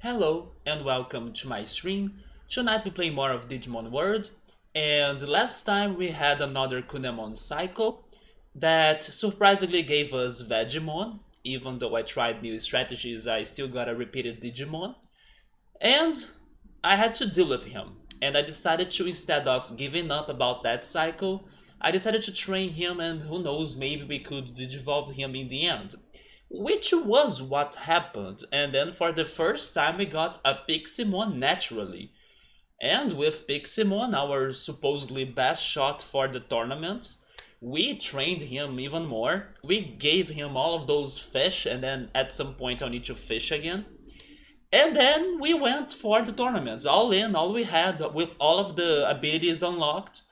Hello and welcome to my stream. Tonight we play more of Digimon World, and last time we had another Kunemon cycle that surprisingly gave us Vegemon. Even though I tried new strategies, I still got a repeated Digimon. And I had to deal with him. And I decided to, instead of giving up about that cycle, I decided to train him, and who knows, maybe we could digivolve him in the end. Which was what happened, and then for the first time we got a Piximon naturally. And with Piximon, our supposedly best shot for the tournament, we trained him even more. We gave him all of those fish, and then at some point I'll need to fish again. And then we went for the tournaments, all in, all we had, with all of the abilities unlocked.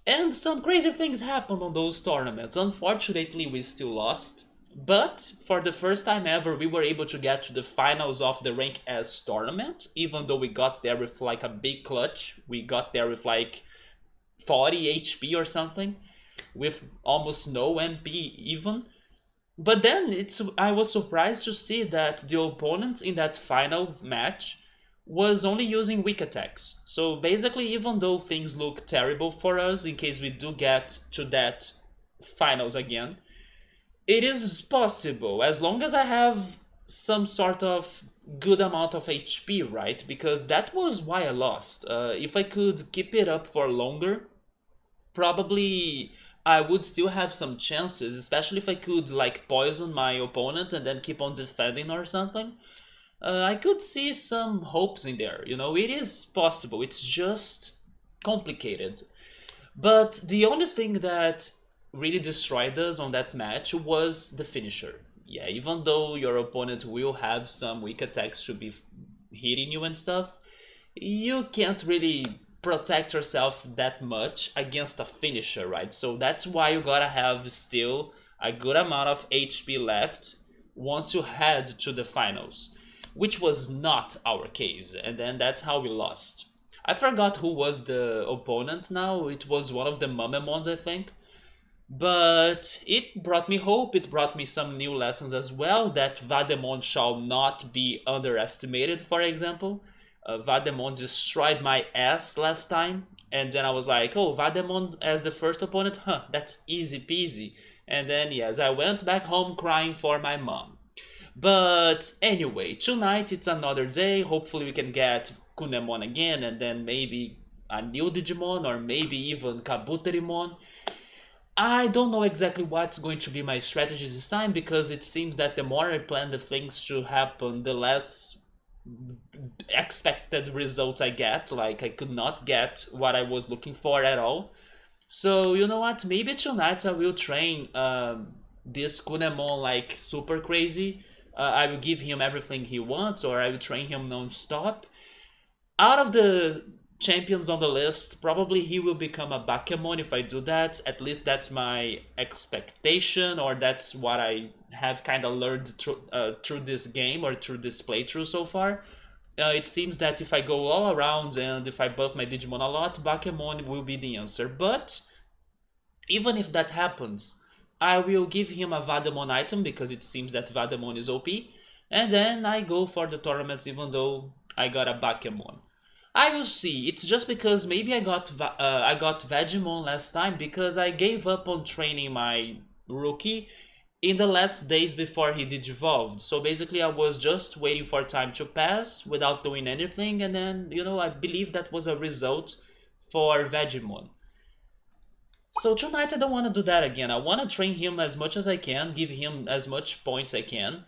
And some crazy things happened on those tournaments. Unfortunately, we still lost. But for the first time ever, we were able to get to the finals of the Rank S tournament, even though we got there with like a big clutch. We got there with like 40 HP or something, with almost no MP even. But then I was surprised to see that the opponent in that final match was only using weak attacks. So basically, even though things look terrible for us in case we do get to that finals again, it is possible as long as I have some sort of good amount of HP, right? Because that was why I lost. If I could keep it up for longer, probably I would still have some chances, especially if I could like poison my opponent and then keep on defending or something. I could see some hopes in there. It is possible. It's just complicated. But the only thing that really destroyed us on that match was the finisher. Yeah, even though your opponent will have some weak attacks to be hitting you and stuff, you can't really protect yourself that much against a finisher, right? So that's why you gotta have still a good amount of HP left once you head to the finals, which was not our case, and then that's how we lost. I forgot who was the opponent now. It was one of the Mamemons, I think. But it brought me hope, it brought me some new lessons as well, that Vademon shall not be underestimated, for example. Vademon destroyed my ass last time, and then I was like, oh, Vademon as the first opponent? Huh, that's easy peasy. And then, yes, I went back home crying for my mom. But anyway, tonight it's another day. Hopefully we can get Kunemon again, and then maybe a new Digimon, or maybe even Kabuterimon. I don't know exactly what's going to be my strategy this time, because it seems that the more I plan the things to happen, the less expected results I get. Like, I could not get what I was looking for at all. So, you know what? Maybe tonight I will train this Kunemon like super crazy. I will give him everything he wants, or I will train him non-stop. Out of the champions on the list, probably he will become a Bakemon if I do that. At least that's my expectation, or that's what I have kind of learned through this game, or through this playthrough so far. It seems that if I go all around and if I buff my Digimon a lot, Bakemon will be the answer. But even if that happens, I will give him a Vademon item, because it seems that Vademon is OP, and then I go for the tournaments even though I got a Bakemon. I will see. It's just because maybe I got Vegemon last time because I gave up on training my rookie in the last days before he digivolved. So basically I was just waiting for time to pass without doing anything, and then, I believe that was a result for Vegemon. So tonight I don't want to do that again. I want to train him as much as I can, give him as much points I can.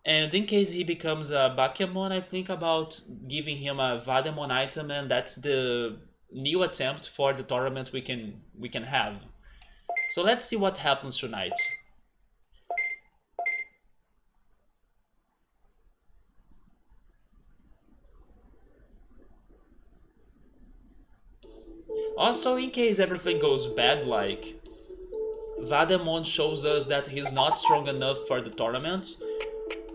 And in case he becomes a Bakemon, I think about giving him a Vademon item, and that's the new attempt for the tournament we can have. So let's see what happens tonight. Also, in case everything goes bad, like Vademon shows us that he's not strong enough for the tournament,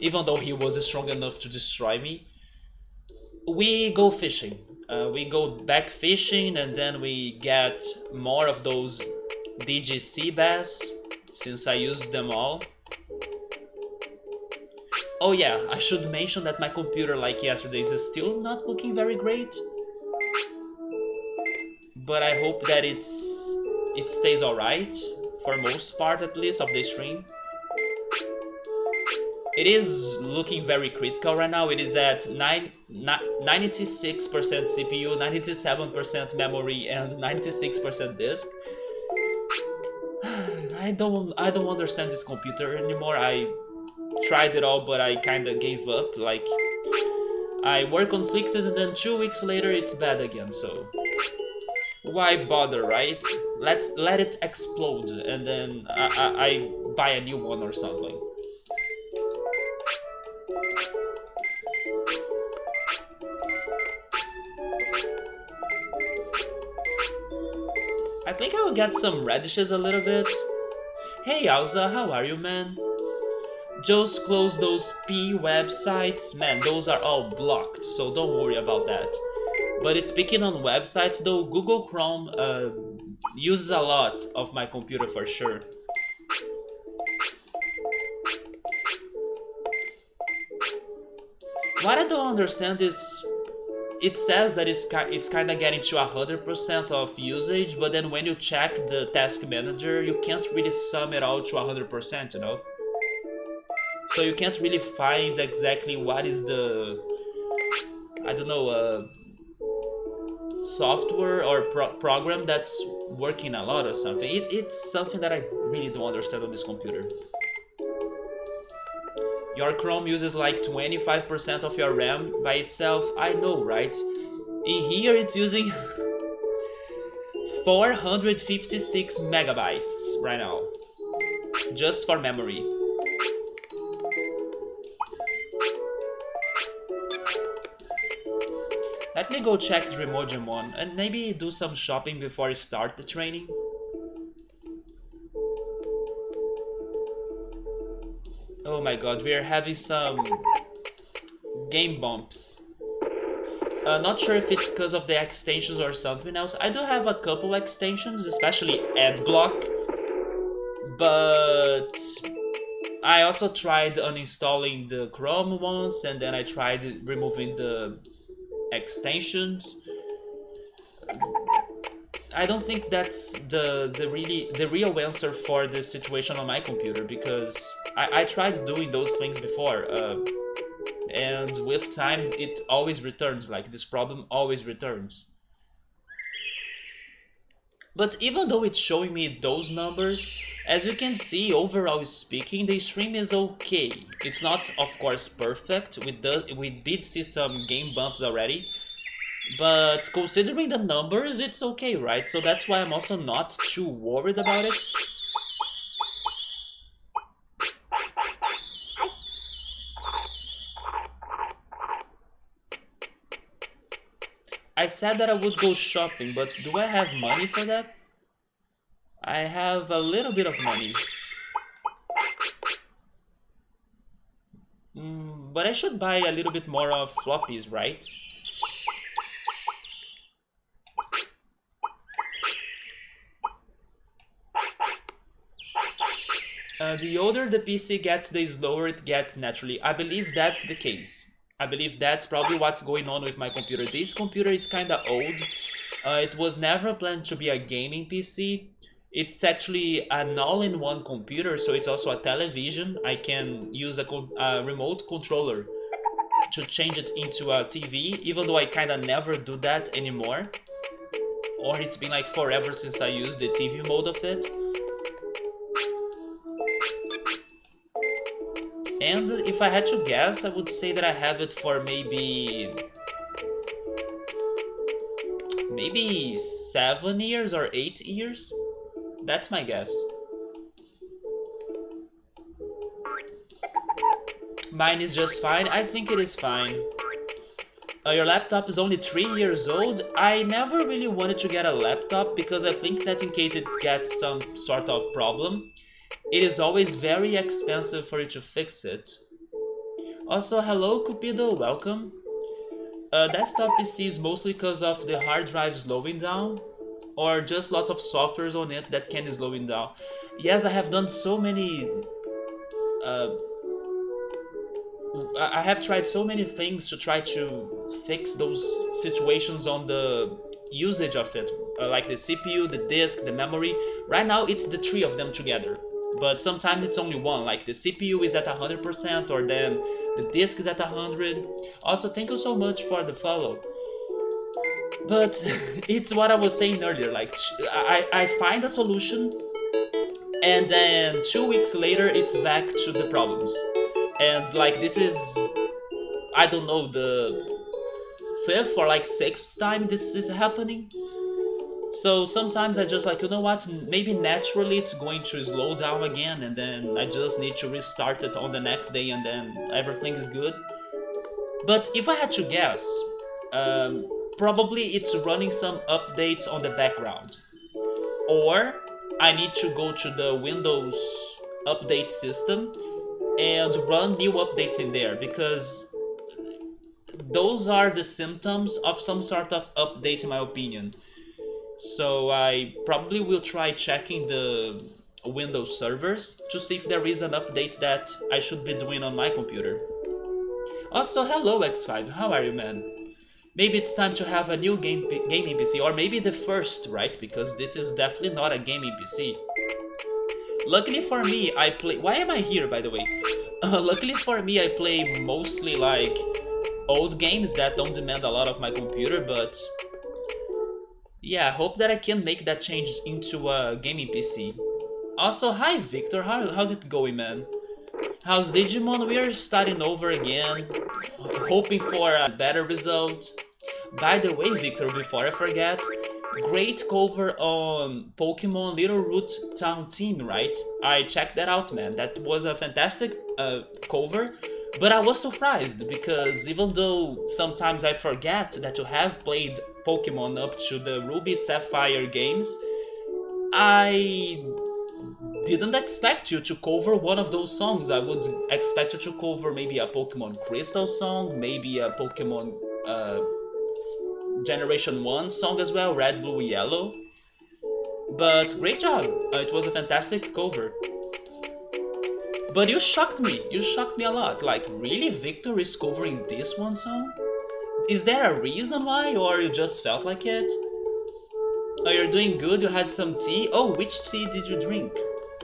even though he was strong enough to destroy me, we go fishing. We go back fishing, and then we get more of those DGC bass, since I used them all. Oh yeah, I should mention that my computer, like yesterday's, is still not looking very great. But I hope that it stays alright, for most part at least, of the stream. It is looking very critical right now. It is at 96% CPU, 97% memory, and 96% disk. I don't understand this computer anymore. I tried it all, but I kinda gave up. Like, I work on fixes and then 2 weeks later it's bad again, so why bother, right? Let's let it explode and then I buy a new one or something. I think I will get some radishes a little bit. Hey Alza, how are you, man? Just close those P websites, man, those are all blocked, so don't worry about that. But speaking on websites though, Google Chrome uses a lot of my computer for sure. What I don't understand is it says that it's kind of getting to 100% of usage, but then when you check the task manager, you can't really sum it all to 100%, you know? So you can't really find exactly what is the, I don't know, software or program that's working a lot or something. It's something that I really don't understand on this computer. Your Chrome uses like 25% of your RAM by itself. I know, right? In here it's using 456 megabytes right now, just for memory. Let me go check Digimon and maybe do some shopping before I start the training. Oh my god, we are having some game bumps. Not sure if it's because of the extensions or something else. I do have a couple extensions, especially AdBlock, but I also tried uninstalling the Chrome once, and then I tried removing the extensions. I don't think that's the real answer for the situation on my computer, because I tried doing those things before, and with time it always returns, like this problem always returns. But even though it's showing me those numbers, as you can see, overall speaking, the stream is okay. It's not, of course, perfect. We did see some game bumps already, but considering the numbers, it's okay, right? So that's why I'm also not too worried about it. I said that I would go shopping, but do I have money for that? I have a little bit of money. But I should buy a little bit more of floppies, right? The older the PC gets, the slower it gets naturally. I believe that's the case. I believe that's probably what's going on with my computer. This computer is kinda old. It was never planned to be a gaming PC. It's actually an all-in-one computer, so it's also a television. I can use a remote controller to change it into a TV, even though I kinda never do that anymore. Or it's been like forever since I used the TV mode of it. And if I had to guess, I would say that I have it for maybe 7 years or 8 years. That's my guess. Mine is just fine. I think it is fine. Your laptop is only 3 years old. I never really wanted to get a laptop because I think that in case it gets some sort of problem, it is always very expensive for you to fix it. Also, hello Cupido, welcome. Desktop PC is mostly because of the hard drive slowing down, or just lots of softwares on it that can slow it down. Yes, I have done so many I have tried so many things to try to fix those situations on the usage of it, like the CPU, the disk, the memory. Right now it's the three of them together, but sometimes it's only one, like the CPU is at 100% or then the disk is at 100. Also, thank you so much for the follow. But it's what I was saying earlier, like I find a solution and then 2 weeks later it's back to the problems. And like this is, I don't know, the fifth or like sixth time this is happening. So sometimes I just like, you know what, maybe naturally it's going to slow down again and then I just need to restart it on the next day and then everything is good. But if I had to guess, probably it's running some updates on the background. Or I need to go to the Windows update system and run new updates in there, because those are the symptoms of some sort of update in my opinion. So I probably will try checking the Windows servers to see if there is an update that I should be doing on my computer. Also, hello X5, how are you, man? Maybe it's time to have a new gaming PC, or maybe the first, right? Because this is definitely not a gaming PC. Luckily for me, I play... Why am I here, by the way? Luckily for me, I play mostly like old games that don't demand a lot of my computer, but yeah, I hope that I can make that change into a gaming PC. Also, hi Victor, how's it going, man? How's Digimon? We are starting over again, hoping for a better result. By the way, Victor, before I forget, great cover on Pokemon Little Root Town Team, right? I checked that out, man. That was a fantastic cover, but I was surprised because even though sometimes I forget that you have played Pokemon up to the Ruby Sapphire games, I didn't expect you to cover one of those songs. I would expect you to cover maybe a Pokemon Crystal song, maybe a Pokemon Generation 1 song as well, Red, Blue, Yellow. But great job, it was a fantastic cover. But you shocked me a lot. Like, really, Victor is covering this one song? Is there a reason why, or you just felt like it? Oh, you're doing good, you had some tea? Oh, which tea did you drink?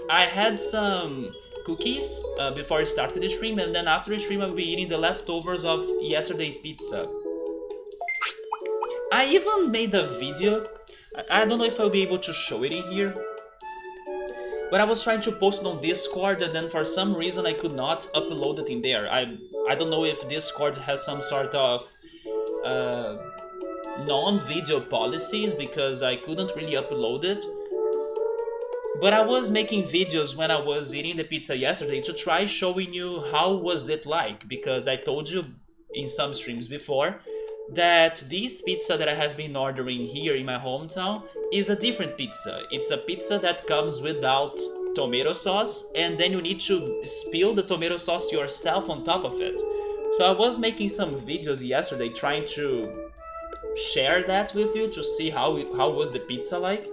I had some cookies before I started the stream, and then after the stream I'll be eating the leftovers of yesterday pizza. I even made a video. I don't know if I'll be able to show it in here, but I was trying to post it on Discord and then for some reason I could not upload it in there. I don't know if Discord has some sort of non-video policies because I couldn't really upload it. But I was making videos when I was eating the pizza yesterday to try showing you how was it like, because I told you in some streams before that this pizza that I have been ordering here in my hometown is a different pizza. It's a pizza that comes without tomato sauce and then you need to spill the tomato sauce yourself on top of it. So I was making some videos yesterday trying to share that with you to see how was the pizza like.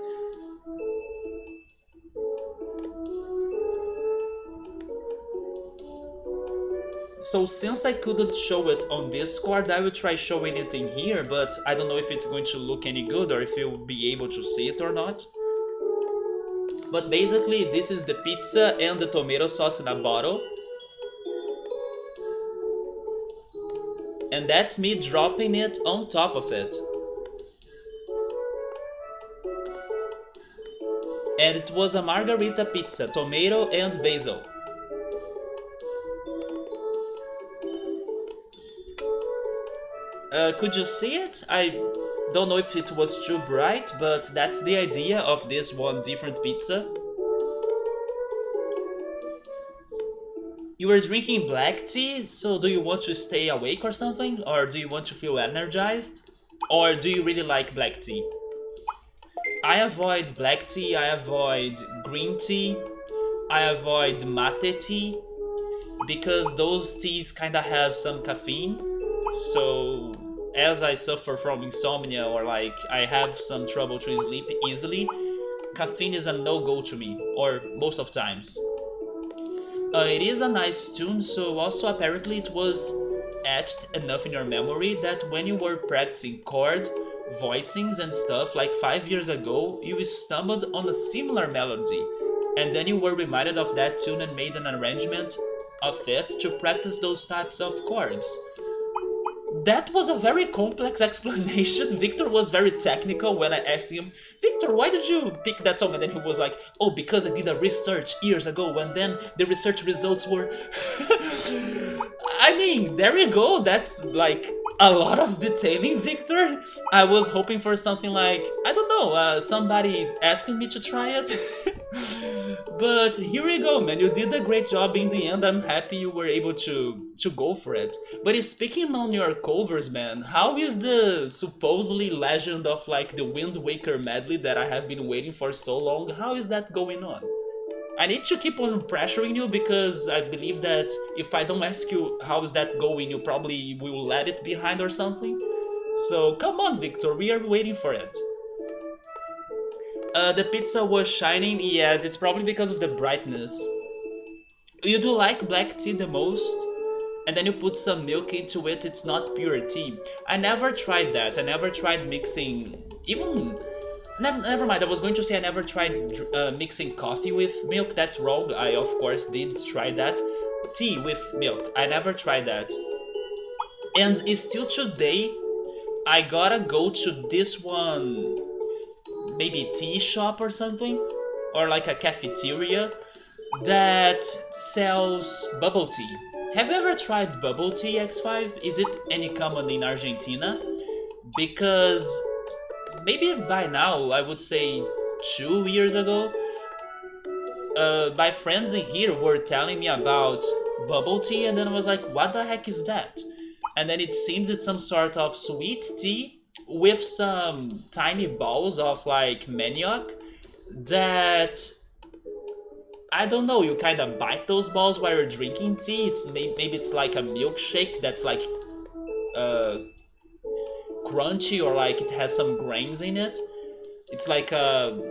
So since I couldn't show it on Discord, I will try showing it in here, but I don't know if it's going to look any good or if you'll be able to see it or not. But basically, this is the pizza and the tomato sauce in a bottle. And that's me dropping it on top of it. And it was a margarita pizza, tomato and basil. Could you see it? I don't know if it was too bright, but that's the idea of this one different pizza. You were drinking black tea, so do you want to stay awake or something? Or do you want to feel energized? Or do you really like black tea? I avoid black tea, I avoid green tea, I avoid mate tea, because those teas kinda have some caffeine. So as I suffer from insomnia or like I have some trouble to sleep easily, caffeine is a no-go to me, or most of times. It is a nice tune, so also apparently it was etched enough in your memory that when you were practicing chord voicings and stuff like 5 years ago, you stumbled on a similar melody, and then you were reminded of that tune and made an arrangement of it to practice those types of chords. That was a very complex explanation. Victor was very technical when I asked him, Victor, why did you pick that song? And then he was like, oh, because I did a research years ago, and then the research results were. I mean, there you go. That's like a lot of detailing, Victor. I was hoping for something like, I don't know, somebody asking me to try it. But here we go, man. You did a great job in the end. I'm happy you were able to go for it. But speaking on your covers, man, how is the supposedly legend of like the Wind Waker medley that I have been waiting for so long? How is that going on? I need to keep on pressuring you because I believe that if I don't ask you how is that going, you probably will let it behind or something. So come on, Victor, we are waiting for it. The pizza was shining. Yes, it's probably because of the brightness. You do like black tea the most? And then you put some milk into it, it's not pure tea. I never tried that. I never tried mixing, even never mind. I was going to say I never tried mixing coffee with milk. That's wrong. I of course did try that. Tea with milk. I never tried that. And still today, I gotta go to this one, maybe tea shop or something, or like a cafeteria that sells bubble tea. Have you ever tried bubble tea, X5? Is it any common in Argentina? Because maybe by now, I would say 2 years ago, my friends in here were telling me about bubble tea, and then I was like, what the heck is that? And then it seems it's some sort of sweet tea with some tiny balls of like manioc that, I don't know, you kind of bite those balls while you're drinking tea. It's maybe it's like a milkshake that's like uh, crunchy, or like it has some grains in it. It's like um,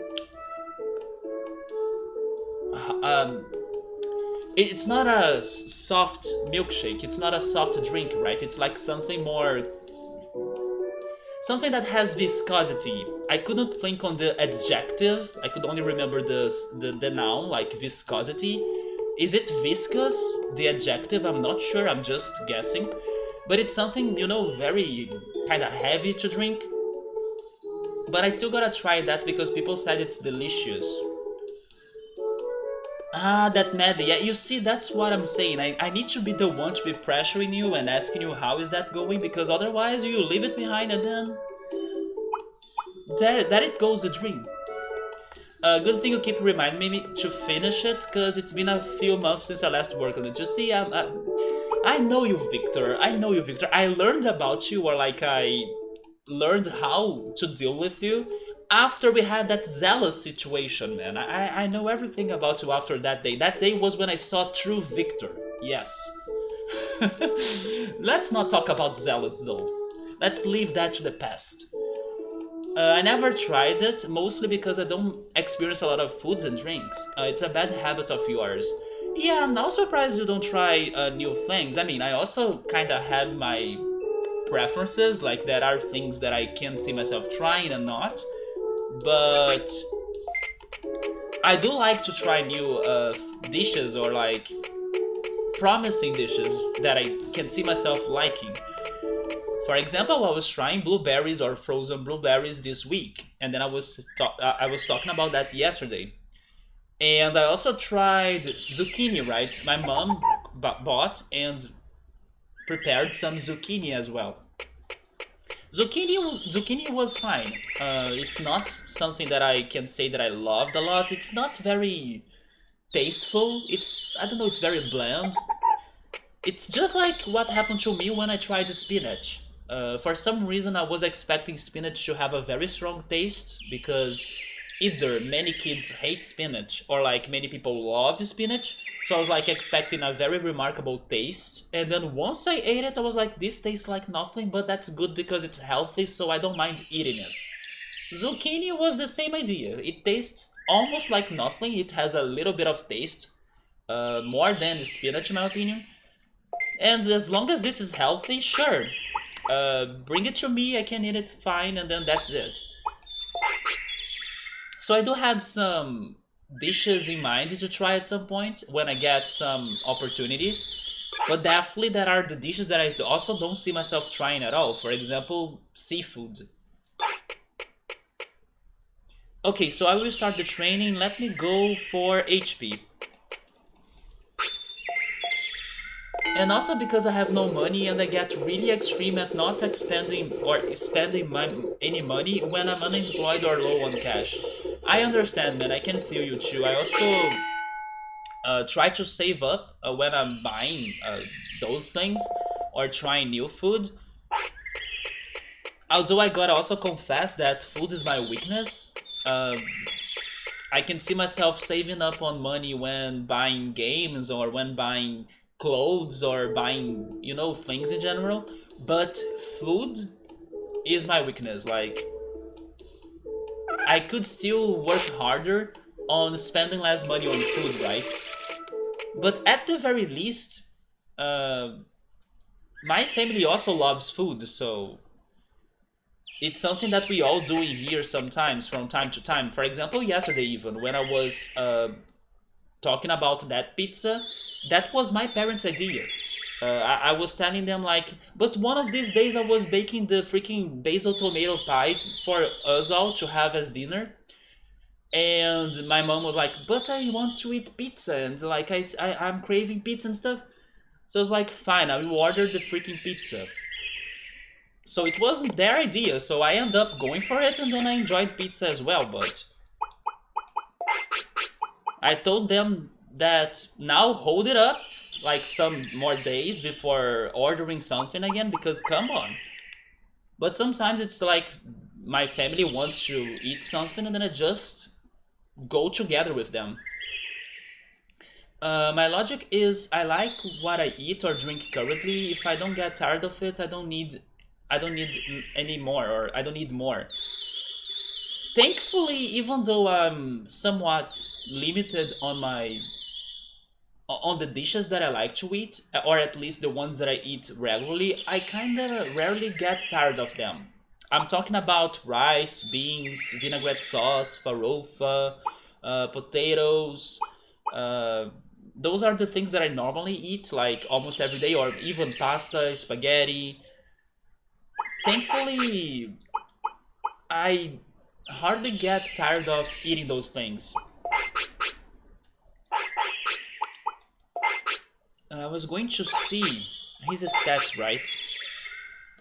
it's not a soft milkshake. It's not a soft drink, right? It's like something more, something that has viscosity. I couldn't think on the adjective. I could only remember the noun, like viscosity. Is it viscous, the adjective? I'm not sure, I'm just guessing. But it's something, you know, very kind of heavy to drink. But I still gotta try that because people said it's delicious. Ah, that medley. Yeah, you see, that's what I'm saying. I need to be the one to be pressuring you and asking you how is that going, because otherwise you leave it behind and then there it goes, the dream. Good thing you keep reminding me to finish it, because it's been a few months since I last worked on it. You see, I know you, Victor. I know you, Victor. I learned about you, or like I learned how to deal with you after we had that zealous situation, man. I know everything about you after that day. That day was when I saw true Victor. Yes. Let's not talk about zealous, though. Let's leave that to the past. I never tried it, mostly because I don't experience a lot of foods and drinks. It's a bad habit of yours. Yeah, I'm not surprised you don't try new things. I mean, I also kind of have my preferences, like there are things that I can see myself trying and not. But I do like to try new dishes, or like promising dishes that I can see myself liking. For example, I was trying blueberries or frozen blueberries this week, and then I was talking about that yesterday. And I also tried zucchini, right? My mom bought and prepared some zucchini as well. Zucchini was fine. It's not something that I can say that I loved a lot. It's not very tasteful. It's, I don't know, it's very bland. It's just like what happened to me when I tried spinach. For some reason, I was expecting spinach to have a very strong taste, because either many kids hate spinach or like many people love spinach. So I was like expecting a very remarkable taste. And then once I ate it, I was like, this tastes like nothing, but that's good because it's healthy, so I don't mind eating it. Zucchini was the same idea. It tastes almost like nothing. It has a little bit of taste, more than spinach in my opinion. And as long as this is healthy, sure, bring it to me, I can eat it fine, and then that's it. So I do have some dishes in mind to try at some point when I get some opportunities. But definitely there are the dishes that I also don't see myself trying at all. For example, seafood. Okay, so I will start the training. Let me go for HP. And also because I have no money and I get really extreme at not expending or spending any money when I'm unemployed or low on cash. I understand, man. I can feel you too. I also try to save up when I'm buying those things or trying new food. Although I gotta also confess that food is my weakness. Um, I can see myself saving up on money when buying games or when buying clothes or buying, things in general. But food is my weakness. Like, I could still work harder on spending less money on food, right? But at the very least, uh, my family also loves food, so it's something that we all do in here sometimes from time to time. For example, yesterday even when I was talking about that pizza, that was my parents' idea. I was telling them like, but one of these days I was baking the freaking basil tomato pie for us all to have as dinner, and my mom was like, but I want to eat pizza, and like I'm craving pizza and stuff. So I was like, fine, I will order the freaking pizza. So it wasn't their idea, so I ended up going for it, and then I enjoyed pizza as well. But I told them that now hold it up like some more days before ordering something again, because come on. But sometimes it's like my family wants to eat something and then I just go together with them. My logic is I like what I eat or drink currently. If I don't get tired of it, I don't need any more, or I don't need more. Thankfully, even though I'm somewhat limited on the dishes that I like to eat, or at least the ones that I eat regularly, I kind of rarely get tired of them. I'm talking about rice, beans, vinaigrette sauce, farofa, potatoes. Uh, those are the things that I normally eat, like almost every day, or even pasta, spaghetti. Thankfully, I hardly get tired of eating those things. I was going to see his stats, right?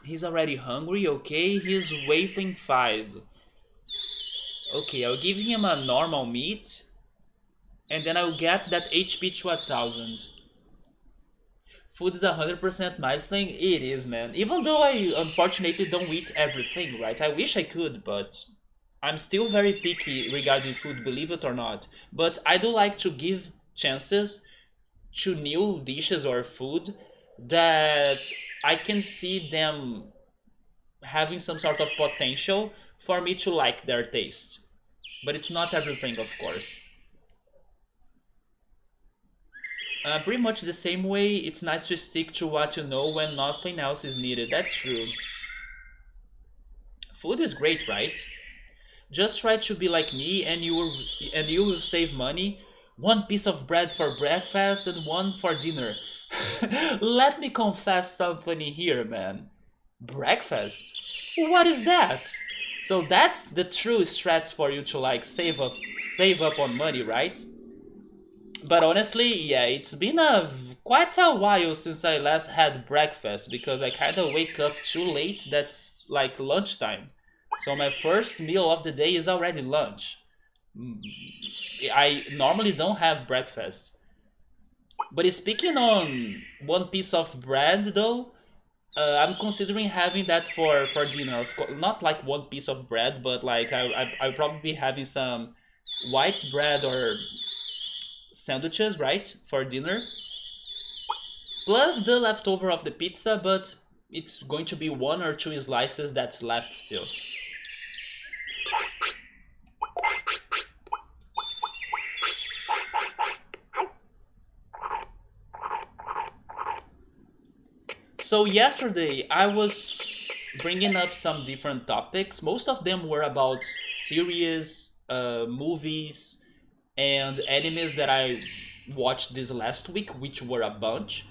He's already hungry, okay? He's weighing 5. Okay, I'll give him a normal meat, and then I'll get that HP to 1000. Food is 100% my thing? It is, man. Even though I unfortunately don't eat everything, right? I wish I could, but I'm still very picky regarding food, believe it or not. But I do like to give chances to new dishes or food that I can see them having some sort of potential for me to like their taste. But it's not everything, of course. Pretty much the same way, it's nice to stick to what you know when nothing else is needed. That's true. Food is great, right? Just try to be like me, and you will save money. One piece of bread for breakfast and one for dinner. Let me confess something here, man. Breakfast? What is that? So that's the true strats for you to like save up on money, right? But honestly, yeah, it's been quite a while since I last had breakfast because I kind of wake up too late. That's like lunchtime. So my first meal of the day is already lunch. Mm, I normally don't have breakfast. But speaking on one piece of bread though, I'm considering having that for dinner. Of course, not like one piece of bread, but like I'll probably be having some white bread or sandwiches, right, for dinner, plus the leftover of the pizza, but it's going to be one or two slices that's left still. So yesterday I was bringing up some different topics. Most of them were about series, movies, and animes that I watched this last week, which were a bunch.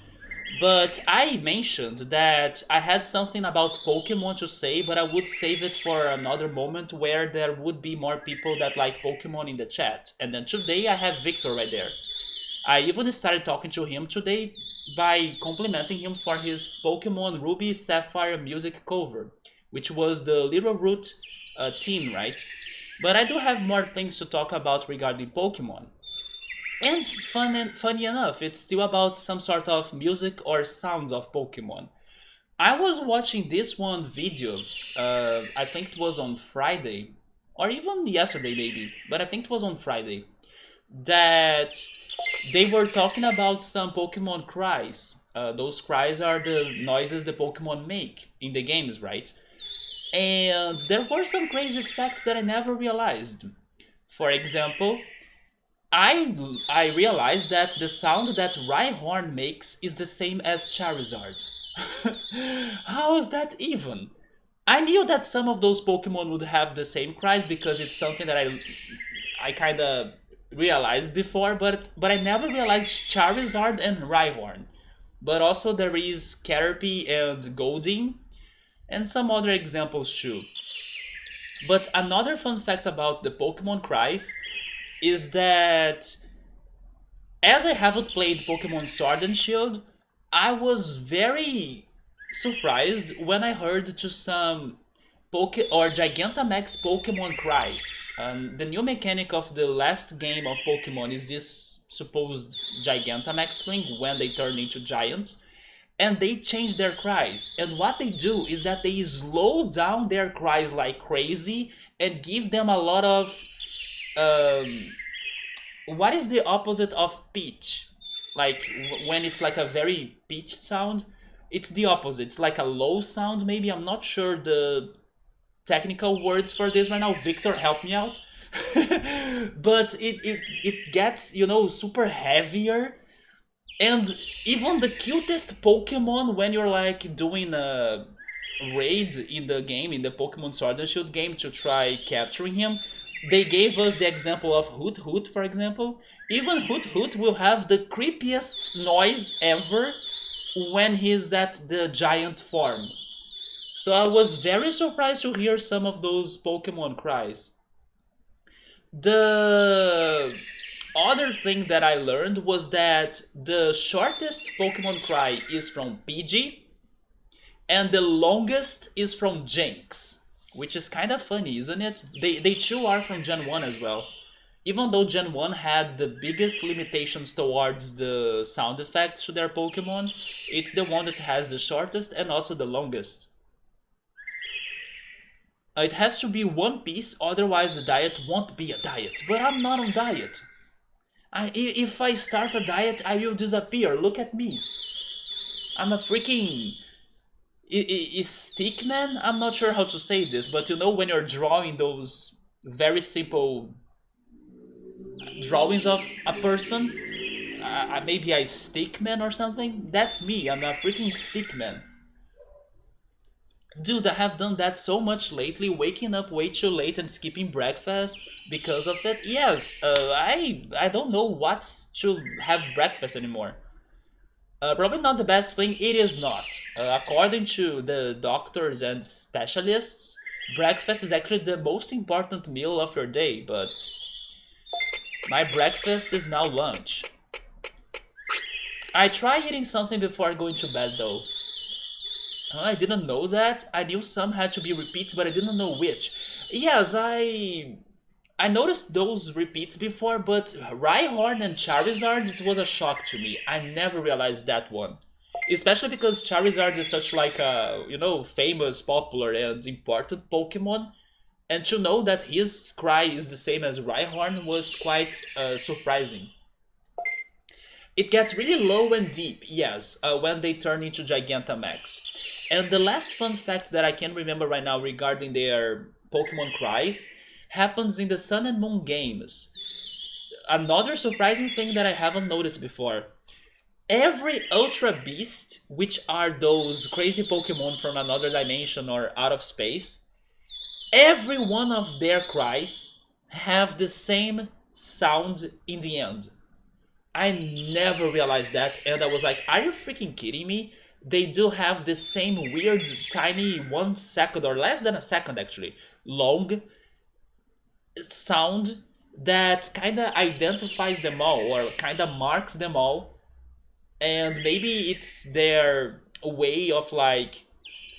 But I mentioned that I had something about Pokemon to say, but I would save it for another moment where there would be more people that like Pokemon in the chat. And then today I have Victor right there. I even started talking to him today by complimenting him for his Pokemon Ruby Sapphire music cover, which was the Little Root team, right? But I do have more things to talk about regarding Pokemon. And funny enough, it's still about some sort of music or sounds of Pokemon. I was watching this one video, I think it was on Friday, or even yesterday maybe, but I think it was on Friday, that they were talking about some Pokemon cries. Those cries are the noises the Pokemon make in the games, right? And there were some crazy facts that I never realized. For example, I realized that the sound that Rhyhorn makes is the same as Charizard. How is that even? I knew that some of those Pokemon would have the same cries because it's something that I kind of realized before, but I never realized Charizard and Rhyhorn. But also there is Caterpie and Goldeen, and some other examples too. But another fun fact about the Pokemon cries is that as I haven't played Pokemon Sword and Shield, I was very surprised when I heard to some Gigantamax Pokemon cries. The new mechanic of the last game of Pokemon is this supposed Gigantamax thing when they turn into giants, and they change their cries. And what they do is that they slow down their cries like crazy and give them a lot of um, what is the opposite of pitch? Like when it's like a very pitched sound, it's the opposite. It's like a low sound, maybe. I'm not sure the technical words for this right now. Victor, help me out. But it gets, super heavier. And even the cutest Pokemon, when you're like doing a raid in the game, in the Pokemon Sword and Shield game to try capturing him, they gave us the example of Hoot Hoot, for example. Even Hoot Hoot will have the creepiest noise ever when he's at the giant form. So I was very surprised to hear some of those Pokemon cries. The other thing that I learned was that the shortest Pokemon cry is from Pidgey, and the longest is from Jinx, which is kind of funny, isn't it? They too are from Gen 1 as well. Even though Gen 1 had the biggest limitations towards the sound effects to their Pokemon, it's the one that has the shortest and also the longest. It has to be one piece, otherwise the diet won't be a diet. But I'm not on diet. If I start a diet, I will disappear. Look at me. I'm a freaking stick man. I'm not sure how to say this, but when you're drawing those very simple drawings of a person, maybe a stick man or something. That's me. I'm a freaking stick man. Dude, I have done that so much lately, waking up way too late and skipping breakfast because of it. Yes, I don't know what's to have breakfast anymore. Probably not the best thing. It is not. According to the doctors and specialists, breakfast is actually the most important meal of your day, but my breakfast is now lunch. I try eating something before going to bed though. I didn't know that. I knew some had to be repeats, but I didn't know which. Yes, I noticed those repeats before, but Rhyhorn and Charizard, it was a shock to me. I never realized that one. Especially because Charizard is such like a, famous, popular, and important Pokemon. And to know that his cry is the same as Rhyhorn was quite surprising. It gets really low and deep, yes, when they turn into Gigantamax. And the last fun fact that I can remember right now regarding their Pokemon cries happens in the Sun and Moon games. Another surprising thing that I haven't noticed before. every Ultra Beast, which are those crazy Pokemon from another dimension or out of space, every one of their cries have the same sound in the end. I never realized that, and I was like, are you freaking kidding me? They do have the same weird, tiny 1 second, or less than a second actually, long sound that kinda identifies them all, or kinda marks them all. And maybe it's their way of like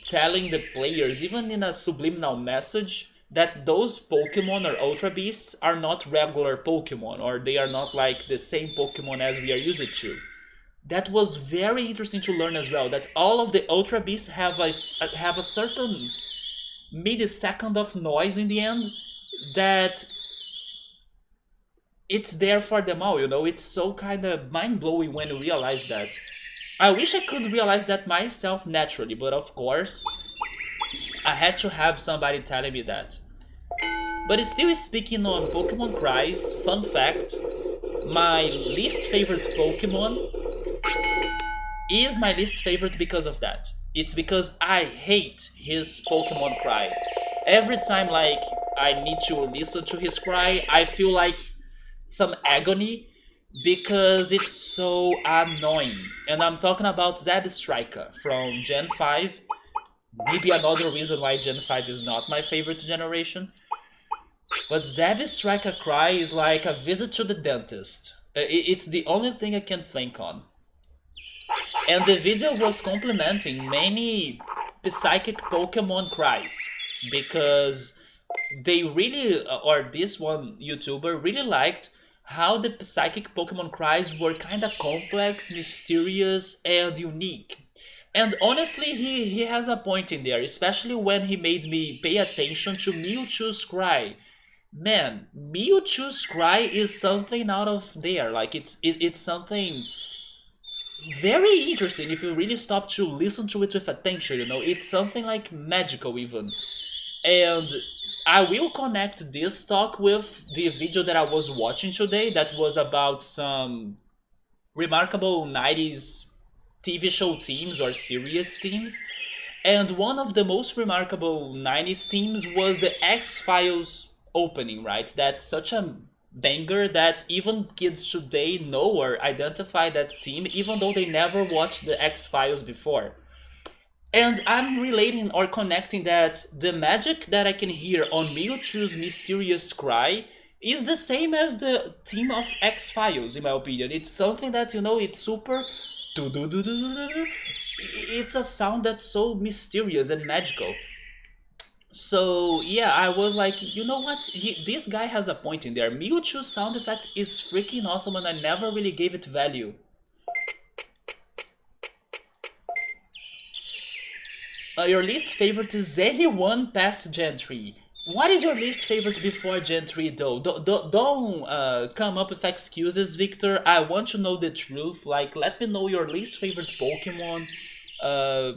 telling the players, even in a subliminal message, that those Pokemon or Ultra Beasts are not regular Pokemon, or they are not like the same Pokemon as we are used to. That was very interesting to learn as well, that all of the Ultra Beasts have a certain millisecond of noise in the end that it's there for them all, you know? It's so kind of mind-blowing when you realize that. I wish I could realize that myself naturally, but of course, I had to have somebody telling me that. But still speaking on Pokemon cries, fun fact, my least favorite Pokemon is my least favorite because of that. It's because I hate his Pokemon cry. Every time like I need to listen to his cry, I feel like some agony because it's so annoying. And I'm talking about Zebstrika from Gen 5. Maybe another reason why Gen 5 is not my favorite generation. But Zebstrika cry is like a visit to the dentist. It's the only thing I can think on. And the video was complimenting many psychic Pokemon cries because they really, or this one YouTuber really liked how the psychic Pokemon cries were kinda complex, mysterious, and unique. And honestly, he has a point in there, especially when he made me pay attention to Mewtwo's cry. Man, Mewtwo's cry is something out of there. Like it's something very interesting if you really stop to listen to it with attention, you know? It's something like magical even. And I will connect this talk with the video that I was watching today that was about some remarkable 90s TV show themes or series themes. And one of the most remarkable 90s themes was the X-Files opening, right? That's such a banger that even kids today know or identify that theme even though they never watched the X-Files before. And I'm relating or connecting that the magic that I can hear on Mewtwo's mysterious cry is the same as the theme of X-Files, in my opinion. It's something that, you know, it's super... It's a sound that's so mysterious and magical. So, yeah, I was like, you know what? This guy has a point in there. Mewtwo's sound effect is freaking awesome and I never really gave it value. Your least favorite is anyone past Gen 3. What is your least favorite before Gen 3 though? Don't come up with excuses, Victor. I want to know the truth. Like, let me know your least favorite Pokemon. Uh,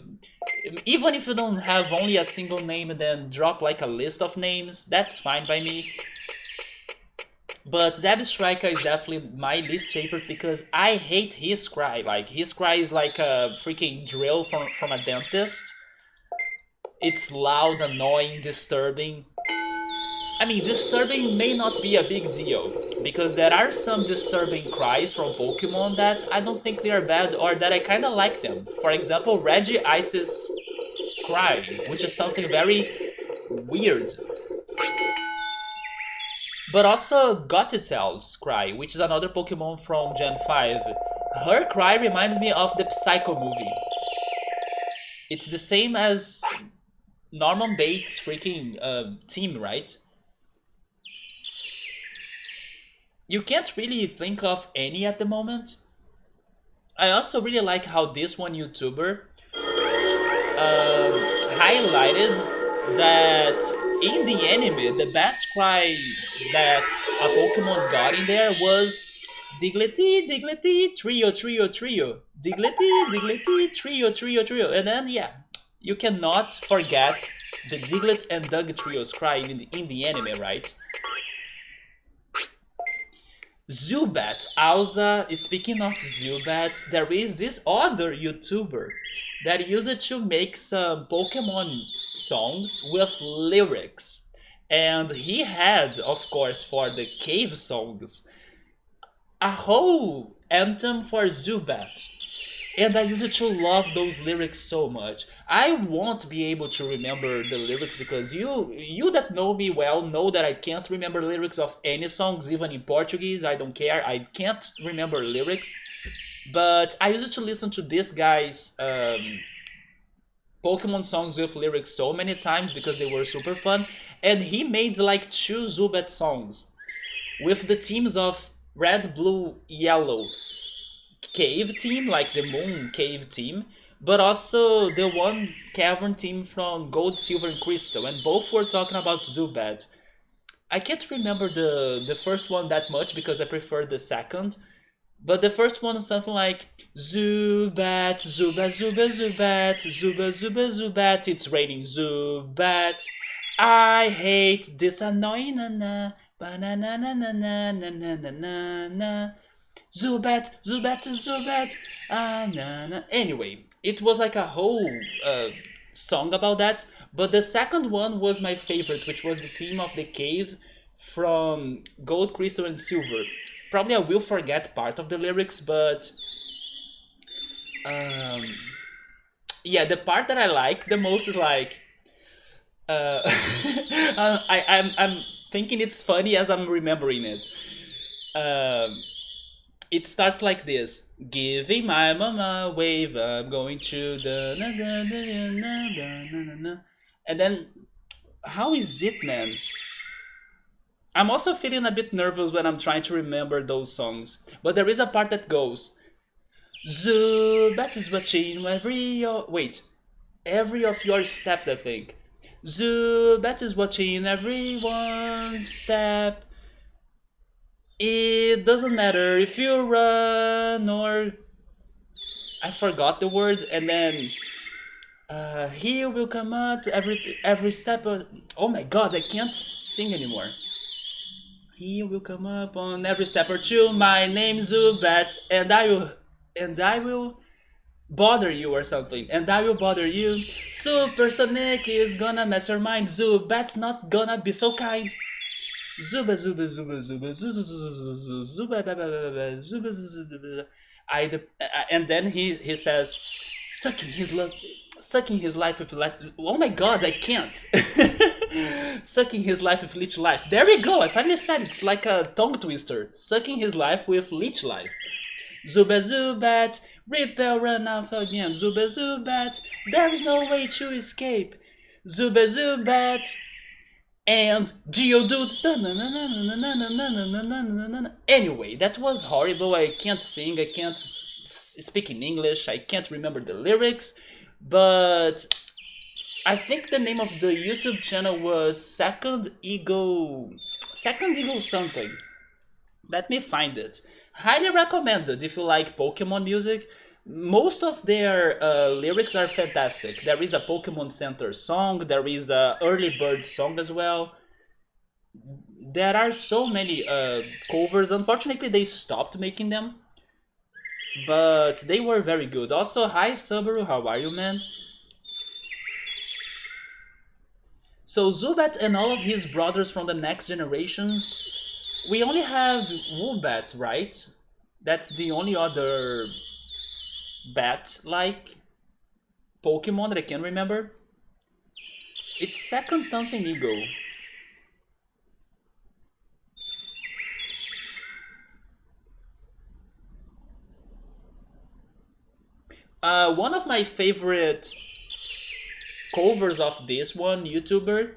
Even if you don't have only a single name, then drop like a list of names. That's fine by me. But Zebstrika is definitely my least favorite because I hate his cry. Like, his cry is like a freaking drill from a dentist. It's loud, annoying, disturbing. I mean, disturbing may not be a big deal, because there are some disturbing cries from Pokemon that I don't think they are bad or that I kinda like them. For example, Regice's cry, which is something very weird. But also Gothitel's cry, which is another Pokemon from Gen 5. Her cry reminds me of the Psycho movie. It's the same as Norman Bates' freaking team, right? You can't really think of any at the moment. I also really like how this one YouTuber highlighted that in the anime, the best cry that a Pokemon got in there was Diglety, Diglety, Trio, Trio, Trio. Diglety, Diglety, Trio, Trio, Trio. And then, yeah, you cannot forget the Diglett and Doug Trio's cry in the anime, right? Zubat. Also, speaking of Zubat, there is this other YouTuber that used to make some Pokemon songs with lyrics. And he had, of course, for the cave songs, a whole anthem for Zubat. And I used to love those lyrics so much. I won't be able to remember the lyrics because you that know me well know that I can't remember lyrics of any songs, even in Portuguese. I don't care. I can't remember lyrics. But I used to listen to this guy's Pokemon songs with lyrics so many times because they were super fun. And he made like two Zubat songs with the themes of Red, Blue, Yellow cave team, like the moon cave team, but also the one cavern team from Gold, Silver, and Crystal, and both were talking about Zubat. I can't remember the first one that much because I prefer the second, but the first one is something like Zubat, Zubat, Zubat, Zubat, Zubat, Zubat, Zubat, it's raining Zubat. I hate this annoying na na, banana na na na na na na na na. Zubat, Zubat, Zubat, ah, na, na. Anyway, it was like a whole song about that. But the second one was my favorite, which was the theme of the cave from Gold, Crystal, and Silver. Probably I will forget part of the lyrics, but um, yeah, the part that I like the most is like I'm thinking it's funny as I'm remembering it. Um, it starts like this: giving my mama a wave, I'm going to the na na na na na na na. And then how is it, man? I'm also feeling a bit nervous when I'm trying to remember those songs. But there is a part that goes Zubat is watching every of your steps, I think. Zubat is watching every one step. It doesn't matter if you run or I forgot the word, and then he will come out to every step. Oh my god, I can't sing anymore. He will come up on every step or two. My name's Zubat, and I will bother you or something, and I will bother you. Super Sonic is gonna mess your mind. Zubat's not gonna be so kind. Zuba zuba zuba zuba zuba zuba zuba zuba zuba zuba. And then he says, sucking his love, sucking his life with oh my god, I can't. Sucking his life with leech life. There we go. I finally said it. It's like a tongue twister. Sucking his life with leech life. Zuba Zubat, repel run off again. Zuba Zubat, there is no way to escape. Zuba Zubat, and Geodude. Anyway, that was horrible. I can't sing, I can't speak in English, I can't remember the lyrics, but I think the name of the YouTube channel was Second Eagle something. Let me find it. Highly recommended if you like Pokemon music. Most of their lyrics are fantastic. There is a Pokemon Center song, there is a Early Bird song as well. There are so many covers. Unfortunately, they stopped making them, but they were very good. Also, hi Subaru, how are you, man? So Zubat and all of his brothers from the next generations, we only have Woobat, right? That's the only other bat-like Pokemon that I can remember. It's second something Eagle. One of my favorite covers of this one YouTuber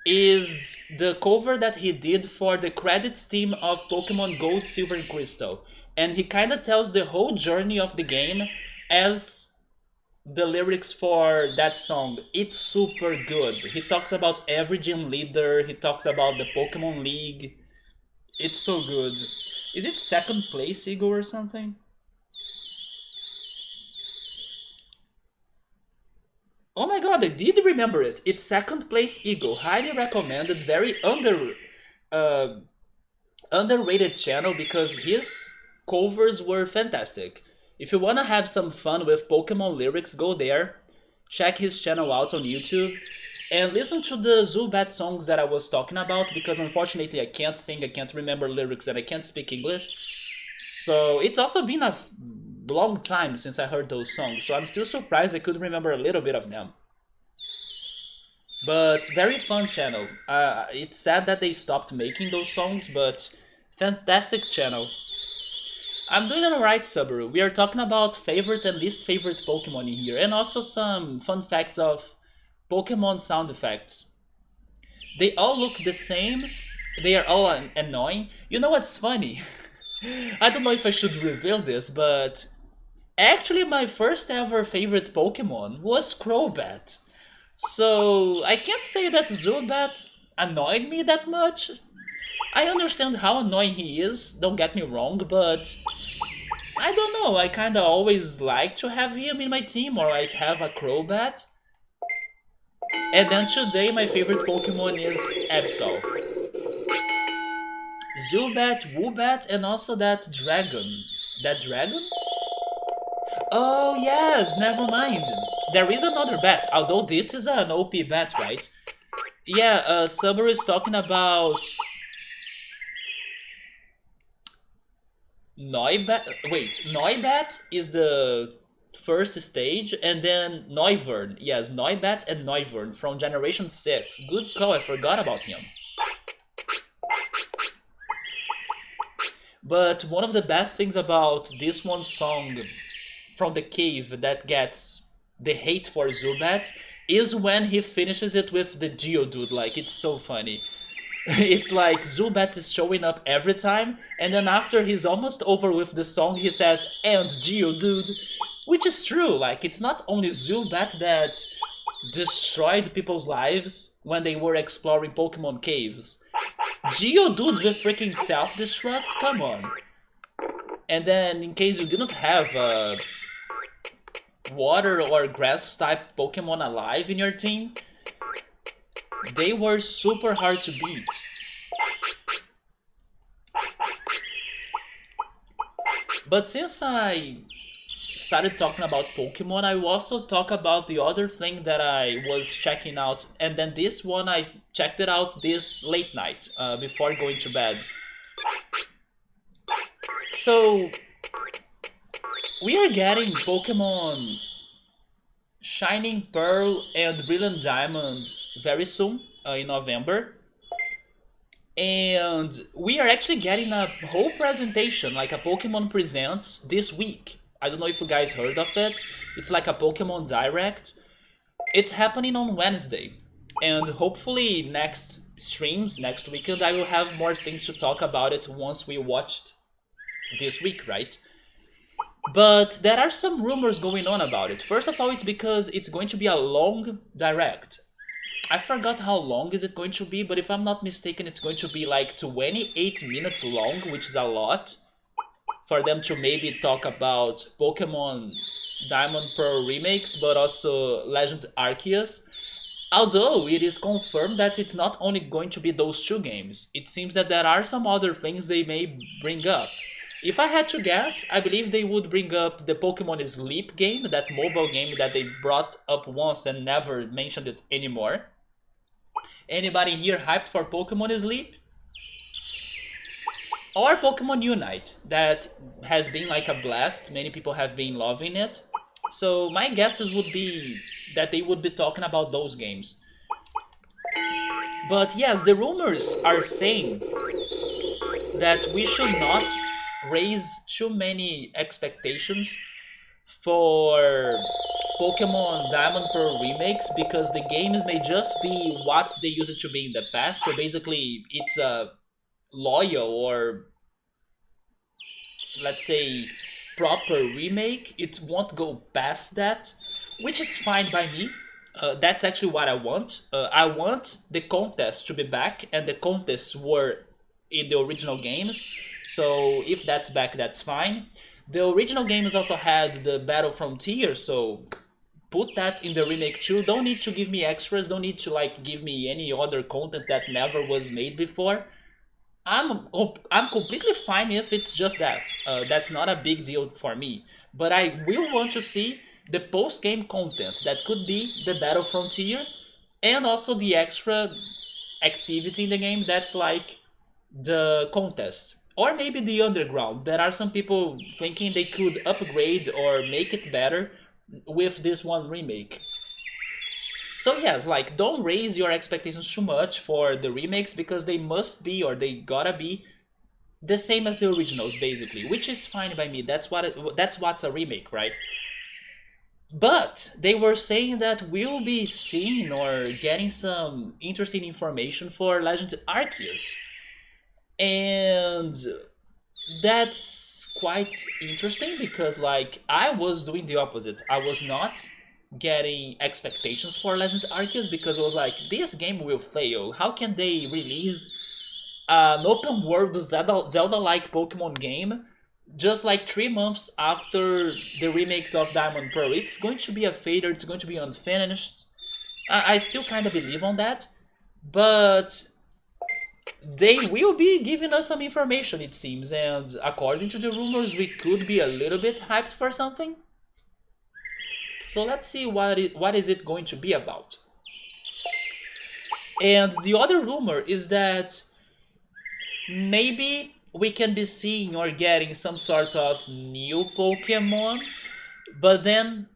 is the cover that he did for the credits theme of Pokemon Gold, Silver, and Crystal. And he kind of tells the whole journey of the game as the lyrics for that song. It's super good. He talks about every gym leader, he talks about the Pokemon League. It's so good. Is it second place Eagle or something? Oh my god, I did remember it. It's second place Eagle. Highly recommended, very uh, underrated channel because his covers were fantastic. If you wanna have some fun with Pokemon lyrics, go there, check his channel out on YouTube, and listen to the Zubat songs that I was talking about because unfortunately I can't sing, I can't remember lyrics, and I can't speak English. So it's also been a long time since I heard those songs, so I'm still surprised I could remember a little bit of them. But very fun channel. It's sad that they stopped making those songs, but fantastic channel. I'm doing alright, Subaru. We are talking about favorite and least favorite Pokemon in here, and also some fun facts of Pokemon sound effects. They all look the same, they are all annoying. You know what's funny? I don't know if I should reveal this, but actually my first ever favorite Pokemon was Crobat. So I can't say that Zubat annoyed me that much. I understand how annoying he is, don't get me wrong, but I don't know, I kinda always like to have him in my team or like have a Crobat. And then today my favorite Pokemon is Absol. Zubat, Woobat, and also that dragon. That dragon? Oh yes, never mind. There is another bat, although this is an OP bat, right? Yeah, Subaru is talking about Noibat. Wait, Noibat is the first stage, and then Noivern. Yes, Noibat and Noivern from Generation 6. Good call, I forgot about him. But one of the best things about this one song from the cave that gets the hate for Zubat is when he finishes it with the Geodude. Like, it's so funny. It's like Zubat is showing up every time, and then after he's almost over with the song, he says, "And Geodude," which is true. Like, it's not only Zubat that destroyed people's lives when they were exploring Pokemon caves. Geodudes with freaking self-destruct? Come on. And then, in case you didn't have water or grass type Pokemon alive in your team, they were super hard to beat. But since I started talking about Pokemon, I will also talk about the other thing that I was checking out, and then this one I checked it out this late night before going to bed. So we are getting Pokemon Shining Pearl and Brilliant Diamond very soon in November. And we are actually getting a whole presentation, like a Pokemon Presents, this week. I don't know if you guys heard of it. It's like a Pokemon Direct. It's happening on Wednesday. And hopefully next streams, next weekend, I will have more things to talk about it once we watched this week, right? But there are some rumors going on about it. First of all, it's because it's going to be a long Direct. I forgot how long is it going to be, but if I'm not mistaken, it's going to be like 28 minutes long, which is a lot for them to maybe talk about Pokemon Diamond Pearl remakes, but also Legend Arceus. Although it is confirmed that it's not only going to be those two games, it seems that there are some other things they may bring up. If I had to guess, I believe they would bring up the Pokemon Sleep game, that mobile game that they brought up once and never mentioned it anymore. Anybody here hyped for Pokemon Sleep? Or Pokemon Unite, that has been like a blast, many people have been loving it. So my guesses would be that they would be talking about those games. But yes, the rumors are saying that we should not raise too many expectations for Pokemon Diamond Pearl remakes because the games may just be what they used to be in the past. So basically, it's a loyal or let's say proper remake. It won't go past that, which is fine by me. That's actually what I want. I want the contest to be back, and the contests were in the original games. So if that's back, that's fine. The original games also had the Battle Frontier, so put that in the remake too. Don't need to give me extras, don't need to like give me any other content that never was made before. I'm completely fine if it's just that. That's not a big deal for me. But I will want to see the post game content that could be the battle frontier and also the extra activity in the game that's like the contest or maybe the underground. There are some people thinking they could upgrade or make it better with this one remake. So yes, like don't raise your expectations too much for the remakes because they must be or they gotta be the same as the originals basically, which is fine by me. That's what's a remake, right? But they were saying that we'll be seeing or getting some interesting information for Legend Arceus. And that's quite interesting because like I was doing the opposite. I was not getting expectations for Legend Arceus because I was like, this game will fail. How can they release an open world Zelda-like Pokemon game just like 3 months after the remakes of Diamond Pearl? It's going to be a failure. It's going to be unfinished. I still kind of believe on that, but they will be giving us some information, it seems, and according to the rumors, we could be a little bit hyped for something. So let's see what is it going to be about. And the other rumor is that maybe we can be seeing or getting some sort of new Pokemon, but then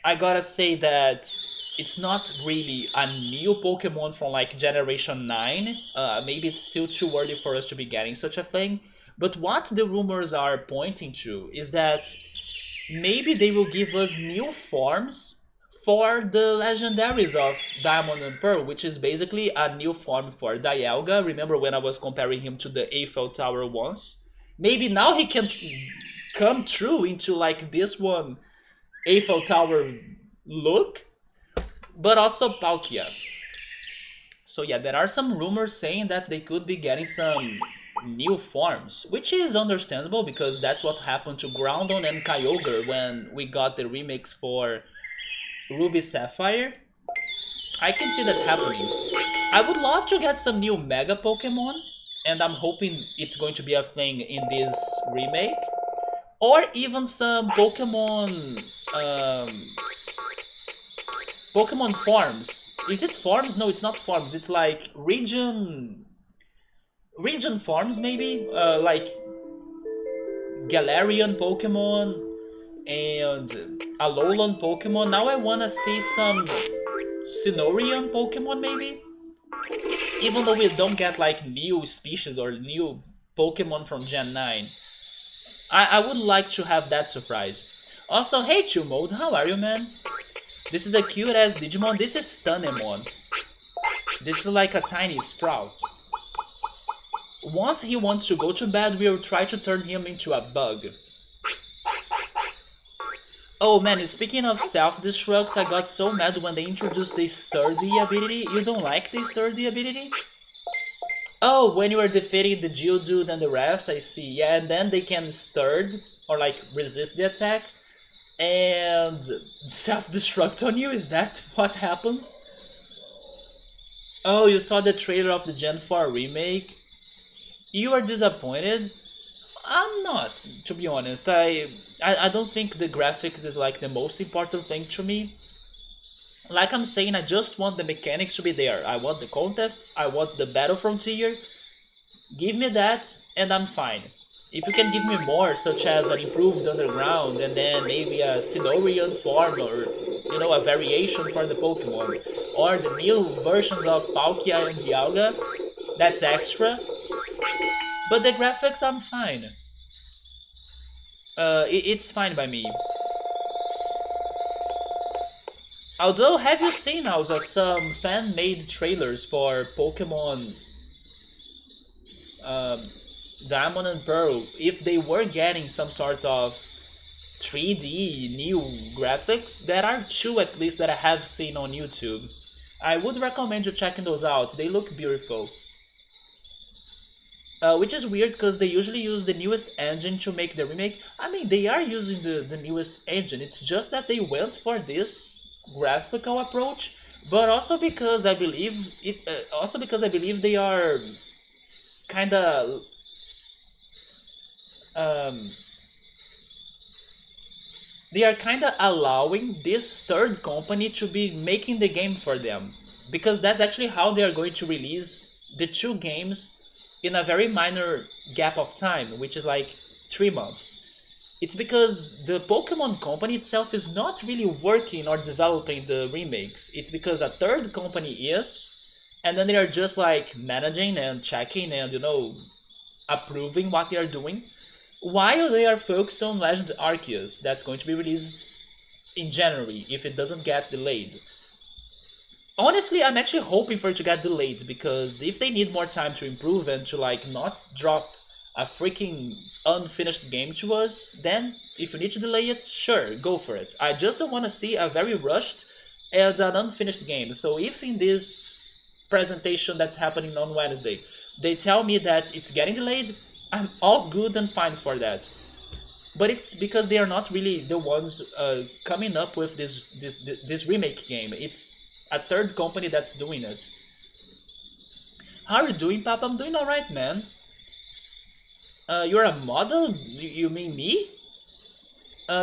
I gotta say that it's not really a new Pokemon from like Generation 9. Maybe it's still too early for us to be getting such a thing. But what the rumors are pointing to is that maybe they will give us new forms for the legendaries of Diamond and Pearl, which is basically a new form for Dialga. Remember when I was comparing him to the Eiffel Tower once? Maybe now he can come true into like this one Eiffel Tower look, but also Palkia. So yeah, there are some rumors saying that they could be getting some new forms, which is understandable because that's what happened to Groudon and Kyogre when we got the remakes for Ruby Sapphire. I can see that happening. I would love to get some new Mega Pokemon, and I'm hoping it's going to be a thing in this remake. Or even some Pokemon forms. Is it forms? No, it's not forms. It's like region forms maybe. Like Galarian Pokemon and Alolan Pokemon. Now I wanna see some Sinnohian Pokemon maybe. Even though we don't get like new species or new Pokemon from Gen 9. I would like to have that surprise. Also, hey Chill Mode, how are you, man? This is a cute ass Digimon. This is Tanemon. This is like a tiny sprout. Once he wants to go to bed, we'll try to turn him into a bug. Oh man, speaking of self-destruct, I got so mad when they introduced the sturdy ability. You don't like the sturdy ability? Oh, when you are defeating the Geodude and the rest, I see. Yeah, and then they can sturd, or like resist the attack, and self-destruct on you? Is that what happens? Oh, you saw the trailer of the Gen 4 remake? You are disappointed? I'm not, to be honest. I don't think the graphics is like the most important thing to me. Like I'm saying, I just want the mechanics to be there. I want the contests, I want the battle frontier. Give me that, and I'm fine. If you can give me more, such as an improved underground, and then maybe a Sinnohian form, or a variation for the Pokemon, or the new versions of Palkia and Dialga, that's extra. But the graphics, I'm fine. It's fine by me. Although, have you seen also some fan-made trailers for Pokemon um, Diamond and Pearl? If they were getting some sort of 3D new graphics, there are two at least that I have seen on YouTube. I would recommend you checking those out. They look beautiful. Which is weird because they usually use the newest engine to make the remake. I mean, they are using the newest engine. It's just that they went for this graphical approach, but also because I believe they are. kind of um, they are kind of allowing this third company to be making the game for them, because that's actually how they are going to release the two games in a very minor gap of time, which is like 3 months. It's because the Pokemon company itself is not really working or developing the remakes. It's because a third company is, and then they are just like managing and checking and approving what they are doing, while they are focused on Legend Arceus that's going to be released in January if it doesn't get delayed. Honestly, I'm actually hoping for it to get delayed, because if they need more time to improve and to like not drop a freaking unfinished game to us, then if you need to delay it, sure, go for it. I just don't want to see a very rushed and an unfinished game. So if in this presentation that's happening on Wednesday, they tell me that it's getting delayed, I'm all good and fine for that. But it's because they are not really the ones coming up with this remake game. It's a third company that's doing it. How are you doing, Papa? I'm doing alright, man. You're a model? You mean me?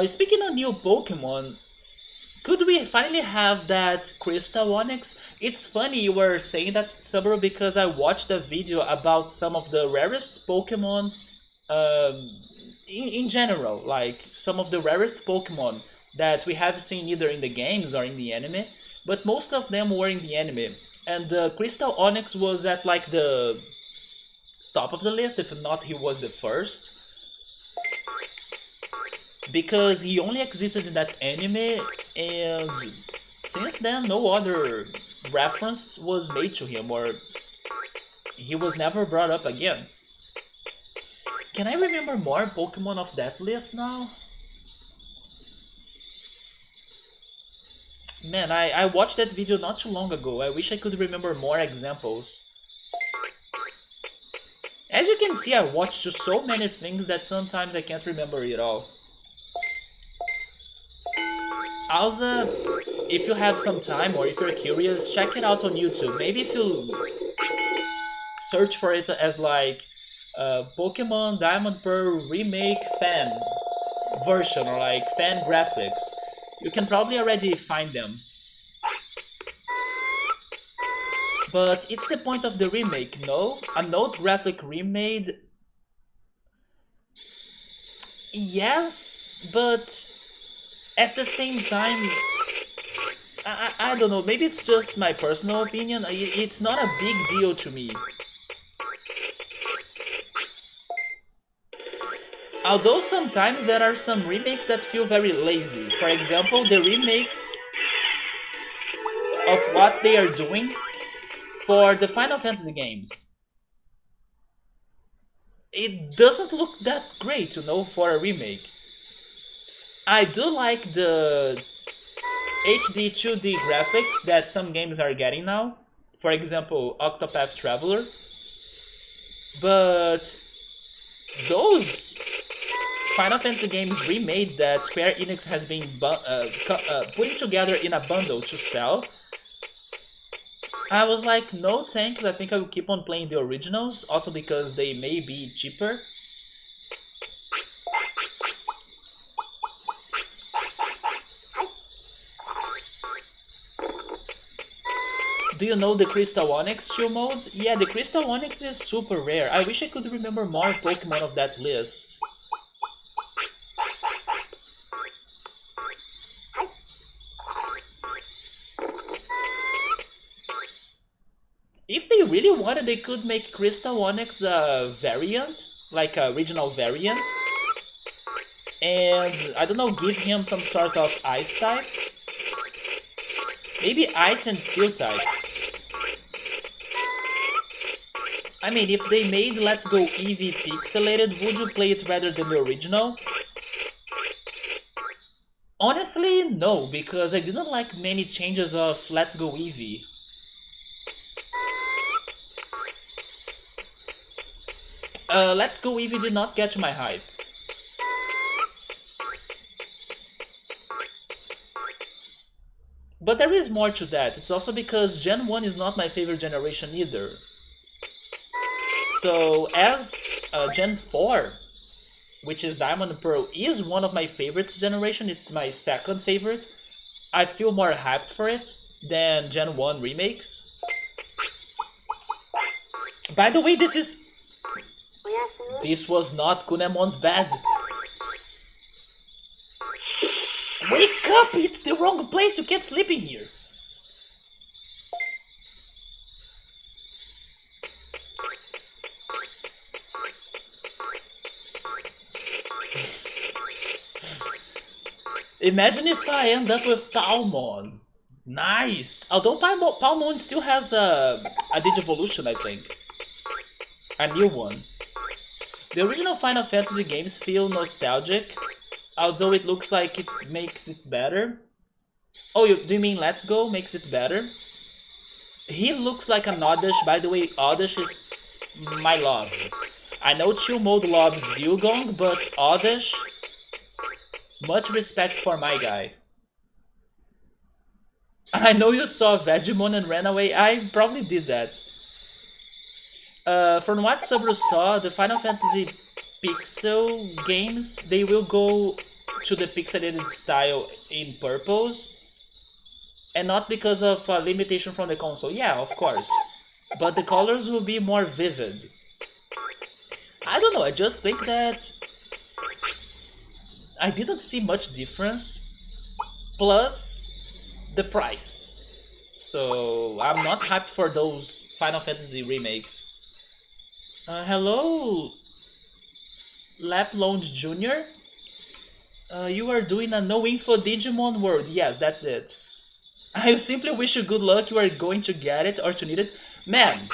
Speaking of new Pokemon, could we finally have that Crystal Onyx? It's funny you were saying that, Subaru, because I watched a video about some of the rarest Pokemon in general, like some of the rarest Pokemon that we have seen either in the games or in the anime, but most of them were in the anime. And Crystal Onyx was at like the top of the list, if not he was the first, because he only existed in that anime, and since then no other reference was made to him, or he was never brought up again. Can I remember more Pokemon of that list now? Man, I watched that video not too long ago. I wish I could remember more examples. As you can see, I watched so many things that sometimes I can't remember it all. Also, if you have some time or if you're curious, check it out on YouTube. Maybe if you search for it as like Pokemon Diamond Pearl Remake Fan version or like fan graphics, you can probably already find them. But it's the point of the remake, no? A note graphic remade? Yes, but at the same time, I don't know, maybe it's just my personal opinion, it's not a big deal to me. Although sometimes there are some remakes that feel very lazy. For example, the remakes of what they are doing for the Final Fantasy games. It doesn't look that great, for a remake. I do like the HD 2D graphics that some games are getting now. For example, Octopath Traveler. But those Final Fantasy games remade that Square Enix has been putting together in a bundle to sell, I was like, no thanks, I think I will keep on playing the originals, also because they may be cheaper. Do you know the Crystal Onyx chill mode? Yeah, the Crystal Onyx is super rare. I wish I could remember more Pokemon of that list. If they really wanted, they could make Crystal Onyx a variant, like a regional variant, and I don't know, give him some sort of ice type. Maybe ice and steel type. I mean, if they made Let's Go Eevee pixelated, would you play it rather than the original? Honestly, no, because I didn't like many changes of Let's Go Eevee. Let's Go Eevee did not catch my hype. But there is more to that. It's also because Gen 1 is not my favorite generation either. So as Gen 4, which is Diamond and Pearl, is one of my favorites generation, it's my second favorite, I feel more hyped for it than Gen 1 remakes. By the way, this was not Kunemon's bed. Wake up! It's the wrong place, you can't sleep in here. Imagine if I end up with Palmon. Nice! Although Palmon still has a Digivolution, I think. A new one. The original Final Fantasy games feel nostalgic, although it looks like it makes it better. Oh, do you mean Let's Go makes it better? He looks like an Oddish. By the way, Oddish is my love. I know Chill Mode loves Dugong, but Oddish, much respect for my guy. I know you saw Vegemon and ran away. I probably did that. From what Sabro saw, the Final Fantasy Pixel games, they will go to the pixelated style in purpose, and not because of a limitation from the console. Yeah, of course. But the colors will be more vivid. I don't know, I just think that I didn't see much difference, plus the price. So I'm not hyped for those Final Fantasy remakes. Hello, Lap Lounge Jr. You are doing a no info Digimon World. Yes, that's it. I simply wish you good luck. You are going to get it or to need it. Man,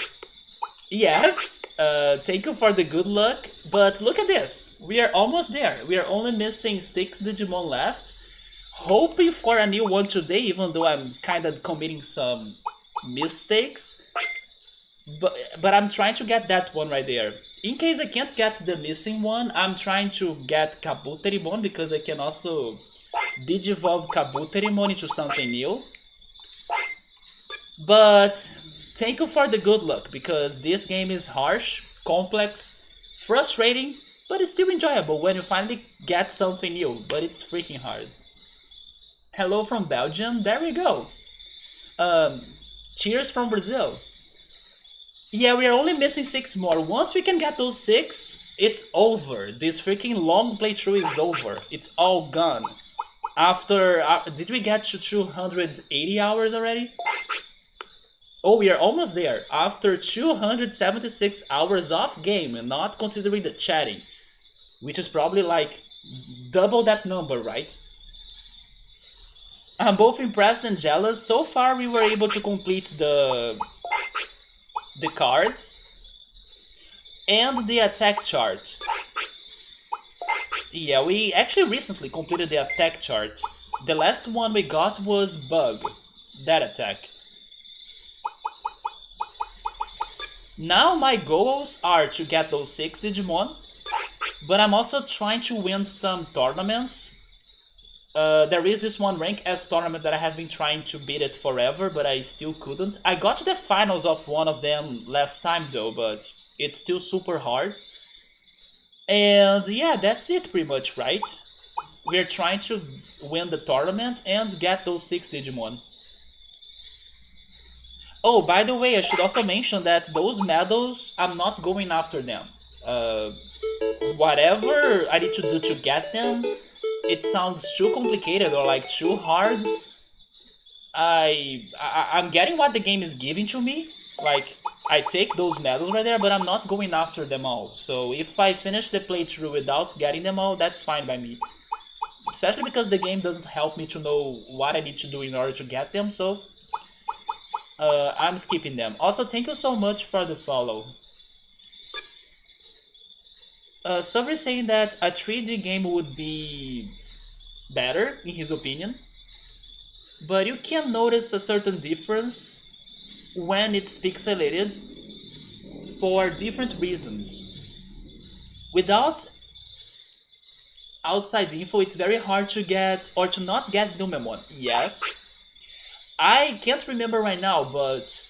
yes, thank you for the good luck. But look at this. We are almost there. We are only missing 6 Digimon left. Hoping for a new one today, even though I'm kind of committing some mistakes. But I'm trying to get that one right there. In case I can't get the missing one, I'm trying to get Kabuterimon because I can also Digivolve Kabuterimon into something new. But thank you for the good luck because this game is harsh, complex, frustrating, but it's still enjoyable when you finally get something new, but it's freaking hard. Hello from Belgium, there we go. Cheers from Brazil. Yeah, we are only missing 6 more. Once we can get those 6, it's over. This freaking long playthrough is over. It's all gone. After... did we get to 280 hours already? Oh, we are almost there. After 276 hours off game, and not considering the chatting. Which is probably like double that number, right? I'm both impressed and jealous. So far we were able to complete the cards and the attack chart. Yeah, we actually recently completed the attack chart. The last one we got was Bug, that attack. Now my goals are to get those 6 Digimon, but I'm also trying to win some tournaments. There is this one rank S tournament that I have been trying to beat it forever, but I still couldn't. I got to the finals of one of them last time though, but it's still super hard. And yeah, that's it pretty much, right? We're trying to win the tournament and get those 6 Digimon. Oh, by the way, I should also mention that those medals, I'm not going after them. Whatever I need to do to get them, it sounds too complicated or like too hard. I'm getting what the game is giving to me. Like, I take those medals right there, but I'm not going after them all. So if I finish the playthrough without getting them all, that's fine by me. Especially because the game doesn't help me to know what I need to do in order to get them, so I'm skipping them. Also, thank you so much for the follow. Somebody saying that a 3D game would be better, in his opinion. But you can notice a certain difference when it's pixelated for different reasons. Without outside info, it's very hard to get or to not get Numemon. Yes, I can't remember right now, but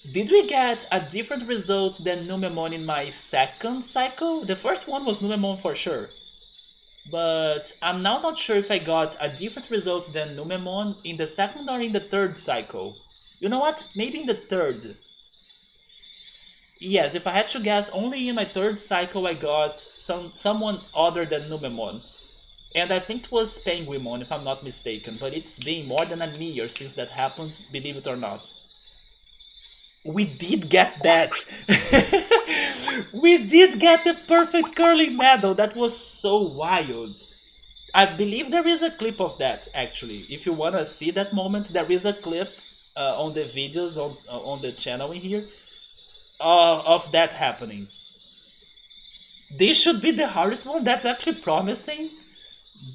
Did we get a different result than Numemon in my second cycle? The first one was Numemon for sure. But I'm now not sure if I got a different result than Numemon in the second or in the third cycle. You know what? Maybe in the third. Yes, if I had to guess, only in my third cycle I got someone other than Numemon. And I think it was Penguimon, if I'm not mistaken, but it's been more than a year since that happened, believe it or not. We did get that! We did get the perfect curling medal! That was so wild! I believe there is a clip of that, actually. If you wanna see that moment, there is a clip on the videos on the channel in here of that happening. This should be the hardest one, that's actually promising.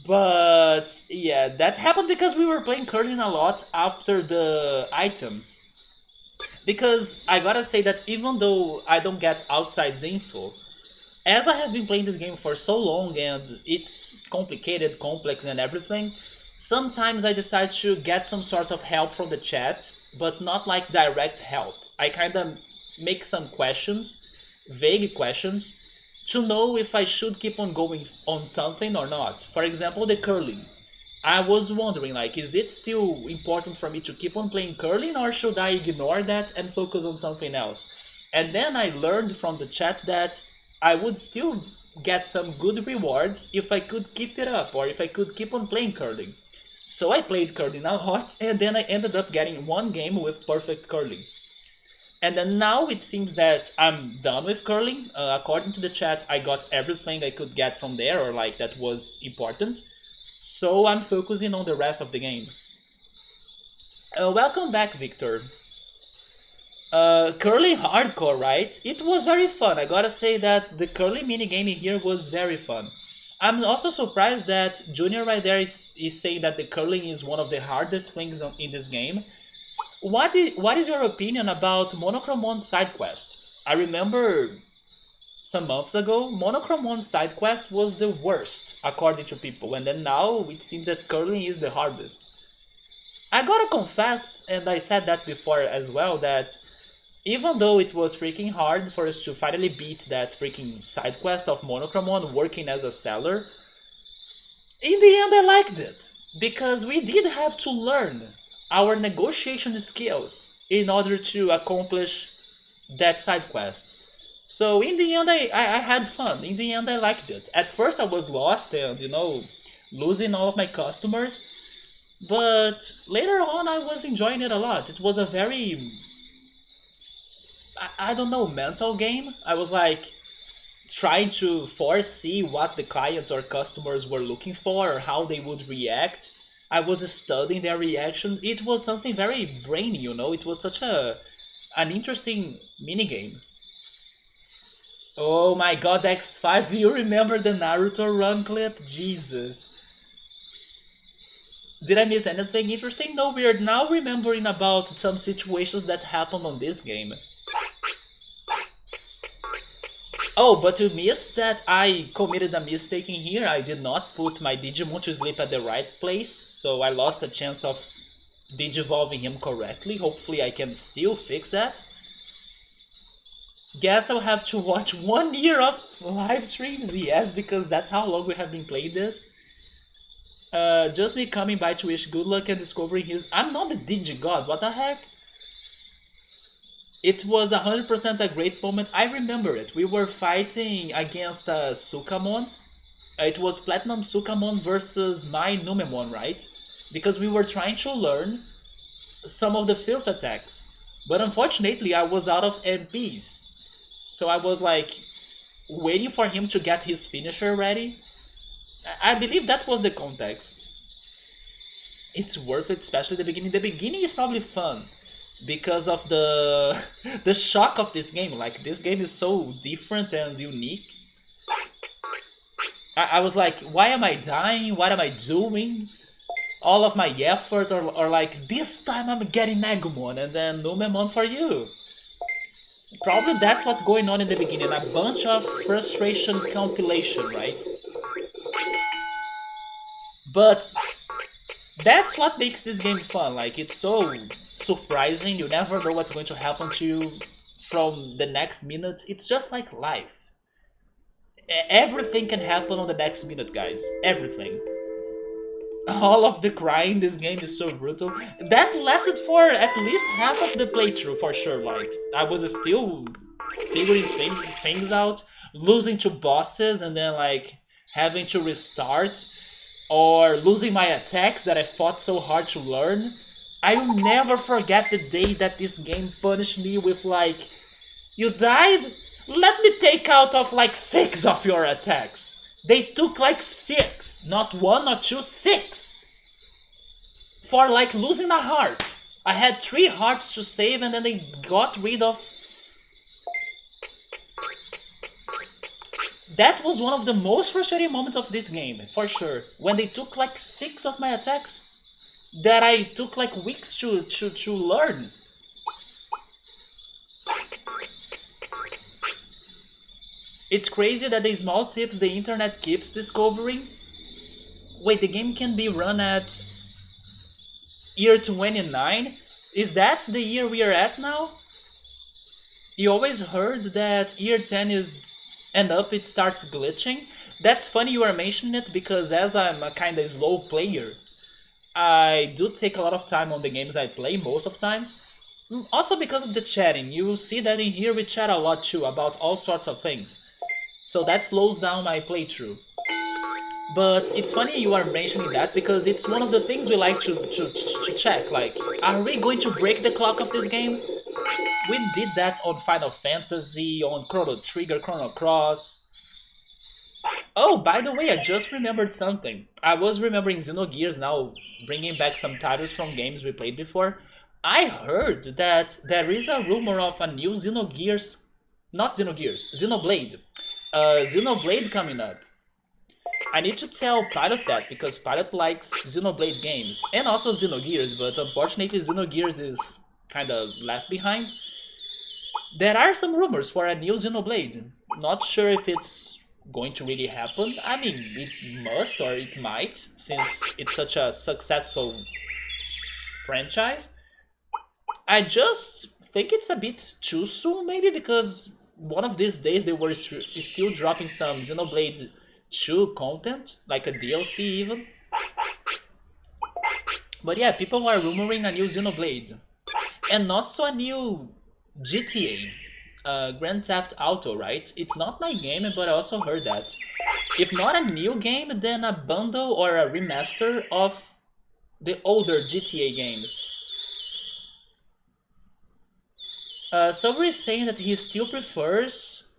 But yeah, that happened because we were playing curling a lot after the items. Because I gotta say that even though I don't get outside info, as I have been playing this game for so long and it's complicated, complex, and everything, sometimes I decide to get some sort of help from the chat, but not like direct help. I kinda make some questions, vague questions, to know if I should keep on going on something or not. For example, the curling. I was wondering, like, is it still important for me to keep on playing curling or should I ignore that and focus on something else? And then I learned from the chat that I would still get some good rewards if I could keep it up or if I could keep on playing curling. So I played curling a lot and then I ended up getting one game with perfect curling. And then now it seems that I'm done with curling. According to the chat, I got everything I could get from there, or like that was important. So I'm focusing on the rest of the game. Welcome back, Victor. Curling hardcore, right? It was very fun. I gotta say that the curling minigame here was very fun. I'm also surprised that Junior right there is saying that the curling is one of the hardest things in this game. What is your opinion about Monochrome 1 side quest? I remember some months ago, Monochrome 1 side quest was the worst, according to people, and then now it seems that curling is the hardest. I gotta confess, and I said that before as well, that even though it was freaking hard for us to finally beat that freaking side quest of Monochrome 1 working as a seller, in the end I liked it, because we did have to learn our negotiation skills in order to accomplish that side quest. So in the end I had fun, in the end I liked it. At first I was lost and, you know, losing all of my customers, but later on I was enjoying it a lot. It was a very, I don't know, mental game. I was like trying to foresee what the clients or customers were looking for or how they would react. I was studying their reaction. It was something very brainy, you know. It was such an interesting minigame. Oh my god, X5, you remember the Naruto run clip? Jesus. Did I miss anything interesting? No, we are now remembering about some situations that happened on this game. Oh, but you missed that I committed a mistake in here. I did not put my Digimon to sleep at the right place, so I lost a chance of digivolving him correctly. Hopefully I can still fix that. Guess I'll have to watch 1 year of live streams, yes, because that's how long we have been playing this. Just me coming by to wish good luck and discovering his... I'm not the Digigod, what the heck? It was 100% a great moment. I remember it. We were fighting against Sukamon. It was Platinum Sukamon versus my Numemon, right? Because we were trying to learn some of the field attacks. But unfortunately, I was out of MPs. So I was like waiting for him to get his finisher ready. I believe that was the context. It's worth it, especially the beginning. The beginning is probably fun because of the the shock of this game. Like, this game is so different and unique. I was like, why am I dying? What am I doing? All of my effort, or like, this time I'm getting Agumon and then Numemon for you. Probably that's what's going on in the beginning. A bunch of frustration compilation, right? But That's what makes this game fun. Like, it's so surprising. You never know what's going to happen to you from the next minute. It's just like life. Everything can happen on the next minute, guys. Everything. All of the crying in this game is so brutal. That lasted for at least half of the playthrough, for sure. Like, I was still figuring things out, losing to bosses, and then, like, having to restart, or losing my attacks that I fought so hard to learn. I will never forget the day that this game punished me with, like, you died? Let me take out of like 6 of your attacks. They took like 6, not 1, not 2, 6. For like losing a heart. I had 3 hearts to save and then they got rid of... That was one of the most frustrating moments of this game, for sure. When they took like 6 of my attacks that I took like weeks to learn. It's crazy that the small tips the internet keeps discovering. Wait, the game can be run at year 29? Is that the year we are at now? You always heard that year 10 is and up it starts glitching. That's funny you are mentioning it because as I'm a kinda slow player, I do take a lot of time on the games I play most of times. Also because of the chatting, you will see that in here we chat a lot too about all sorts of things. So that slows down my playthrough. But it's funny you are mentioning that because it's one of the things we like to check. Like, are we going to break the clock of this game? We did that on Final Fantasy, on Chrono Trigger, Chrono Cross. Oh, by the way, I just remembered something. I was remembering Xenogears now, bringing back some titles from games we played before. I heard that there is a rumor of a new Xenogears... Not Xenogears, Xenoblade. Xenoblade coming up. I need to tell Pilot that because Pilot likes Xenoblade games and also Xenogears, but unfortunately Xenogears is kinda left behind. There are some rumors for a new Xenoblade. Not sure if it's going to really happen. I mean, it must or it might, since it's such a successful franchise. I just think it's a bit too soon, maybe, because one of these days they were still dropping some Xenoblade 2 content, like a DLC even. But yeah, people are rumoring a new Xenoblade. And also a new GTA, Grand Theft Auto, right? It's not my game, but I also heard that. If not a new game, then a bundle or a remaster of the older GTA games. Somebody is saying that he still prefers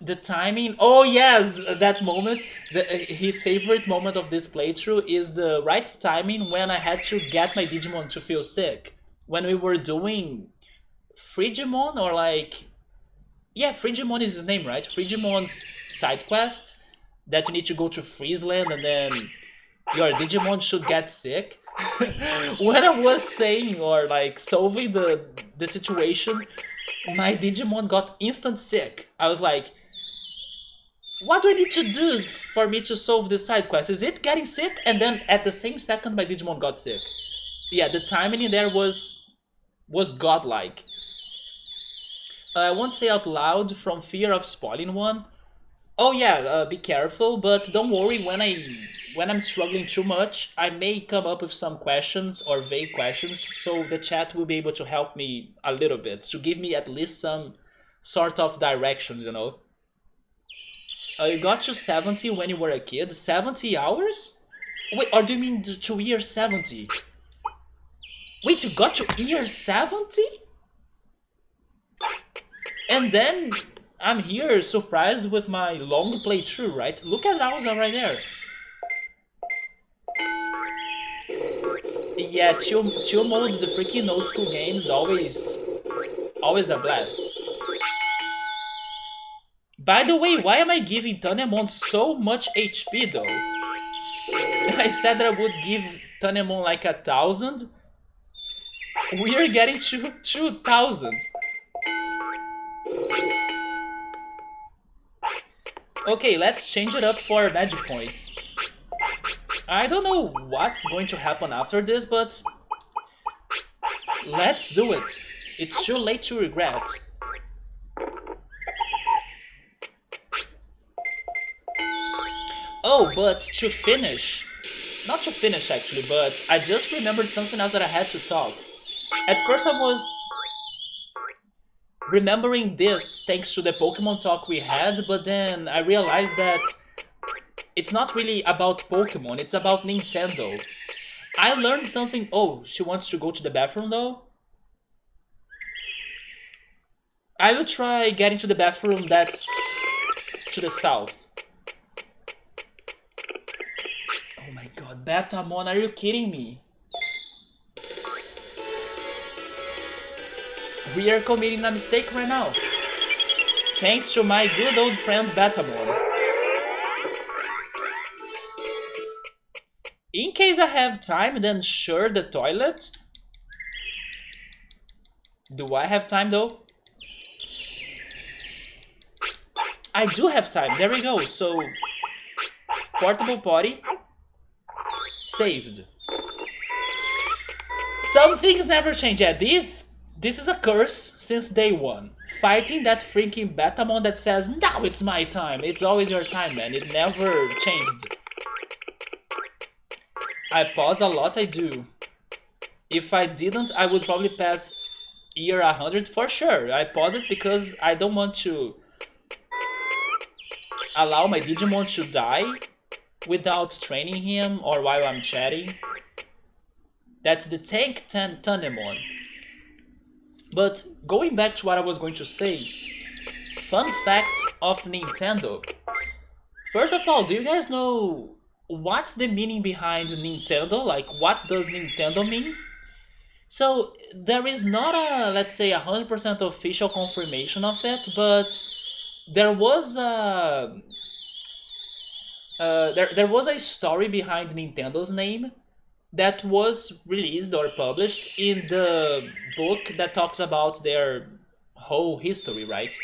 the timing. Oh yes, that moment. His favorite moment of this playthrough is the right timing when I had to get my Digimon to feel sick. When we were doing Frigimon or like... Yeah, Frigimon is his name, right? Frigimon's side quest that you need to go to Friesland and then your Digimon should get sick. When I was saying or like solving the situation, my Digimon got instant sick. I was like, what do I need to do for me to solve this side quest? Is it getting sick? And then at the same second my Digimon got sick. Yeah, the timing in there was godlike. I won't say out loud from fear of spoiling one. Oh yeah, be careful, but don't worry, when I'm struggling too much, I may come up with some questions or vague questions, so the chat will be able to help me a little bit, to give me at least some sort of directions, you know. You got to 70 when you were a kid? 70 hours? Wait, or do you mean to year 70? Wait, you got to year 70? And then I'm here surprised with my long playthrough, right? Look at Alza right there. Yeah, chill mode, the freaking old school games, always a blast. By the way, why am I giving Tanemon so much HP though? I said that I would give Tanemon like 1,000. We are getting 2,000. Okay, let's change it up for magic points. I don't know what's going to happen after this, but let's do it. It's too late to regret. Oh, but to finish, not to finish actually, but I just remembered something else that I had to talk. At first I was remembering this thanks to the Pokemon talk we had, but then I realized that it's not really about Pokemon, it's about Nintendo. I learned something. Oh, she wants to go to the bathroom though? I will try getting to the bathroom that's to the south. Oh my god, Betamon, are you kidding me? We are committing a mistake right now. Thanks to my good old friend Betamon. In case I have time, then sure, the toilet. Do I have time though? I do have time, there we go. So, portable potty. Saved. Some things never change. Yeah, this is a curse since day one. Fighting that freaking Betamon that says, now it's my time. It's always your time, man. It never changed. I pause a lot, I do. If I didn't, I would probably pass year 100 for sure. I pause it because I don't want to allow my Digimon to die without training him or while I'm chatting. That's the tank Tanemon. But going back to what I was going to say, fun fact of Nintendo. First of all, do you guys know what's the meaning behind Nintendo? Like, what does Nintendo mean? So, there is not a, let's say, 100% official confirmation of it, but there was a there was a story behind Nintendo's name that was released or published in the book that talks about their whole history, right?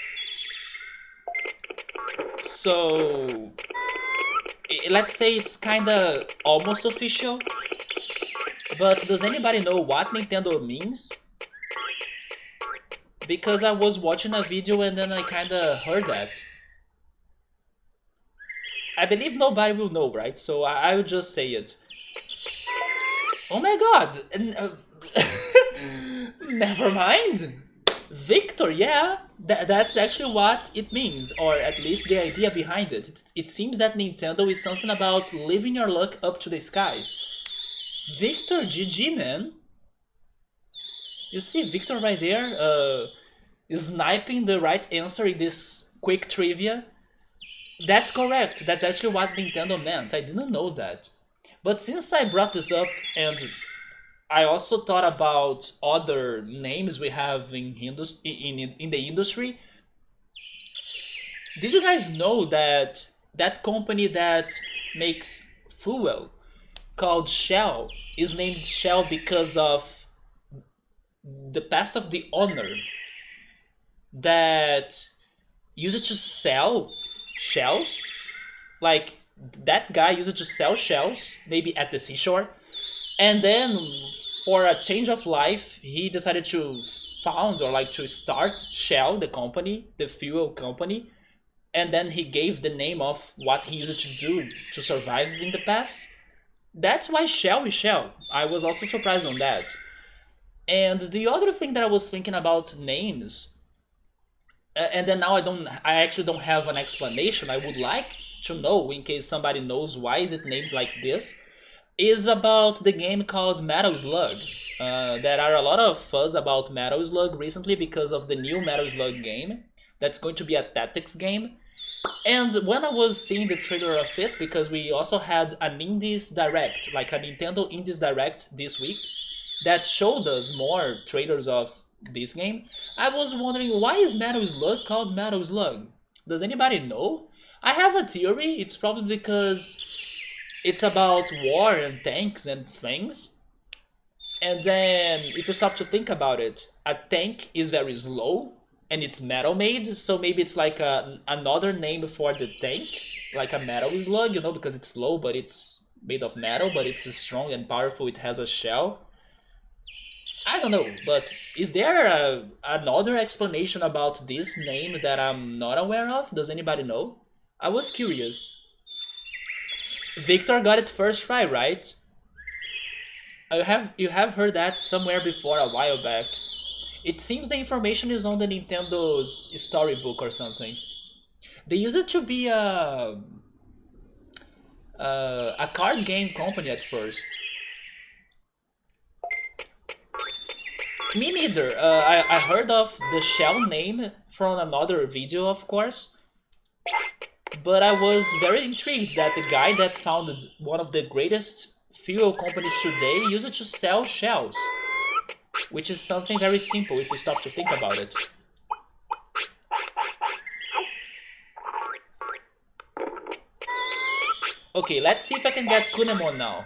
So, let's say it's kinda almost official, but does anybody know what Nintendo means? Because I was watching a video and then I kinda heard that. I believe nobody will know, right? So I will just say it. Oh my god! Never mind! Victor, yeah! That's actually what it means, or at least the idea behind it. It seems that Nintendo is something about living your luck up to the skies. Victor, GG, man! You see Victor right there, sniping the right answer in this quick trivia? That's correct, that's actually what Nintendo meant, I didn't know that. But since I brought this up, and I also thought about other names we have in the industry, did you guys know that that company that makes fuel called Shell is named Shell because of the past of the owner that used to sell shells? Like, that guy used to sell shells, maybe at the seashore, and then for a change of life, he decided to found or like to start Shell, the company, the fuel company, and then he gave the name of what he used to do to survive in the past. That's why Shell is Shell. I was also surprised on that. And the other thing that I was thinking about names, and then now I actually don't have an explanation. I would like to know in case somebody knows why is it named like this, is about the game called Metal Slug. There are a lot of fuzz about Metal Slug recently because of the new Metal Slug game. That's going to be a tactics game. And when I was seeing the trailer of it, because we also had an Indies Direct, like a Nintendo Indies Direct this week, that showed us more trailers of this game, I was wondering why is Metal Slug called Metal Slug? Does anybody know? I have a theory, it's probably because it's about war and tanks and things. And then, if you stop to think about it, a tank is very slow and it's metal made, so maybe it's like another name for the tank, like a metal slug, you know, because it's slow but it's made of metal, but it's strong and powerful. It has a shell. I don't know, but is there another explanation about this name that I'm not aware of? Does anybody know? I was curious. Victor got it first try, right? You have heard that somewhere before a while back. It seems the information is on the Nintendo's storybook or something. They used it to be a card game company at first. Me neither. I heard of the shell name from another video, of course, but I was very intrigued that the guy that founded one of the greatest fuel companies today used it to sell shells, which is something very simple if you stop to think about it. Okay, let's see if I can get Kunemon now.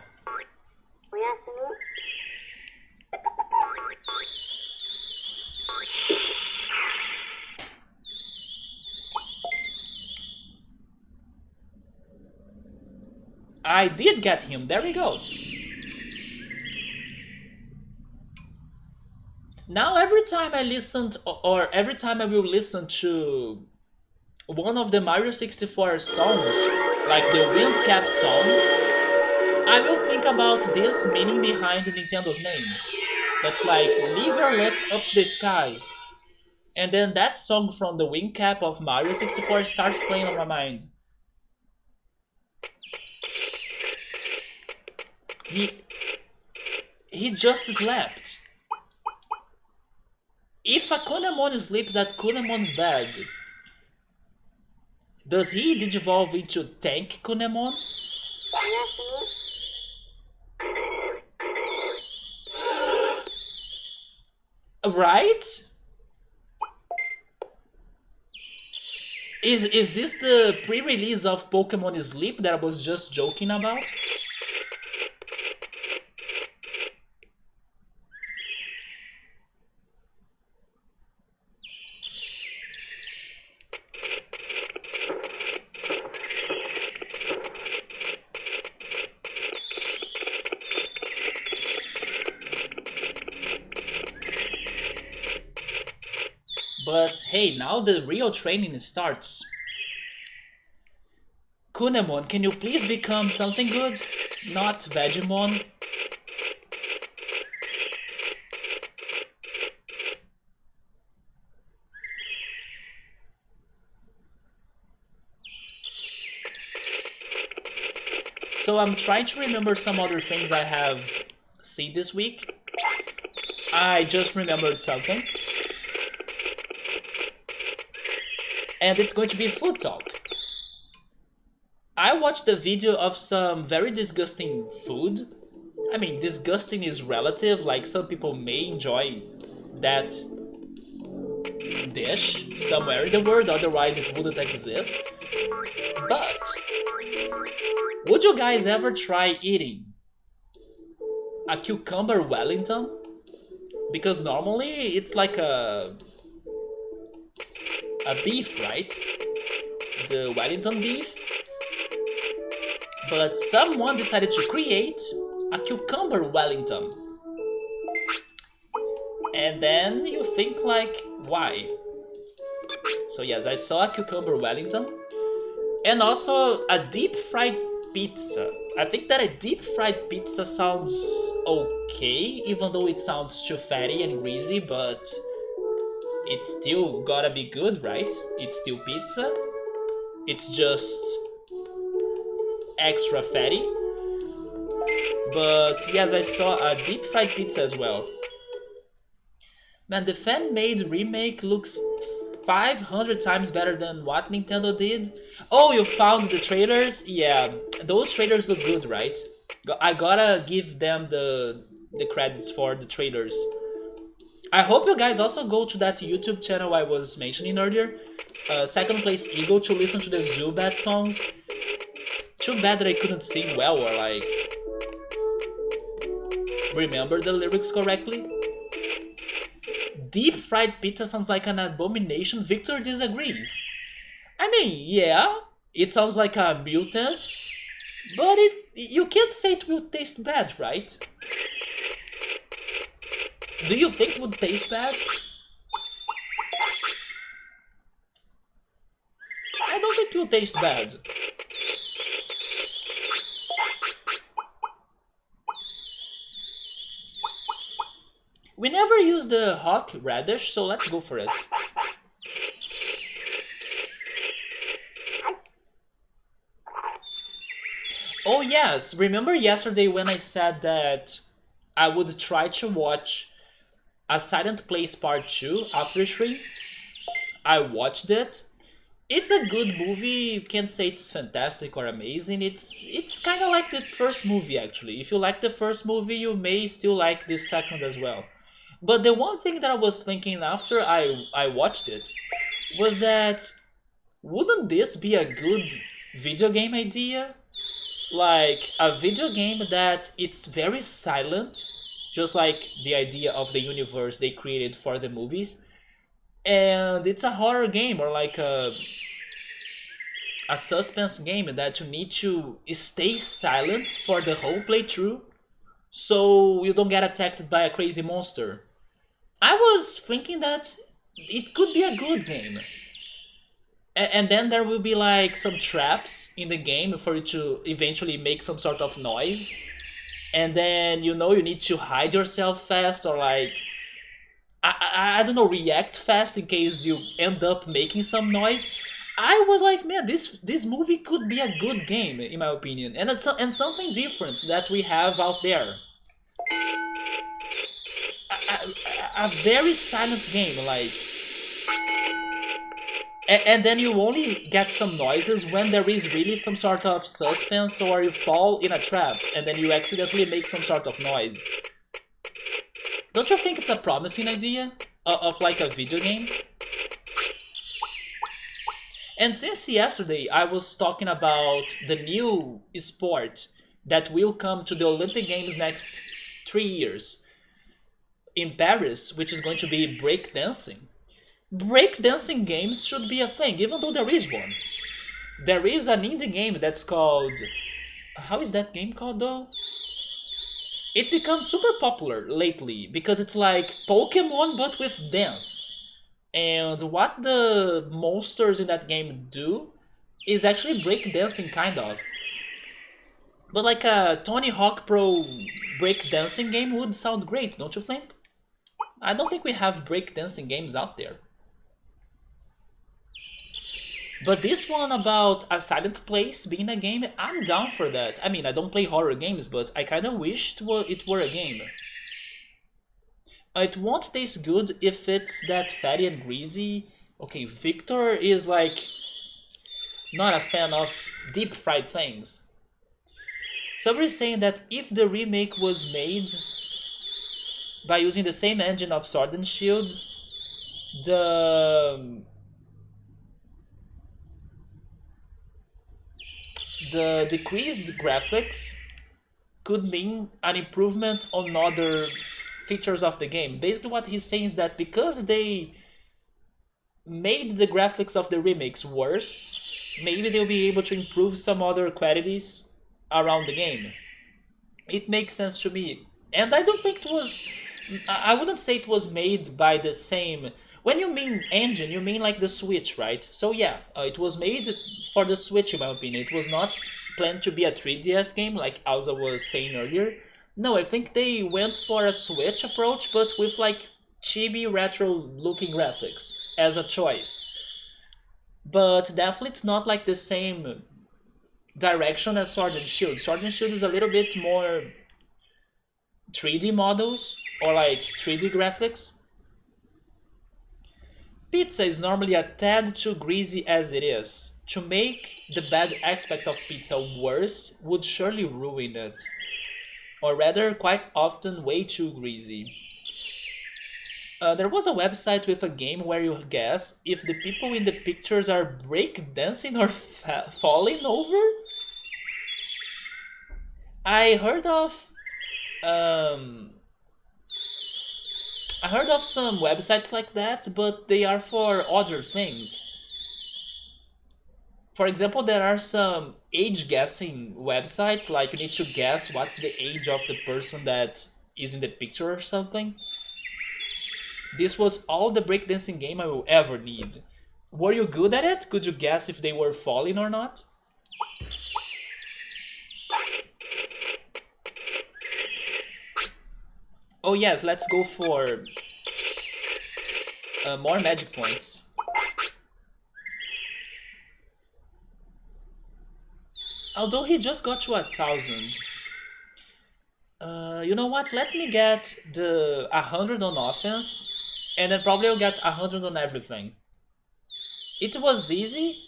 I did get him, there we go. Now every time I listened, or every time I will listen to one of the Mario 64 songs, like the Wind Cap song, I will think about this meaning behind Nintendo's name. That's like, leave your luck up to the skies. And then that song from the Wind Cap of Mario 64 starts playing on my mind. He just slept. If a Kunemon sleeps at Kunemon's bed, does he digivolve into Tank Kunemon? Right? Is this the pre-release of Pokemon Sleep that I was just joking about? But hey, now the real training starts. Kunemon, can you please become something good? Not Vegemon? So I'm trying to remember some other things I have seen this week. I just remembered something. And it's going to be food talk. I watched a video of some very disgusting food. I mean, disgusting is relative, like some people may enjoy that dish somewhere in the world, otherwise it wouldn't exist. But, would you guys ever try eating a cucumber Wellington? Because normally it's like a beef, right? The Wellington beef. But someone decided to create a cucumber Wellington. And then you think like, why? So yes, I saw a cucumber Wellington. And also a deep fried pizza. I think that a deep fried pizza sounds okay, even though it sounds too fatty and greasy, but it's still gotta be good, right? It's still pizza. It's just extra fatty. But yes, I saw a deep fried pizza as well. Man, the fan-made remake looks 500 times better than what Nintendo did. Oh, you found the trailers? Yeah, those trailers look good, right? I gotta give them the credits for the trailers. I hope you guys also go to that YouTube channel I was mentioning earlier, Second Place Eagle, to listen to the Zubat songs. Too bad that I couldn't sing well or like remember the lyrics correctly. Deep fried pizza sounds like an abomination. Victor disagrees. I mean, yeah, it sounds like a mutant But you can't say it will taste bad, right? Do you think it would taste bad? I don't think it will taste bad. We never used the hawk radish, so let's go for it. Oh yes, remember yesterday when I said that I would try to watch A Silent Place Part 2 after stream? I watched it. It's a good movie. You can't say it's fantastic or amazing. It's kind of like the first movie actually. If you like the first movie, you may still like the second as well. But the one thing that I was thinking after I watched it was that wouldn't this be a good video game idea? Like a video game that it's very silent, just like the idea of the universe they created for the movies, and it's a horror game or like a suspense game that you need to stay silent for the whole playthrough so you don't get attacked by a crazy monster. I was thinking that it could be a good game. And then there will be like some traps in the game for you to eventually make some sort of noise. And then you need to hide yourself fast or like I don't know, react fast in case you end up making some noise. I was like, man, this movie could be a good game in my opinion, and and something different that we have out there. A very silent game, like, and then you only get some noises when there is really some sort of suspense or you fall in a trap and then you accidentally make some sort of noise. Don't you think it's a promising idea of like a video game? And since yesterday I was talking about the new sport that will come to the Olympic Games next 3 years in Paris, which is going to be breakdancing. Breakdancing games should be a thing, even though there is one. There is an indie game that's called. How is that game called though? It becomes super popular lately because it's like Pokemon but with dance. And what the monsters in that game do is actually breakdancing, kind of. But like a Tony Hawk Pro breakdancing game would sound great, don't you think? I don't think we have breakdancing games out there. But this one about A Silent Place being a game, I'm down for that. I mean, I don't play horror games, but I kinda wish it were a game. It won't taste good if it's that fatty and greasy. Okay, Victor is like not a fan of deep fried things. Somebody's saying that if the remake was made by using the same engine of Sword and Shield, the the decreased graphics could mean an improvement on other features of the game. Basically what he's saying is that because they made the graphics of the remakes worse, maybe they'll be able to improve some other qualities around the game. It makes sense to me. And I don't think it was. I wouldn't say it was made by the same. When you mean engine, you mean like the Switch, right? So yeah, it was made for the Switch, in my opinion. It was not planned to be a 3DS game, like Alza was saying earlier. No, I think they went for a Switch approach, but with like chibi retro looking graphics as a choice. But definitely it's not like the same direction as Sword and Shield. Sword and Shield is a little bit more 3D models or like 3D graphics. Pizza is normally a tad too greasy as it is. To make the bad aspect of pizza worse would surely ruin it. Or rather, quite often way too greasy. There was a website with a game where you guess if the people in the pictures are break dancing or falling over. I heard of um, I heard of some websites like that, but they are for other things. For example, there are some age guessing websites, like you need to guess what's the age of the person that is in the picture or something. This was all the breakdancing game I will ever need. Were you good at it? Could you guess if they were falling or not? Oh yes, let's go for more magic points. Although he just got to 1,000. You know what? Let me get the 100 on offense, and then probably I'll get 100 on everything. It was easy.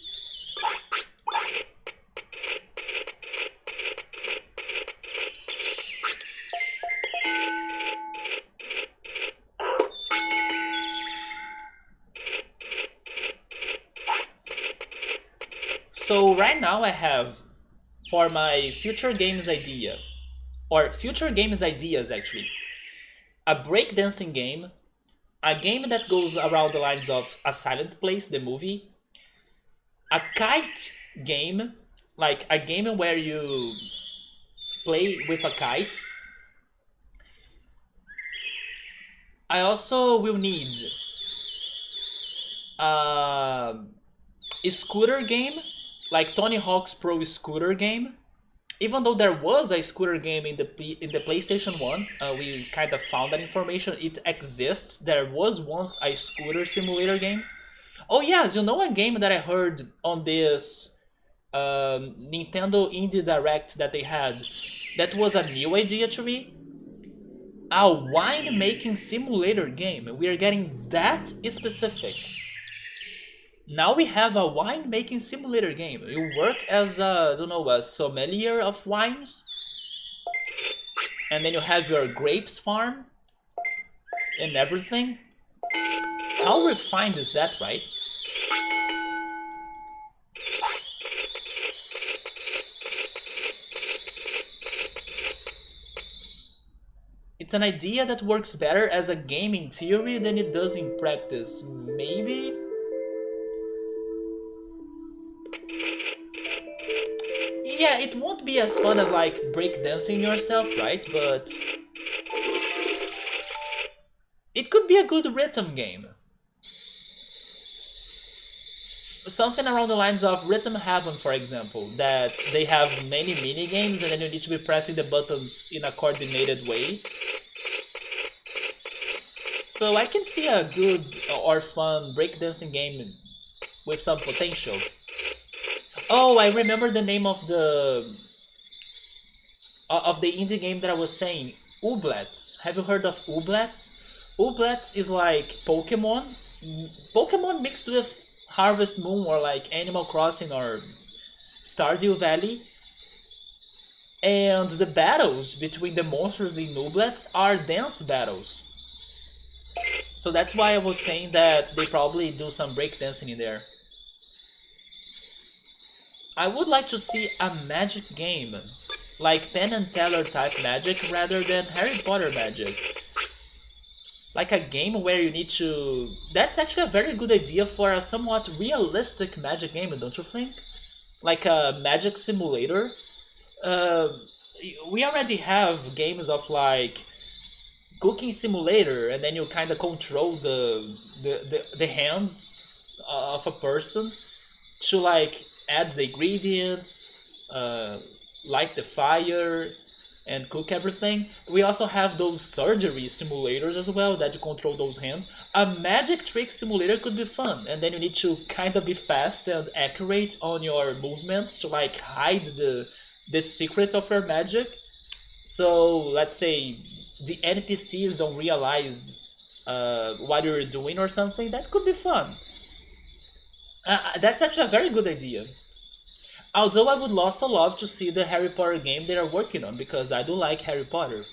So right now I have, for my future games idea, or future games ideas actually, a breakdancing game, a game that goes around the lines of A Silent Place, the movie, a kite game, like a game where you play with a kite. I also will need a scooter game, like Tony Hawk's Pro Scooter game. Even though there was a scooter game in the PlayStation 1, we kind of found that information. It exists. There was once a scooter simulator game. Oh yes, you know a game that I heard on this Nintendo Indie Direct that they had, that was a new idea to me? A wine making simulator game. We are getting that specific. Now we have a wine making simulator game. You work as a, I don't know, a sommelier of wines, and then you have your grapes farm and everything. How refined is that, right? It's an idea that works better as a game in theory than it does in practice. Maybe? Yeah, it won't be as fun as like breakdancing yourself, right? But it could be a good rhythm game. Something around the lines of Rhythm Heaven, for example, that they have many mini games and then you need to be pressing the buttons in a coordinated way. So I can see a good or fun breakdancing game with some potential. Oh, I remember the name of the indie game that I was saying. Ooblets. Have you heard of Ooblets? Ooblets is like Pokemon. Pokemon mixed with Harvest Moon or like Animal Crossing or Stardew Valley. And the battles between the monsters in Ooblets are dance battles. So that's why I was saying that they probably do some breakdancing in there. I would like to see a magic game, like Penn and Teller type magic rather than Harry Potter magic. Like a game where you need to... That's actually a very good idea for a somewhat realistic magic game, don't you think? Like a magic simulator. Uh, we already have games of like cooking simulator, and then you kind of control the hands of a person to like add the ingredients, light the fire, and cook everything. We also have those surgery simulators as well that you control those hands. A magic trick simulator could be fun, and then you need to kind of be fast and accurate on your movements to like hide the secret of your magic. So let's say the NPCs don't realize what you're doing or something. That could be fun. That's actually a very good idea. Although I would also love to see the Harry Potter game they are working on because I do like Harry Potter.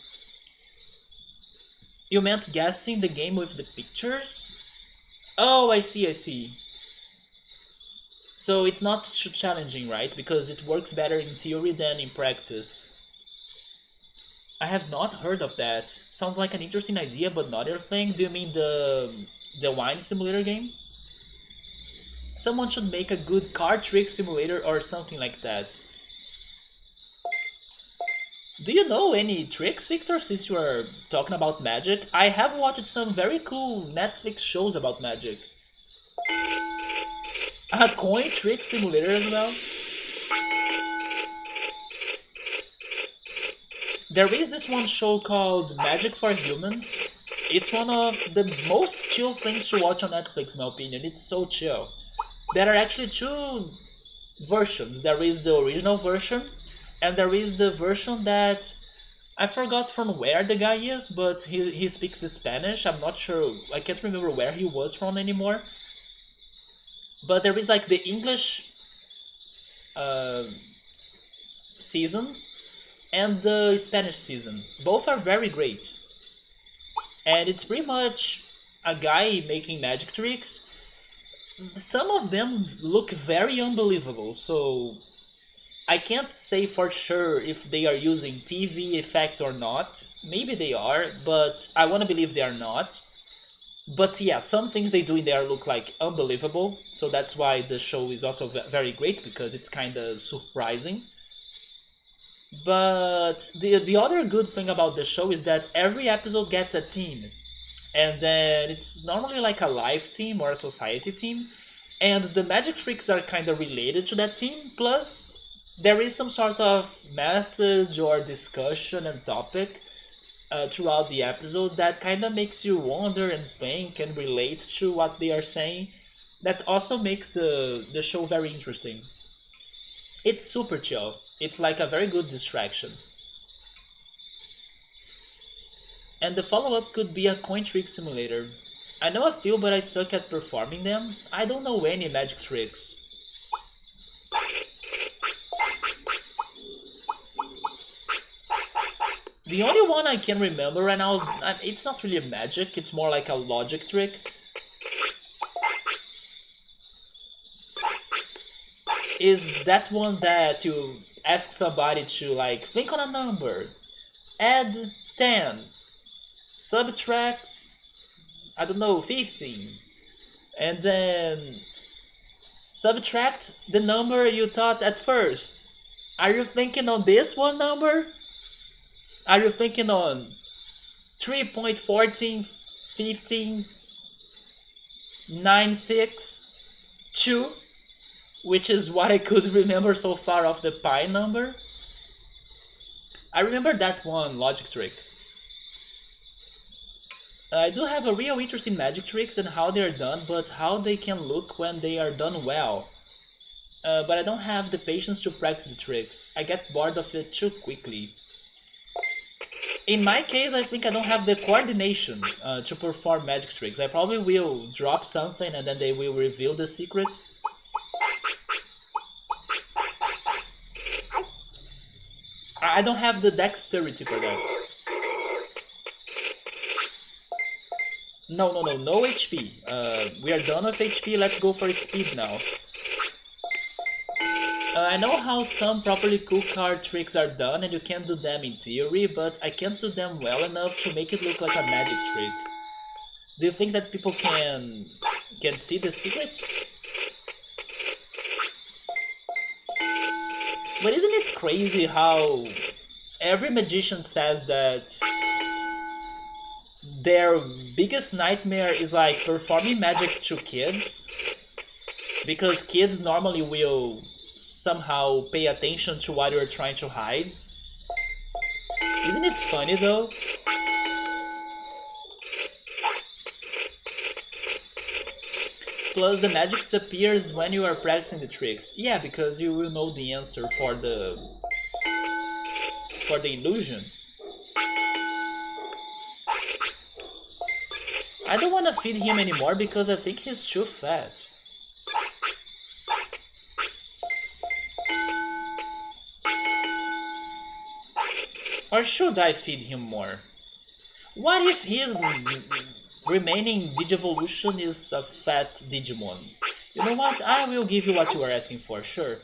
You meant guessing the game with the pictures? Oh, I see, I see. So it's not too challenging, right? Because it works better in theory than in practice. I have not heard of that. Sounds like an interesting idea, but not your thing. Do you mean the wine simulator game? Someone should make a good card trick simulator or something like that. Do you know any tricks, Victor, since you are talking about magic? I have watched some very cool Netflix shows about magic. A coin trick simulator as well? There is this one show called Magic for Humans. It's one of the most chill things to watch on Netflix, in my opinion. It's so chill. There are actually two versions. There is the original version, and there is the version that I forgot from where the guy is, but he speaks Spanish. I'm not sure. I can't remember where he was from anymore. But there is like the English uh, seasons and the Spanish season. Both are very great. And it's pretty much a guy making magic tricks. Some of them look very unbelievable, so I can't say for sure if they are using TV effects or not. Maybe they are, but I want to believe they are not. But yeah, some things they do in there look like unbelievable, so that's why the show is also very great because it's kind of surprising. But the other good thing about the show is that every episode gets a team, and then it's normally like a life team or a society team, and the magic tricks are kind of related to that team. Plus, there is some sort of message or discussion and topic throughout the episode that kind of makes you wonder and think and relate to what they are saying. That also makes the show very interesting. It's super chill. It's like a very good distraction. And the follow up could be a coin trick simulator. I know a few, but I suck at performing them. I don't know any magic tricks. The only one I can remember right now, it's not really a magic, it's more like a logic trick, is that one that you ask somebody to like think on a number, add 10, subtract, I don't know, 15, and then subtract the number you thought at first. Are you thinking on this one number? Are you thinking on 3.14, 15, 9, 6, 2, which is what I could remember so far of the pi number? I remember that one logic trick. I do have a real interest in magic tricks and how they're done, but how they can look when they are done well. But I don't have the patience to practice the tricks. I get bored of it too quickly. In my case, I think I don't have the coordination to perform magic tricks. I probably will drop something and then they will reveal the secret. I don't have the dexterity for that. No HP. We are done with HP, let's go for speed now. I know how some properly cool card tricks are done and you can do them in theory, but I can't do them well enough to make it look like a magic trick. Do you think that people can see the secret? But isn't it crazy how every magician says that their biggest nightmare is like performing magic to kids? Because kids normally will somehow pay attention to what you're trying to hide. Isn't it funny though? Plus the magic disappears when you are practicing the tricks. Yeah, because you will know the answer for the illusion. I don't want to feed him anymore because I think he's too fat. Or should I feed him more? What if his remaining Digivolution is a fat Digimon? You know what? I will give you what you are asking for, sure.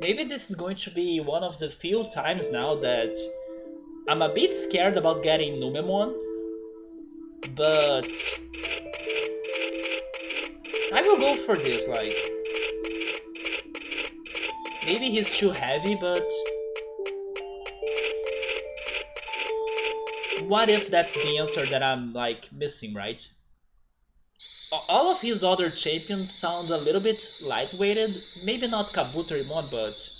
maybe this is going to be one of the few times now that I'm a bit scared about getting Numemon, but I will go for this, like, maybe he's too heavy, but what if that's the answer that I'm, like, missing, right? All of his other champions sound a little bit lightweighted, maybe not Kabuterimon, but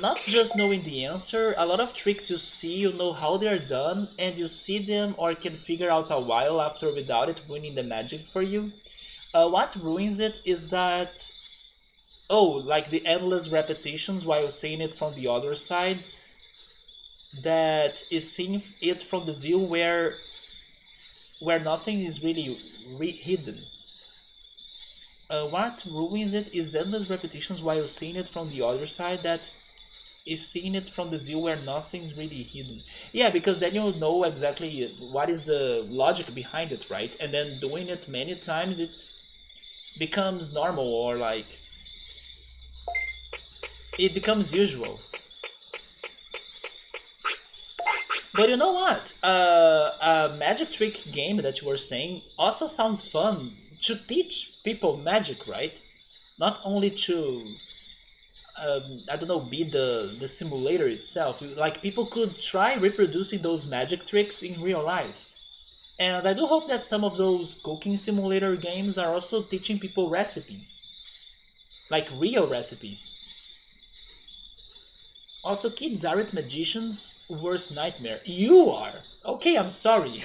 not just knowing the answer, a lot of tricks you see, you know how they're done, and you see them or can figure out a while after without it ruining the magic for you. What ruins it is that, oh, like the endless repetitions while seeing it from the other side, that is seeing it from the view where nothing is really hidden. What ruins it is endless repetitions while seeing it from the other side, that is seeing it from the view where nothing's really hidden. Yeah, because then you'll know exactly what is the logic behind it, right? And then doing it many times, it becomes normal, or like it becomes usual. But you know what? A magic trick game that you were saying also sounds fun to teach people magic, right? Not only to I don't know, be the simulator itself. Like people could try reproducing those magic tricks in real life. And I do hope that some of those cooking simulator games are also teaching people recipes, like real recipes. Also, kids aren't magicians' worst nightmare. You are! Okay, I'm sorry.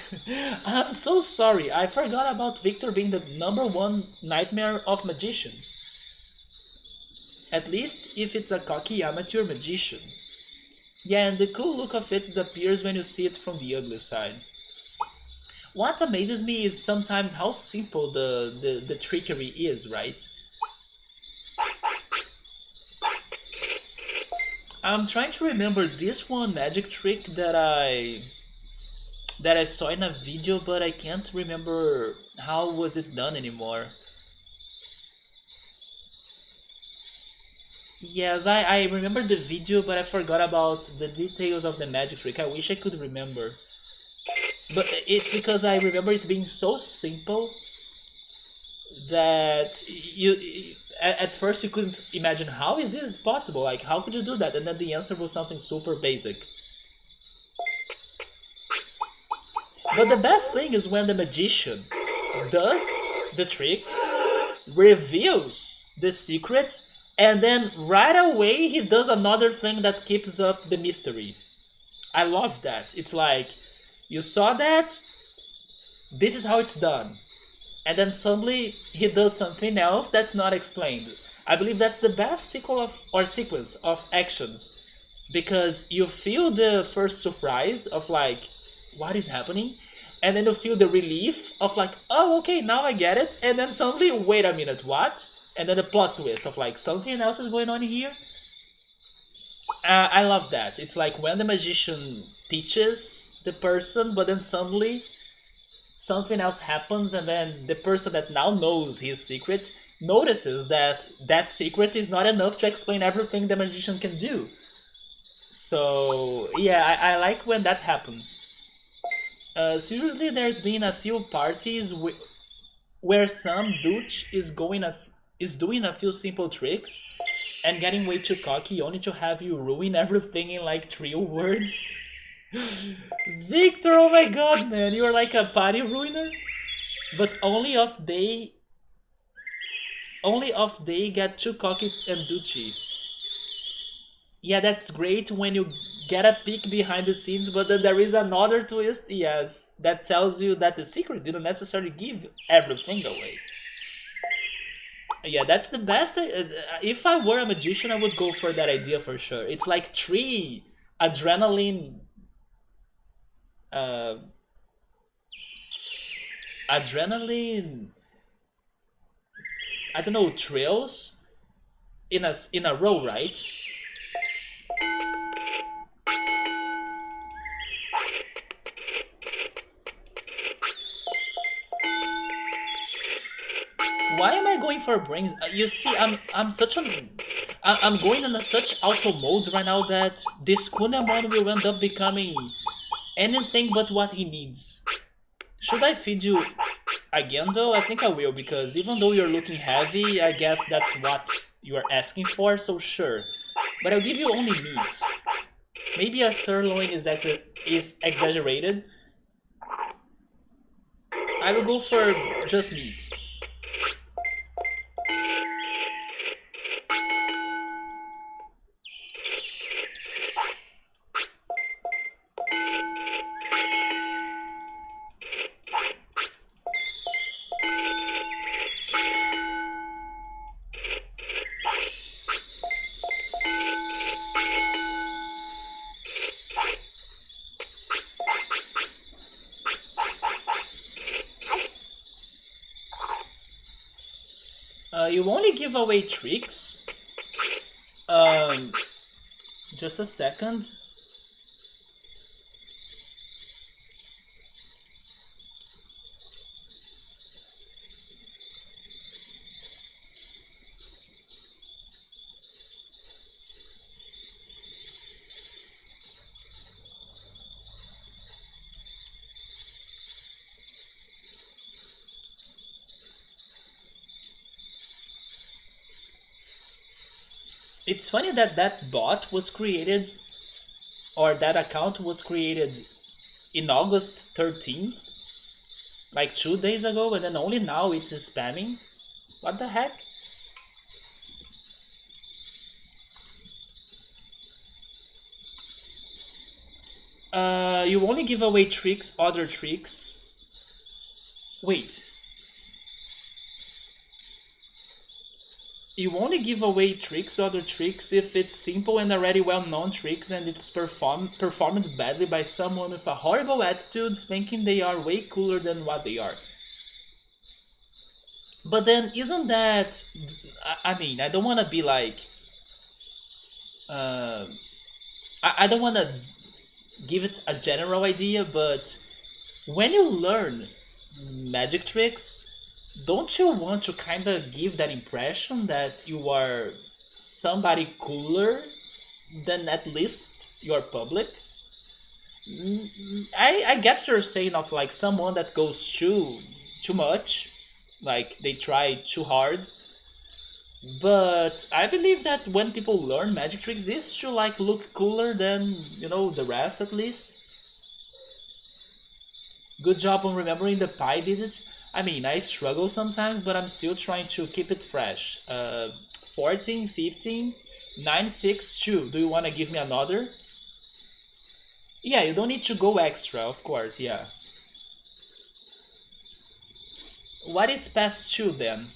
I'm so sorry. I forgot about Victor being the number one nightmare of magicians. At least if it's a cocky amateur magician. Yeah, and the cool look of it disappears when you see it from the ugly side. What amazes me is sometimes how simple the trickery is, right? I'm trying to remember this one magic trick that I saw in a video, but I can't remember how was it done anymore. Yes, I remember the video, but I forgot about the details of the magic trick. I wish I could remember. But it's because I remember it being so simple that at first you couldn't imagine how is this possible, like how could you do that, and then the answer was something super basic. But the best thing is when the magician does the trick, reveals the secret, and then right away he does another thing that keeps up the mystery. I love that. It's like, you saw that, this is how it's done, and then suddenly he does something else that's not explained. I believe that's the best sequel of or sequence of actions, because you feel the first surprise of like, what is happening, and then you feel the relief of like, oh, okay, now I get it, and then suddenly, wait a minute, what? And then the plot twist of like, something else is going on here. I love that. It's like when the magician teaches the person, but then suddenly something else happens, and then the person that now knows his secret notices that that secret is not enough to explain everything the magician can do. So yeah, I like when that happens. Seriously, there's been a few parties where some douche is doing a few simple tricks and getting way too cocky only to have you ruin everything in like 3 words. Victor, oh my god, man, you are like a party ruiner. But only if they get too cocky and douchey. Yeah, that's great when you get a peek behind the scenes, but then there is another twist, yes, that tells you that the secret didn't necessarily give everything away. Yeah, that's the best. If I were a magician, I would go for that idea for sure. It's like three adrenaline, uh, adrenaline. I don't know, trails in a row, right? Why am I going for brains? You see, I'm such a I'm going in a such auto mode right now that this Kunemon will end up becoming anything but what he needs. Should I feed you again though? I think I will, because even though you're looking heavy, I guess that's what you are asking for, so sure. But I'll give you only meat. Maybe a sirloin is exaggerated. I will go for just meat. You only give away tricks. Um, just a second. It's funny that that bot was created, or that account was created in August 13th, like 2 days ago, and then only now it's spamming. What the heck? You only give away tricks, other tricks. Wait, you only give away tricks, other tricks, if it's simple and already well-known tricks and it's performed badly by someone with a horrible attitude thinking they are way cooler than what they are. But then, isn't that... I mean, I don't want to be like... Uh, I don't want to give it a general idea, but when you learn magic tricks, don't you want to kind of give that impression that you are somebody cooler than at least your public? I get what you're saying of like someone that goes too much, like they try too hard. But I believe that when people learn magic tricks, is to like look cooler than the rest at least. Good job on remembering the pi digits. I mean, I struggle sometimes, but I'm still trying to keep it fresh. 14, 15, 9, 6, 2. Do you want to give me another? Yeah, you don't need to go extra, of course, yeah. What is past 2 then?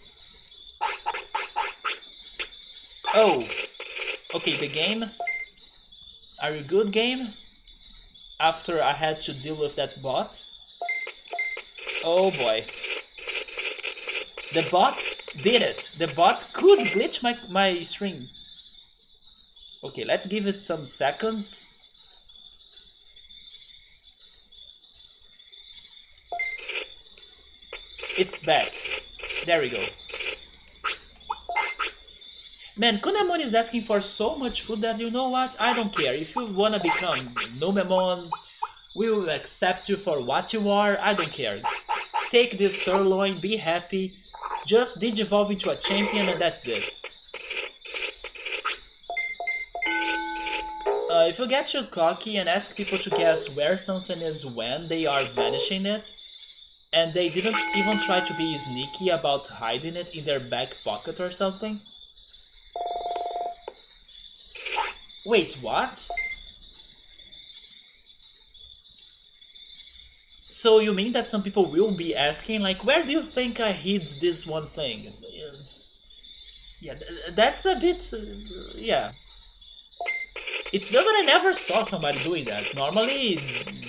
Oh, okay, the game. Are you good, game? After I had to deal with that bot? Oh boy. The bot did it. The bot could glitch my stream. Okay, let's give it some seconds. It's back. There we go. Man, Kunemon is asking for so much food that you know what? I don't care. If you wanna become Numemon, we will accept you for what you are. I don't care. Take this sirloin, be happy. Just digivolve into a champion and that's it. If you get too cocky and ask people to guess where something is when they are vanishing it, and they didn't even try to be sneaky about hiding it in their back pocket or something. Wait, what? So you mean that some people will be asking, like, where do you think I hid this one thing? Yeah, that's a bit... yeah. It's just that I never saw somebody doing that. Normally,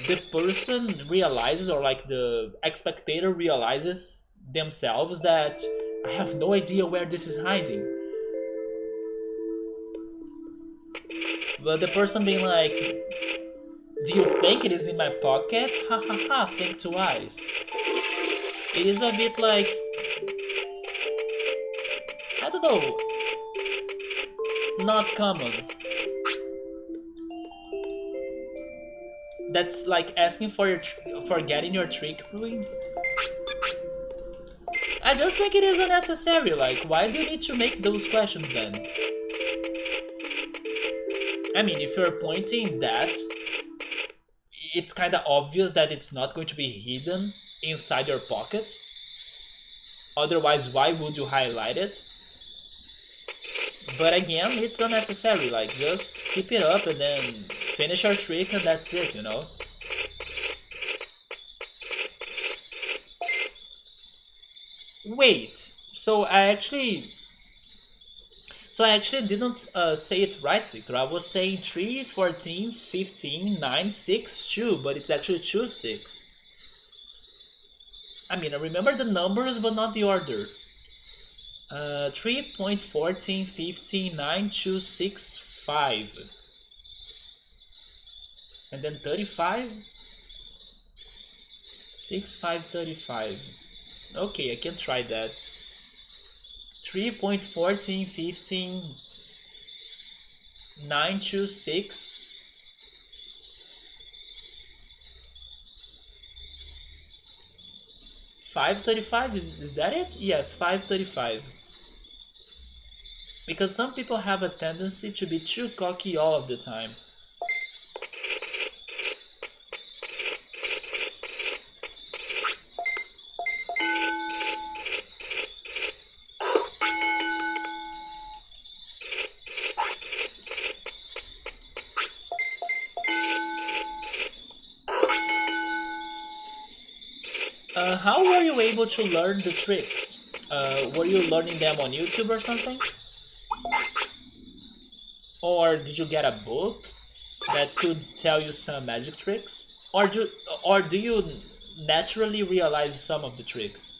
the person realizes, or like the spectator realizes themselves that I have no idea where this is hiding. But the person being like, do you think it is in my pocket? Ha ha ha, think twice. It is a bit like... don't know, not common. That's like asking for for getting your trick ruined. I just think it is unnecessary. Like, why do you need to make those questions then? I mean, if you're pointing that, it's kind of obvious that it's not going to be hidden inside your pocket. Otherwise, why would you highlight it? But again, it's unnecessary. Like, just keep it up and then finish your trick and that's it, you know? Wait, so I actually didn't say it right, Victor. I was saying 3, 14, 15, 9, 6, 2, but it's actually 2, 6. I mean, I remember the numbers, but not the order. 3.14, 15, 9, 2, 6, 5. And then 35? 6, 5, 35. Okay, I can try that. 3.14, 15, 9, 2, 6. 535, is that it? Yes, 535. Because some people have a tendency to be too cocky all of the time. How were you able to learn the tricks? Were you learning them on YouTube or something? Or did you get a book that could tell you some magic tricks? Or do you naturally realize some of the tricks?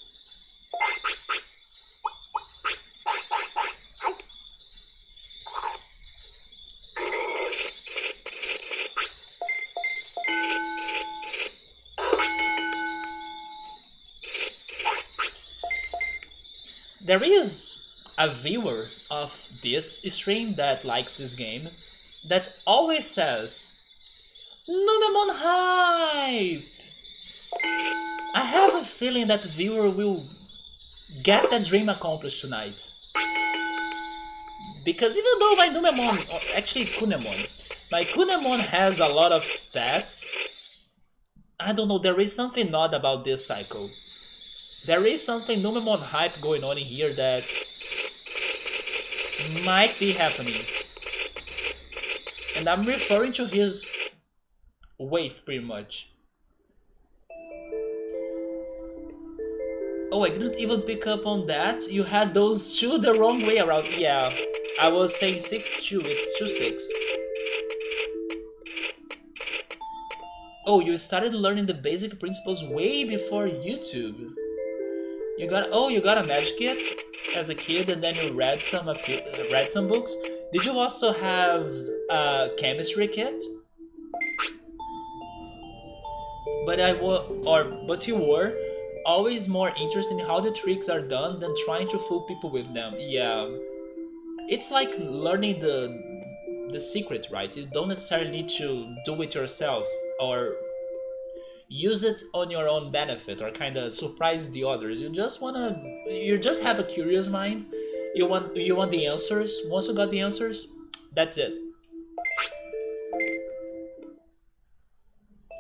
There is a viewer of this stream that likes this game that always says, Numemon hype! I have a feeling that viewer will get that dream accomplished tonight. Because even though my Numemon, or actually Kunemon, my Kunemon has a lot of stats, I don't know, there is something odd about this cycle. There is something Numemon hype going on in here that might be happening. And I'm referring to his wave pretty much. Oh, I didn't even pick up on that. You had those two the wrong way around. Yeah, I was saying 6-2, it's 2-6. Oh, you started learning the basic principles way before YouTube. You got a magic kit as a kid, and then you read some books. Did you also have a chemistry kit? But you were always more interested in how the tricks are done than trying to fool people with them. Yeah, it's like learning the secret, right? You don't necessarily need to do it yourself or use it on your own benefit or kind of surprise the others. You just have a curious mind. You want the answers. Once you got the answers, that's it.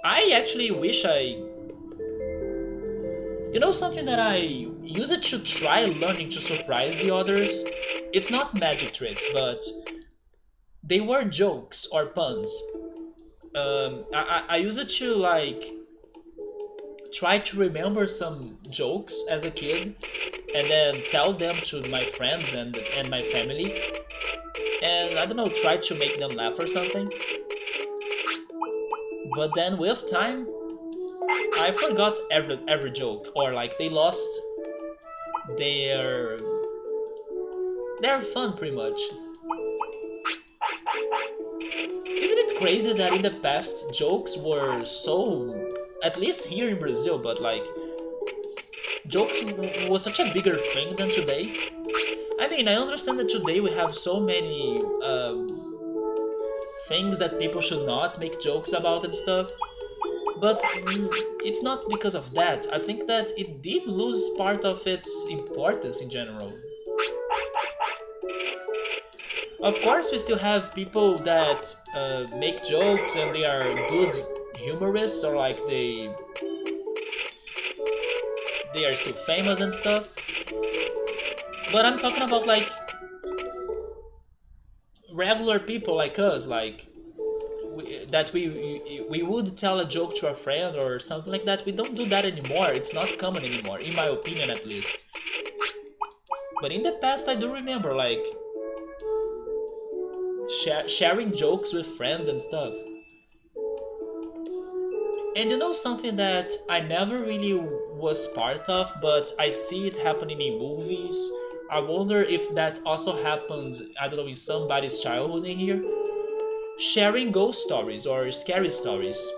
I actually wish something that I use it to try learning to surprise the others. It's not magic tricks, but they were jokes or puns. I use it to like try to remember some jokes as a kid and then tell them to my friends and my family, and I don't know, try to make them laugh or something. But then with time I forgot every joke, or like they lost their fun pretty much. Isn't it crazy that in the past jokes were so, at least here in Brazil, but like jokes was such a bigger thing than today? I mean, I understand that today we have so many things that people should not make jokes about and stuff, but it's not because of that. I think that it did lose part of its importance in general. Of course, we still have people that make jokes and they are good humorists, or like they are still famous and stuff. But I'm talking about like regular people like us, like we would tell a joke to a friend or something like that. We don't do that anymore. It's not common anymore, in my opinion at least. But in the past, I do remember like sharing jokes with friends and stuff. And you know something that I never really was part of, but I see it happening in movies. I wonder if that also happened, I don't know, in somebody's childhood in here. Sharing ghost stories or scary stories.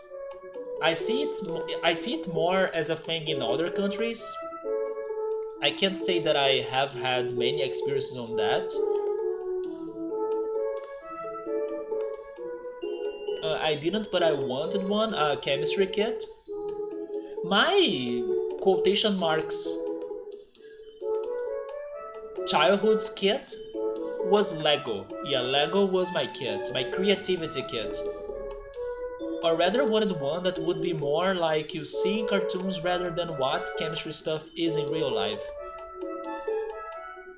I see it more as a thing in other countries. I can't say that I have had many experiences on that. I didn't, but I wanted one, a chemistry kit. My quotation marks childhood's kit was Lego. Yeah, Lego was my kit, my creativity kit. Or rather wanted one that would be more like you see in cartoons rather than what chemistry stuff is in real life.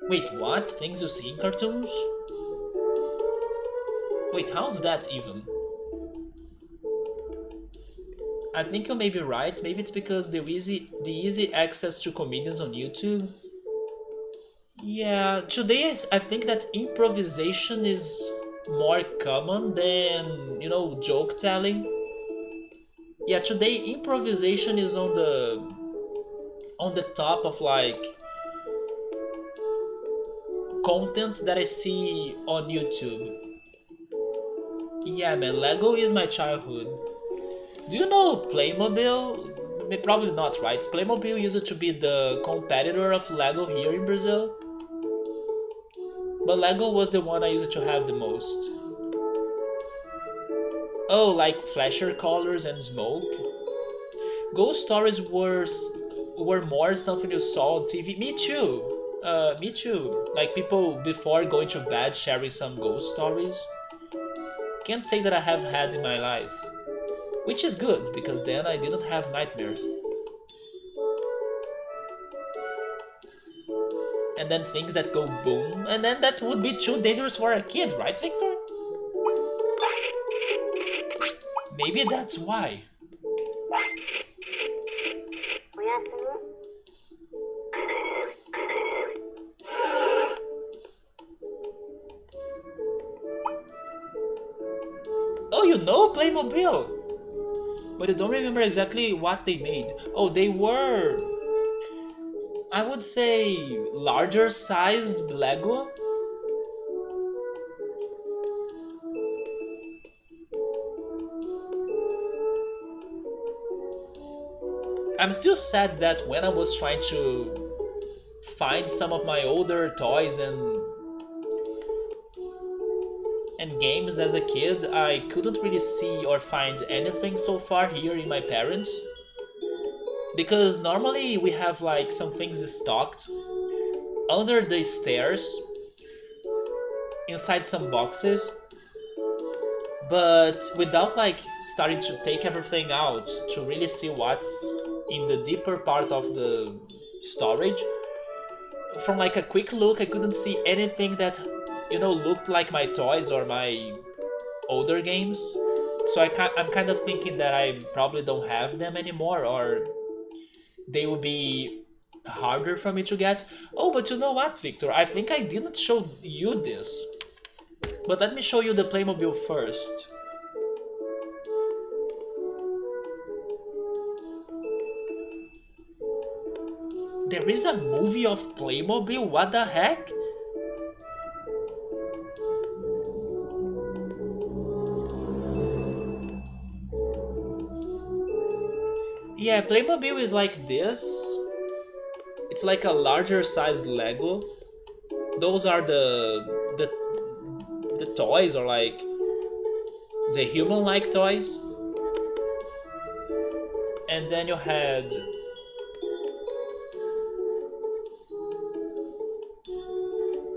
Wait, what? Things you see in cartoons? Wait, how's that even? I think you may be right. Maybe it's because the easy access to comedians on YouTube. Yeah, today I think that improvisation is more common than, you know, joke telling. Yeah, today improvisation is on the top of like content that I see on YouTube. Yeah, man, Lego is my childhood. Do you know Playmobil? Probably not, right? Playmobil used to be the competitor of Lego here in Brazil. But Lego was the one I used to have the most. Oh, like flasher colors and smoke. Ghost stories were more something you saw on TV. Me too. Me too. Like people before going to bed sharing some ghost stories. Can't say that I have had in my life. Which is good, because then I didn't have nightmares. And then things that go boom, and then that would be too dangerous for a kid, right, Victor? Maybe that's why. Oh, you know Playmobil! But I don't remember exactly what they made. Oh, they were, I would say, larger sized Lego. I'm still sad that when I was trying to find some of my older toys and games as a kid, I couldn't really see or find anything so far here in my parents. Because normally we have like some things stocked under the stairs, inside some boxes, but without like starting to take everything out to really see what's in the deeper part of the storage. From like a quick look, I couldn't see anything that, you know, looked like my toys or my older games. So I'm kind of thinking that I probably don't have them anymore, or they will be harder for me to get. Oh, but you know what, Victor? I think I didn't show you this. But let me show you the Playmobil first. There is a movie of Playmobil? What the heck? Yeah, Playmobil is like this. It's like a larger size Lego. Those are the the toys, or like the human-like toys. And then you had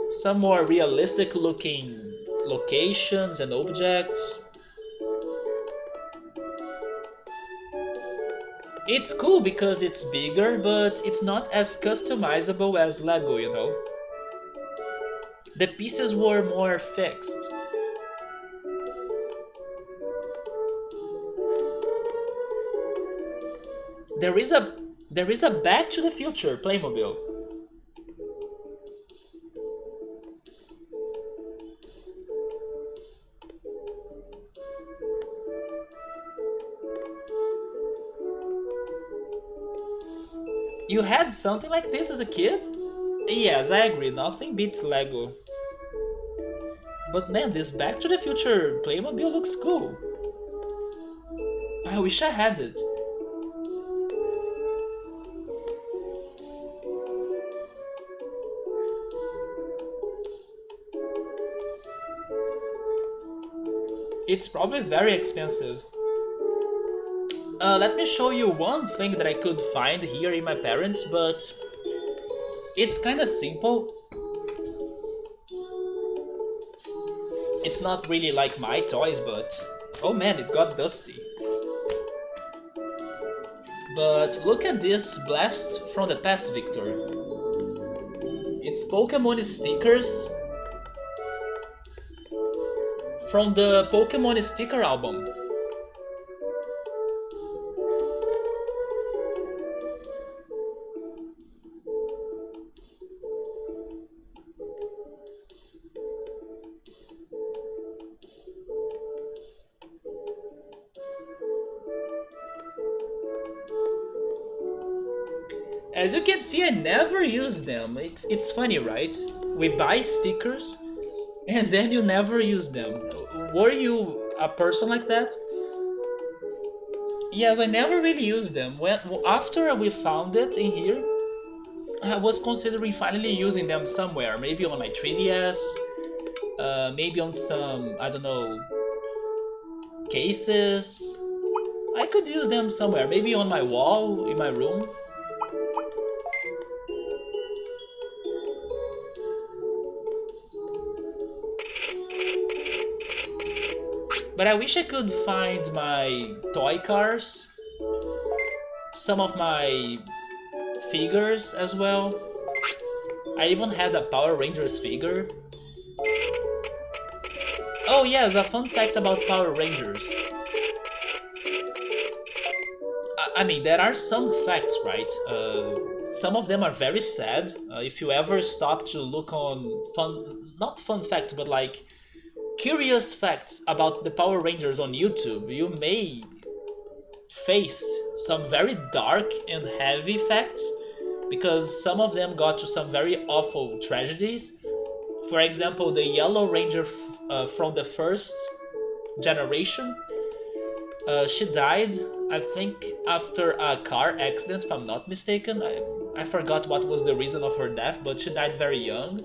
some more realistic looking locations and objects. It's cool because it's bigger, but it's not as customizable as Lego, you know? The pieces were more fixed. There is a there is a Back to the Future Playmobil. You had something like this as a kid? Yes, I agree, nothing beats Lego. But man, this Back to the Future Playmobil looks cool. I wish I had it. It's probably very expensive. Let me show you one thing that I could find here in my parents, but it's kinda simple. It's not really like my toys, but... Oh man, it got dusty. But look at this blast from the past, Victor. It's Pokemon stickers from the Pokemon sticker album. As you can see, I never use them. It's funny, right? We buy stickers and then you never use them. Were you a person like that? Yes, I never really used them. When after we found it in here, I was considering finally using them somewhere. Maybe on my 3DS, maybe on some, I don't know, cases. I could use them somewhere. Maybe on my wall in my room. But I wish I could find my toy cars, some of my figures as well. I even had a Power Rangers figure. Oh yes, a fun fact about Power Rangers. I mean, there are some facts, right? Some of them are very sad. If you ever stop to look on not fun facts, but like curious facts about the Power Rangers on YouTube, you may face some very dark and heavy facts, because some of them got to some very awful tragedies. For example, the Yellow Ranger from the first generation, she died, I think, after a car accident, if I'm not mistaken. I forgot what was the reason of her death, but she died very young.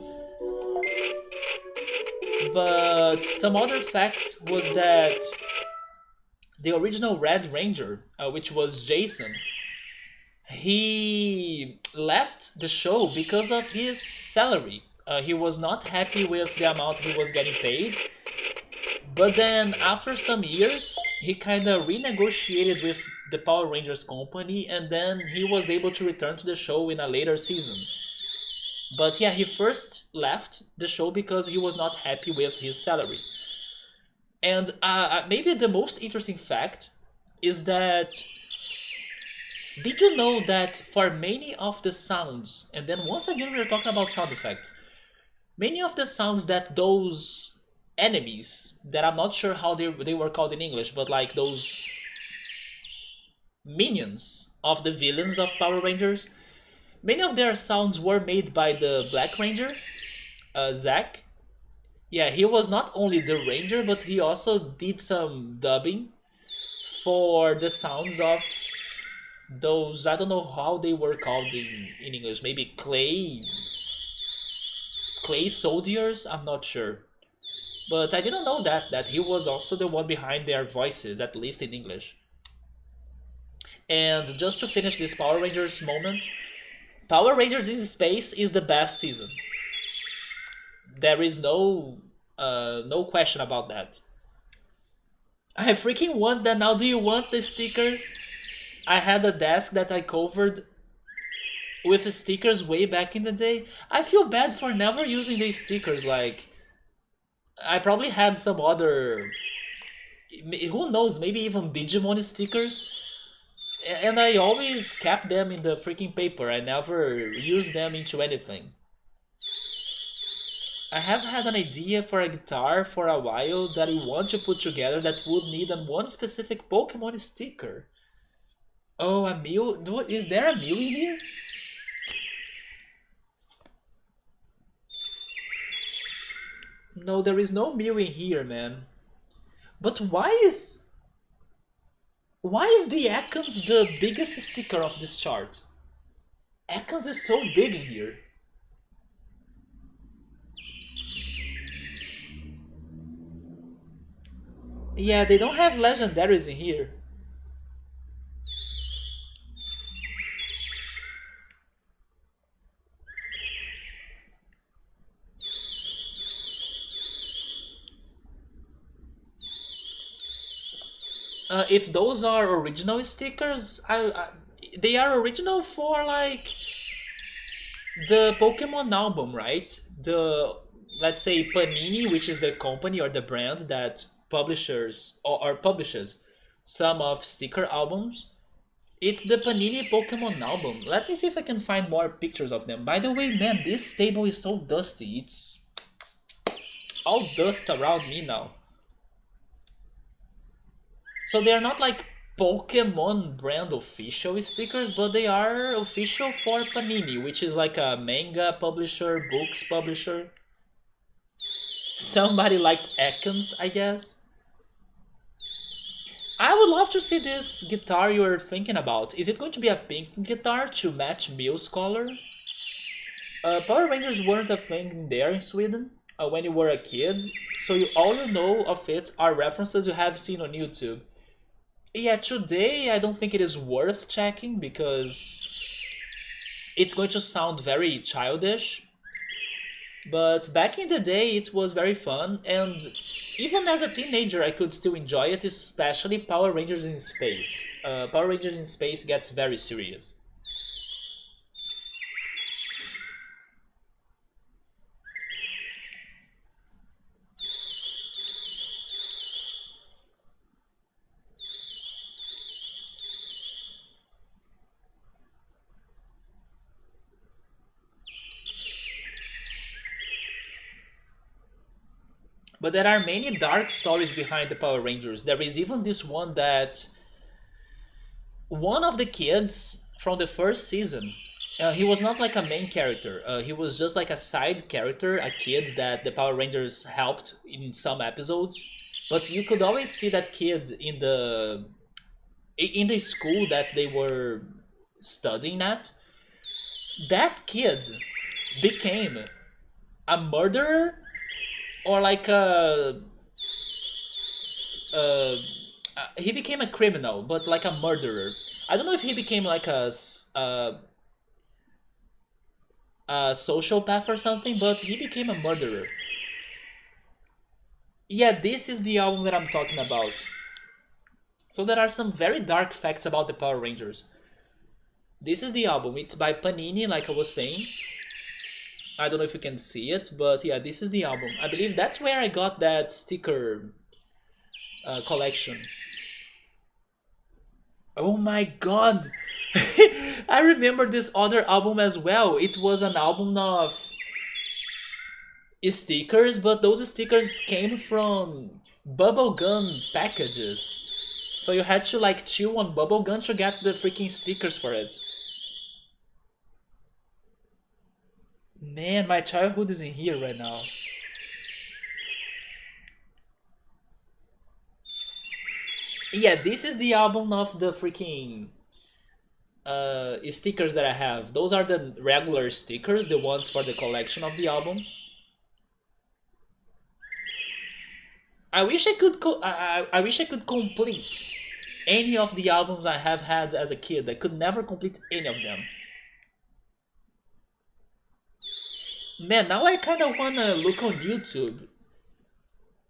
But some other facts was that the original Red Ranger, which was Jason, he left the show because of his salary. He was not happy with the amount he was getting paid. But then after some years, he kind of renegotiated with the Power Rangers company, and then he was able to return to the show in a later season. But yeah, he first left the show because he was not happy with his salary. And maybe the most interesting fact is that, did you know that for many of the sounds, and then once again we're talking about sound effects, many of the sounds that those enemies, that I'm not sure how they were called in English, but like those minions of the villains of Power Rangers, many of their sounds were made by the Black Ranger, Zack. Yeah, he was not only the Ranger, but he also did some dubbing for the sounds of those, I don't know how they were called in English, maybe Clay Soldiers, I'm not sure. But I didn't know that he was also the one behind their voices, at least in English. And just to finish this Power Rangers moment, Power Rangers in Space is the best season. There is no question about that. I freaking want that now. Do you want the stickers? I had a desk that I covered with stickers way back in the day. I feel bad for never using these stickers. Like, I probably had some other, who knows, maybe even Digimon stickers. And I always kept them in the freaking paper. I never used them into anything. I have had an idea for a guitar for a while that I want to put together that would need on one specific Pokemon sticker. Oh, a Mew? Is there a Mew in here? No, there is no Mew in here, man. But why is the Ekans the biggest sticker of this chart? Ekans is so big in here. Yeah, they don't have legendaries in here. If those are original stickers, they are original for like the Pokemon album, right? The, let's say, Panini, which is the company or the brand that or publishes some of sticker albums. It's the Panini Pokemon album. Let me see if I can find more pictures of them. By the way, man, this table is so dusty. It's all dust around me now. So they are not like Pokemon brand official stickers, but they are official for Panini, which is like a manga publisher, books publisher. Somebody liked Ekans, I guess. I would love to see this guitar you're thinking about. Is it going to be a pink guitar to match Mew's color? Power Rangers weren't a thing there in Sweden when you were a kid, so all you know of it are references you have seen on YouTube. Yeah, today I don't think it is worth checking because it's going to sound very childish. But back in the day, it was very fun, and even as a teenager, I could still enjoy it, especially Power Rangers in Space. Power Rangers in Space gets very serious. But there are many dark stories behind the Power Rangers. There is even this one that one of the kids from the first season, he was not like a main character. He was just like a side character, a kid that the Power Rangers helped in some episodes. But you could always see that kid in the school that they were studying at. That kid became a murderer or like uh, he became a criminal, but like a murderer. I don't know if he became like a sociopath or something, but he became a murderer. Yeah, this is the album that I'm talking about. So there are some very dark facts about the Power Rangers. This is the album. It's by Panini, like I was saying. I don't know if you can see it, but yeah, this is the album. I believe that's where I got that sticker collection. Oh my god! I remember this other album as well. It was an album of stickers, but those stickers came from bubblegum packages. So you had to like chew on bubblegum to get the freaking stickers for it. Man, my childhood is in here right now. Yeah, this is the album of the freaking stickers that I have. Those are the regular stickers, the ones for the collection of the album. I wish I could I wish I could complete any of the albums I have had as a kid. I could never complete any of them. Man, now I kind of wanna look on YouTube.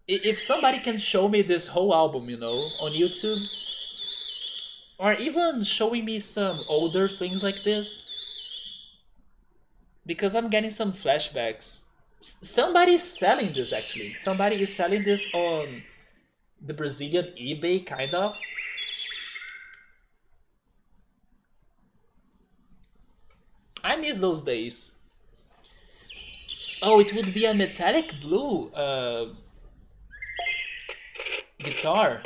If somebody can show me this whole album, on YouTube, or even showing me some older things like this, because I'm getting some flashbacks. Somebody is selling this actually. Somebody is selling this on the Brazilian eBay, kind of. I miss those days. Oh, it would be a metallic blue guitar.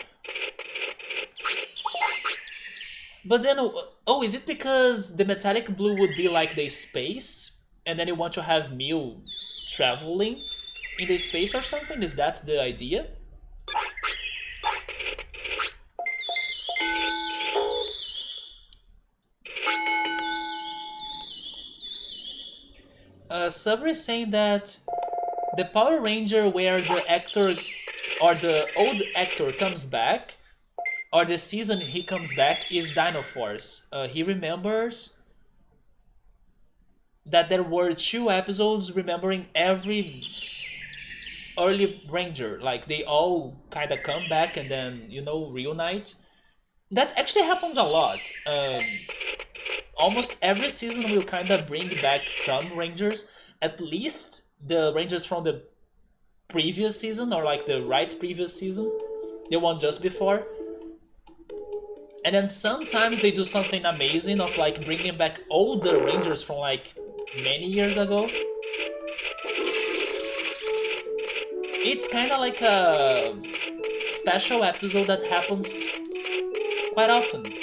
But then, oh, is it because the metallic blue would be like the space, and then you want to have Mew traveling in the space or something? Is that the idea? Sabri is saying that the Power Ranger where the actor or the old actor comes back, or the season he comes back, is Dino Force. He remembers that there were 2 episodes remembering every early Ranger. Like they all kind of come back and then, reunite. That actually happens a lot. Almost every season will kind of bring back some Rangers, at least the Rangers from the previous season, or like the right previous season, the one just before. And then sometimes they do something amazing of like bringing back older Rangers from like many years ago. It's kind of like a special episode that happens quite often.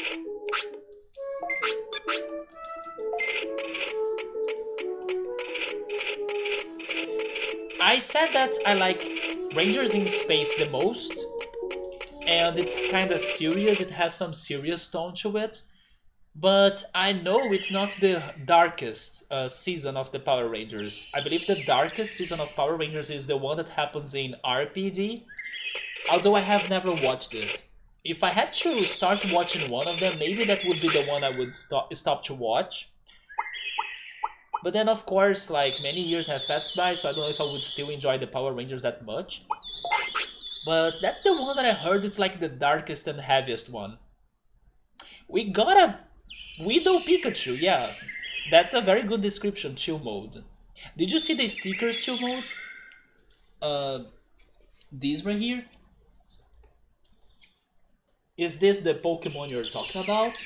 I said that I like Rangers in Space the most, and it's kind of serious, it has some serious tone to it, but I know it's not the darkest season of the Power Rangers. I believe the darkest season of Power Rangers is the one that happens in RPD, although I have never watched it. If I had to start watching one of them, maybe that would be the one I would stop to watch. But then, of course, like many years have passed by, so I don't know if I would still enjoy the Power Rangers that much. But that's the one that I heard it's like the darkest and heaviest one. We got a Widow Pikachu, yeah. That's a very good description, chill mode. Did you see the stickers, chill mode? These right here? Is this the Pokemon you're talking about?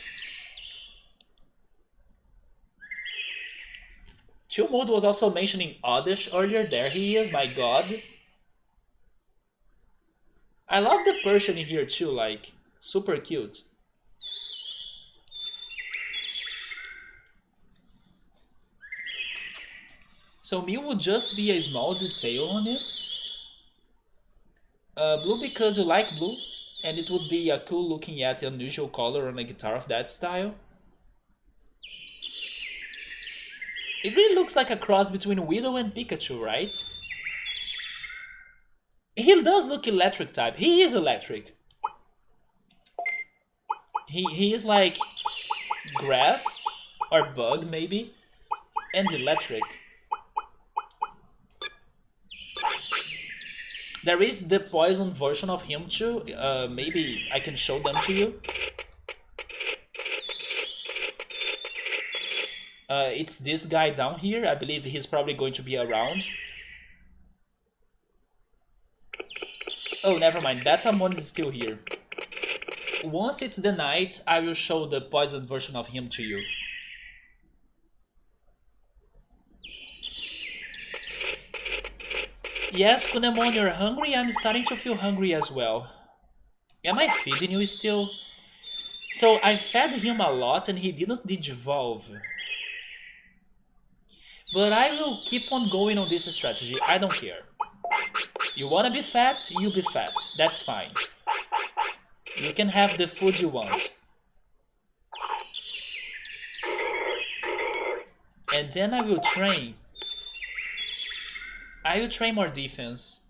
Chill mode was also mentioning Oddish earlier. There he is, my god. I love the Persian in here too, like, super cute. So Mew would just be a small detail on it. Blue because you like blue, and it would be a cool looking yet unusual color on a guitar of that style. It really looks like a cross between Widow and Pikachu, right? He does look electric type. He is electric. He is like grass or bug maybe, and electric. There is the poison version of him too. Maybe I can show them to you. It's this guy down here. I believe he's probably going to be around. Oh, never mind. Betamon is still here. Once it's the night, I will show the poison version of him to you. Yes, Kunemon, you're hungry? I'm starting to feel hungry as well. Am I feeding you still? So I fed him a lot and he didn't digivolve. But I will keep on going on this strategy. I don't care. You wanna be fat? You be fat. That's fine. You can have the food you want. And then I will train. I will train more defense.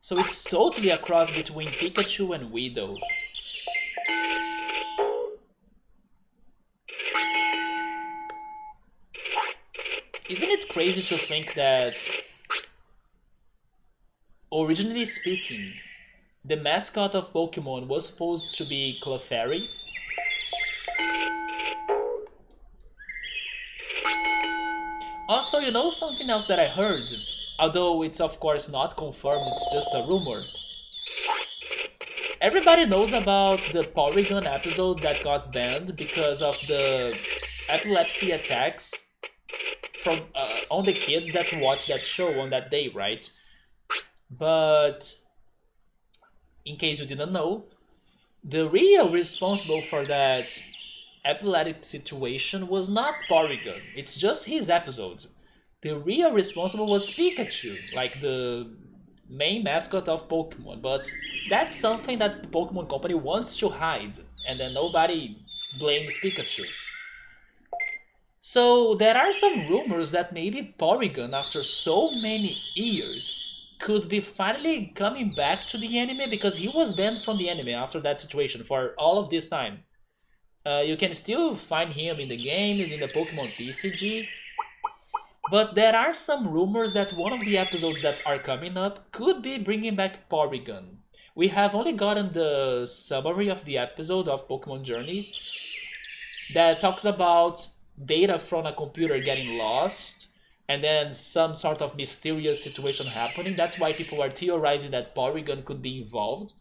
So it's totally a cross between Pikachu and Widow. Isn't it crazy to think that, originally speaking, the mascot of Pokemon was supposed to be Clefairy? Also, you know something else that I heard? Although it's of course not confirmed, it's just a rumor. Everybody knows about the Porygon episode that got banned because of the epilepsy attacks from on the kids that watched that show on that day, right? But in case you didn't know, the real responsible for that epileptic situation was not Porygon. It's just his episode. The real responsible was Pikachu, like the main mascot of Pokemon. But that's something that the Pokemon Company wants to hide, and then nobody blames Pikachu. So there are some rumors that maybe Porygon, after so many years, could be finally coming back to the anime because he was banned from the anime after that situation for all of this time. You can still find him in the games, in the Pokemon TCG, but there are some rumors that one of the episodes that are coming up could be bringing back Porygon. We have only gotten the summary of the episode of Pokemon Journeys that talks about data from a computer getting lost and then some sort of mysterious situation happening. That's why people are theorizing that Porygon could be involved.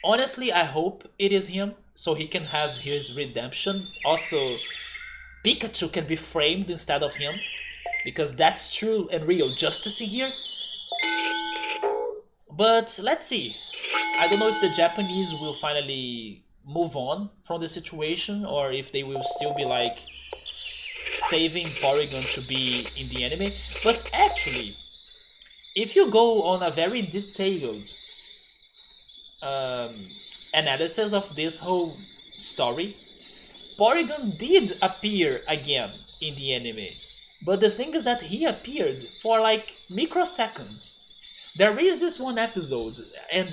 Honestly, I hope it is him so he can have his redemption. Also, Pikachu can be framed instead of him because that's true and real justice in here. But let's see. I don't know if the Japanese will finally move on from the situation or if they will still be like saving Porygon to be in the anime. But actually, if you go on a very detailed um, analysis of this whole story, Porygon did appear again in the anime. But the thing is that he appeared for like microseconds. There is this one episode, and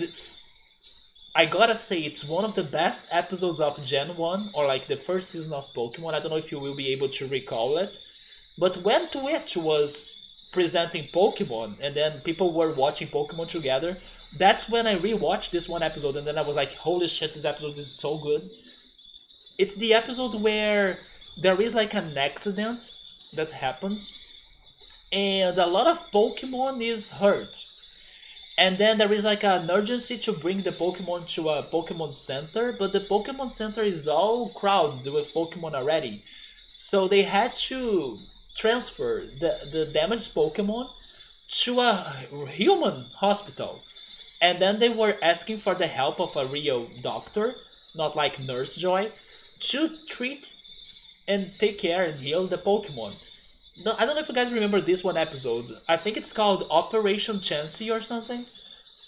I gotta say it's one of the best episodes of Gen 1, or like the first season of Pokemon. I don't know if you will be able to recall it. But when Twitch was presenting Pokemon, and then people were watching Pokemon together, that's when I rewatched this one episode, and then I was like, holy shit, this episode is so good. It's the episode where there is like an accident that happens, and a lot of Pokemon is hurt. And then there is like an urgency to bring the Pokemon to a Pokemon Center, but the Pokemon Center is all crowded with Pokemon already. So they had to transfer the damaged Pokemon to a human hospital. And then they were asking for the help of a real doctor, not like Nurse Joy, to treat and take care and heal the Pokemon. No, I don't know if you guys remember this one episode. I think it's called Operation Chansey or something.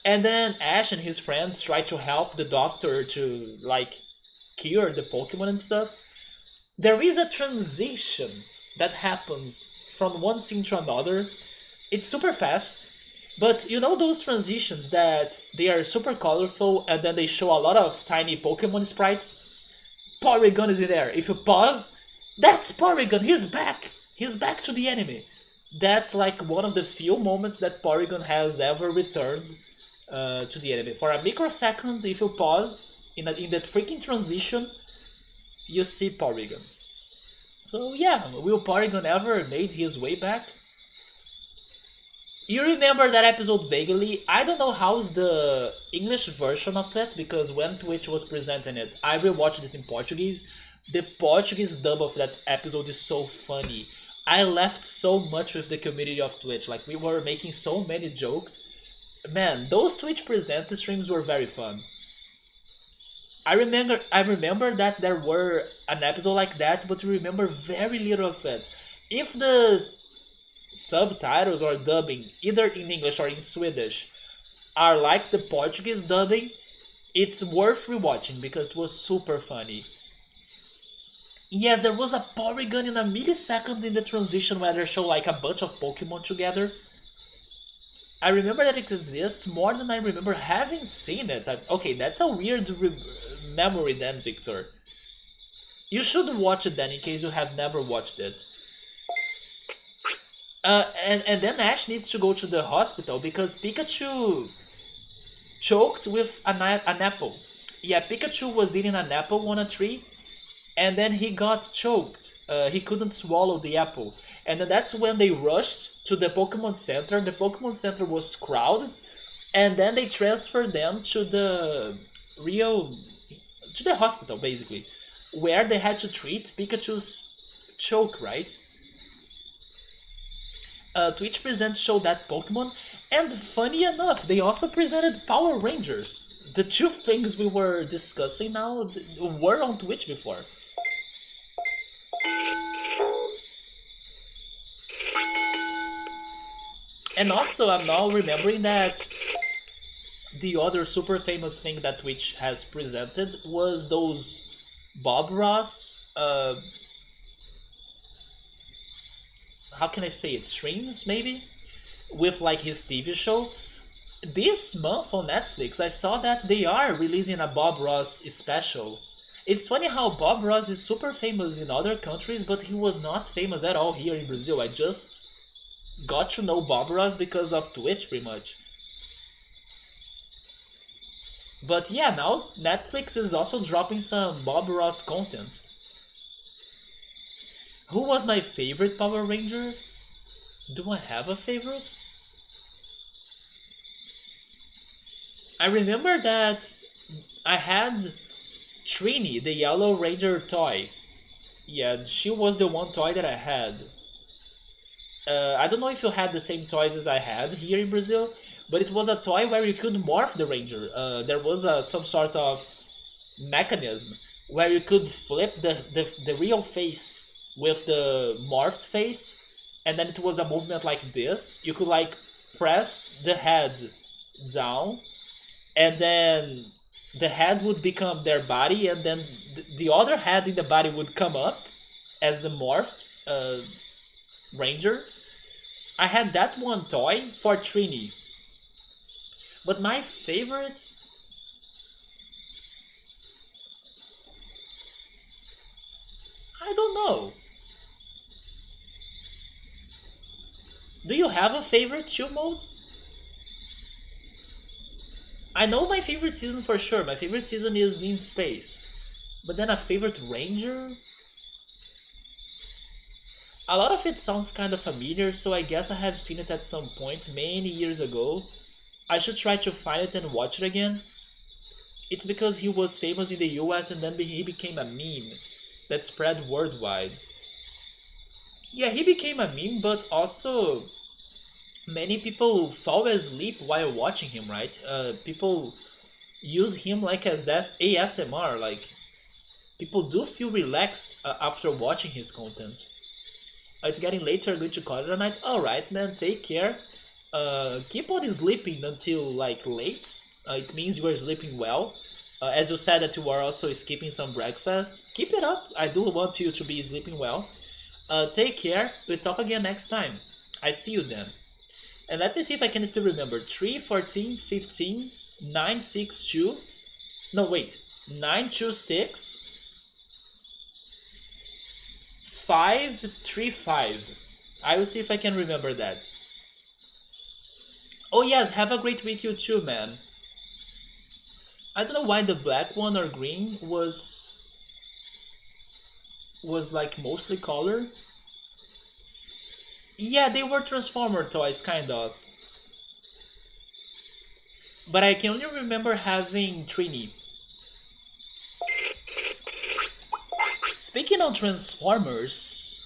And then Ash and his friends try to help the doctor to like cure the Pokemon and stuff. There is a transition that happens from one scene to another. It's super fast, but you know those transitions that they are super colorful and then they show a lot of tiny Pokemon sprites? Porygon is in there. If you pause, that's Porygon. He's back. He's back to the anime. That's like one of the few moments that Porygon has ever returned to the anime. For a microsecond, if you pause in that freaking transition, you see Porygon. So yeah, will Porygon ever made his way back? You remember that episode vaguely? I don't know how's the English version of that because when Twitch was presenting it, I rewatched it in Portuguese. The Portuguese dub of that episode is so funny. I laughed so much with the community of Twitch. Like we were making so many jokes. Man, those Twitch Presents streams were very fun. I remember that there were an episode like that, but remember very little of it. If the subtitles or dubbing, either in English or in Swedish, are like the Portuguese dubbing, it's worth rewatching because it was super funny. Yes, there was a Porygon in a millisecond in the transition where they show like a bunch of Pokemon together. I remember that it exists more than I remember having seen it. Okay, that's a weird memory then, Victor. You should watch it then, in case you have never watched it. And then Ash needs to go to the hospital because Pikachu choked with an apple. Yeah, Pikachu was eating an apple on a tree, and then he got choked. He couldn't swallow the apple, and then that's when they rushed to the Pokemon Center. The Pokemon Center was crowded, and then they transferred them to the Rio, to the hospital basically, where they had to treat Pikachu's choke, right? Twitch Presents showed that Pokemon, and funny enough, they also presented Power Rangers. The two things we were discussing now were on Twitch before. And also, I'm now remembering that the other super famous thing that Twitch has presented was those Bob Ross, how can I say it, streams maybe? With like his TV show. This month on Netflix, I saw that they are releasing a Bob Ross special. It's funny how Bob Ross is super famous in other countries, but he was not famous at all here in Brazil. I just got to know Bob Ross because of Twitch, pretty much. But yeah, now Netflix is also dropping some Bob Ross content. Who was my favorite Power Ranger? Do I have a favorite? I remember that I had Trini, the Yellow Ranger toy. Yeah, she was the one toy that I had. I don't know if you had the same toys as I had here in Brazil, but it was a toy where you could morph the ranger. There was some sort of mechanism where you could flip the real face with the morphed face, and then it was a movement like this. You could like press the head down, and then the head would become their body, and then the other head in the body would come up as the morphed ranger. I had that one toy for Trini. But my favorite... I don't know. Do you have a favorite chill mode? I know my favorite season for sure. My favorite season is in space. But then a favorite ranger? A lot of it sounds kind of familiar, so I guess I have seen it at some point many years ago. I should try to find it and watch it again. It's because he was famous in the US and then he became a meme that spread worldwide. Yeah, he became a meme, but also many people fall asleep while watching him, right? People use him like as ASMR, like people do feel relaxed after watching his content. It's getting late, so you're going to call it a night. Alright, man, take care. Keep on sleeping until like late. It means you are sleeping well. As you said that you are also skipping some breakfast. Keep it up. I do want you to be sleeping well. Take care. We'll talk again next time. I see you then. And let me see if I can still remember. 3, 14, 15, 9, 6, 2. No, wait. 9, 2, 6. 5, 3, 5. I will see if I can remember that. Oh yes, have a great week you too, man. I don't know why the black one or green was like mostly color. Yeah, they were Transformer toys, kind of. But I can only remember having Trini. Speaking of Transformers,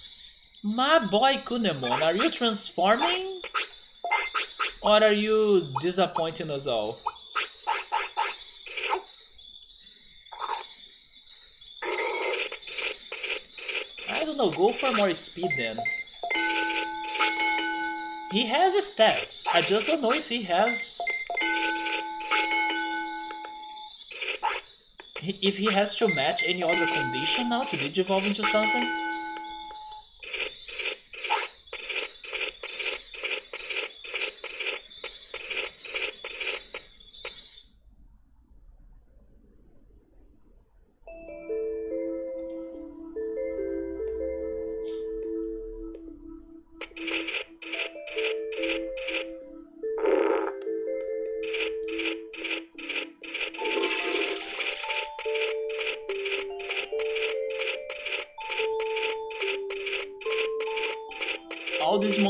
my boy Kunemon, are you transforming? Or are you disappointing us all? I don't know, go for more speed then. He has stats, I just don't know if he has... If he has to match any other condition now to digivolve into something.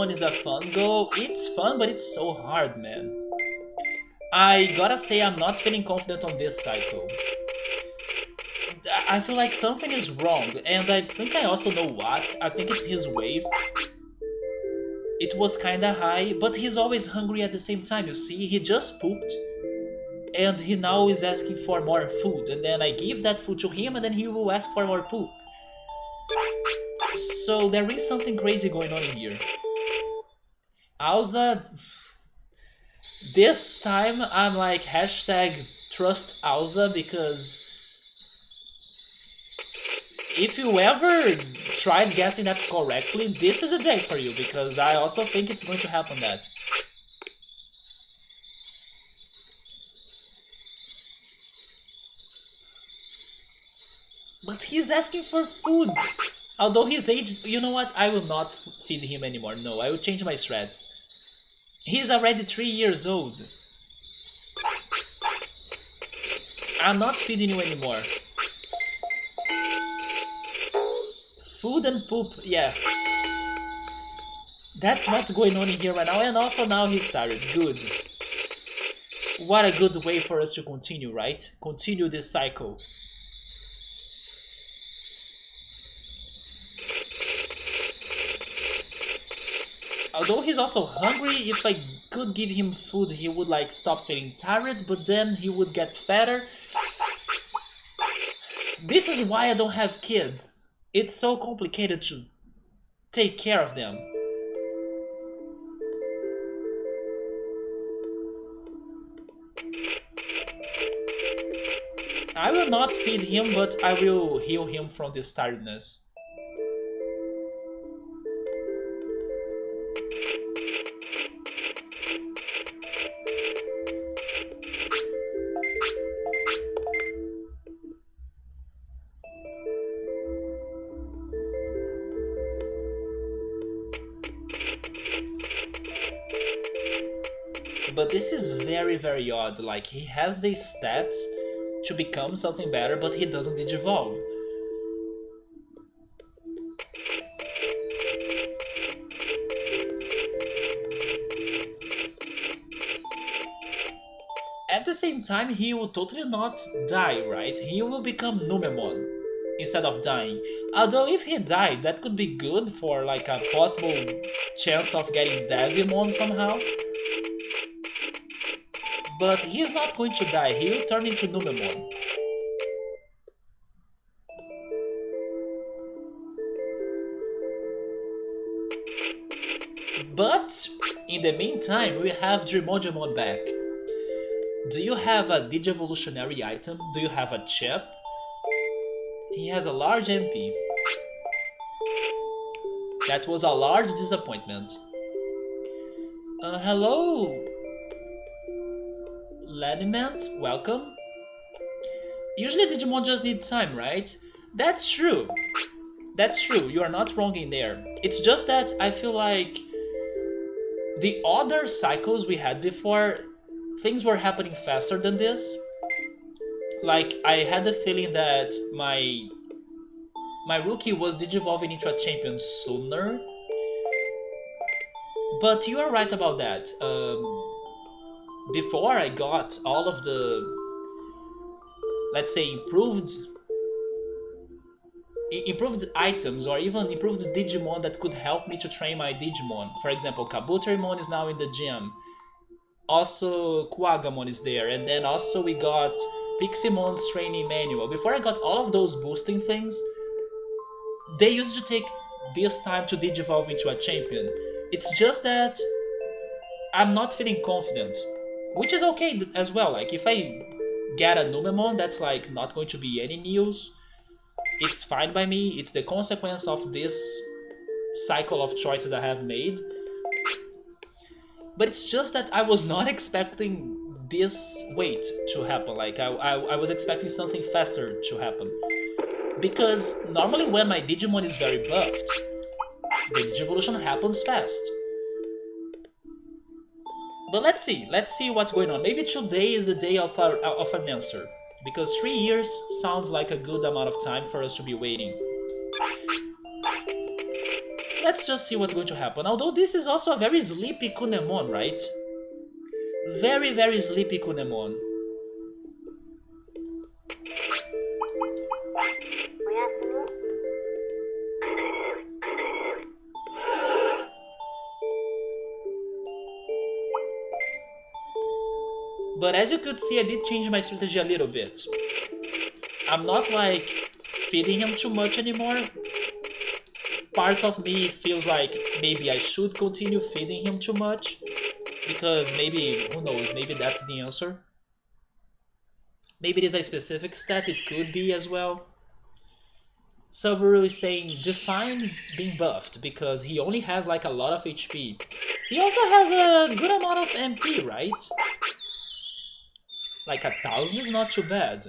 Digimon is a fun goal. It's fun, but it's so hard, man. I gotta say I'm not feeling confident on this cycle. I feel like something is wrong, and I think I also know what. I think it's his wave. It was kinda high, but he's always hungry at the same time, you see? He just pooped, and he now is asking for more food, and then I give that food to him, and then he will ask for more poop. So there is something crazy going on in here. Alza, this time I'm like hashtag trust Alza, because if you ever tried guessing that correctly, this is a day for you, because I also think it's going to happen that. But he's asking for food. Although he's aged, you know what? I will not feed him anymore. No, I will change my strats. He's already 3 years old. I'm not feeding you anymore. Food and poop, yeah. That's what's going on in here right now, and also now he's tired. Good. What a good way for us to continue, right? Continue this cycle. Although he's also hungry, if I could give him food, he would like stop feeling tired, but then he would get fatter. This is why I don't have kids. It's so complicated to take care of them. I will not feed him, but I will heal him from this tiredness. But this is very odd, like he has these stats to become something better, but he doesn't digivolve. At the same time, he will totally not die, right? He will become Numemon instead of dying. Although if he died, that could be good for like a possible chance of getting Devimon somehow. But he is not going to die, he will turn into Numemon. But, in the meantime, we have Digimon back. Do you have a Digivolutionary item? Do you have a chip? He has a large MP. That was a large disappointment. Hello? Laniment, welcome. Usually Digimon just need time, right? That's true. That's true, you are not wrong in there. It's just that I feel like the other cycles we had before, things were happening faster than this. Like, I had the feeling that my rookie was digivolving into a champion sooner. But you are right about that. Before I got all of the, let's say, improved items, or even improved Digimon that could help me to train my Digimon. For example, Kabuterimon is now in the gym. Also, Kuagamon is there, and then also we got Piximon's training manual. Before I got all of those boosting things, they used to take this time to digivolve into a champion. It's just that I'm not feeling confident, which is okay as well. Like, if I get a Numemon, that's like not going to be any news. It's fine by me. It's the consequence of this cycle of choices I have made. But it's just that I was not expecting this wait to happen. Like, I was expecting something faster to happen. Because normally when my Digimon is very buffed, the Digivolution happens fast. But let's see what's going on. Maybe today is the day of an answer. Because 3 years sounds like a good amount of time for us to be waiting. let's just see what's going to happen. Although this is also a very sleepy Kunemon, right? Very, very sleepy Kunemon. But as you could see, I did change my strategy a little bit. I'm not like feeding him too much anymore. Part of me feels like maybe I should continue feeding him too much. Because maybe, who knows, maybe that's the answer. Maybe it is a specific stat, it could be as well. Subaru is saying define being buffed because he only has like a lot of HP. He also has a good amount of MP, right? Like 1,000 is not too bad.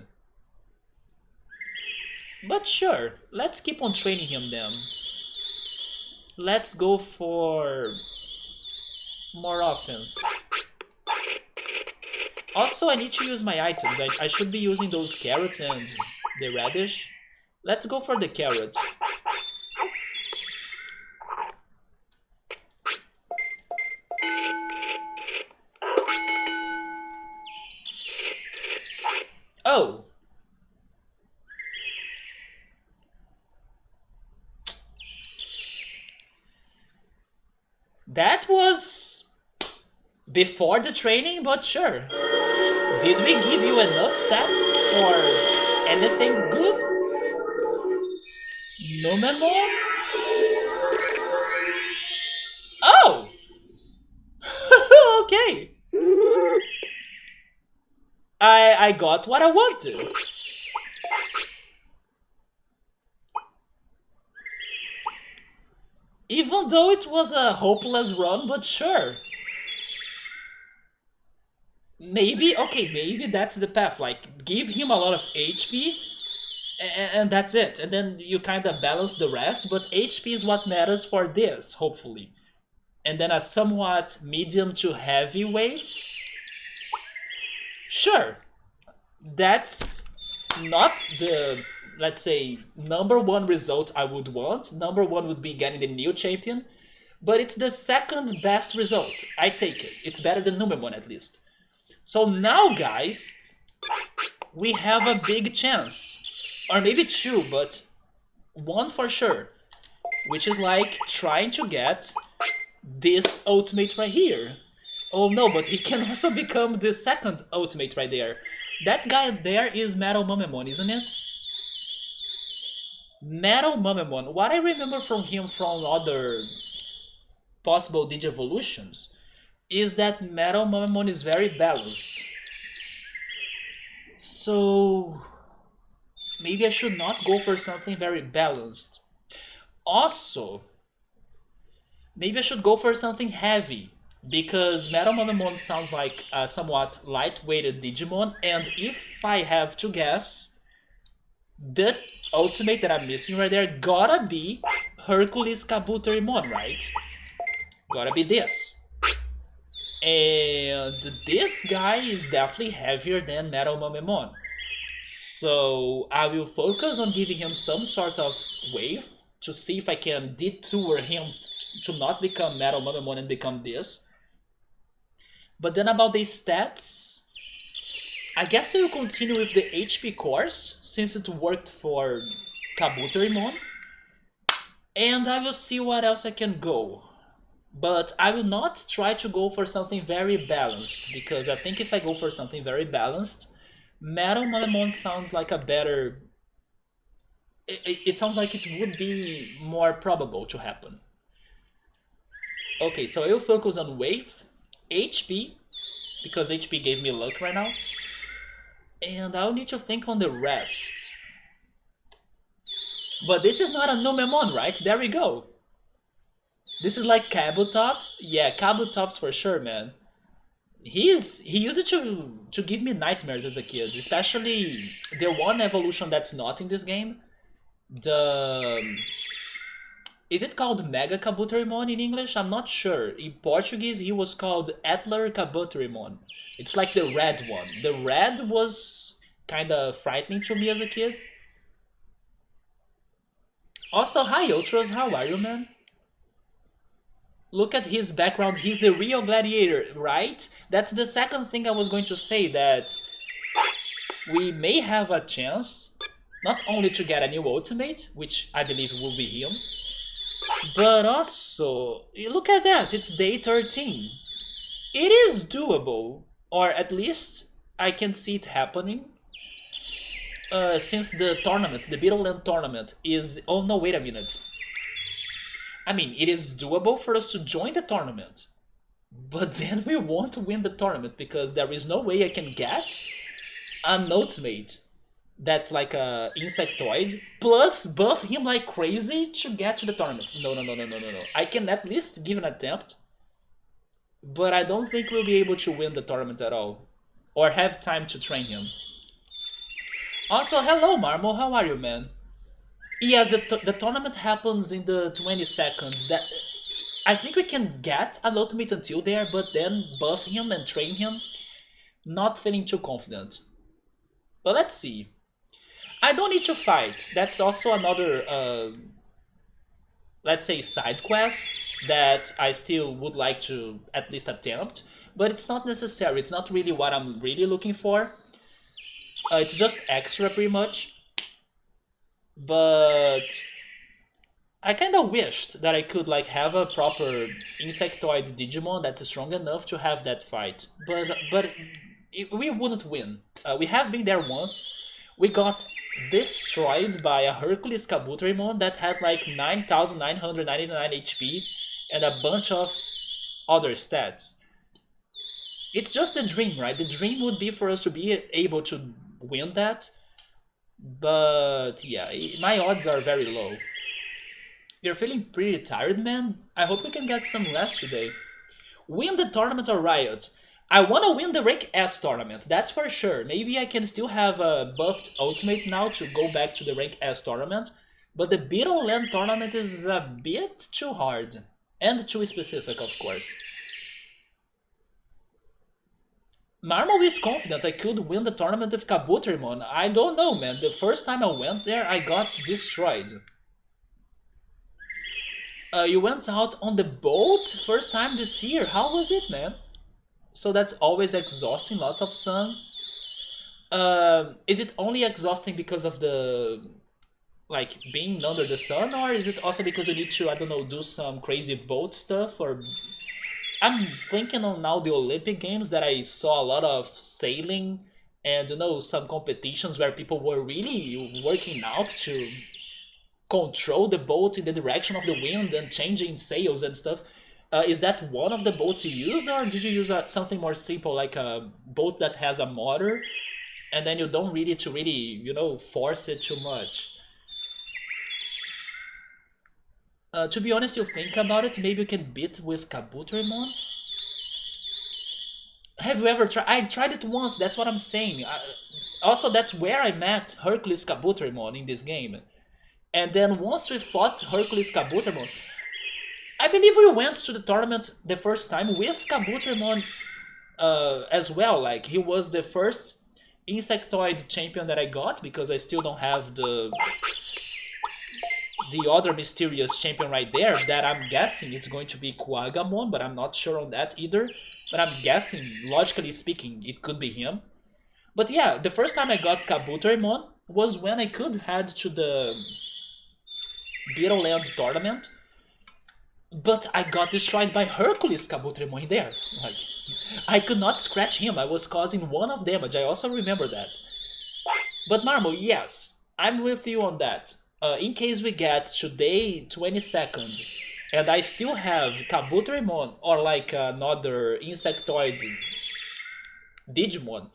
But sure, let's keep on training him then. Let's go for more offense. Also, I need to use my items. I should be using those carrots and the radish. Let's go for the carrot. Oh! That was before the training, but sure. Did we give you enough stats for anything good? No Memon? Oh! Okay. I got what I wanted. Even though it was a hopeless run, but sure. Maybe, okay, maybe that's the path. Like, give him a lot of HP, and that's it. And then you kind of balance the rest, but HP is what matters for this, hopefully. And then a somewhat medium to heavy wave. Sure, that's not the, let's say, #1 result I would want. #1 would be getting the new champion, but it's the second best result. I take it. It's better than #1 at least. So now, guys, we have a big chance. Or maybe two, but one for sure. Which is like trying to get this ultimate right here. Oh no, but he can also become the second ultimate right there. That guy there is Metal Mamemon, isn't it? Metal Mamemon. What I remember from him from other possible Digivolutions is that Metal Mamemon is very balanced. So maybe I should not go for something very balanced. Also, maybe I should go for something heavy, because Metal Mamemon sounds like a somewhat light-weighted Digimon, and if I have to guess, the ultimate that I'm missing right there gotta be Hercules Kabuterimon, right? Gotta be this. And this guy is definitely heavier than Metal Mamemon. So I will focus on giving him some sort of wave to see if I can detour him to not become Metal Mamemon and become this. But then about the stats, I guess I will continue with the HP course since it worked for Kabuterimon. And I will see what else I can go. But I will not try to go for something very balanced, because I think if I go for something very balanced, Metal Mamemon sounds like a better... It sounds like it would be more probable to happen. Okay, so I will focus on Wave, HP, because HP gave me luck right now. And I'll need to think on the rest. But this is not a Numemon, right? There we go. This is like Kabutops? Yeah, Kabutops for sure, man. He used it to give me nightmares as a kid, especially the one evolution that's not in this game. The... Is it called Mega Kabuterimon in English? I'm not sure. In Portuguese, he was called Atler Kabuterimon. It's like the red one. The red was kinda frightening to me as a kid. Also, hi Ultras, how are you, man? Look at his background. He's the real gladiator, right? That's the second thing I was going to say, that we may have a chance not only to get a new ultimate, which I believe will be him, but also, you look at that, it's day 13. It is doable, or at least I can see it happening. Since the tournament, the Beetleland tournament, is. Oh no, wait a minute. I mean, it is doable for us to join the tournament, but then we won't win the tournament because there is no way I can get an ultimate that's like a insectoid plus buff him like crazy to get to the tournament. No, no, no, no, no, no, no. I can at least give an attempt, but I don't think we'll be able to win the tournament at all or have time to train him. Also, hello Marmo, how are you, man? Yes, the tournament happens in the 20 seconds. That I think we can get an ultimate until there, but then buff him and train him. Not feeling too confident. But let's see. I don't need to fight. That's also another, let's say, side quest that I still would like to at least attempt. But it's not necessary. It's not really what I'm really looking for. It's just extra, pretty much. But I kind of wished that I could like have a proper insectoid Digimon that's strong enough to have that fight. But we wouldn't win. We have been there once. We got destroyed by a Hercules Kabuterimon that had like 9,999 HP and a bunch of other stats. It's just a dream, right? The dream would be for us to be able to win that, but yeah, my odds are very low. You're feeling pretty tired, man? I hope you can get some rest today. Win the tournament or Riot? I want to win the Rank S tournament, that's for sure. Maybe I can still have a buffed ultimate now to go back to the Rank S tournament, but the Beetleland tournament is a bit too hard. And too specific, of course. Marmo is confident I could win the tournament with Kabuterimon. I don't know, man. The first time I went there, I got destroyed. You went out on the boat first time this year. How was it, man? So that's always exhausting, lots of sun. Is it only exhausting because of the like being under the sun, or is it also because you need to, I don't know, do some crazy boat stuff? Or I'm thinking on now the Olympic Games that I saw a lot of sailing and some competitions where people were really working out to control the boat in the direction of the wind and changing sails and stuff. Is that one of the boats you used, or did you use something more simple like a boat that has a motor and then you don't really to really force it too much? To be honest, you think about it, maybe you can beat with Kabuterimon. Have you ever tried? I tried it once. That's what I'm saying. Also, that's where I met Hercules Kabuterimon in this game. And then once we fought Hercules Kabuterimon, I believe we went to the tournament the first time with Kabuterimon as well. Like he was the first insectoid champion that I got because I still don't have the other mysterious champion right there that I'm guessing it's going to be Kuagamon, but I'm not sure on that either. But I'm guessing, logically speaking, it could be him. But yeah, the first time I got Kabuterimon was when I could head to the Beetleland tournament, but I got destroyed by Hercules Kabuterimon there. Like, I could not scratch him, I was causing 1 of damage, I also remember that. But Marmo, yes, I'm with you on that. In case we get today 22nd, and I still have Kabuterimon or like another insectoid Digimon,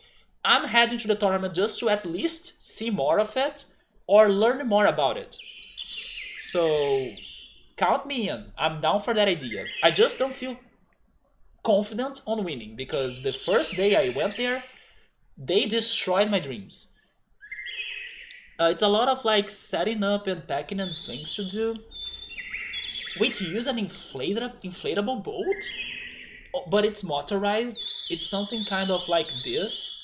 I'm heading to the tournament just to at least see more of it or learn more about it. So count me in. I'm down for that idea. I just don't feel confident on winning because the first day I went there, they destroyed my dreams. It's a lot of like setting up and packing and things to do. Wait, to use an inflatable boat? Oh, but it's motorized? It's something kind of like this?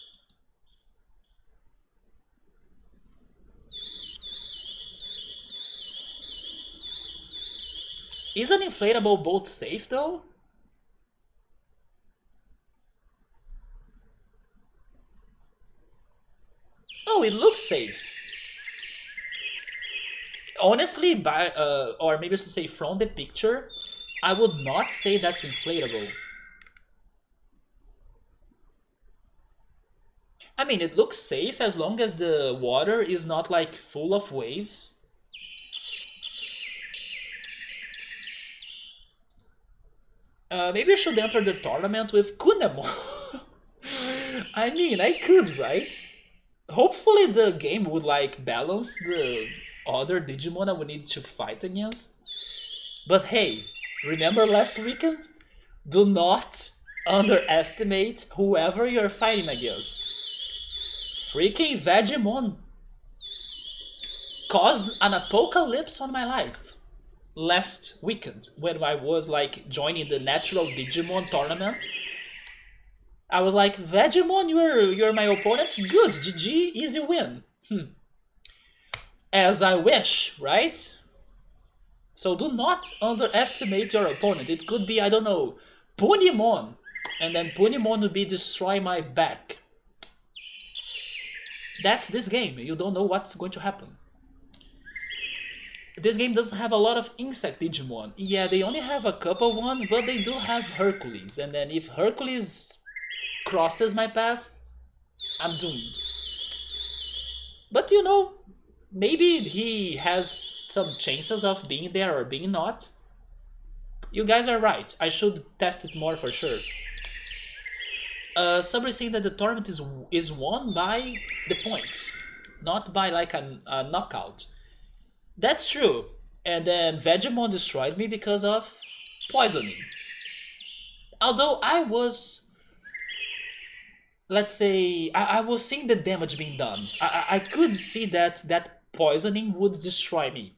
Is an inflatable boat safe though? Oh, it looks safe. Honestly, or maybe I should say from the picture, I would not say that's inflatable. I mean, it looks safe as long as the water is not like full of waves. Maybe I should enter the tournament with Kunemo. I mean, I could, right? Hopefully the game would like balance the other Digimon I would need to fight against. But hey, remember last weekend? Do not underestimate whoever you're fighting against. Freaking Vegemon caused an apocalypse on my life last weekend when I was like joining the natural Digimon tournament. I was like, Vegemon, you're my opponent. Good, GG, easy win. As I wish, right? So do not underestimate your opponent. It could be, I don't know, Punimon, and then Punimon would be destroy my back. That's this game. You don't know what's going to happen. This game doesn't have a lot of insect Digimon. Yeah, they only have a couple ones, but they do have Hercules. And then if Hercules crosses my path, I'm doomed. But you know, maybe he has some chances of being there or being not. You guys are right. I should test it more for sure. Somebody saying that the tournament is won by the points, not by like a knockout. That's true. And then Vegemon destroyed me because of poisoning. Although I was, let's say, I was seeing the damage being done. I could see that that poisoning would destroy me.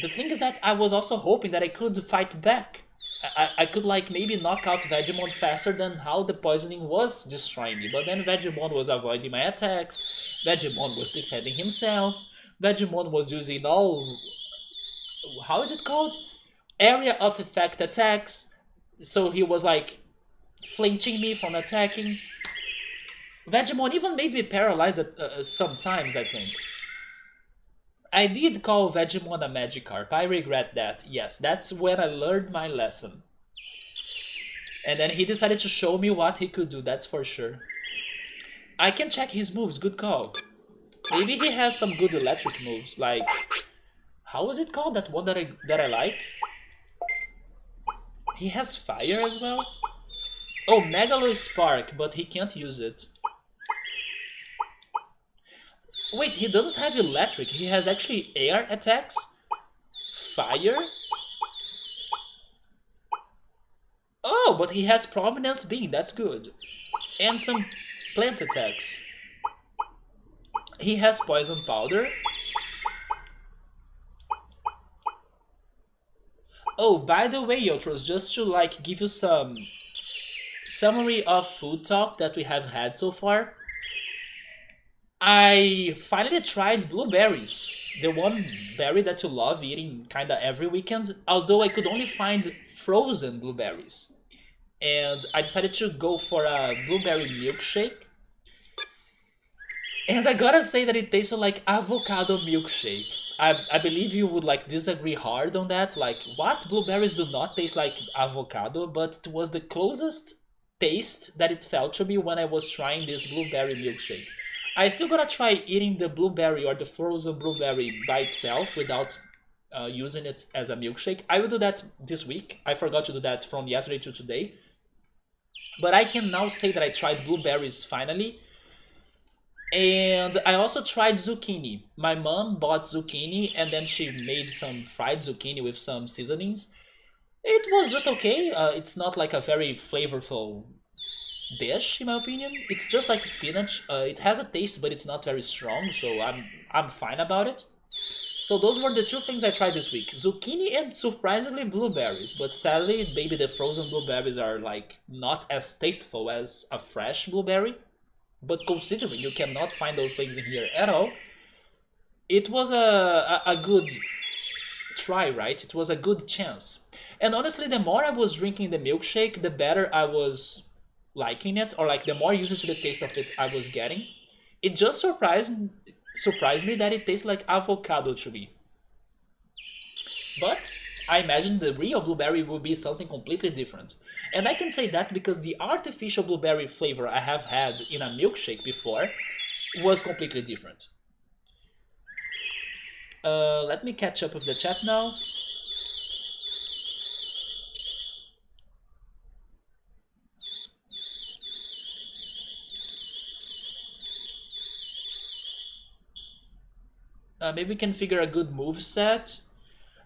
The thing is that I was also hoping that I could fight back. I could like maybe knock out Vegemon faster than how the poisoning was destroying me. But then Vegemon was avoiding my attacks. Vegemon was defending himself. Vegemon was using all, how is it called? Area of effect attacks. So he was like flinching me from attacking. Vegemon even made me paralyzed sometimes, I think. I did call Vegemon a Magikarp. I regret that. Yes, that's when I learned my lesson. And then he decided to show me what he could do, that's for sure. I can check his moves, good call. Maybe he has some good electric moves, like... How was it called, that one that I like? He has fire as well? Oh, Megalo Spark, but he can't use it. Wait, he doesn't have electric, he has actually air attacks? Fire? Oh, but he has Prominence Beam, that's good. And some plant attacks. He has Poison Powder. Oh, by the way, Yotros, just to like give you some summary of food talk that we have had so far. I finally tried blueberries, the one berry that you love eating kinda every weekend, although I could only find frozen blueberries. And I decided to go for a blueberry milkshake. And I gotta say that it tasted like avocado milkshake. I believe you would like disagree hard on that. Like, what? Blueberries do not taste like avocado, but it was the closest taste that it felt to me when I was trying this blueberry milkshake. I still gotta try eating the blueberry or the frozen blueberry by itself without using it as a milkshake. I will do that this week. I forgot to do that from yesterday to today. But I can now say that I tried blueberries finally. And I also tried zucchini. My mom bought zucchini and then she made some fried zucchini with some seasonings. It was just okay. It's not like a very flavorful dish in my opinion. It's just like spinach. It has a taste, but it's not very strong, so I'm fine about it. So those were the two things I tried this week: zucchini and surprisingly blueberries. But sadly, maybe the frozen blueberries are like not as tasteful as a fresh blueberry. But considering you cannot find those things in here at all, it was a good try, right? It was a good chance. And honestly, the more I was drinking the milkshake, the better I was liking it, or like the more used to the taste of it I was getting. It just surprised me that it tastes like avocado to me. But I imagine the real blueberry will be something completely different. And I can say that because the artificial blueberry flavor I have had in a milkshake before was completely different. Let me catch up with the chat now. Maybe we can figure a good move set.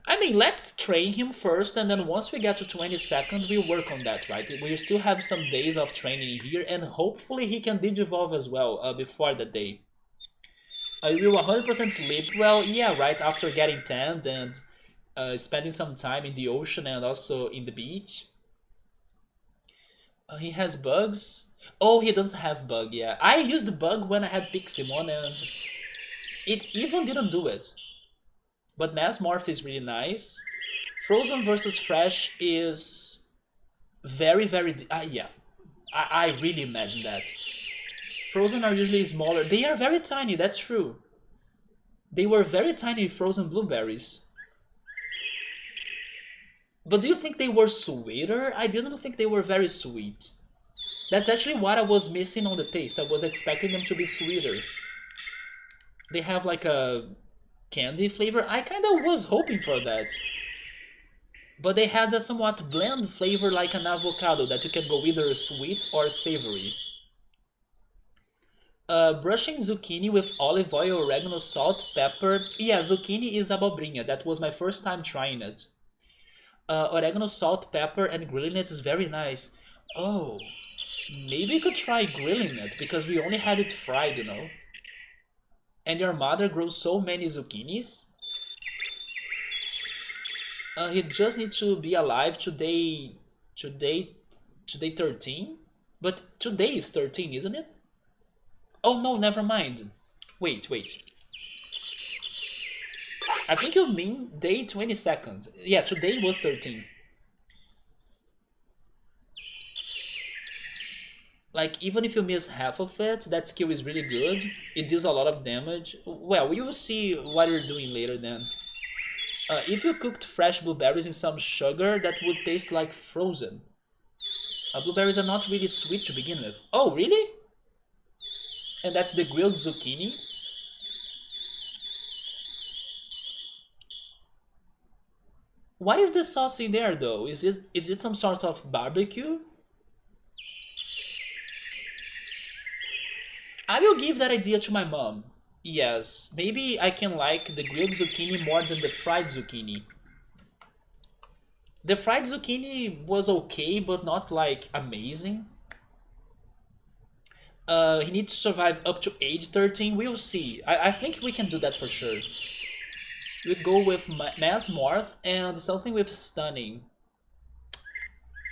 I mean, let's train him first, and then once we get to 22nd, we'll work on that, right? We still have some days of training here, and hopefully he can digivolve as well before that day. I will 100% sleep well, yeah, right, after getting tanned and spending some time in the ocean and also in the beach. He has bugs. Oh, he doesn't have bug, yeah. I used bug when I had Piximon and it even didn't do it. But Mass Morph is really nice. Frozen versus Fresh is very, very... yeah, I really imagine that. Frozen are usually smaller. They are very tiny, that's true. They were very tiny frozen blueberries. But do you think they were sweeter? I didn't think they were very sweet. That's actually what I was missing on the taste. I was expecting them to be sweeter. They have like a candy flavor. I kind of was hoping for that. But they had a somewhat bland flavor like an avocado that you can go either sweet or savory. Brushing zucchini with olive oil, oregano, salt, pepper. Yeah, zucchini is abobrinha. That was my first time trying it. Oregano, salt, pepper, and grilling it is very nice. Oh, maybe we could try grilling it because we only had it fried, you know. And your mother grows so many zucchinis? He just needs to be alive today, today 13? But today is 13, isn't it? Oh no, never mind. Wait. I think you mean day 22nd. Yeah, today was 13. Like, even if you miss half of it, that skill is really good. It deals a lot of damage. Well, we will see what you're doing later then. If you cooked fresh blueberries in some sugar, that would taste like frozen. Blueberries are not really sweet to begin with. Oh, really? And that's the grilled zucchini? What is the sauce in there though? Is it some sort of barbecue? I will give that idea to my mom. Yes, maybe I can like the grilled zucchini more than the fried zucchini. The fried zucchini was okay, but not like amazing. He needs to survive up to age 13. We'll see. I think we can do that for sure. We'll go with Mass Morph and something with Stunning.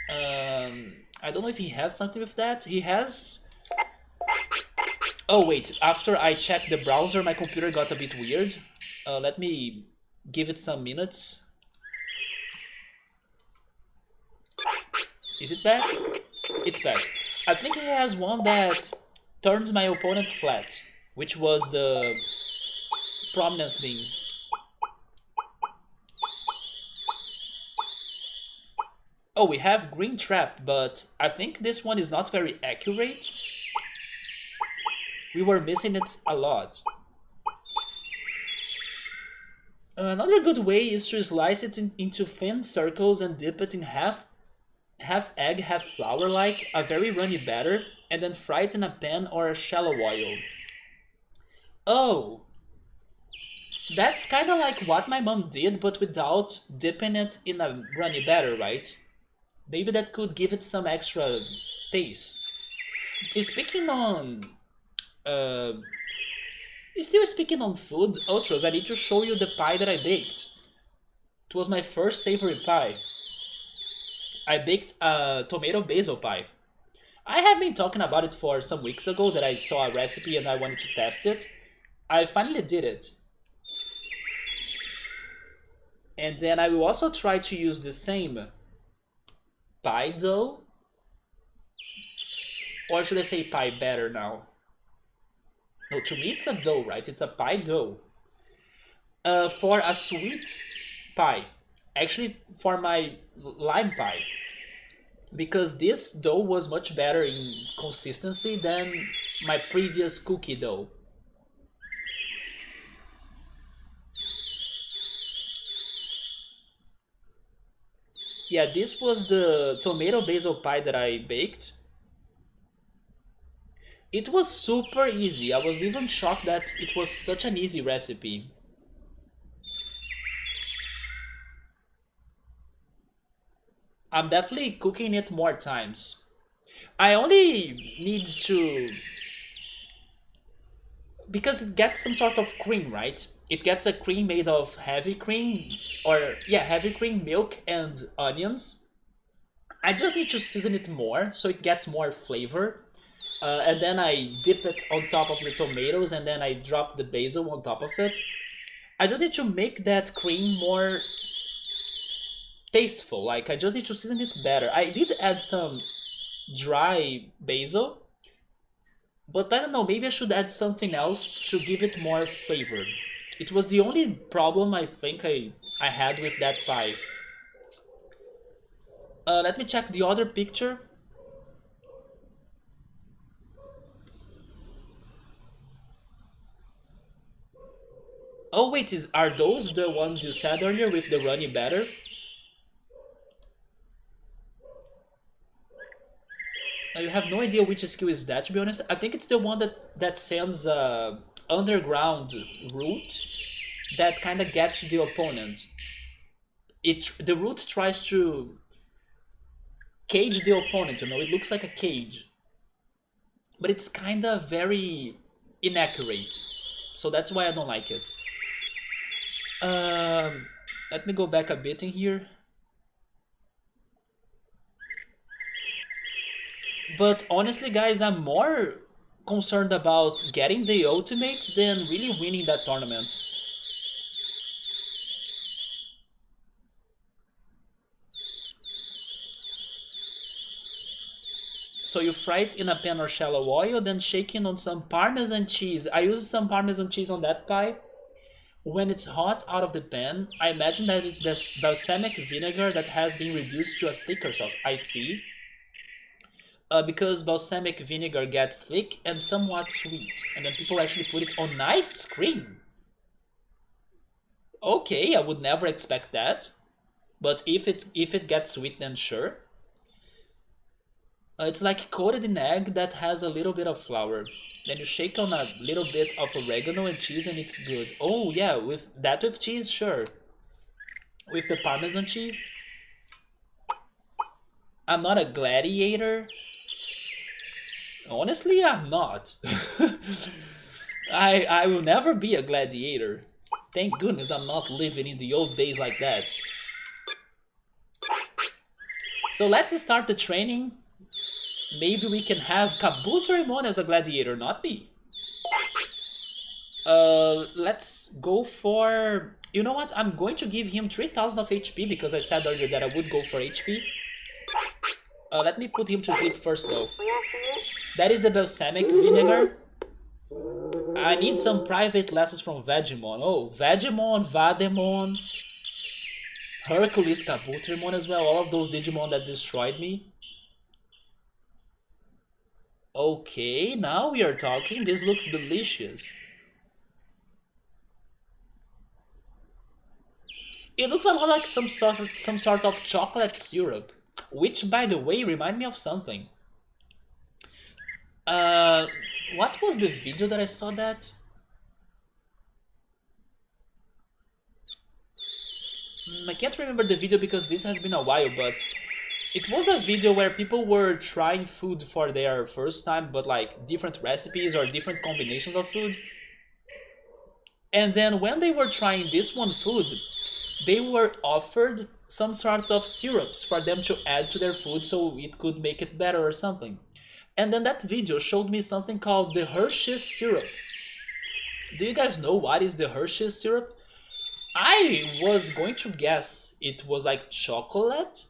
I don't know if he has something with that. He has... Oh wait, after I checked the browser, my computer got a bit weird. Let me give it some minutes. Is it back? It's back. I think he has one that turns my opponent flat, which was the prominence beam. Oh, we have Green Trap, but I think this one is not very accurate. We were missing it a lot. Another good way is to slice it into thin circles and dip it in half egg, half flour like a very runny batter, and then fry it in a pan or a shallow oil. Oh, that's kind of like what my mom did, but without dipping it in a runny batter, right? Maybe that could give it some extra taste. Speaking on... Uh, still speaking on food, Ultras, I need to show you the pie that I baked. It was my first savory pie. I baked a tomato basil pie. I have been talking about it for some weeks ago that I saw a recipe and I wanted to test it. I finally did it. And then I will also try to use the same pie dough, or should I say pie batter now? No, to me it's a dough, right? It's a pie dough. For a sweet pie, actually for my lime pie, because this dough was much better in consistency than my previous cookie dough. Yeah, this was the tomato basil pie that I baked. It was super easy. I was even shocked that it was such an easy recipe. I'm definitely cooking it more times. I only need to, because it gets some sort of cream, right? It gets a cream made of heavy cream, or yeah, heavy cream, milk, and onions. I just need to season it more so it gets more flavor. And then I dip it on top of the tomatoes, and then I drop the basil on top of it. I just need to make that cream more tasteful. Like, I just need to season it better. I did add some dry basil, but I don't know, maybe I should add something else to give it more flavor. It was the only problem I think I had with that pie. Let me check the other picture. Oh wait, are those the ones you said earlier with the runny batter? I have no idea which skill is that, to be honest. I think it's the one that sends underground root that kind of gets the opponent. The root tries to cage the opponent, you know, it looks like a cage. But it's kind of very inaccurate. So that's why I don't like it. Um, Let me go back a bit in here. But honestly, guys, I'm more concerned about getting the ultimate than really winning that tournament. So you fry it in a pan or shallow oil, then shake it on some Parmesan cheese. I use some Parmesan cheese on that pie. When it's hot out of the pan, I imagine that it's balsamic vinegar that has been reduced to a thicker sauce. I see. Because balsamic vinegar gets thick and somewhat sweet, and then people actually put it on ice cream. Okay, I would never expect that, but if it gets sweet, then sure. It's like coated in egg that has a little bit of flour. Then you shake on a little bit of oregano and cheese, and it's good. Oh yeah, with cheese, sure. With the Parmesan cheese, I'm not a gladiator. Honestly, I'm not. I will never be a gladiator. Thank goodness I'm not living in the old days like that. So let's start the training. Maybe we can have Kabutorimon as a gladiator, not me. Let's go for... You know what? I'm going to give him 3000 of HP because I said earlier that I would go for HP. Let me put him to sleep first though. That is the balsamic vinegar. I need some private lessons from Vegemon. Oh, Vegemon, Vademon, Hercules, Kabutorimon as well. All of those Digimon that destroyed me. Okay, now we are talking. This looks delicious. It looks a lot like some sort of chocolate syrup, which, by the way, remind me of something. Uh, what was the video that I saw that? I can't remember the video because this has been a while, but it was a video where people were trying food for their first time, but like different recipes or different combinations of food. And then when they were trying this one food, they were offered some sorts of syrups for them to add to their food so it could make it better or something. And then that video showed me something called the Hershey's syrup. Do you guys know what is the Hershey's syrup? I was going to guess it was like chocolate,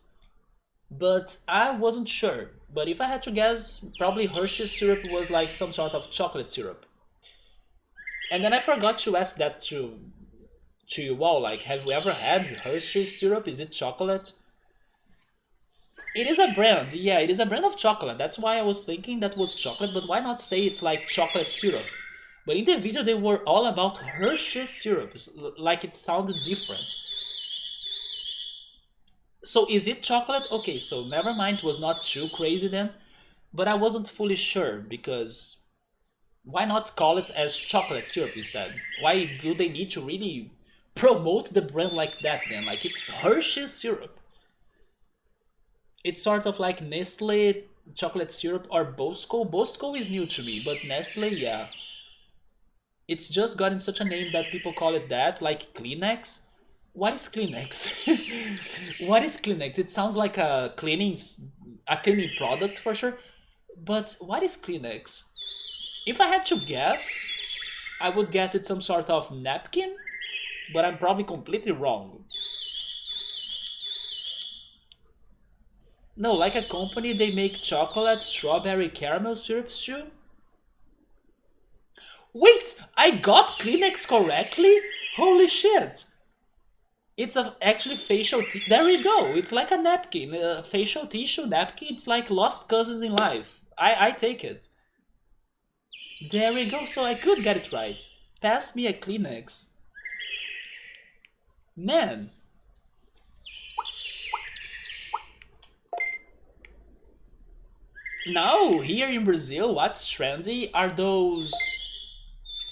but I wasn't sure. But if I had to guess, probably Hershey's syrup was like some sort of chocolate syrup. And then I forgot to ask that to you all. Like, have you ever had Hershey's syrup? Is it chocolate? It is a brand. Yeah, it is a brand of chocolate. That's why I was thinking that was chocolate. But why not say it's like chocolate syrup? But in the video, they were all about Hershey's syrup, like it sounded different. So is it chocolate? Okay, so never mind, it was not too crazy then. But I wasn't fully sure because why not call it as chocolate syrup instead? Why do they need to really promote the brand like that then? Like it's Hershey's syrup. It's sort of like Nestle chocolate syrup or Bosco. Bosco is new to me, but Nestle, yeah. It's just gotten such a name that people call it that, like Kleenex. What is Kleenex? What is Kleenex? It sounds like a cleaning product for sure. But what is Kleenex? If I had to guess, I would guess it's some sort of napkin, but I'm probably completely wrong. No, like a company, they make chocolate, strawberry, caramel syrups too. Wait, I got Kleenex correctly? Holy shit! It's actually facial. There we go. It's like a napkin, a facial tissue napkin. It's like lost cousins in life. I take it. There we go. So I could get it right. Pass me a Kleenex. Man, now here in Brazil, what's trendy are those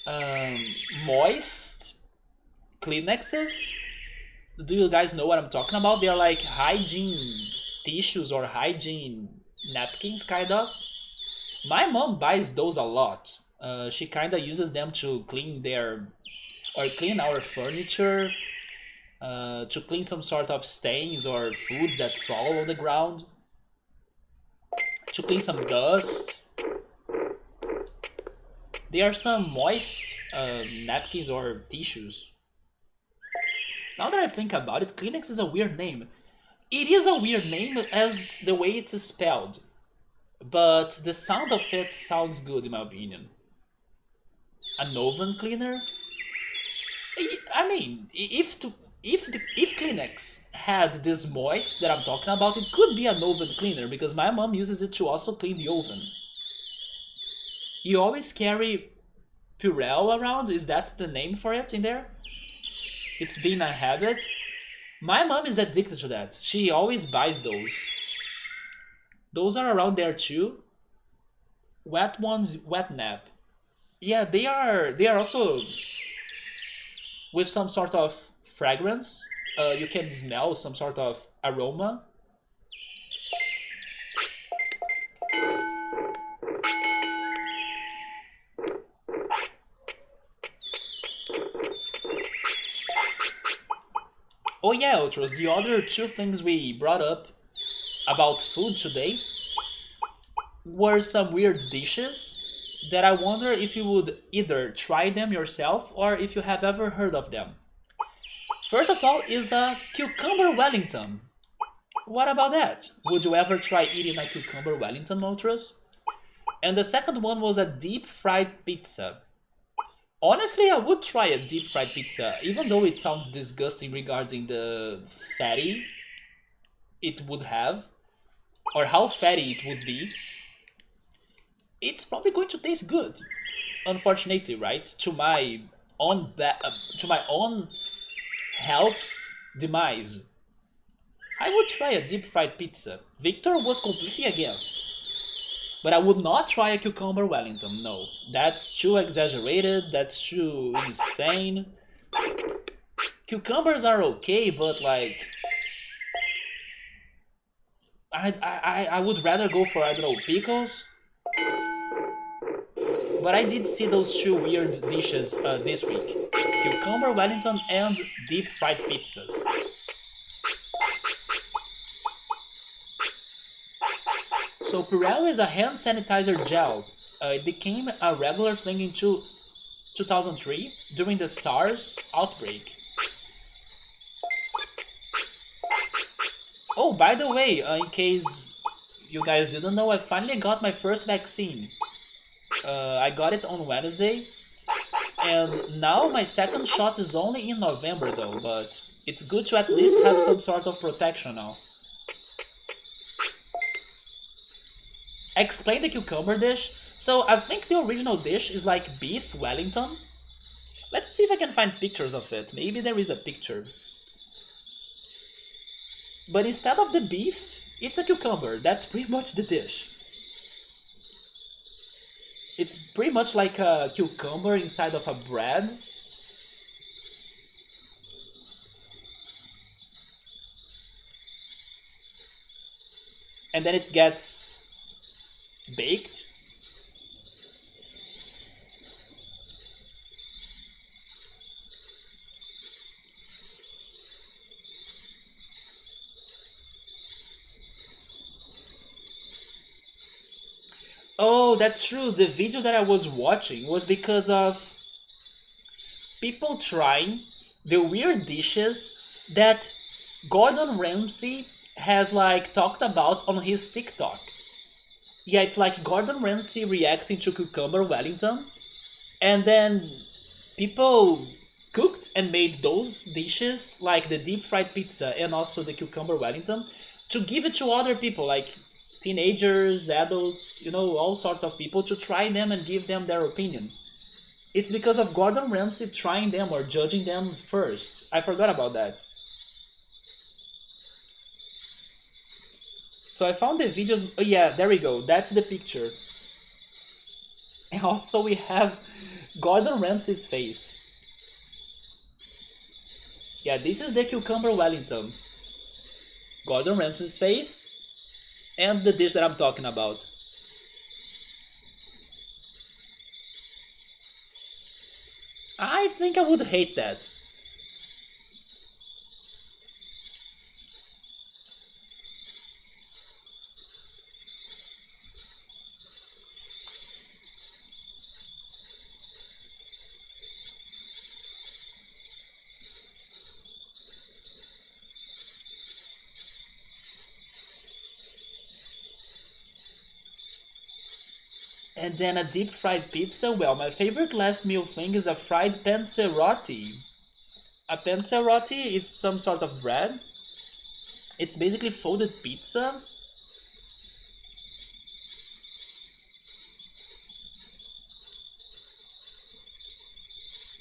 um, moist Kleenexes. Do you guys know what I'm talking about? They're like hygiene tissues or hygiene napkins, kind of. My mom buys those a lot. She kind of uses them to clean their or clean our furniture, to clean some sort of stains or food that fall on the ground, to clean some dust. There are some moist napkins or tissues. Now that I think about it, Kleenex is a weird name. It is a weird name as the way it's spelled, but the sound of it sounds good in my opinion. An oven cleaner? I mean, if Kleenex had this moist that I'm talking about, it could be an oven cleaner because my mom uses it to also clean the oven. You always carry Purell around? Is that the name for it in there? It's been a habit. My mom is addicted to that. She always buys those. Those are around there too. Wet ones, wet nap. Yeah, they are also with some sort of fragrance. You can smell some sort of aroma. Oh yeah, Ultros, the other two things we brought up about food today were some weird dishes that I wonder if you would either try them yourself or if you have ever heard of them. First of all is a cucumber Wellington. What about that? Would you ever try eating a cucumber Wellington, Ultros? And the second one was a deep fried pizza. Honestly, I would try a deep fried pizza, even though it sounds disgusting regarding the fatty it would have, or how fatty it would be. It's probably going to taste good. Unfortunately, right? To my own health's demise. I would try a deep fried pizza. Victor was completely against. But I would not try a cucumber Wellington, no. That's too exaggerated, that's too insane. Cucumbers are okay, but like I would rather go for, I don't know, pickles. But I did see those two weird dishes this week. Cucumber Wellington and deep fried pizzas. So Purell is a hand sanitizer gel. It became a regular thing in 2003 during the SARS outbreak. Oh, by the way, in case you guys didn't know, I finally got my first vaccine. I got it on Wednesday, and now my second shot is only in November though, but it's good to at least have some sort of protection now. Explain the cucumber dish. So I think the original dish is like beef Wellington. Let's see if I can find pictures of it. Maybe there is a picture. But instead of the beef, it's a cucumber. That's pretty much the dish. It's pretty much like a cucumber inside of a bread. And then it gets baked. Oh, that's true. The video that I was watching was because of people trying the weird dishes that Gordon Ramsay has like talked about on his TikTok. Yeah, it's like Gordon Ramsay reacting to Cucumber Wellington, and then people cooked and made those dishes like the deep fried pizza and also the Cucumber Wellington to give it to other people like teenagers, adults, all sorts of people to try them and give them their opinions. It's because of Gordon Ramsay trying them or judging them first. I forgot about that. So I found the videos. Oh, yeah, there we go. That's the picture. And also we have Gordon Ramsay's face. Yeah, this is the Cucumber Wellington. Gordon Ramsay's face and the dish that I'm talking about. I think I would hate that. And then a deep fried pizza. Well, my favorite last meal thing is a fried panzerotti. A panzerotti is some sort of bread. It's basically folded pizza.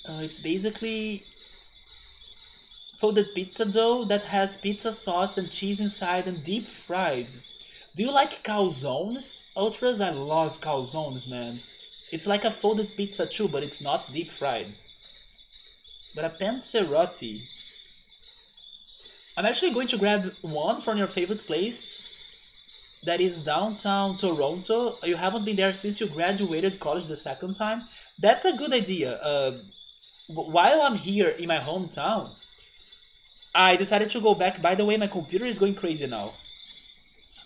It's basically folded pizza dough that has pizza sauce and cheese inside and deep fried. Do you like calzones? Ultras, I love calzones, man. It's like a folded pizza too, but it's not deep fried. But a panzerotti. I'm actually going to grab one from your favorite place that is downtown Toronto. You haven't been there since you graduated college the second time. That's a good idea. While I'm here in my hometown, I decided to go back. By the way, my computer is going crazy now.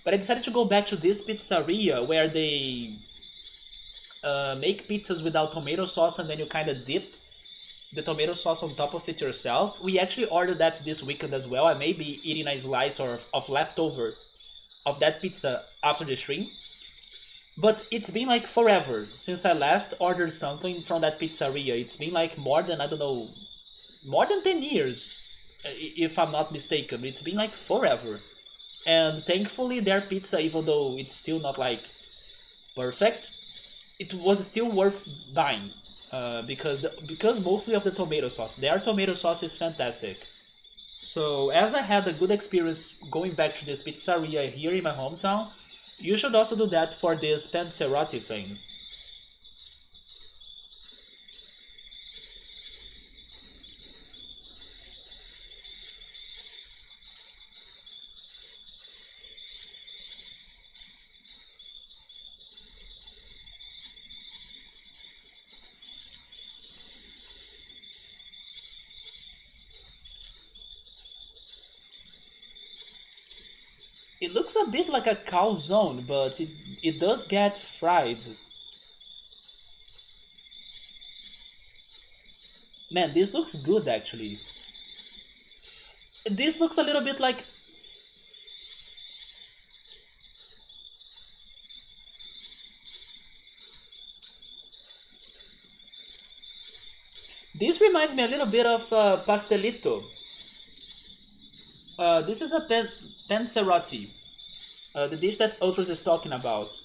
But I decided to go back to this pizzeria where they make pizzas without tomato sauce and then you kind of dip the tomato sauce on top of it yourself. We actually ordered that this weekend as well. I may be eating a slice of leftover of that pizza after the stream. But it's been like forever since I last ordered something from that pizzeria. It's been like more than, I don't know, more than 10 years, if I'm not mistaken. It's been like forever. And thankfully, their pizza, even though it's still not like perfect, it was still worth buying. Because mostly of the tomato sauce. Their tomato sauce is fantastic. So as I had a good experience going back to this pizzeria here in my hometown, you should also do that for this panzerotti thing. It looks a bit like a calzone, but it does get fried. Man, this looks good actually. This looks a little bit like This reminds me a little bit of pastelito. This is a penserotti, the dish that Ultras is talking about.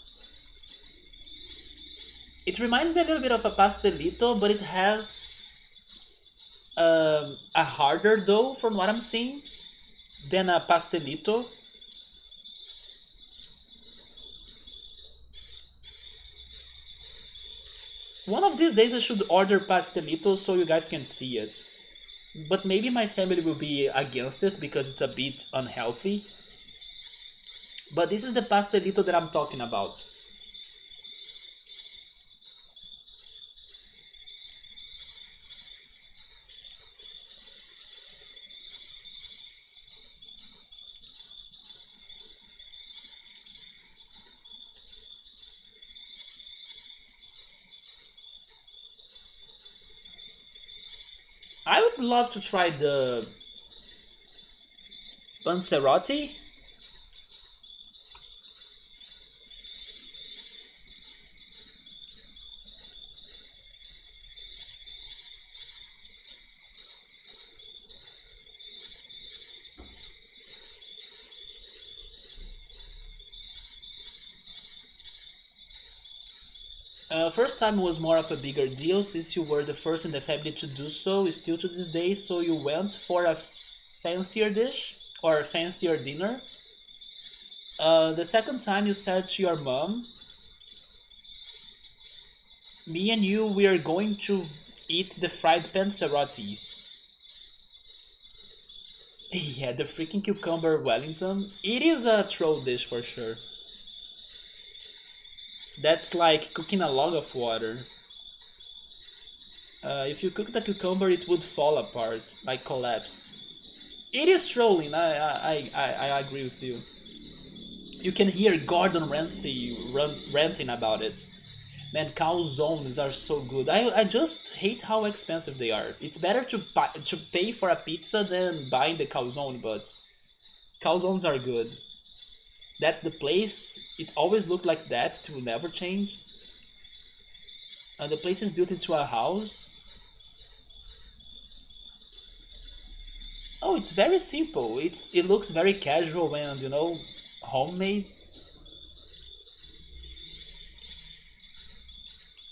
It reminds me a little bit of a pastelito, but it has a harder dough from what I'm seeing than a pastelito. One of these days I should order pastelito so you guys can see it. But maybe my family will be against it because it's a bit unhealthy. But this is the pastelito that I'm talking about. I would love to try the panzerotti. First time was more of a bigger deal since you were the first in the family to do so, still to this day, so you went for a fancier dish or a fancier dinner. The second time you said to your mom, me and you, we are going to eat the fried panzerottis. Yeah, the freaking cucumber Wellington. It is a troll dish for sure. That's like cooking a log of water. If you cook the cucumber, it would fall apart, like collapse. It is trolling. I agree with you. You can hear Gordon Ramsay ranting about it. Man, calzones are so good. I just hate how expensive they are. It's better to pay for a pizza than buying the calzone, but calzones are good. That's the place. It always looked like that. It will never change. And the place is built into a house. Oh, it's very simple. It looks very casual and homemade.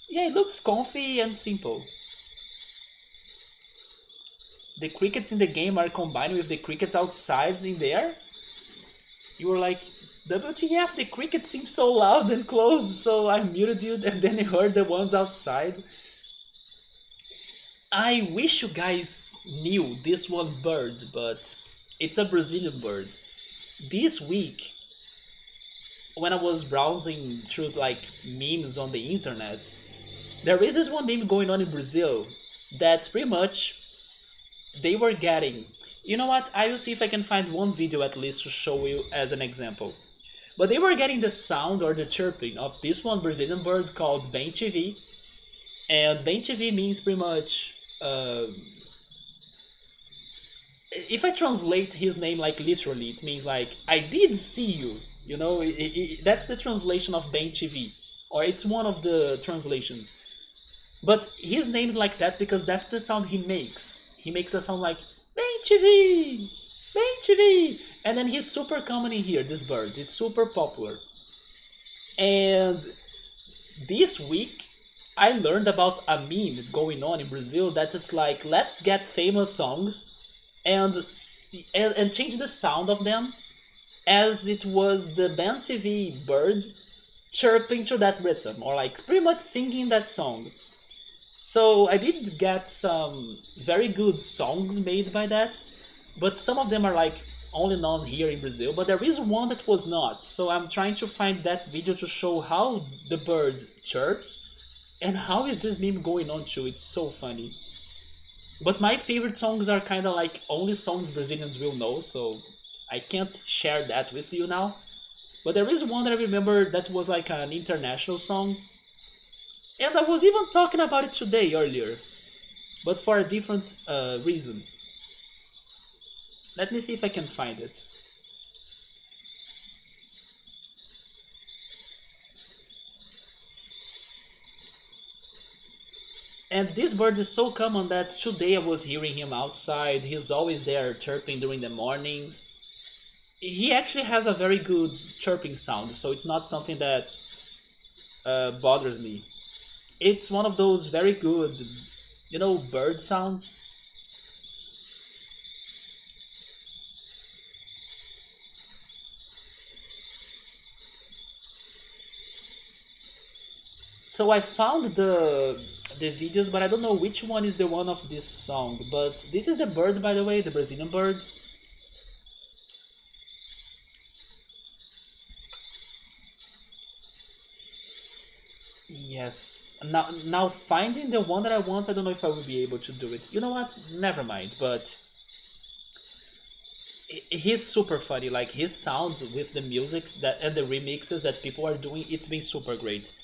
Yeah, it looks comfy and simple. The crickets in the game are combined with the crickets outside in there. You were like, WTF, the cricket seems so loud and close, so I muted you and then you heard the ones outside. I wish you guys knew this one bird, but it's a Brazilian bird. This week, when I was browsing through like memes on the internet, there is this one meme going on in Brazil that's pretty much they were getting. You know what? I will see if I can find one video at least to show you as an example. But they were getting the sound or the chirping of this one Brazilian bird called bem TV, and bem TV means pretty much. If I translate his name like literally, it means like I did see you. That's the translation of bem TV, or it's one of the translations. But his named like that because that's the sound he makes. He makes a sound like bem TV, bem TV, and then he's super common in here. This bird, it's super popular. And this week, I learned about a meme going on in Brazil that it's like let's get famous songs and and change the sound of them as it was the band TV bird chirping to that rhythm or like pretty much singing that song. So I did get some very good songs made by that, but some of them are like only known here in Brazil, but there is one that was not. So I'm trying to find that video to show how the bird chirps and how is this meme going on too. It's so funny. But my favorite songs are kind of like only songs Brazilians will know, so I can't share that with you now. But there is one that I remember that was like an international song. And I was even talking about it today earlier, but for a different reason. Let me see if I can find it. And this bird is so common that today I was hearing him outside. He's always there chirping during the mornings. He actually has a very good chirping sound, so it's not something that bothers me. It's one of those very good, bird sounds. So I found the videos, but I don't know which one is the one of this song. But this is the bird, by the way, the Brazilian bird. Yes. Now finding the one that I want, I don't know if I will be able to do it. You know what? Never mind. But he's super funny. Like his sound with the music that and the remixes that people are doing, it's been super great.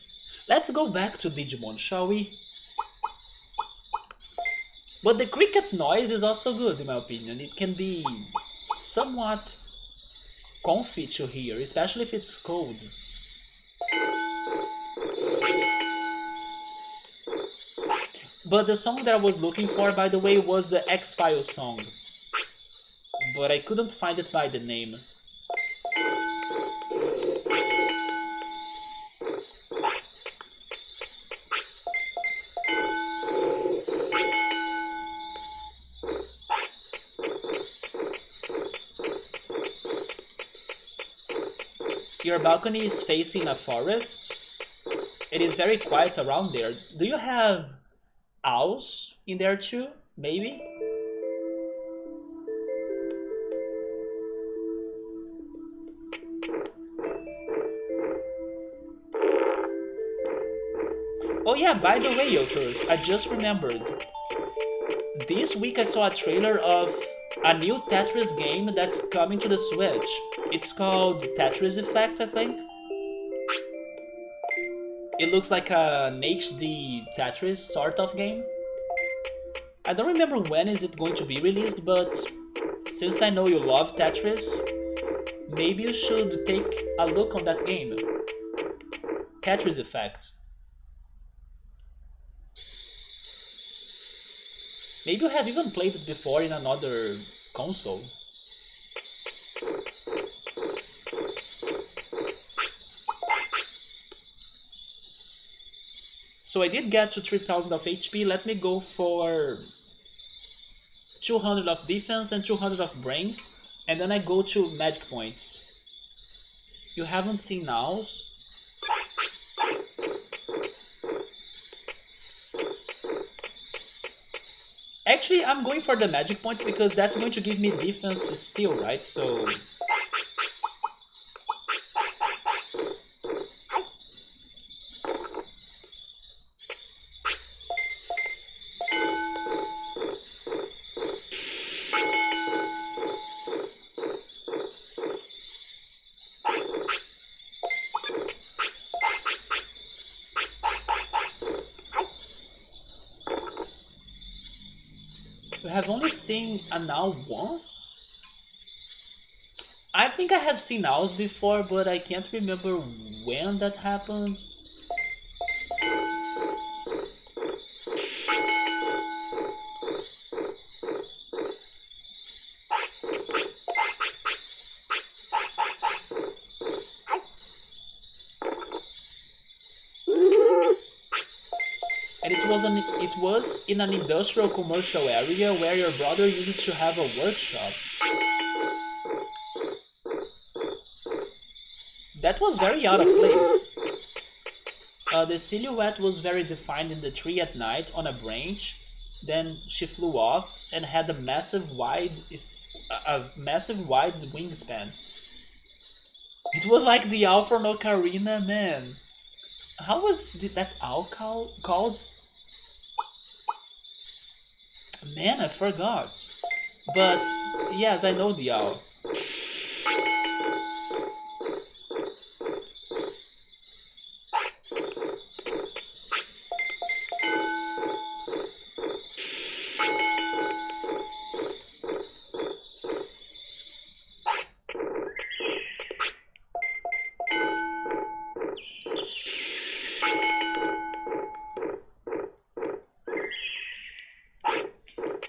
Let's go back to Digimon, shall we? But the cricket noise is also good, in my opinion. It can be somewhat comfy to hear, especially if it's cold. But the song that I was looking for, by the way, was the X-Files song. But I couldn't find it by the name. Your balcony is facing a forest. It is very quiet around there. Do you have owls in there too? Maybe? Oh yeah, by the way, Youtros, I just remembered. This week I saw a trailer of a new Tetris game that's coming to the Switch. It's called Tetris Effect, I think. It looks like an HD Tetris sort of game. I don't remember when is it going to be released, but since I know you love Tetris, maybe you should take a look on that game. Tetris Effect. Maybe you have even played it before in another console. So I did get to 3000 of HP. Let me go for 200 of defense and 200 of brains, and then I go to magic points. You haven't seen owls? Actually, I'm going for the magic points because that's going to give me defense still, right? So we have only seen an owl once? I think I have seen owls before, but I can't remember when that happened. And it was in an industrial commercial area where your brother used to have a workshop. That was very out of place. The silhouette was very defined in the tree at night on a branch. Then she flew off and had a massive wide wingspan. It was like the owl from Ocarina, man. How was that owl called? Man, I forgot. But yes, I know the owl.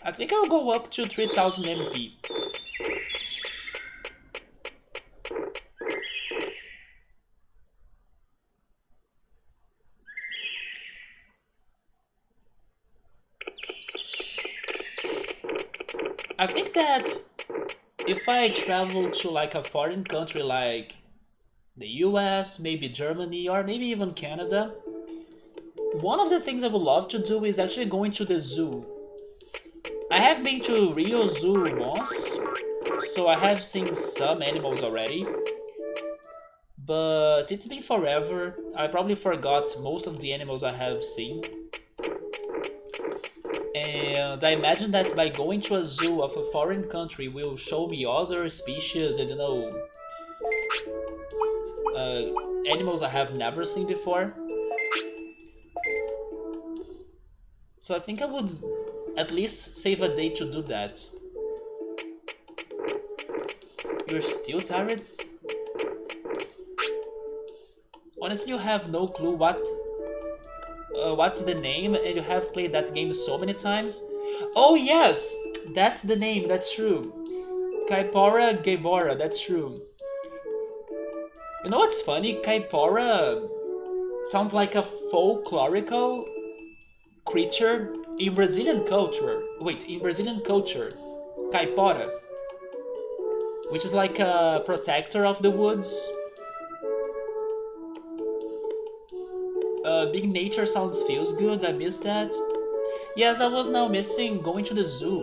I think I'll go up to 3000 MP. I think that if I travel to like a foreign country like the US, maybe Germany, or maybe even Canada, one of the things I would love to do is actually going to the zoo. I have been to Rio Zoo once, so I have seen some animals already, but it's been forever. I probably forgot most of the animals I have seen. And I imagine that by going to a zoo of a foreign country will show me other species and animals I have never seen before. So I think I would at least save a day to do that. You're still tired? Honestly, you have no clue what's the name, and you have played that game so many times. Oh yes, that's the name. That's true. Kaipora Gaibora. That's true. You know what's funny? Kaipora sounds like a folklorical creature in Brazilian culture. Wait, in Brazilian culture, Caipora, which is like a protector of the woods. Big nature sounds feels good. I miss that. Yes, I was now missing going to the zoo.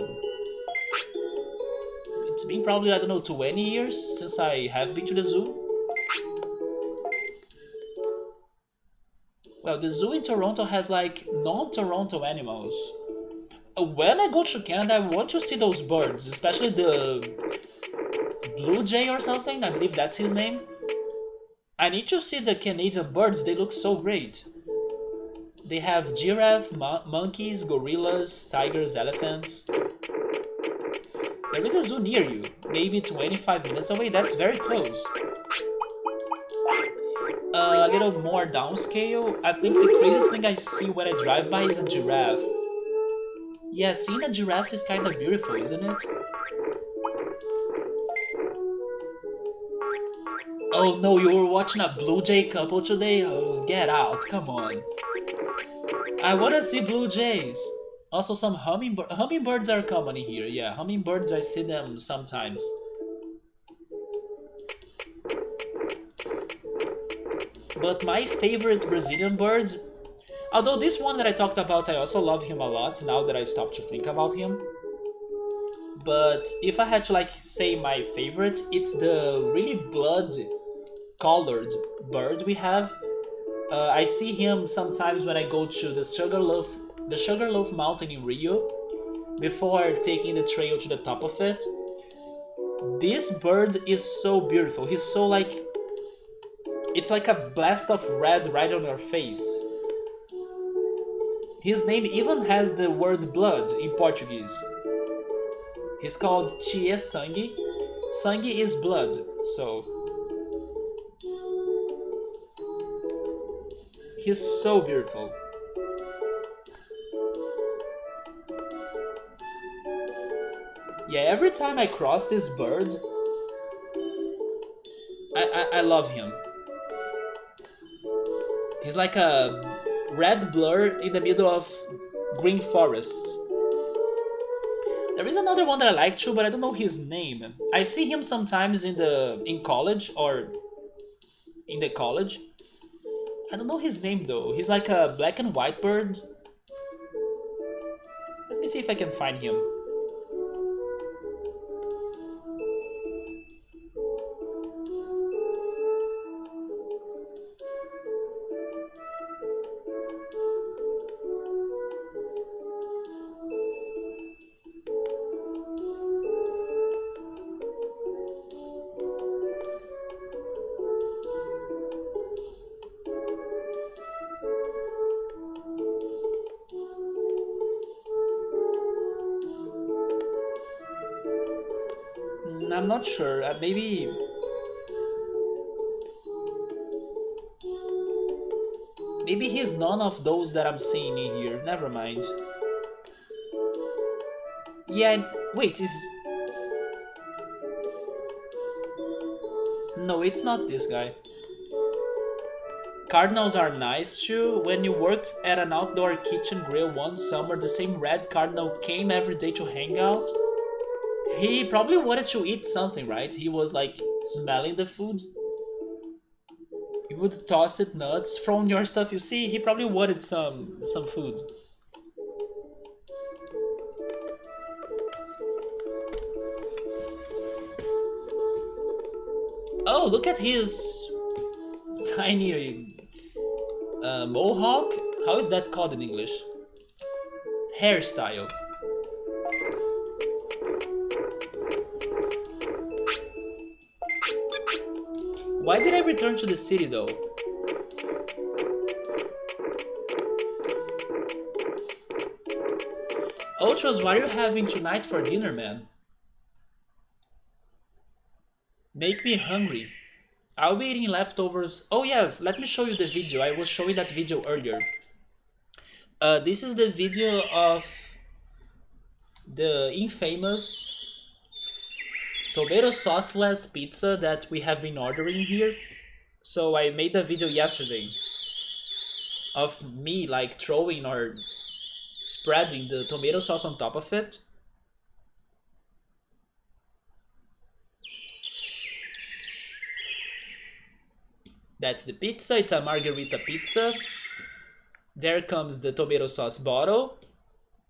It's been probably, I don't know, 20 years since I have been to the zoo. Well, the zoo in Toronto has like non-Toronto animals. When I go to Canada, I want to see those birds, especially the blue jay or something. I believe that's his name. I need to see the Canadian birds. They look so great. They have giraffe, monkeys, gorillas, tigers, elephants. There is a zoo near you, maybe 25 minutes away. That's very close. A little more downscale, I think the craziest thing I see when I drive by is a giraffe. Yeah, seeing a giraffe is kind of beautiful, isn't it? Oh no, you were watching a blue jay couple today? Oh, get out, come on. I wanna see blue jays. Also some hummingbirds are common here. Yeah, hummingbirds, I see them sometimes. But my favorite Brazilian bird, although this one that I talked about, I also love him a lot now that I stopped to think about him. But if I had to like say my favorite, it's the really blood-colored bird we have. I see him sometimes when I go to the Sugarloaf Mountain in Rio, before taking the trail to the top of it. This bird is so beautiful. He's so like, it's like a blast of red right on your face. His name even has the word blood in Portuguese. He's called Tie Sangue. Sangue is blood, so he's so beautiful. Yeah, every time I cross this bird, I love him. He's like a red blur in the middle of green forests. There is another one that I like too, but I don't know his name. I see him sometimes in college or in the college. I don't know his name though. He's like a black and white bird. Let me see if I can find him. I'm not sure. Maybe he's none of those that I'm seeing in here. Never mind. Yeah, wait, is... No, it's not this guy. Cardinals are nice too. When you worked at an outdoor kitchen grill one summer, the same red cardinal came every day to hang out. He probably wanted to eat something, right? He was like smelling the food. You would toss it nuts from your stuff. You see, he probably wanted some food. Oh, look at his tiny mohawk. How is that called in English? Hairstyle. Why did I return to the city though? Ultras, what are you having tonight for dinner, man? Make me hungry. I'll be eating leftovers. Oh yes, let me show you the video. I was showing that video earlier. This is the video of the infamous tomato sauceless pizza that we have been ordering here. So I made a video yesterday of me like throwing or spreading the tomato sauce on top of it. That's the pizza. It's a margherita pizza. There comes the tomato sauce bottle.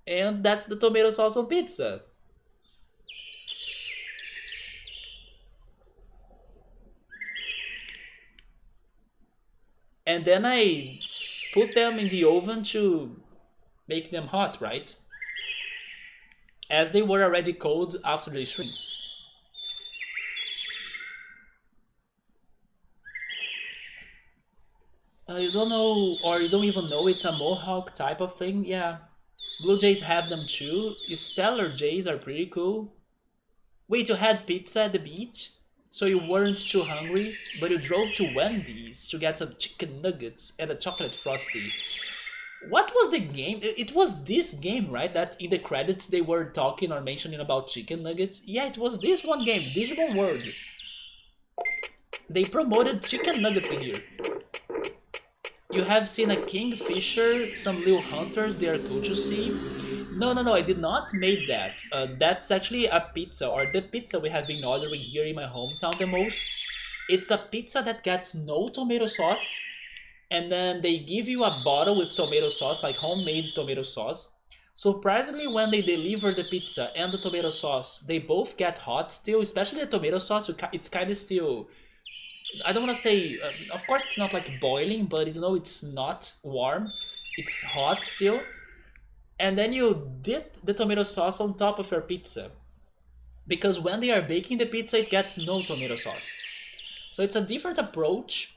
And that's the tomato sauce on pizza. And then I put them in the oven to make them hot, right? As they were already cold after the stream. You don't know, or you don't even know it's a mohawk type of thing? Yeah. Blue jays have them too. Stellar jays are pretty cool. Wait, you had pizza at the beach? So you weren't too hungry, but you drove to Wendy's to get some chicken nuggets and a chocolate frosty. What was the game? It was this game, right? That in the credits they were talking or mentioning about chicken nuggets. Yeah, it was this one game, Digimon World. They promoted chicken nuggets in here. You have seen a kingfisher, some little hunters, they are cool to see. No, no, no, I did not make that. That's actually a pizza, or the pizza we have been ordering here in my hometown the most. It's a pizza that gets no tomato sauce, and then they give you a bottle with tomato sauce, like homemade tomato sauce. Surprisingly, when they deliver the pizza and the tomato sauce, they both get hot still, especially the tomato sauce, it's kind of still... I don't want to say, of course it's not like boiling, but you know, it's not warm, it's hot still. And then you dip the tomato sauce on top of your pizza. Because when they are baking the pizza, it gets no tomato sauce. So it's a different approach,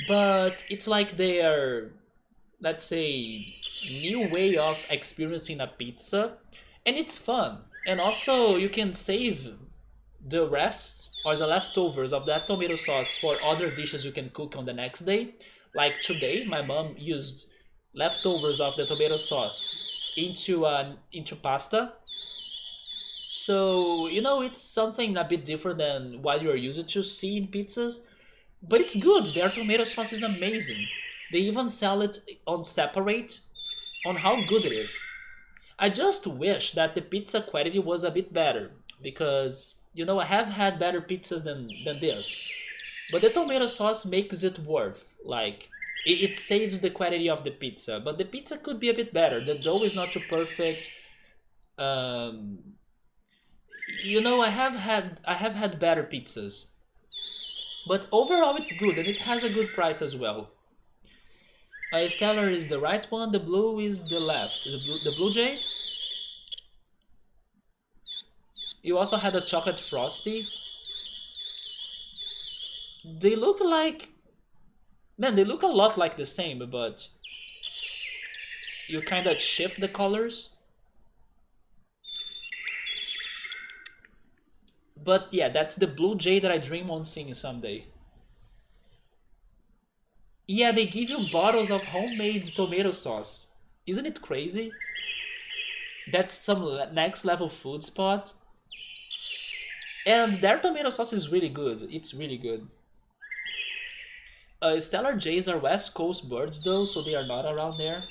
but it's like their, let's say, new way of experiencing a pizza. And it's fun. And also, you can save the rest or the leftovers of that tomato sauce for other dishes you can cook on the next day. Like today, my mom used leftovers of the tomato sauce into pasta. So you know it's something a bit different than what you're used to see in pizzas, but it's good. Their tomato sauce is amazing. They even sell it on separate on how good it is. I just wish that the pizza quality was a bit better because you know I have had better pizzas than this. But the tomato sauce makes it worth. Like it saves the quality of the pizza, but the pizza could be a bit better. The dough is not too perfect. Um, you know I have had better pizzas, but overall it's good and it has a good price as well. Stellar is the right one. The blue is the left. The blue jay. You also had a chocolate frosty. They look like, man, they look a lot like the same, but you kind of shift the colors. But yeah, that's the blue jay that I dream on seeing someday. Yeah, they give you bottles of homemade tomato sauce. Isn't it crazy? That's some next level food spot. And their tomato sauce is really good. It's really good. Stellar Jays are West Coast birds though, so they are not around there.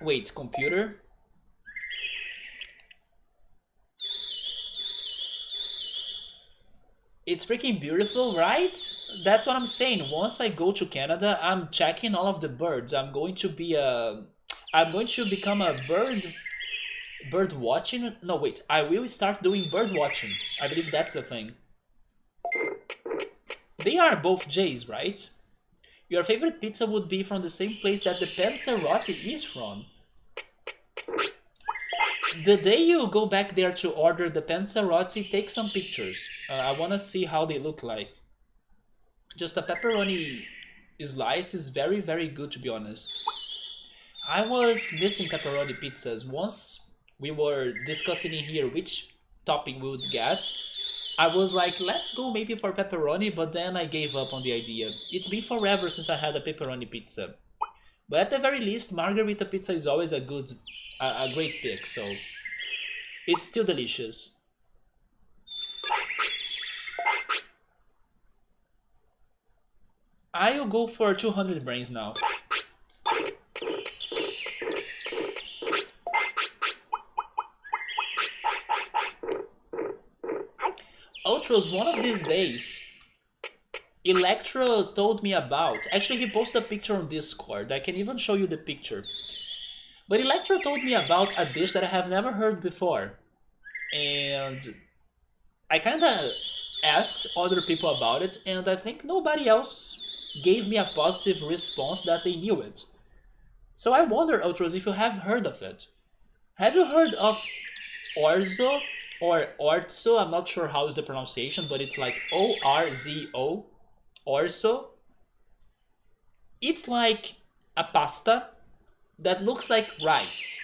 Wait, computer? It's freaking beautiful, right? That's what I'm saying. Once I go to Canada, I'm checking all of the birds. I'm going to become a bird watching. No, wait. I will start doing bird watching. I believe that's a thing. They are both J's, right? Your favorite pizza would be from the same place that the Panzerotti is from. The day you go back there to order the Panzerotti, take some pictures. I want to see how they look like. Just a pepperoni slice is very, very good, to be honest. I was missing pepperoni pizzas. Once we were discussing in here which topping we would get, I was like, let's go maybe for pepperoni, but then I gave up on the idea. It's been forever since I had a pepperoni pizza. But at the very least, margarita pizza is always a great pick, so it's still delicious. I'll go for 200 brains now. Ultros, one of these days, Electro told me about. Actually, he posted a picture on Discord. I can even show you the picture. But Electro told me about a dish that I have never heard before. And I kinda asked other people about it, and I think nobody else gave me a positive response that they knew it. So I wonder, Ultros, if you have heard of it. Have you heard of orzo or orzo? I'm not sure how is the pronunciation, but it's like ORZO. Orzo. It's like a pasta that looks like rice.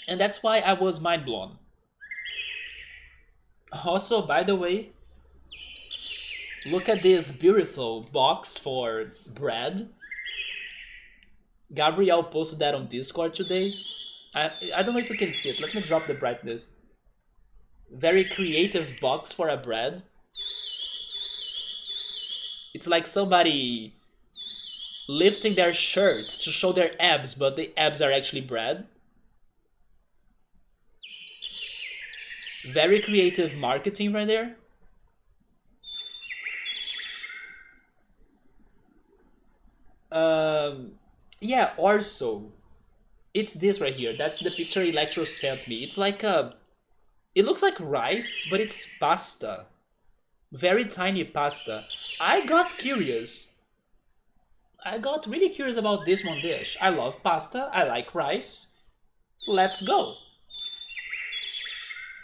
And that's why I was mind blown. Also, by the way, look at this beautiful box for bread. Gabriel posted that on Discord today. I don't know if you can see it. Let me drop the brightness. Very creative box for a bread. It's like somebody lifting their shirt to show their abs, but the abs are actually bread. Very creative marketing right there. Yeah, also, it's this right here. That's the picture Electro sent me. It's like it looks like rice, but it's pasta. Very tiny pasta. I got curious. I got really curious about this one dish. I love pasta. I like rice. Let's go.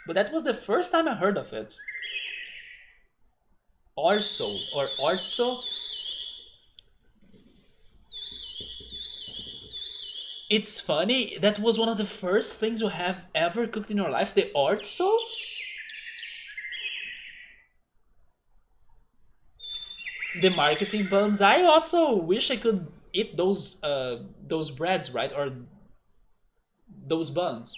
But that was the first time I heard of it. Orso or orzo. It's funny, that was one of the first things you have ever cooked in your life, the orzo? The marketing buns. I also wish I could eat those breads, right? Or those buns.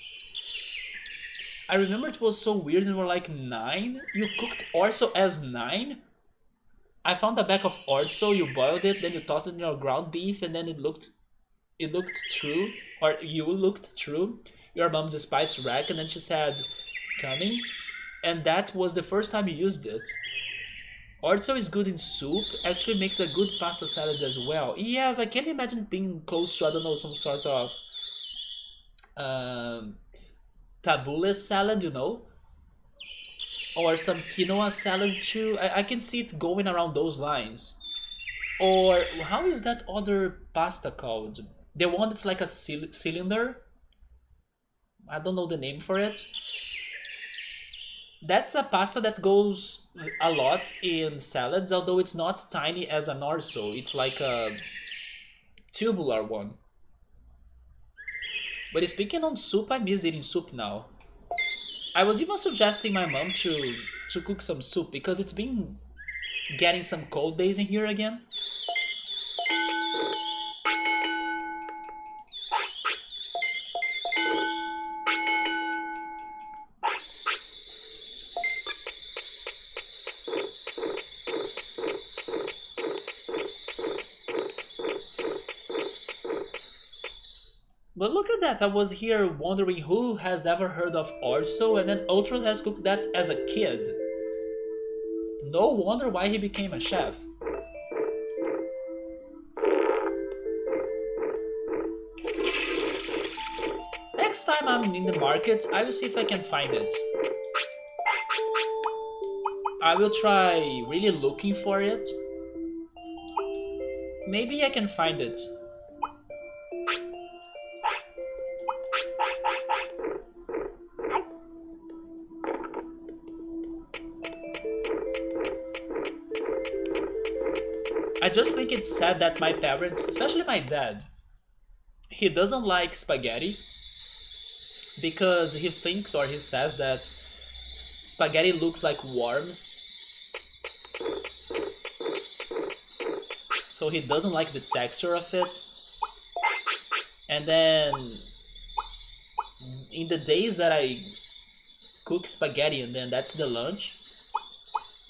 I remember it was so weird when we were like 9. You cooked orzo as 9? I found a bag of orzo, you boiled it, then you tossed it in your ground beef, and then it looked true, or you looked true, your mom's spice rack, and then she said, coming, and that was the first time you used it. Orzo is good in soup, actually makes a good pasta salad as well. Yes, I can imagine being close to, I don't know, some sort of um, tabbouleh salad, or some quinoa salad too. I can see it going around those lines. Or how is that other pasta called? The one that's like a cylinder? I don't know the name for it. That's a pasta that goes a lot in salads, although it's not tiny as an orzo. It's like a tubular one. But speaking on soup, I miss eating soup now. I was even suggesting my mom to cook some soup because it's been getting some cold days in here again. But look at that, I was here wondering who has ever heard of orzo, and then Ultros has cooked that as a kid. No wonder why he became a chef. Next time I'm in the market, I will see if I can find it. I will try really looking for it. Maybe I can find it. I just think it's sad that my parents, especially my dad, he doesn't like spaghetti because he thinks or he says that spaghetti looks like worms. So he doesn't like the texture of it. And then in the days that I cook spaghetti and then that's the lunch,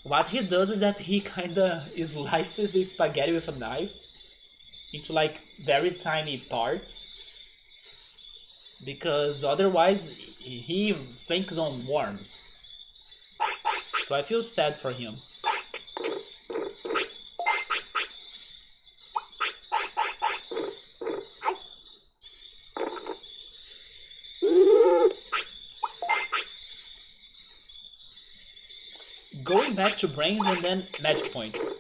what he does is that he kinda slices the spaghetti with a knife into like very tiny parts because otherwise he thinks on worms. So I feel sad for him. Going back to brains and then magic points.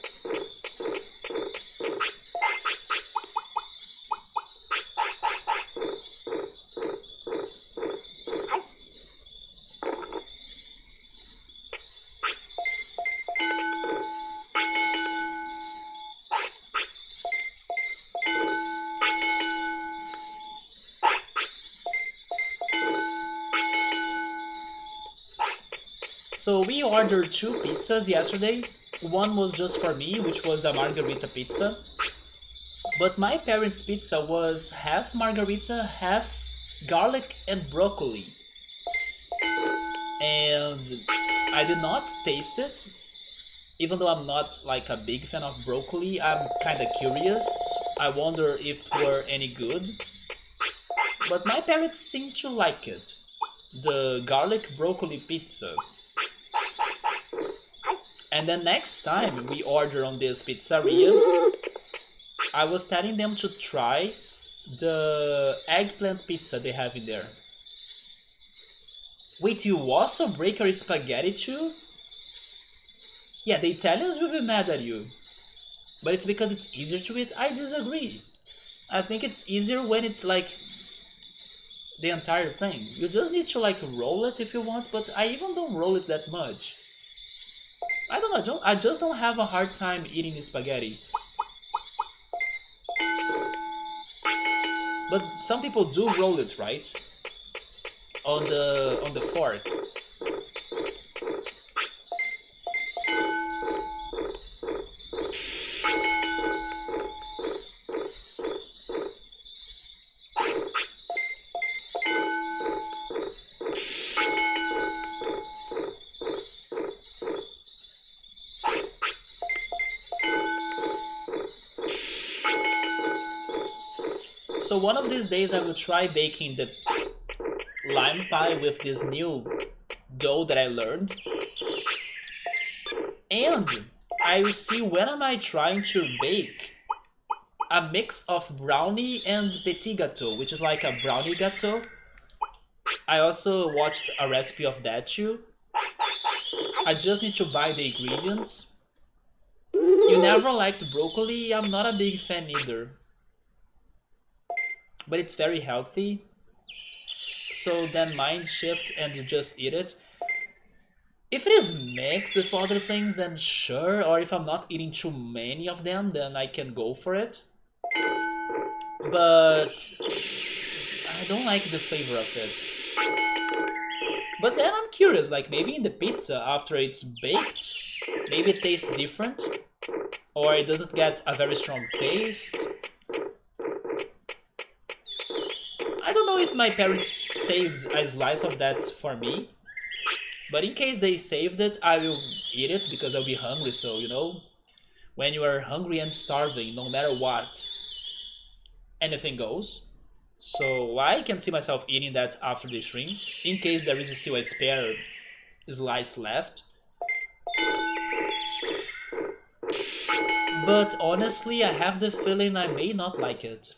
So we ordered two pizzas yesterday. One was just for me, which was a margarita pizza. But my parents' pizza was half margarita, half garlic and broccoli. And I did not taste it. Even though I'm not like a big fan of broccoli, I'm kind of curious. I wonder if it were any good. But my parents seem to like it. The garlic broccoli pizza. And then next time we order on this pizzeria, I was telling them to try the eggplant pizza they have in there. Wait, you also break your spaghetti too? Yeah, the Italians will be mad at you. But it's because it's easier to eat? I disagree. I think it's easier when it's like the entire thing. You just need to like roll it if you want, but I even don't roll it that much. I don't know, I just don't have a hard time eating spaghetti. But some people do roll it, right? On the fork. So one of these days I will try baking the lime pie with this new dough that I learned. And I will see when am I trying to bake a mix of brownie and petit gâteau, which is like a brownie gâteau. I also watched a recipe of that too. I just need to buy the ingredients. You never liked broccoli? I'm not a big fan either. But it's very healthy. So then mind shift and you just eat it. If it is mixed with other things, then sure. Or if I'm not eating too many of them, then I can go for it. But I don't like the flavor of it. But then I'm curious, like maybe in the pizza after it's baked, maybe it tastes different. Or it doesn't get a very strong taste. I don't know if my parents saved a slice of that for me, but in case they saved it, I will eat it because I'll be hungry. So, you know, when you are hungry and starving, no matter what, anything goes. So I can see myself eating that after the stream, in case there is still a spare slice left. But honestly, I have the feeling I may not like it.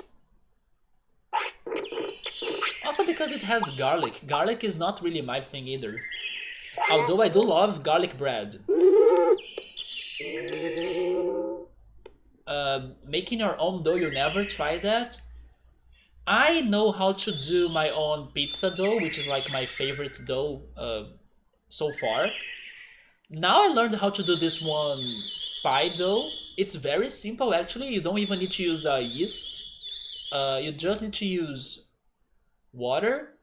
Also because it has garlic. Garlic is not really my thing either. Although I do love garlic bread. Making your own dough, you never tried that? I know how to do my own pizza dough, which is like my favorite dough so far. Now I learned how to do this one pie dough. It's very simple actually. You don't even need to use yeast. You just need to use water,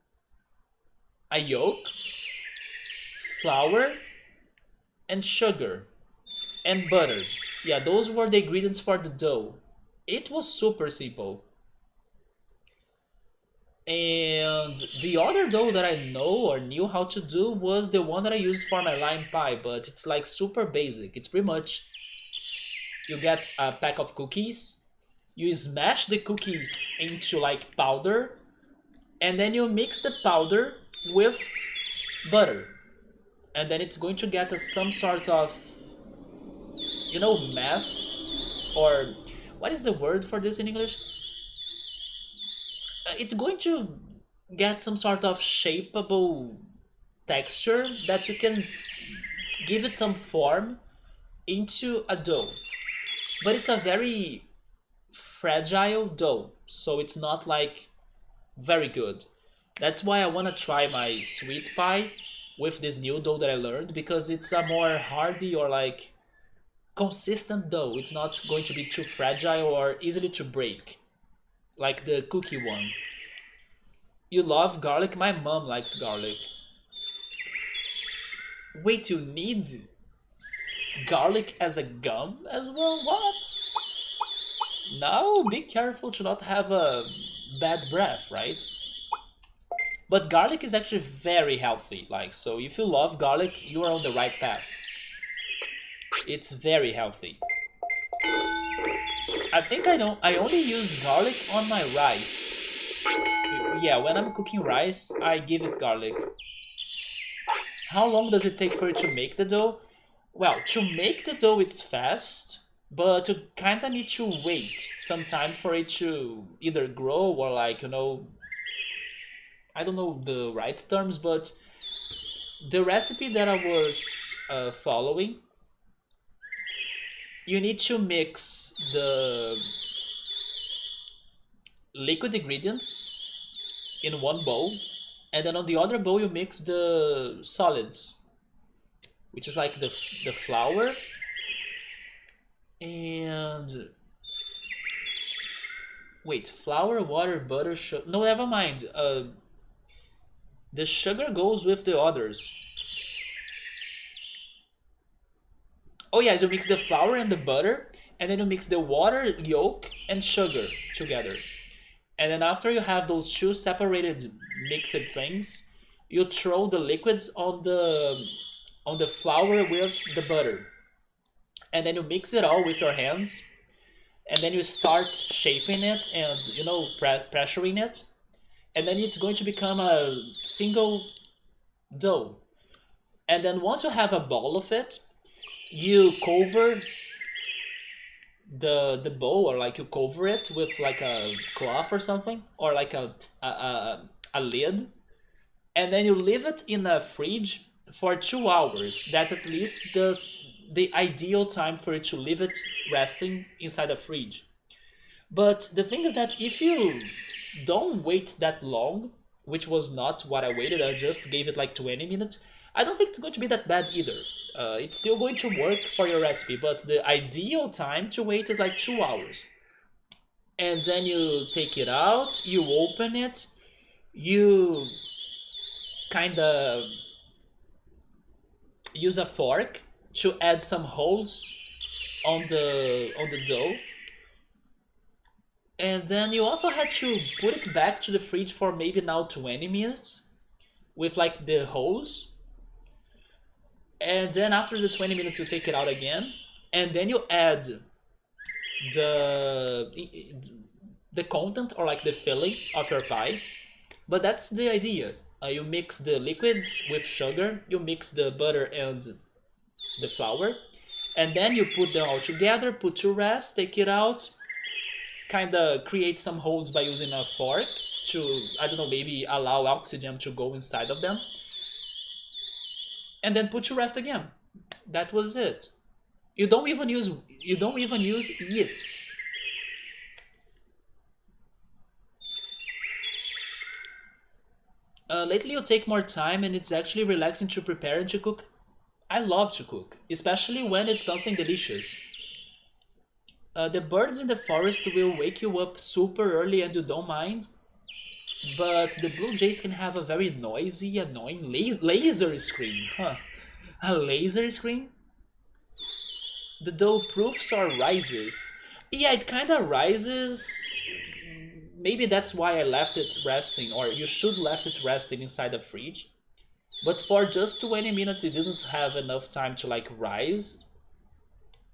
a yolk, flour, and sugar, and butter. Yeah, those were the ingredients for the dough. It was super simple. And the other dough that I know or knew how to do was the one that I used for my lime pie, but it's like super basic. It's pretty much you get a pack of cookies, you smash the cookies into like powder, and then you mix the powder with butter. And then it's going to get some sort of, mess, or what is the word for this in English? It's going to get some sort of shapeable texture that you can give it some form into a dough. But it's a very fragile dough, so it's not like very good. That's why I want to try my sweet pie with this new dough that I learned, because it's a more hardy or like consistent dough. It's not going to be too fragile or easily to break like the cookie one. You love garlic? My mom likes garlic. Wait, you need garlic as a gum as well? What? Now be careful to not have a bad breath, right? But garlic is actually very healthy. Like, so if you love garlic, you are on the right path. It's very healthy. I think I only use garlic on my rice. Yeah, when I'm cooking rice, I give it garlic. How long does it take for you to make the dough? Well, to make the dough it's fast, but you kinda need to wait some time for it to either grow or like, I don't know the right terms, but the recipe that I was following, you need to mix the liquid ingredients in one bowl, and then on the other bowl you mix the solids, which is like the flour and wait, flour, water, butter, sugar. No, never mind. The sugar goes with the others. Oh yes, you mix the flour and the butter, and then you mix the water, yolk, and sugar together. And then after you have those two separated mixed things, you throw the liquids on the flour with the butter. And then you mix it all with your hands, and then you start shaping it and pressuring it, and then it's going to become a single dough. And then once you have a ball of it, you cover the bowl, or like you cover it with like a cloth or something, or like a lid, and then you leave it in a fridge for 2 hours. That's at least the ideal time for you to leave it resting inside a fridge. But the thing is that if you don't wait that long, which was not what I waited, I just gave it like 20 minutes, I don't think it's going to be that bad either. It's still going to work for your recipe, but the ideal time to wait is like 2 hours. And then you take it out, you open it, you kind of use a fork to add some holes on the dough, and then you also had to put it back to the fridge for maybe now 20 minutes with like the holes, and then after the 20 minutes you take it out again, and then you add the the content or like the filling of your pie. But that's the idea. You mix the liquids with sugar, you mix the butter and the flour, and then you put them all together, put to rest, take it out, kind of create some holes by using a fork to, I don't know, maybe allow oxygen to go inside of them, and then put to rest again. That was it. You don't even use yeast. Lately you take more time and it's actually relaxing to prepare and to cook. I love to cook, especially when it's something delicious. The birds in the forest will wake you up super early and you don't mind, but the blue jays can have a very noisy, annoying laser scream. Huh. A laser scream? The dough proofs or rises? Yeah, it kinda rises. Maybe that's why I left it resting, or you should left it resting inside the fridge. But for just 20 minutes it didn't have enough time to like rise.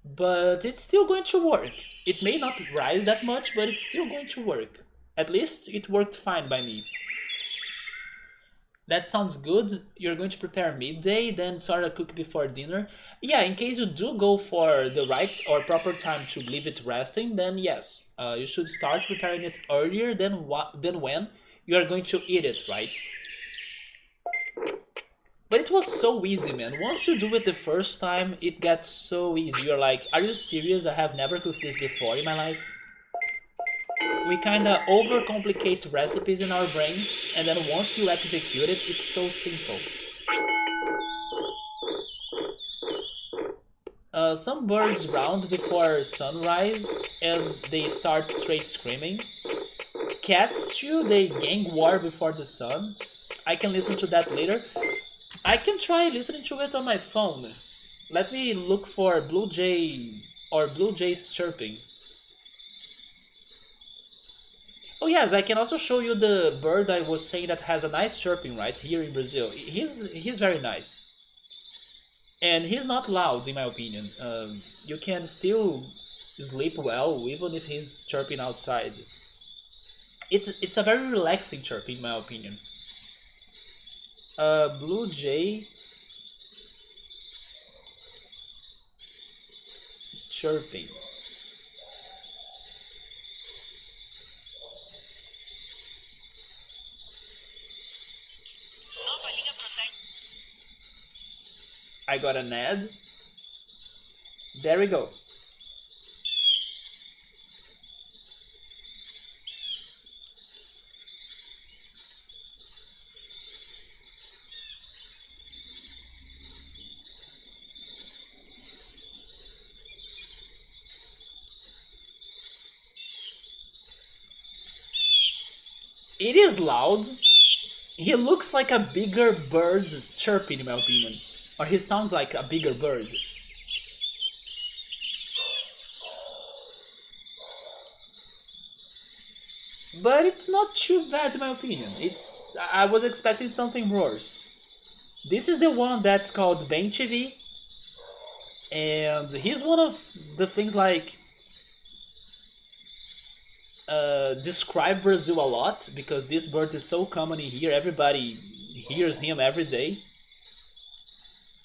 But it's still going to work. It may not rise that much, but it's still going to work. At least it worked fine by me. That sounds good. You're going to prepare midday, then start a cook before dinner. Yeah, in case you do go for the right or proper time to leave it resting, then yes, you should start preparing it earlier than when you are going to eat it, right? But it was so easy, man. Once you do it the first time, it gets so easy. You're like, are you serious? I have never cooked this before in my life. We kinda overcomplicate recipes in our brains, and then once you execute it, it's so simple. Some birds round before sunrise, and they start straight screaming. Cats too, they gang war before the sun. I can listen to that later. I can try listening to it on my phone. Let me look for blue jay or blue jays chirping. Oh yes, I can also show you the bird I was saying that has a nice chirping right here in Brazil. He's very nice, and he's not loud in my opinion. You can still sleep well even if he's chirping outside. It's a very relaxing chirp in my opinion. Blue jay chirping. I got an ad. There we go. It is loud. He looks like a bigger bird chirping in my opinion. Or he sounds like a bigger bird. But it's not too bad in my opinion. I was expecting something worse. This is the one that's called Ben TV, and he's one of the things like describe Brazil a lot because this bird is so common in here. Everybody hears him every day.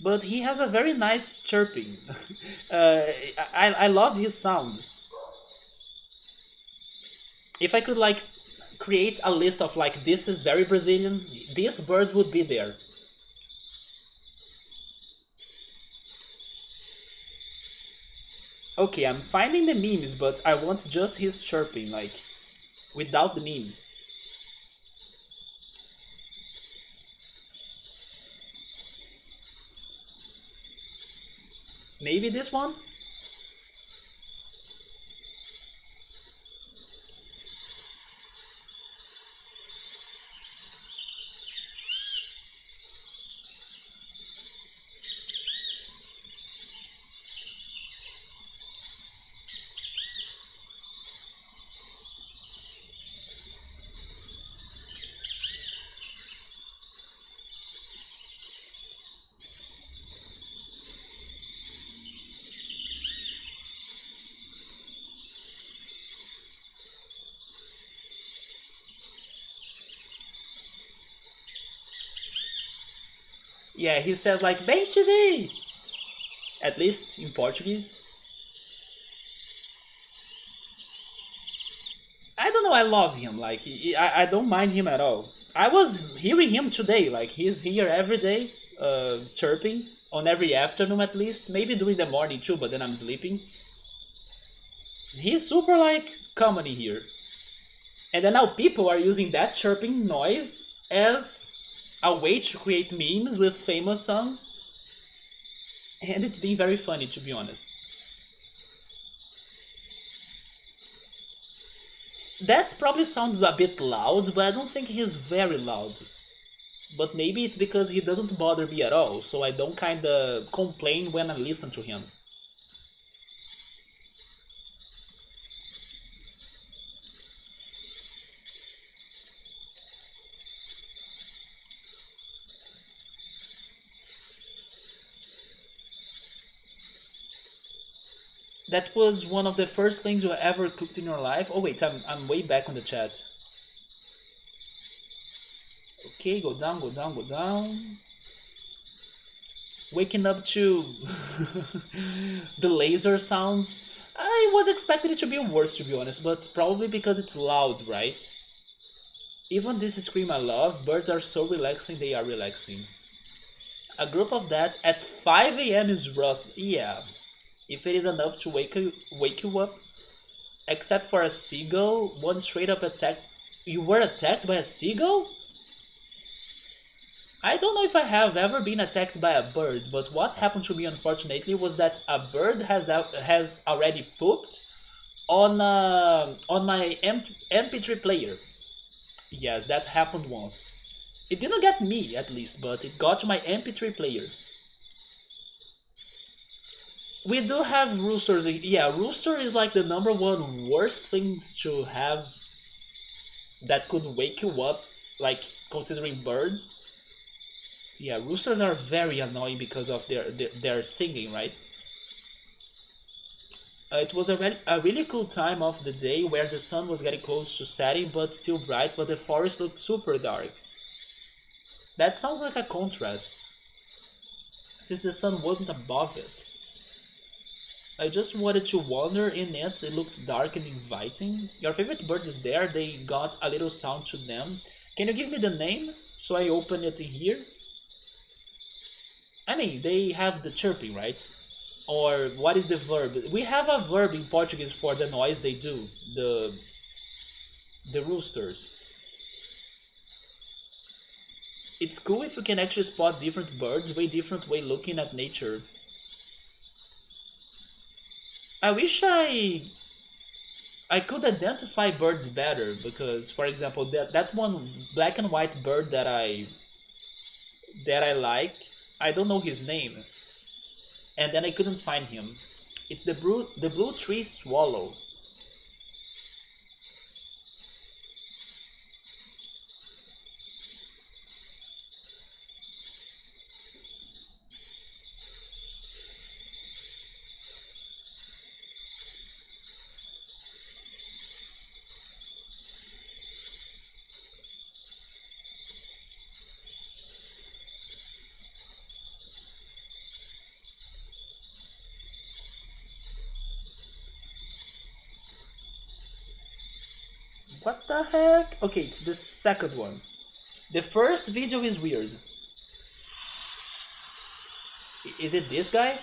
But he has a very nice chirping. uh, I love his sound. If I could like create a list of like this is very Brazilian, this bird would be there. Okay, I'm finding the memes, but I want just his chirping, like without the memes. Maybe this one? Yeah, he says like bem TV, at least in Portuguese. I don't know. I love him. Like I don't mind him at all. I was hearing him today. Like he's here every day, chirping on every afternoon at least. Maybe during the morning too, but then I'm sleeping. He's super like common in here. And then now people are using that chirping noise as a way to create memes with famous songs, and it's been very funny to be honest. That probably sounds a bit loud, but I don't think he's very loud. But maybe it's because he doesn't bother me at all, so I don't kinda complain when I listen to him. That was one of the first things you ever cooked in your life? Oh wait, I'm way back on the chat. Okay, go down, go down, go down. Waking up to the laser sounds. I was expecting it to be worse to be honest, but probably because it's loud, right? Even this scream I love, birds are so relaxing, they are relaxing. A group of that at 5 a.m. is rough. Yeah, if it is enough to wake you up. Except for a seagull, one straight up attack. You were attacked by a seagull? I don't know if I have ever been attacked by a bird, but what happened to me unfortunately was that a bird has already pooped on my MP3 player. Yes, that happened once. It didn't get me at least, but it got my MP3 player. We do have roosters. Yeah, rooster is like the number one worst things to have that could wake you up, like considering birds. Yeah, roosters are very annoying because of their singing, right? It was a really cool time of the day where the sun was getting close to setting but still bright, but the forest looked super dark. That sounds like a contrast, since the sun wasn't above it. I just wanted to wander in it. It looked dark and inviting. Your favorite bird is there. They got a little sound to them. Can you give me the name so I open it in here? I mean, they have the chirping, right? Or what is the verb? We have a verb in Portuguese for the noise they do. The roosters. It's cool if you can actually spot different birds, way different way looking at nature. I wish I could identify birds better because, for example, that one black and white bird that I like, I don't know his name, and then I couldn't find him. It's the blue tree swallow. What the heck? Okay, it's the second one. The first video is weird. Is it this guy?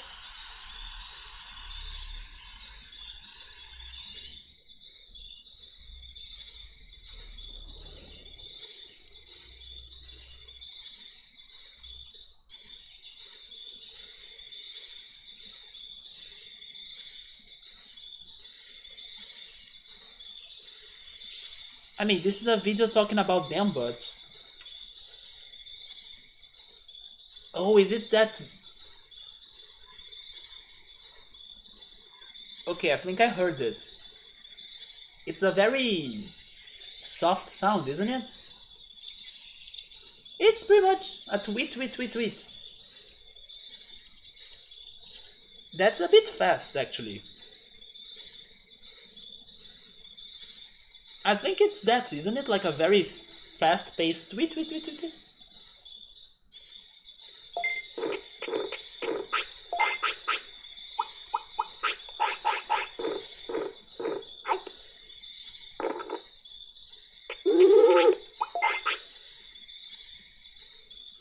I mean, this is a video talking about them, but... Oh, is it that... Okay, I think I heard it. It's a very soft sound, isn't it? It's pretty much a tweet, tweet, tweet, tweet. That's a bit fast, actually. I think it's that, isn't it? Like a very fast-paced tweet, tweet, tweet, tweet, tweet.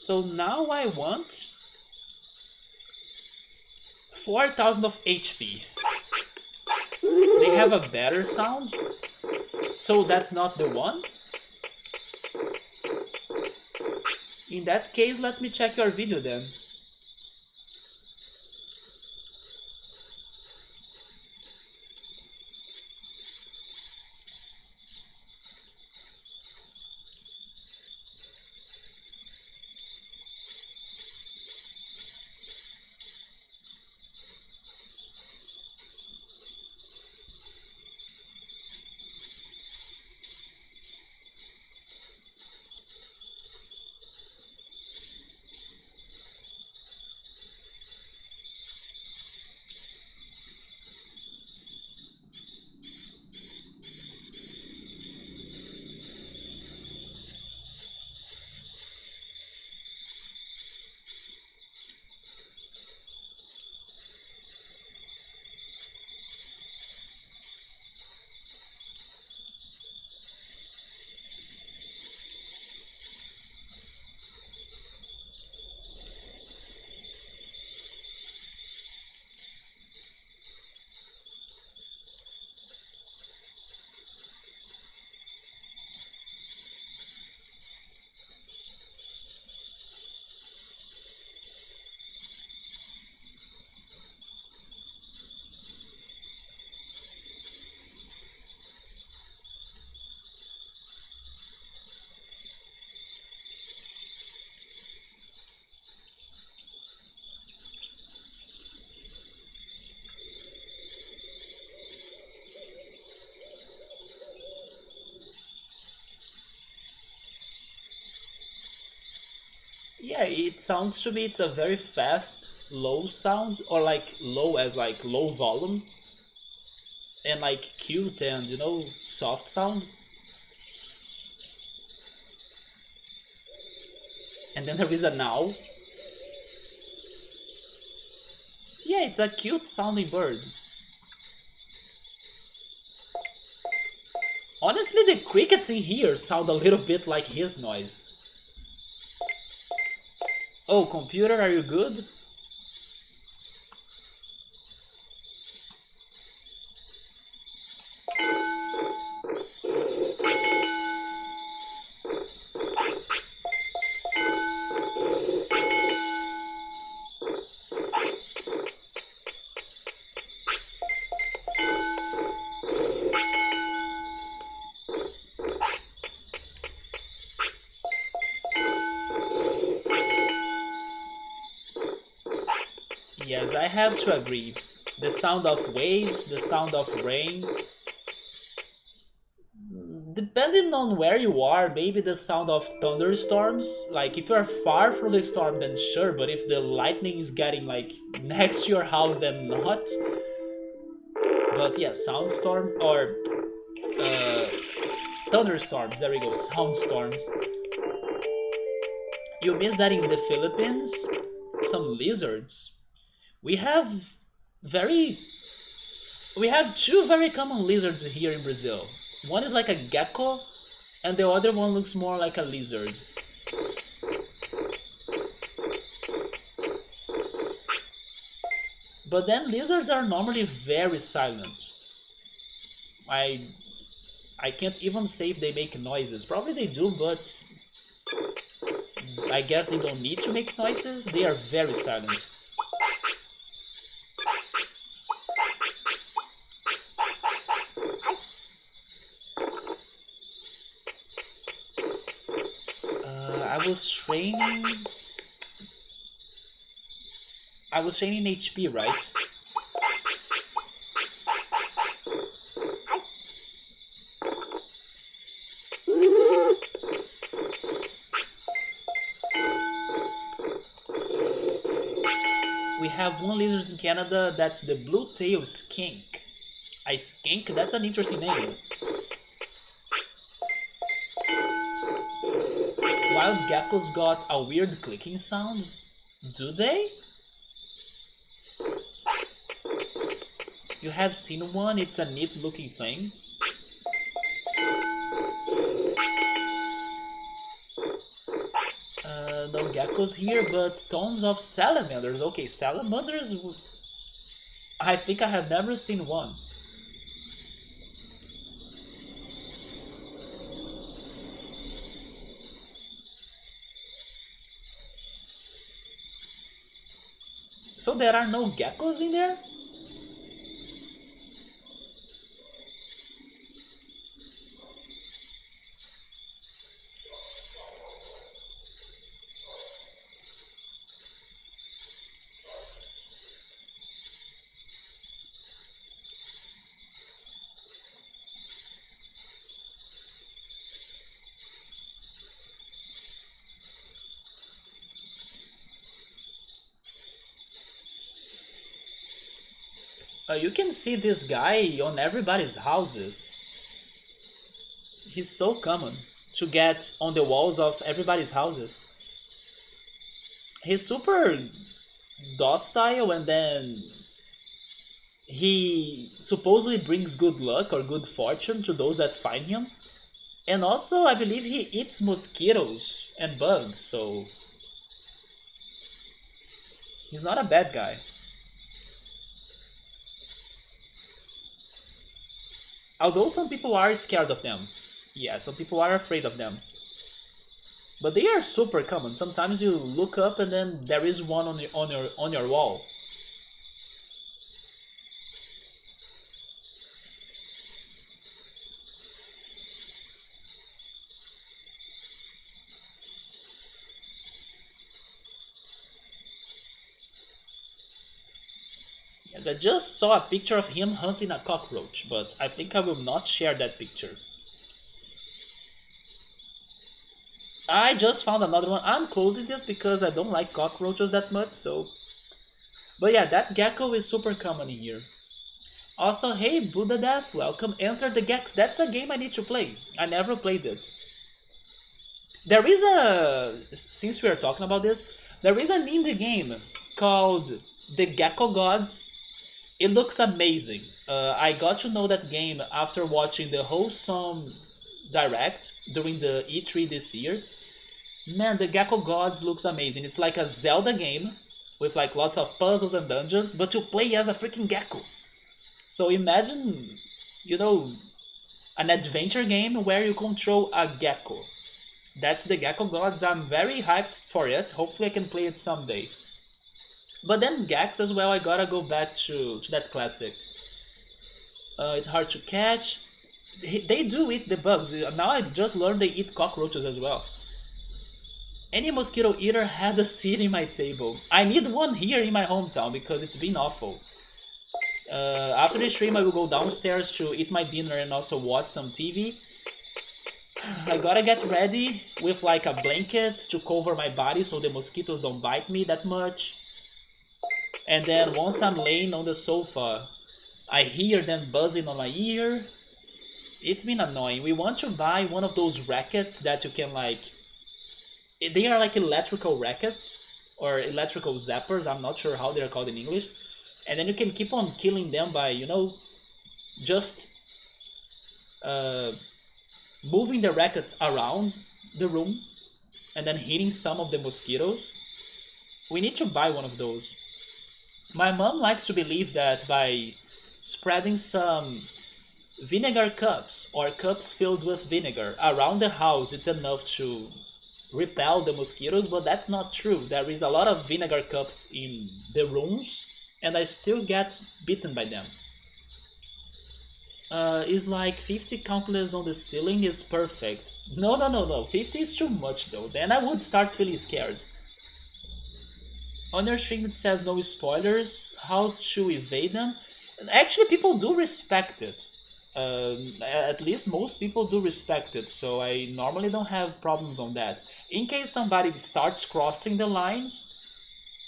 So now I want 4000 of HP. They have a better sound, so that's not the one. In that case, let me check your video then. Yeah, it sounds to me it's a very fast, low sound, or like low as like low volume, and like cute and soft sound. And then there is a now. Yeah, it's a cute sounding bird. Honestly, the crickets in here sound a little bit like his noise. Oh, computer, are you good? Yes, I have to agree. The sound of waves, the sound of rain. Depending on where you are, maybe the sound of thunderstorms. Like if you are far from the storm, then sure, but if the lightning is getting like next to your house, then not. But yeah, soundstorm or uh, thunderstorms. There we go, soundstorms. You miss that in the Philippines? Some lizards. We have very we have two very common lizards here in Brazil. One is like a gecko, and the other one looks more like a lizard. But then lizards are normally very silent. I I can't even say if they make noises. Probably they do, but I guess they don't need to make noises. They are very silent. I was training. I was training HP, right? We have one lizard in Canada that's the blue-tailed skink. A skink? That's an interesting name. Wild geckos got a weird clicking sound? Do they? You have seen one? It's a neat looking thing. No geckos here, but tons of salamanders. Okay, salamanders. I think I have never seen one. So there are no geckos in there? You can see this guy on everybody's houses. He's so common to get on the walls of everybody's houses. He's super docile, and then he supposedly brings good luck or good fortune to those that find him. And also, I believe he eats mosquitoes and bugs, so he's not a bad guy. Although some people are scared of them. Yeah, some people are afraid of them. But they are super common. Sometimes you look up and then there is one on your wall. Yes, I just saw a picture of him hunting a cockroach, but I think I will not share that picture. I just found another one. I'm closing this because I don't like cockroaches that much, so. But yeah, that gecko is super common in here. Also, hey Buddha Death, welcome. Enter the Gex. That's a game I need to play. I never played it. There is a. Since we are talking about this, there is an indie game called The Gecko Gods. It looks amazing. I got to know that game after watching the Wholesome Direct during the E3 this year. Man, the Gecko Gods looks amazing. It's like a Zelda game with like lots of puzzles and dungeons, but you play as a freaking gecko. So imagine, you know, an adventure game where you control a gecko. That's the Gecko Gods. I'm very hyped for it. Hopefully I can play it someday. But then Gax as well, I gotta go back to that classic. It's hard to catch. They do eat the bugs. Now I just learned they eat cockroaches as well. Any mosquito eater had a seat in my table. I need one here in my hometown because it's been awful. After the stream, I will go downstairs to eat my dinner and also watch some TV. I gotta get ready with like a blanket to cover my body so the mosquitoes don't bite me that much. And then once I'm laying on the sofa, I hear them buzzing on my ear. It's been annoying. We want to buy one of those rackets that you can like. They are like electrical rackets or electrical zappers. I'm not sure how they're called in English. And then you can keep on killing them by, just uh, moving the racket around the room and then hitting some of the mosquitoes. We need to buy one of those. My mom likes to believe that by spreading some vinegar cups or cups filled with vinegar around the house, it's enough to repel the mosquitoes, but that's not true. There is a lot of vinegar cups in the rooms, and I still get bitten by them. Is like 50 countless on the ceiling is perfect. No, no, no, no. 50 is too much though. Then I would start feeling scared. On your stream it says no spoilers. How to evade them? Actually, people do respect it. At least most people do respect it, so I normally don't have problems on that. In case somebody starts crossing the lines,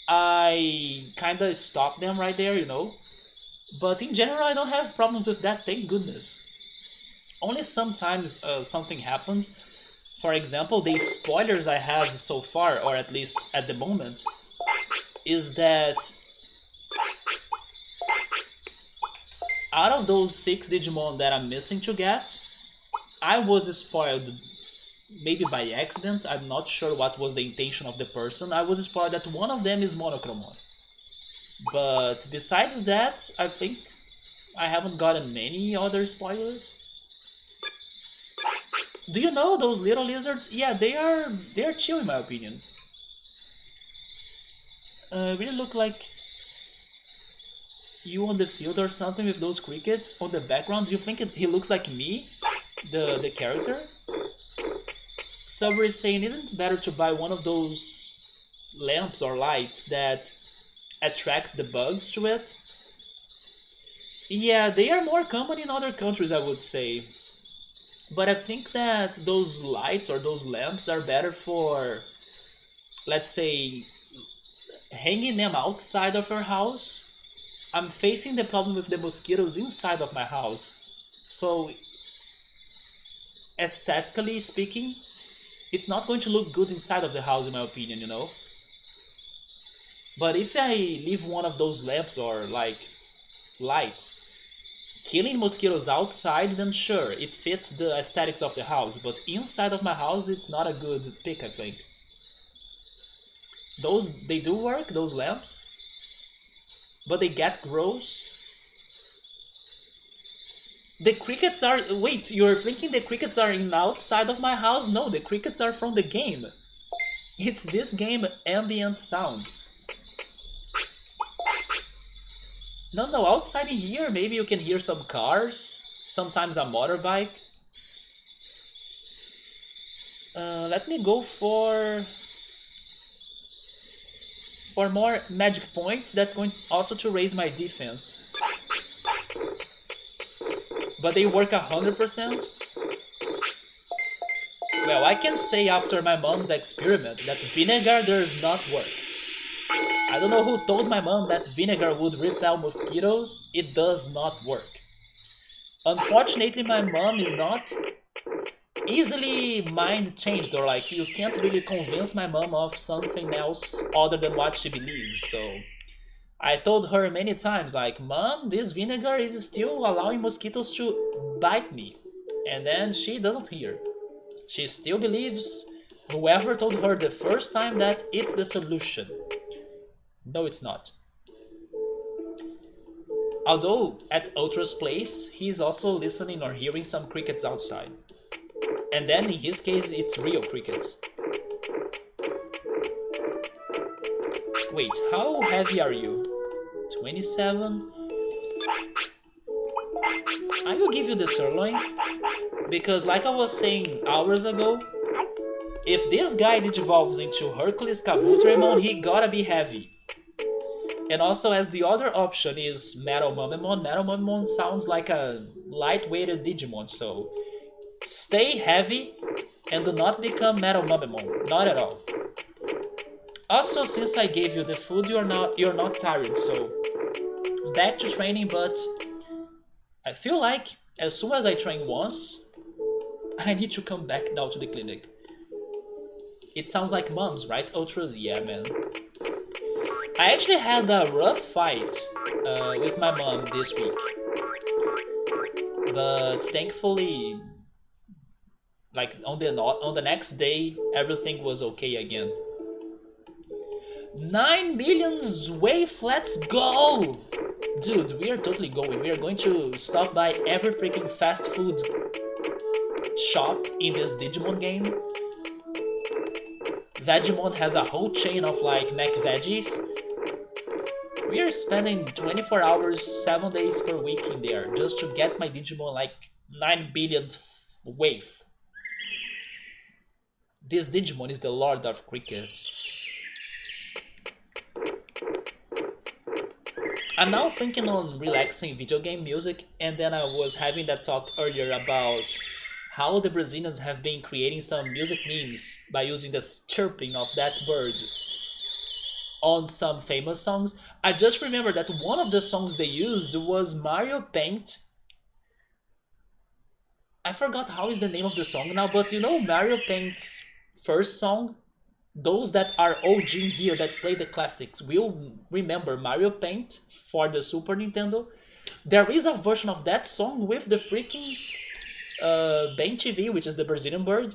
I kind of stop them right there. But in general, I don't have problems with that, thank goodness. Only sometimes something happens. For example, the spoilers I have so far, or at least at the moment, is that out of those 6 Digimon that I'm missing to get, I was spoiled maybe by accident. I'm not sure what was the intention of the person. I was spoiled that one of them is Monochromon. But besides that, I think I haven't gotten many other spoilers. Do you know those little lizards? Yeah, they are chill in my opinion. Really look like you on the field or something with those crickets on the background. Do you think he looks like me, the character? Subway is saying, isn't it better to buy one of those lamps or lights that attract the bugs to it? Yeah, they are more common in other countries, I would say. But I think that those lights or those lamps are better for, let's say, hanging them outside of your house. I'm facing the problem with the mosquitoes inside of my house. So, aesthetically speaking, it's not going to look good inside of the house, in my opinion, you know? But if I leave one of those lamps or like lights killing mosquitoes outside, then sure, it fits the aesthetics of the house. But inside of my house, it's not a good pick, I think. They do work, those lamps, but they get gross. The crickets are. Wait, you're thinking the crickets are in outside of my house? No, the crickets are from the game. It's this game ambient sound. No, no, outside in here, maybe you can hear some cars, sometimes a motorbike. Let me go for more magic points. That's going also to raise my defense. But they work 100%. Well, I can say after my mom's experiment that vinegar does not work. I don't know who told my mom that vinegar would repel mosquitoes. It does not work. Unfortunately, my mom is not easily mind changed, or like you can't really convince my mom of something else other than what she believes. So I told her many times, like, Mom, this vinegar is still allowing mosquitoes to bite me. And then she doesn't hear. She still believes whoever told her the first time that it's the solution. No, it's not. Although at Ultra's place, he's also listening or hearing some crickets outside. And then in his case, it's real crickets. Wait, how heavy are you? 27? I will give you the sirloin, because like I was saying hours ago, if this guy digivolves into Hercules Kabutorimon, he gotta be heavy. And also, as the other option is Metal Mumemon sounds like a light-weighted Digimon, so stay heavy and do not become Metal Mumemon, not at all. Also, since I gave you the food, you're not tired, so back to training, but I feel like as soon as I train once, I need to come back now to the clinic. It sounds like moms, right, Ultras? Yeah, man. I actually had a rough fight with my mom this week, but thankfully, like on the next day, everything was okay again. 9 millions wave, let's go! Dude, we are totally going. We are going to stop by every freaking fast food shop in this Digimon game. Vegemon has a whole chain of like Mac Veggies. We are spending 24 hours, 7 days per week in there just to get my Digimon like 9 billionth wave. This Digimon is the Lord of Crickets. I'm now thinking on relaxing video game music, and then I was having that talk earlier about how the Brazilians have been creating some music memes by using the chirping of that bird on some famous songs. I just remember that one of the songs they used was Mario Paint. I forgot how is the name of the song now, but you know Mario Paint's first song? Those that are OG here that play the classics will remember Mario Paint for the Super Nintendo. There is a version of that song with the freaking Bem TV, which is the Brazilian bird,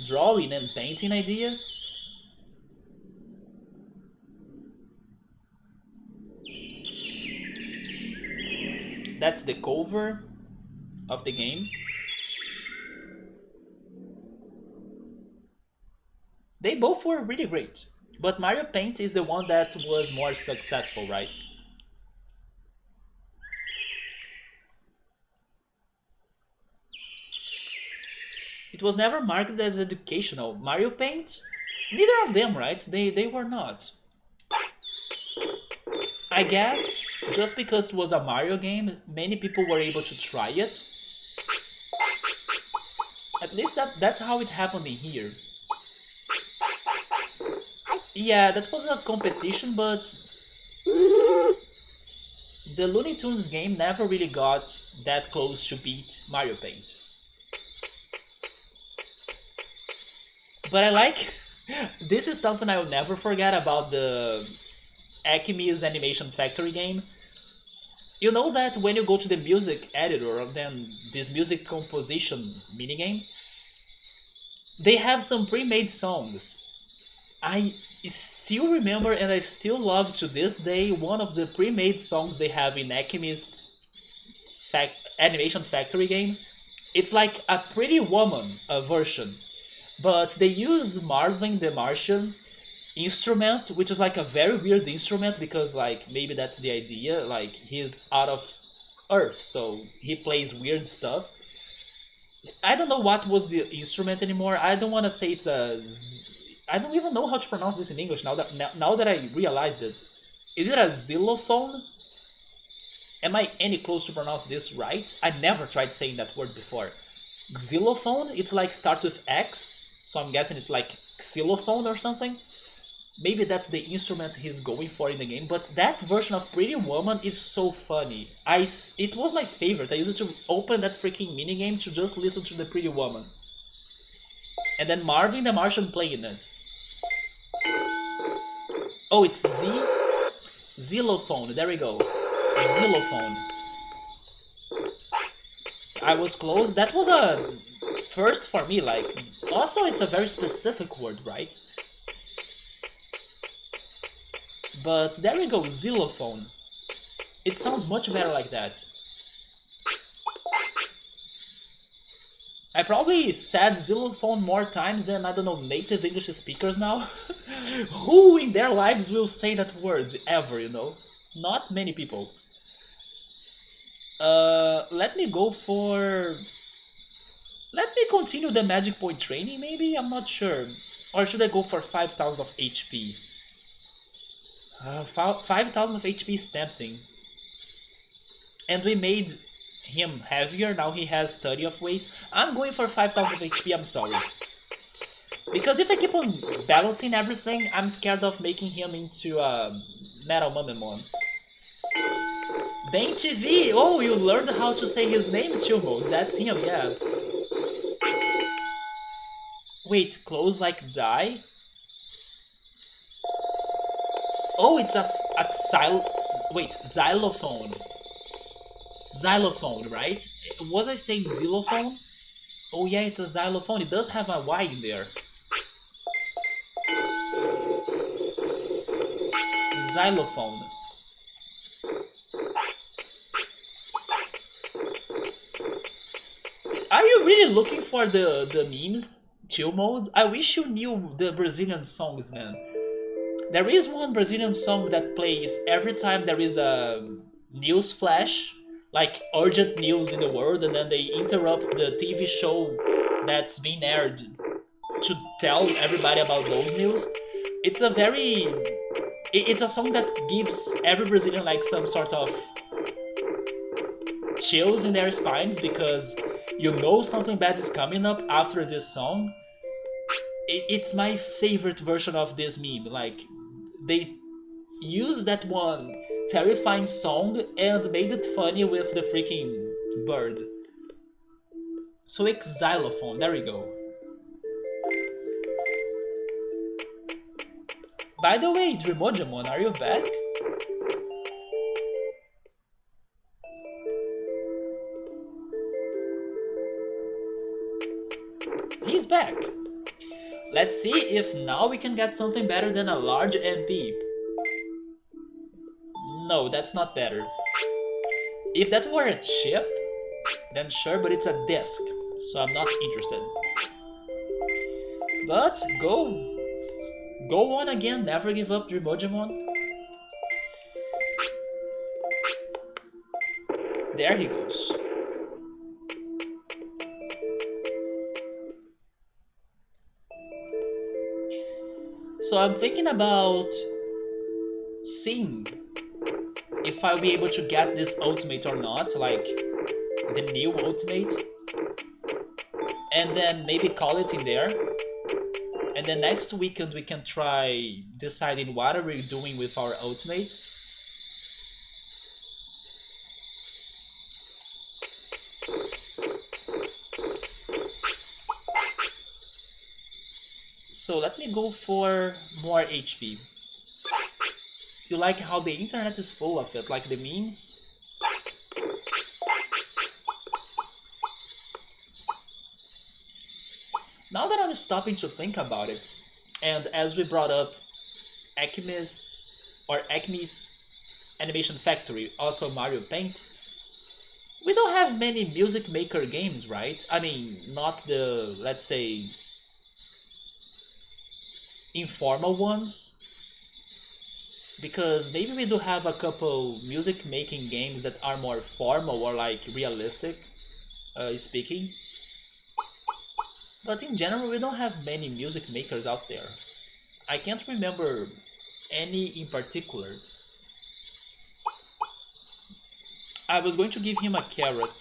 drawing and painting idea. That's the cover of the game. They both were really great, but Mario Paint is the one that was more successful, right? It was never marketed as educational. Mario Paint? Neither of them, right? They were not. I guess just because it was a Mario game, many people were able to try it. At least that's how it happened in here. Yeah, that was a competition, but the Looney Tunes game never really got that close to beat Mario Paint. But I like this is something I will never forget about the Acme's Animation Factory game. You know that when you go to the music editor, then this music composition minigame, they have some pre-made songs. I still remember and I still love to this day one of the pre-made songs they have in Acme's Animation Factory game. It's like a Pretty Woman version, but they use Marvin the Martian instrument, which is like a very weird instrument because like maybe that's the idea. Like he's out of Earth, so he plays weird stuff. I don't know what was the instrument anymore. I don't want to say it's a. I don't even know how to pronounce this in English now that I realized it. Is it a xylophone? Am I any close to pronounce this right? I never tried saying that word before. Xylophone? It's like starts with X, so I'm guessing it's like xylophone or something. Maybe that's the instrument he's going for in the game, but that version of Pretty Woman is so funny. It was my favorite. I used to open that freaking minigame to just listen to the Pretty Woman. And then Marvin the Martian playing it. Oh, it's Xylophone. There we go. Xylophone. I was close. That was a first for me. Like, also, it's a very specific word, right? But there we go, xylophone. It sounds much better like that. I probably said xylophone more times than, I don't know, native English speakers now. Who in their lives will say that word ever, you know? Not many people. Let me go for... Let me continue the magic point training, maybe? I'm not sure. Or should I go for 5,000 of HP? 5,000 of HP is tempting. And we made him heavier, now he has 30 of weight. I'm going for 5,000 of HP, I'm sorry. Because if I keep on balancing everything, I'm scared of making him into a Metal Mumemon. Bang TV! Oh, you learned how to say his name, Tilmo. That's him, yeah. Wait, close like die? Oh, it's a xylophone. Xylophone, right? Was I saying xylophone? Oh yeah, it's a xylophone. It does have a Y in there. Xylophone. Are you really looking for the memes? Chill mode? I wish you knew the Brazilian songs, man. There is one Brazilian song that plays every time there is a news flash, like urgent news in the world, and then they interrupt the TV show that's being aired to tell everybody about those news. It's a very... It's a song that gives every Brazilian like some sort of chills in their spines because you know something bad is coming up after this song. It's my favorite version of this meme. Like, they used that one terrifying song and made it funny with the freaking bird. So it's xylophone, there we go. By the way, Dreamojamon, are you back? He's back. Let's see if now we can get something better than a large MP. No, that's not better. If that were a chip, then sure, but it's a disc, so I'm not interested. But go on again, never give up, Digimon. There he goes. So I'm thinking about seeing if I'll be able to get this ultimate or not, like the new ultimate, and then maybe call it in there. And then next weekend we can try deciding what are we doing with our ultimate. So let me go for more HP. You like how the internet is full of it, like the memes? Now that I'm stopping to think about it, and as we brought up Acme's Animation Factory, also Mario Paint, we don't have many music maker games, right? I mean, not the, let's say, informal ones, because maybe we do have a couple music making games that are more formal or like realistic speaking, but in general we don't have many music makers out there. I can't remember any in particular. I was going to give him a carrot.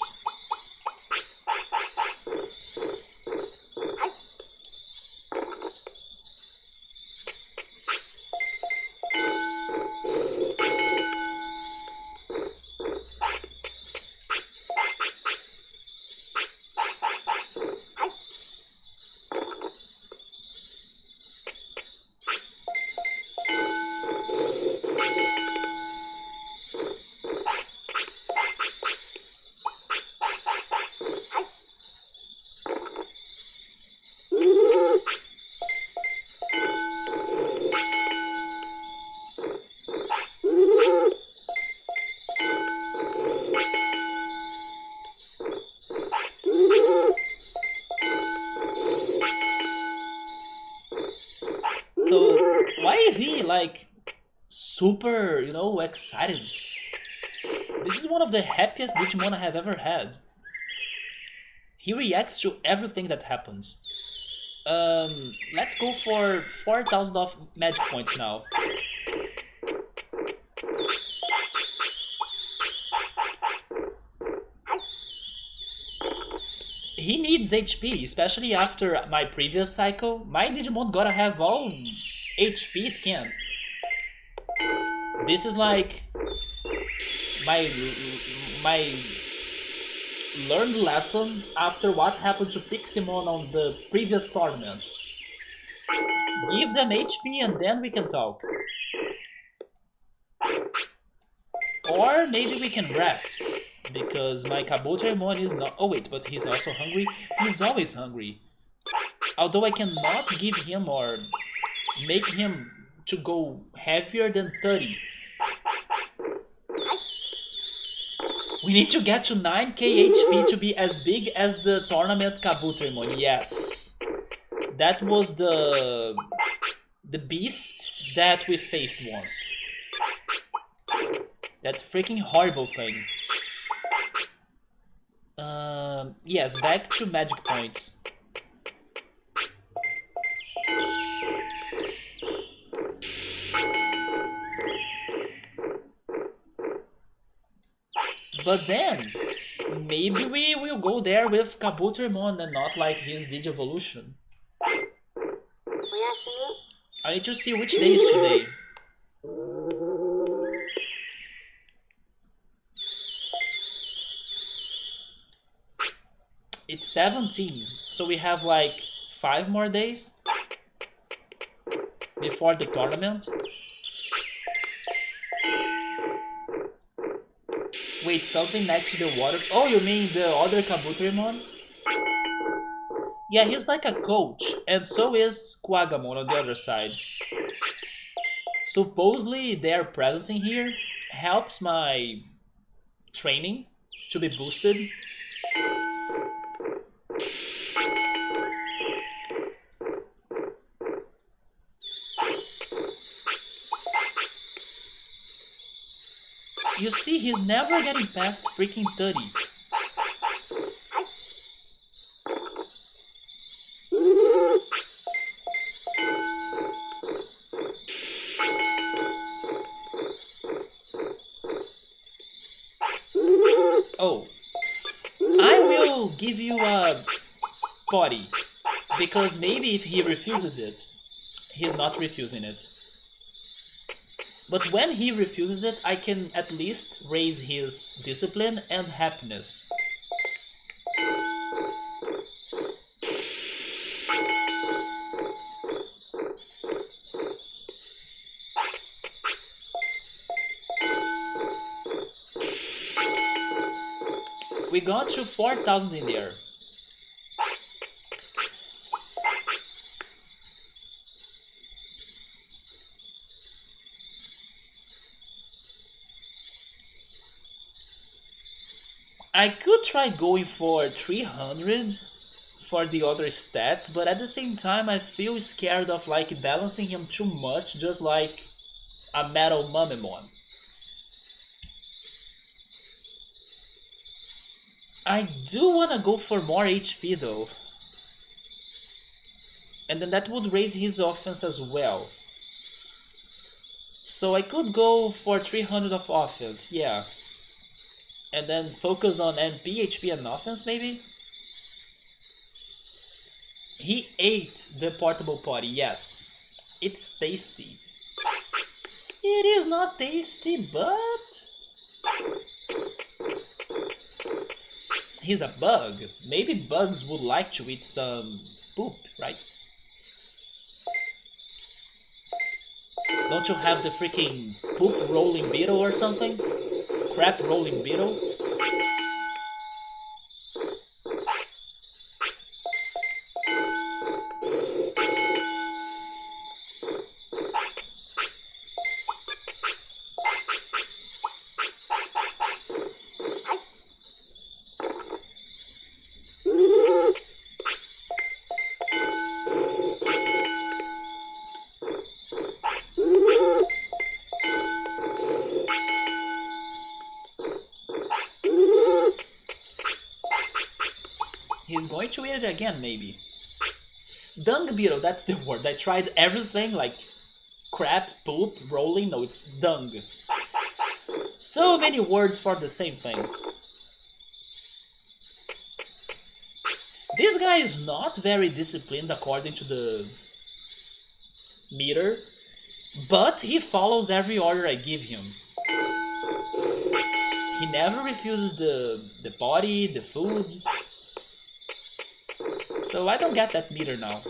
So why is he like super, excited? This is one of the happiest Digimon I have ever had. He reacts to everything that happens. Let's go for 4,000 of magic points now. He needs HP, especially after my previous cycle. My Digimon gotta have all HP it can. This is like my learned lesson after what happened to Piximon on the previous tournament. Give them HP and then we can talk. Or maybe we can rest, because my Kabuterimon is not... Oh wait, but he's also hungry. He's always hungry. Although I cannot give him or make him to go heavier than 30. We need to get to 9k HP to be as big as the tournament Kabuterimon. Yes. That was the beast that we faced once. That freaking horrible thing. Yes, back to magic points. But then, maybe we will go there with Kabuterimon and not like his Digivolution. I need to see which day is today. It's 17, so we have like 5 more days before the tournament. Wait, something next to the water... Oh, you mean the other Kabuterimon? Yeah, he's like a coach, and so is Quagamon on the other side. Supposedly, their presence in here helps my training to be boosted. You see, he's never getting past freaking 30. Oh, I will give you a body, because maybe if he refuses it, he's not refusing it. But when he refuses it, I can at least raise his discipline and happiness. We got to 4,000 in there. I could try going for 300 for the other stats, but at the same time I feel scared of like balancing him too much, just like a Metal Mumemon. I do wanna go for more HP though, and then that would raise his offense as well. So I could go for 300 of offense, yeah. And then focus on MP, HP, and offense maybe? He ate the portable potty, yes. It's tasty. It is not tasty, but... he's a bug. Maybe bugs would like to eat some poop, right? Don't you have the freaking poop rolling beetle or something? Crap rolling beetle? He's going to eat it again, maybe. Dung beetle, that's the word. I tried everything like crap, poop, rolling. No, it's dung. So many words for the same thing. This guy is not very disciplined according to the meter, but he follows every order I give him. He never refuses the body, the food. So I don't get that meter now.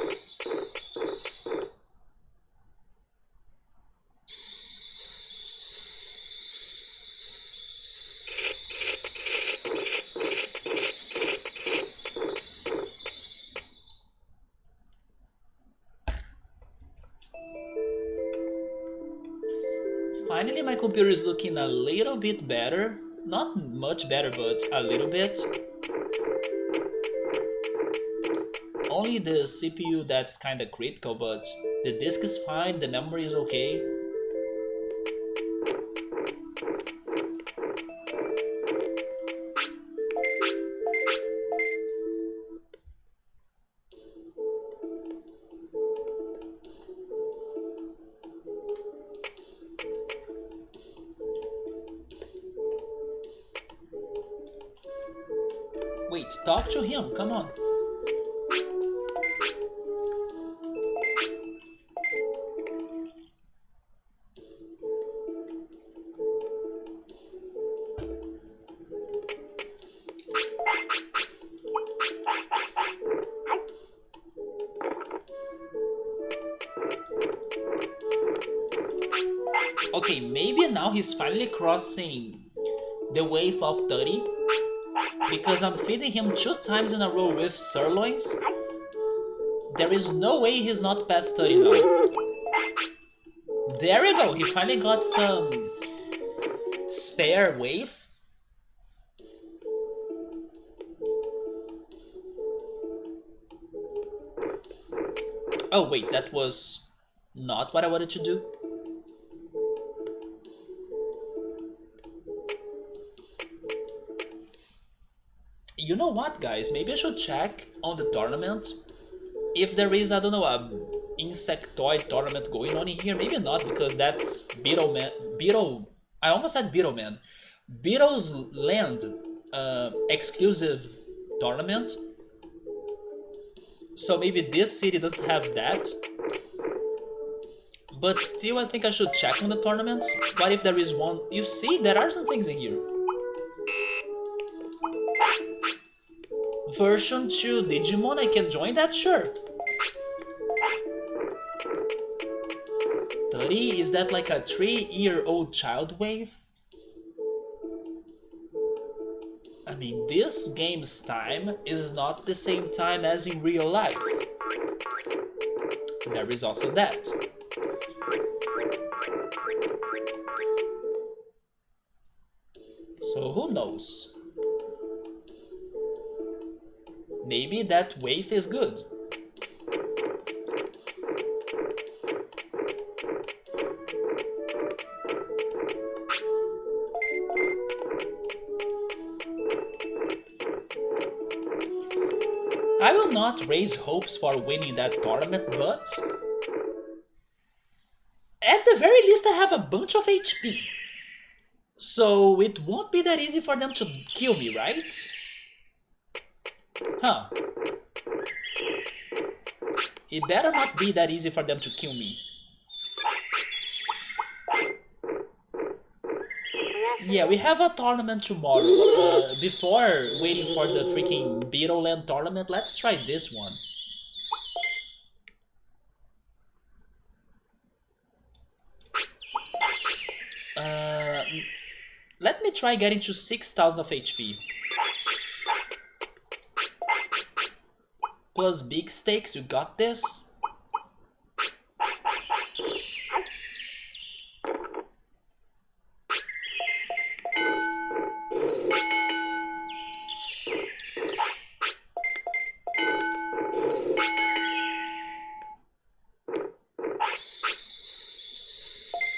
Finally, my computer is looking a little bit better. Not much better, but a little bit. Only the CPU that's kinda critical, but the disk is fine, the memory is okay. Wait, talk to him, come on. Okay, maybe now he's finally crossing the wave of 30, because I'm feeding him 2 times in a row with sirloins, There is no way he's not past 30 now. There we go, he finally got some spare wave. Oh wait, that was not what I wanted to do. You know what, guys? Maybe I should check on the tournament if there is, I don't know, a insectoid tournament going on in here. Maybe not, because that's Beetle. I almost said Beetleman. Beetle's Land exclusive tournament. So maybe this city doesn't have that. But still, I think I should check on the tournaments. What if there is one? You see, there are some things in here. Version 2 Digimon, I can join that? Sure. 30? Is that like a 3-year-old child wave? I mean, this game's time is not the same time as in real life. There is also that. So who knows? Maybe that wave is good. I will not raise hopes for winning that tournament, but at the very least I have a bunch of HP. So it won't be that easy for them to kill me, right? Huh. It better not be that easy for them to kill me. Yeah, we have a tournament tomorrow. Before waiting for the freaking Beetle Land tournament, let's try this one. Let me try getting to 6,000 of HP. Plus big stakes, you got this?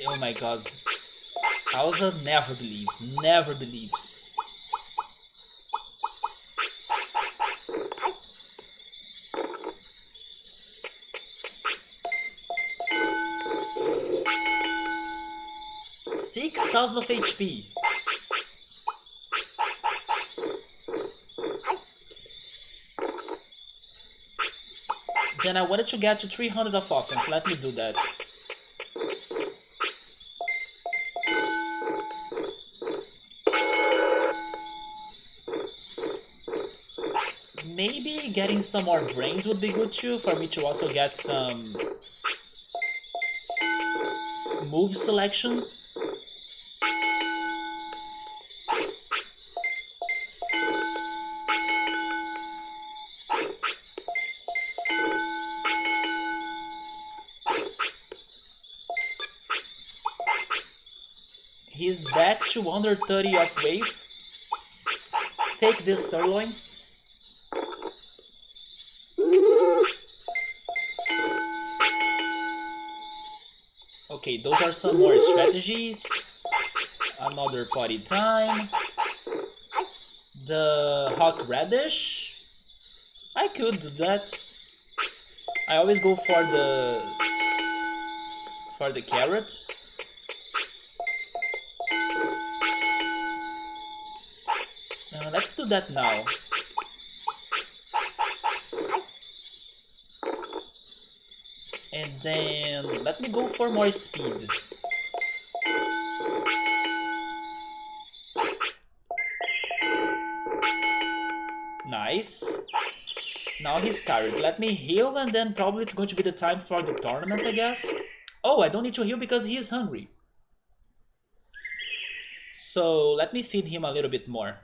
Oh my god. Hausa never believes, never believes. $6,000 of HP. Then I wanted to get to 300 of offense. Let me do that. Maybe getting some more brains would be good too, for me to also get some move selection. He's back to under 30 of wave. Take this sirloin. Okay, those are some more strategies. Another party time. The hot radish. I could do that. I always go for the carrot. Let's do that now. And then let me go for more speed. Nice. Now he's tired. Let me heal, and then probably it's going to be the time for the tournament, I guess. Oh, I don't need to heal because he is hungry. So let me feed him a little bit more.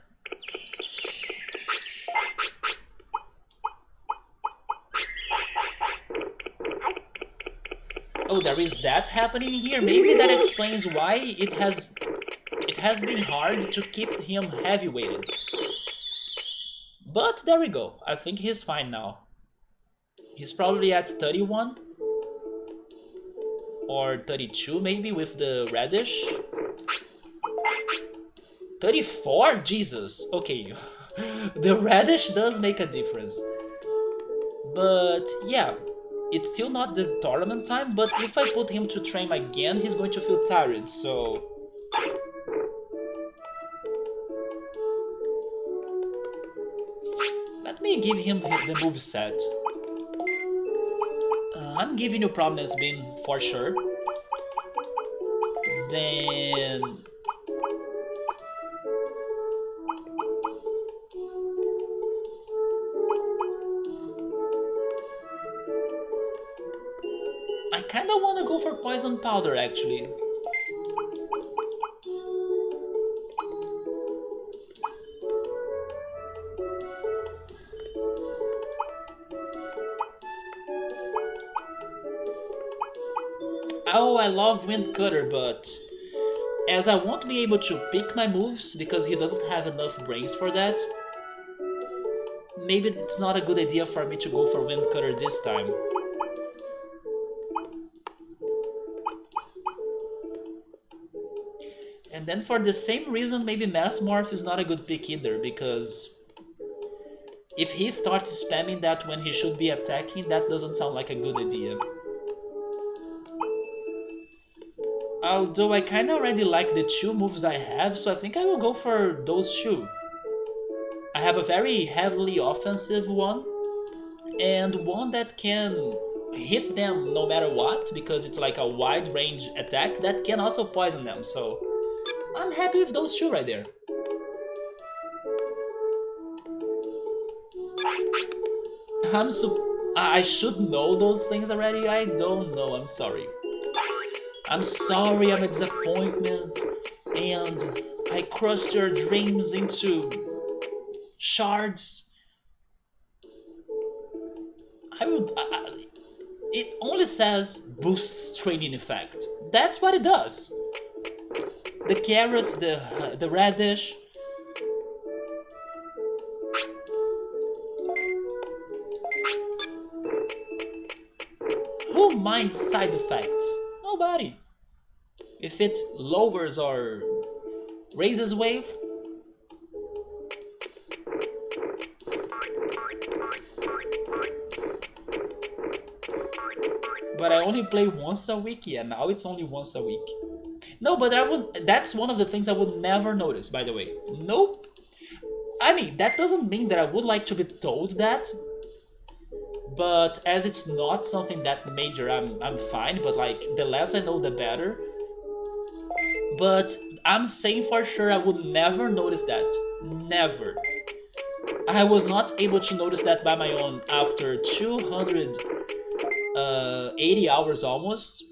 Oh, there is that happening here. Maybe that explains why it has been hard to keep him heavy-weighted. But there we go. I think he's fine now. He's probably at 31 or 32 maybe with the radish. 34? Jesus. Okay. The radish does make a difference. But yeah, it's still not the tournament time, but if I put him to train again, he's going to feel tired, so... Let me give him the moveset. I'm giving you Prominence Beam for sure. Then... I kinda wanna go for Poison Powder actually. Oh, I love Wind Cutter, but as I won't be able to pick my moves because he doesn't have enough brains for that, maybe it's not a good idea for me to go for Wind Cutter this time. And then for the same reason, maybe Mass Morph is not a good pick either, because if he starts spamming that when he should be attacking, that doesn't sound like a good idea. Although I kinda already like the two moves I have, so I think I will go for those two. I have a very heavily offensive one, and one that can hit them no matter what, because it's like a wide range attack that can also poison them, so I'm happy with those two right there. I should know those things already, I don't know, I'm sorry. I'm sorry, I'm a disappointment, and I crushed your dreams into shards. It only says boosts training effect. That's what it does. The carrot, the radish. Who minds side effects? Nobody. If it lowers or raises wave, but I only play once a week. Yeah, now it's only once a week. No, but that's one of the things I would never notice, by the way. Nope. I mean, that doesn't mean that I would like to be told that, but as it's not something that major, I'm fine, but like, the less I know, the better. But I'm saying for sure I would never notice that. Never. I was not able to notice that by my own after 280 hours almost.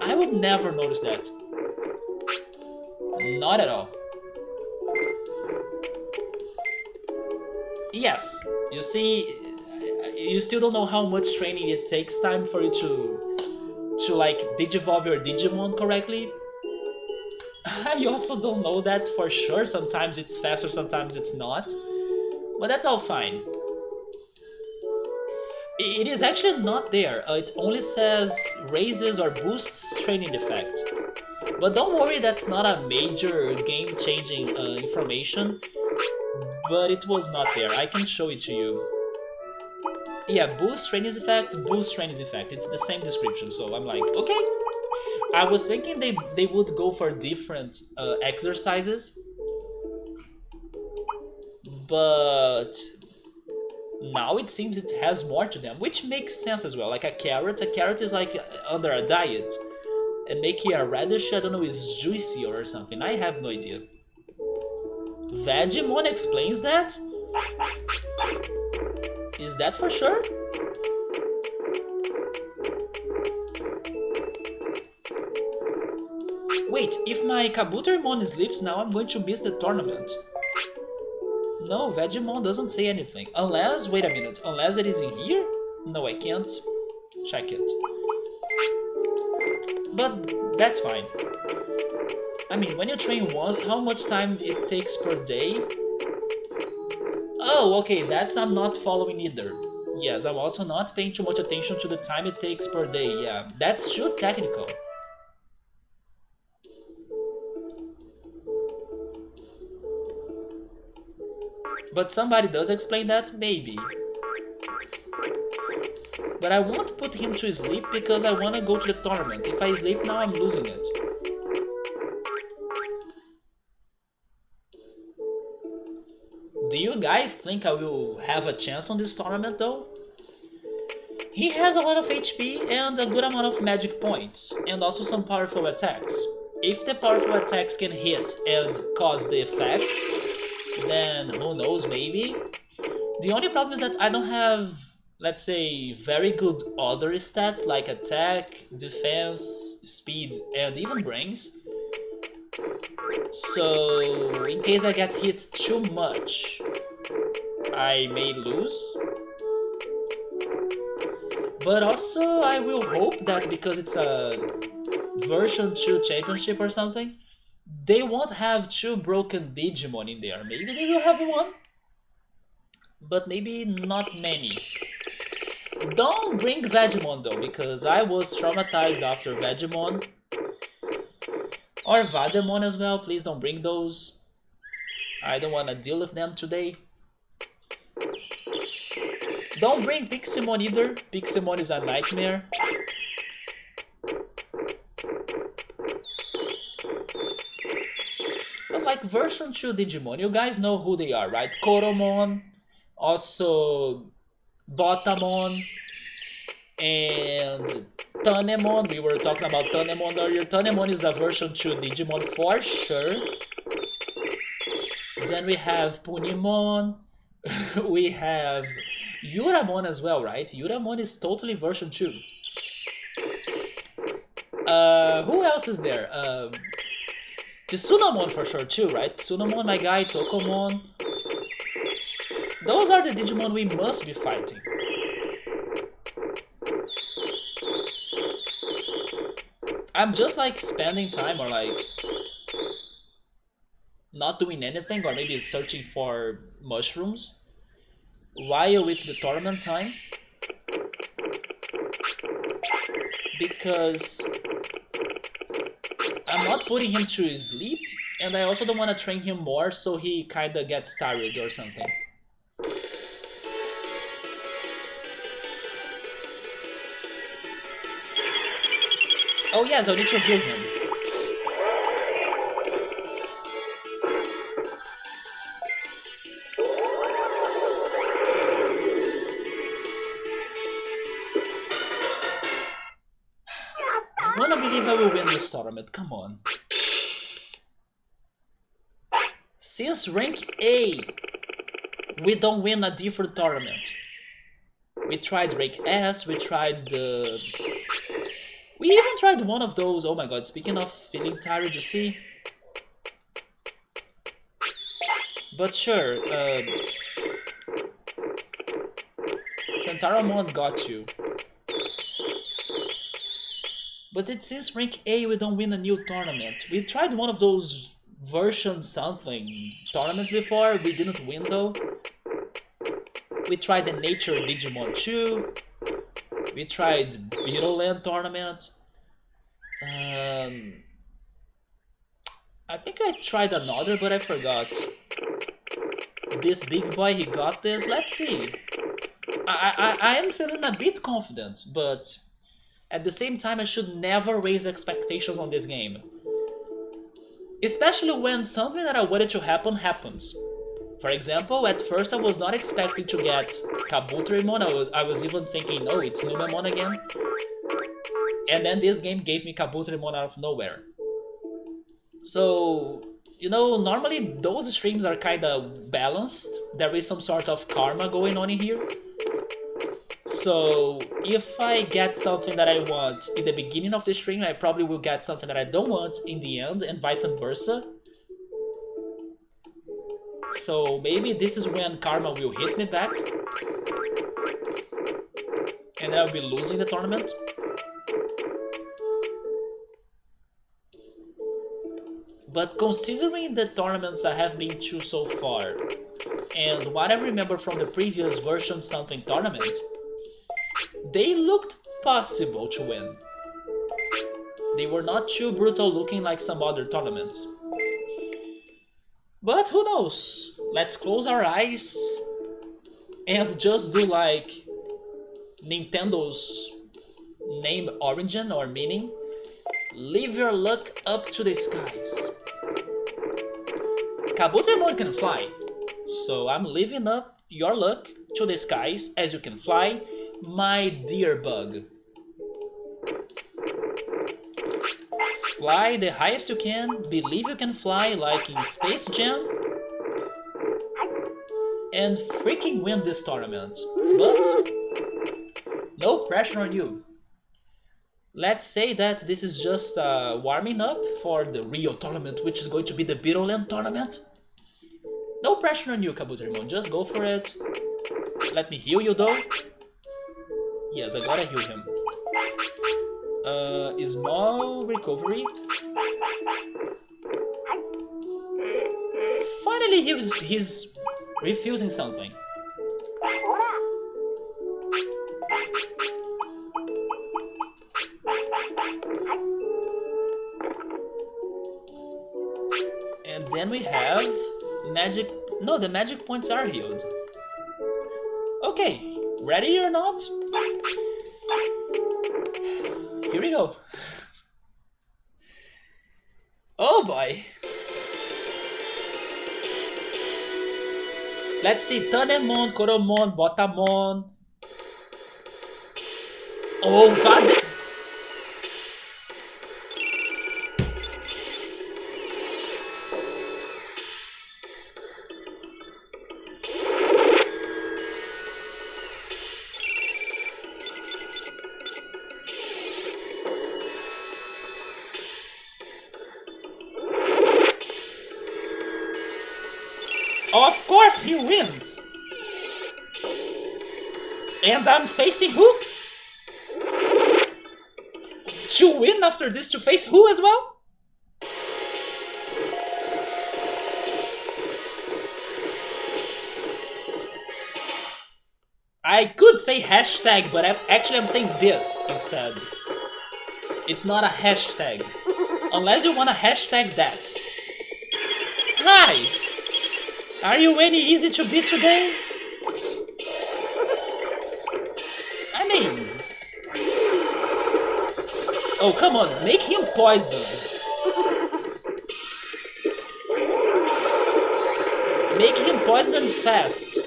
I would never notice that. Not at all. Yes, you see, you still don't know how much training it takes time for you to like digivolve your Digimon correctly. I also don't know that for sure. Sometimes it's faster, sometimes it's not. But that's all fine. It is actually not there. It only says raises or boosts training effect. But don't worry, that's not a major game-changing information. But it was not there. I can show it to you. Yeah, boost training effect, boost training effect. It's the same description, so I'm like, okay. I was thinking they would go for different exercises, but now it seems it has more to them, which makes sense as well. Like a carrot is like under a diet, and making a radish, I don't know, is juicy or something. I have no idea. Vegemon explains that? Is that for sure? Wait, if my Kabuterimon sleeps now, I'm going to miss the tournament. No, Vegemon doesn't say anything. Unless, wait a minute, unless it is in here? No, I can't check it. But that's fine. I mean, when you train once, how much time it takes per day? Oh, okay, that's I'm not following either. Yes, I'm also not paying too much attention to the time it takes per day. Yeah, that's too technical. But somebody does explain that? Maybe. But I won't put him to sleep because I want to go to the tournament. If I sleep now, I'm losing it. Do you guys think I will have a chance on this tournament though? He has a lot of HP and a good amount of magic points, and also some powerful attacks. If the powerful attacks can hit and cause the effects, then who knows, maybe? The only problem is that I don't have, let's say, very good other stats like attack, defense, speed, and even brains. So, in case I get hit too much, I may lose. But also, I will hope that because it's a version 2 championship or something, they won't have 2 broken Digimon in there. Maybe they will have one, but maybe not many. Don't bring Vegemon though, because I was traumatized after Vegemon. Or Vademon as well, please don't bring those. I don't want to deal with them today. Don't bring Piximon either, Piximon is a nightmare. But like version 2 Digimon, you guys know who they are, right? Koromon, also Botamon, and Tanemon. We were talking about Tanemon earlier. Tanemon is a version 2 Digimon for sure. Then we have Punimon. We have Yuramon as well, right? Yuramon is totally version 2. Who else is there? Tsunamon for sure too, right? Tsunamon, my guy, Tokomon. Those are the Digimon we must be fighting. I'm just like spending time or like not doing anything or maybe searching for mushrooms while it's the tournament time, because I'm not putting him to sleep and I also don't want to train him more so he kinda gets tired or something. Oh yes, I need to heal him. I wanna believe I will win this tournament, come on. Since rank A, we don't win a different tournament. We tried rank S, we tried the... We even tried one of those, oh my god, speaking of feeling tired, you see? But sure, Centauromon got you. But it since rank A we don't win a new tournament. We tried one of those version something tournaments before, we didn't win though. We tried the Nature Digimon 2. We tried Beetleland tournament. I think I tried another, but I forgot. This big boy, he got this. Let's see. I am feeling a bit confident, but at the same time, I should never raise expectations on this game. Especially when something that I wanted to happen happens. For example, at first I was not expecting to get Kabuterimon, I was even thinking, oh, it's Numemon again. And then this game gave me Kabuterimon out of nowhere. So, you know, normally those streams are kinda balanced, there is some sort of karma going on in here. So, if I get something that I want in the beginning of the stream, I probably will get something that I don't want in the end, and vice versa. So maybe this is when karma will hit me back and I'll be losing the tournament. But considering the tournaments I have been to so far, and what I remember from the previous version something tournament, they looked possible to win. They were not too brutal looking like some other tournaments. But who knows? Let's close our eyes and just do like Nintendo's name origin or meaning. Leave your luck up to the skies. Kabuterimon can fly, so I'm leaving up your luck to the skies as you can fly, my dear bug. Fly the highest you can, believe you can fly like in Space Jam, and freaking win this tournament. But no pressure on you. Let's say that this is just warming up for the Rio tournament, which is going to be the Beetleland tournament. No pressure on you, Kabuterimon, just go for it. Let me heal you though. Yes, I gotta heal him. Small recovery. Finally he's refusing something. And then we have magic. No, the magic points are healed. Okay, ready or not? Here we go. Oh boy. Let's see, Tanemon, Koromon, Botamon. Oh, Vad. Of course he wins! And I'm facing who? To win after this to face who as well? I could say hashtag, but actually I'm saying this instead. It's not a hashtag. Unless you want to hashtag that. Hi! Are you any easy to beat today? I mean... Oh, come on, make him poisoned. Make him poisoned fast.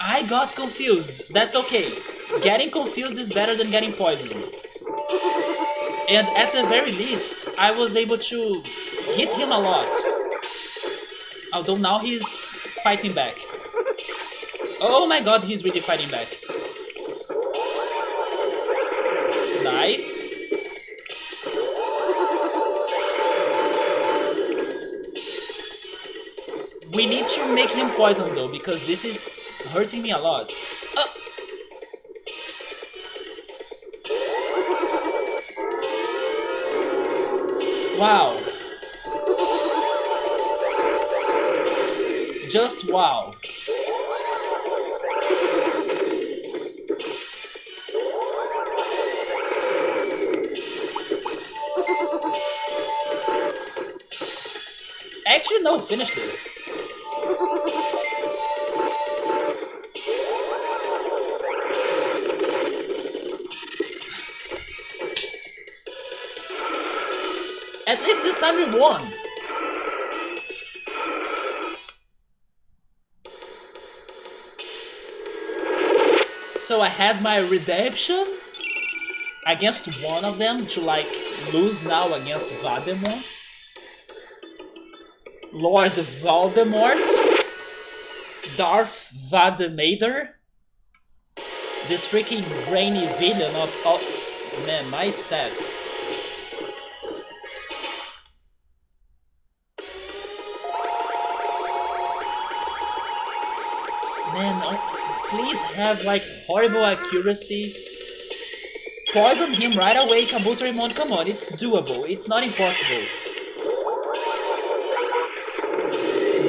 I got confused. That's okay. Getting confused is better than getting poisoned. And at the very least, I was able to hit him a lot. Although now he's fighting back. Oh my god, he's really fighting back. Nice. We need to make him poison though, because this is hurting me a lot. Wow. Just wow. Actually, no, finish this. At least this time we won. So I had my redemption against one of them to like lose now against Voldemort. Lord Voldemort. Darth Vademader. This freaking brainy villain of all... Man, my stats. Man, please have like horrible accuracy. Poison him right away, Kabutorimon. Come on, it's doable. It's not impossible.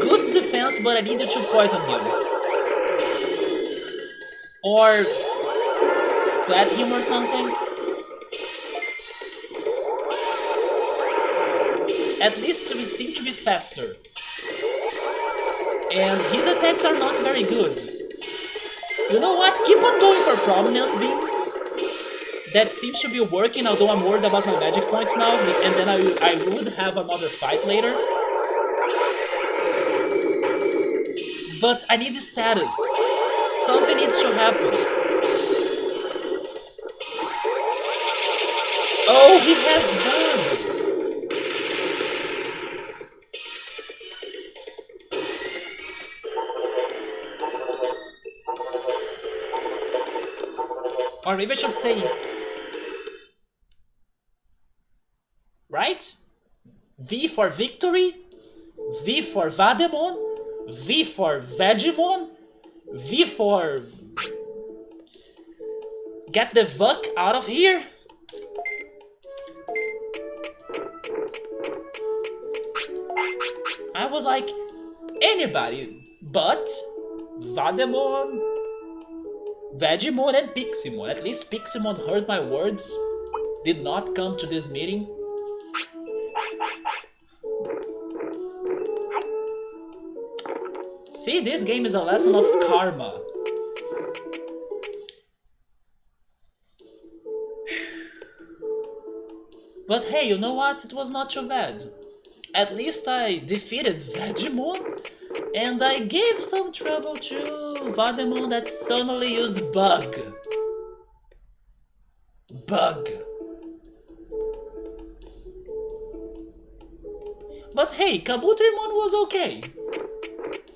Good defense, but I need you to poison him. Or flat him or something. At least we seem to be faster. And his attacks are not very good. You know what? Keep on going for Prominence Beam. That seems to be working, although I'm worried about my magic points now, and then I would have another fight later. But I need status. Something needs to happen. Oh, he has bug! Or maybe I should say... Right? V for Victory, V for Vademon, V for Vegemon, V for... Get the fuck out of here! I was like, anybody but Vademon, Vegemon and Piximon. At least Piximon heard my words, did not come to this meeting. See, this game is a lesson of karma. But hey, you know what? It was not too bad. At least I defeated Vegemon, and I gave some trouble to Vademon that suddenly used Bug. Bug. But hey, Kabutorimon was okay.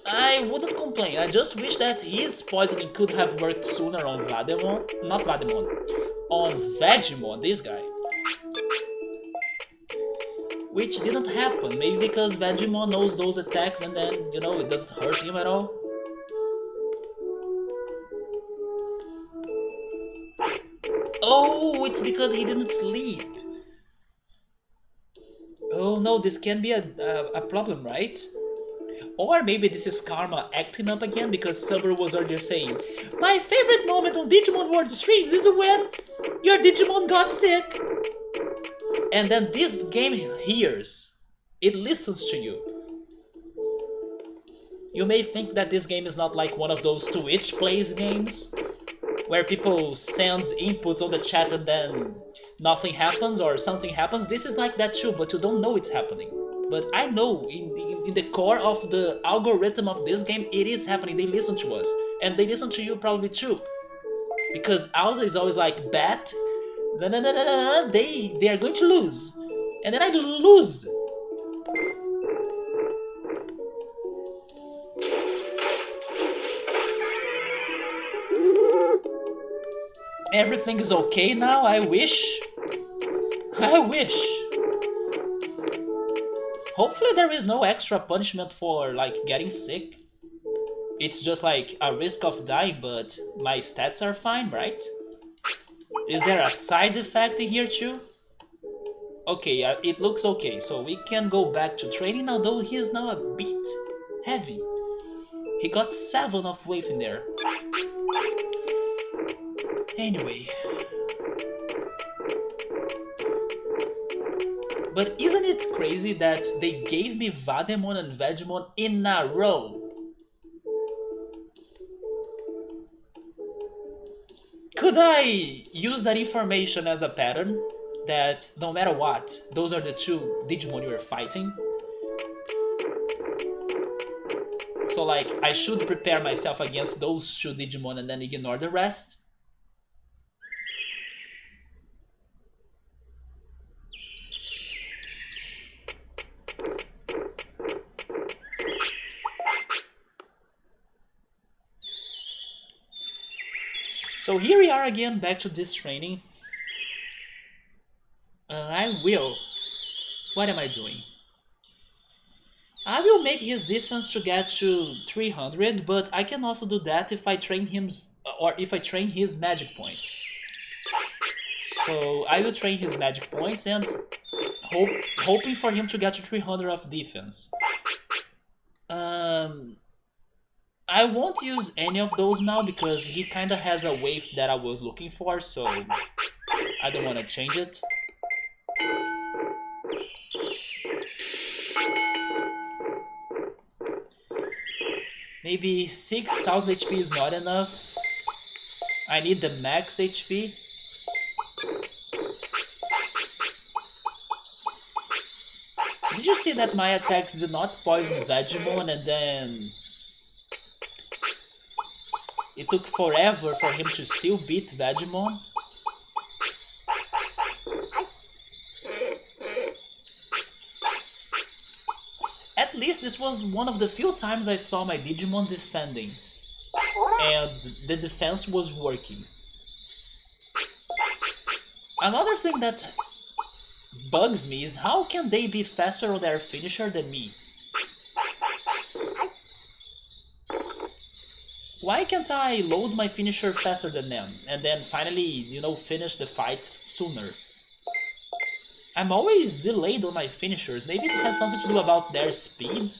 I wouldn't complain, I just wish that his poisoning could have worked sooner on Vademon, not Vademon, on Vegemon, this guy. Which didn't happen, maybe because Vegemon knows those attacks and then, you know, it doesn't hurt him at all. Oh, it's because he didn't sleep. Oh no, this can be a problem, right? Or maybe this is karma acting up again, because Summer was earlier saying, my favorite moment on Digimon World streams is when your Digimon got sick. And then this game hears, it listens to you. You may think that this game is not like one of those Twitch plays games, where people send inputs on the chat and then nothing happens or something happens. This is like that too, but you don't know it's happening. But I know in the core of the algorithm of this game, it is happening. They listen to us. And they listen to you probably too. Because Alza is always like, bet, they are going to lose. And then I lose. Everything is okay now, I wish. I wish. Hopefully there is no extra punishment for, like, getting sick. It's just like a risk of dying, but my stats are fine, right? Is there a side effect in here too? Okay, it looks okay, so we can go back to training, although he is now a bit heavy. He got 7 of weight in there. Anyway. But isn't it crazy that they gave me Vademon and Vegemon in a row? Could I use that information as a pattern? That no matter what, those are the 2 Digimon you are fighting? So like, I should prepare myself against those 2 Digimon and then ignore the rest? So here we are again, back to this training. I will. What am I doing? I will make his defense to get to 300, but I can also do that if I train him or if I train his magic points. So I will train his magic points and hoping for him to get to 300 of defense. Um, I won't use any of those now because he kinda has a wave that I was looking for, so I don't want to change it. Maybe 6000 HP is not enough. I need the max HP. Did you see that my attacks did not poison Vegemon and then it took forever for him to still beat Vegemon? At least this was one of the few times I saw my Digimon defending, and the defense was working. Another thing that bugs me is how can they be faster on their finisher than me? Why can't I load my finisher faster than them and then finally, finish the fight sooner? I'm always delayed on my finishers. Maybe it has something to do about their speed?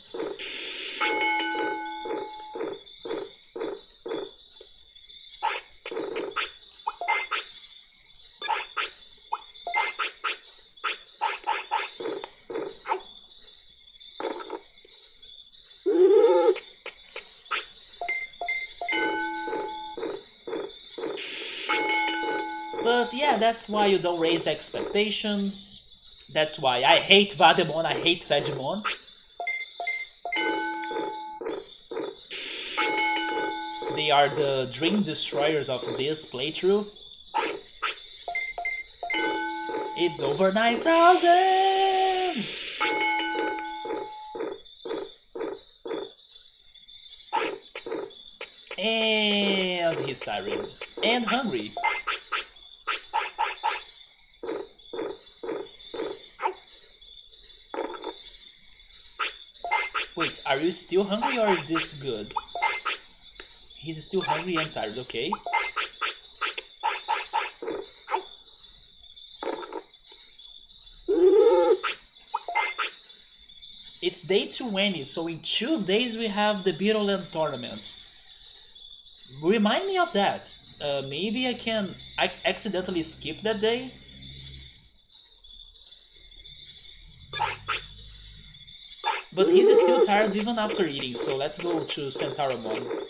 But yeah, that's why you don't raise expectations. That's why I hate Vademon, I hate Vegemon. They are the dream destroyers of this playthrough. It's over 9000! And he's tired. And hungry. Wait, are you still hungry or is this good? He's still hungry and tired, okay. It's day 20, so in 2 days we have the Beetleland tournament. Remind me of that. Maybe I accidentally skip that day? But he's still tired even after eating, so let's go to Centauramon.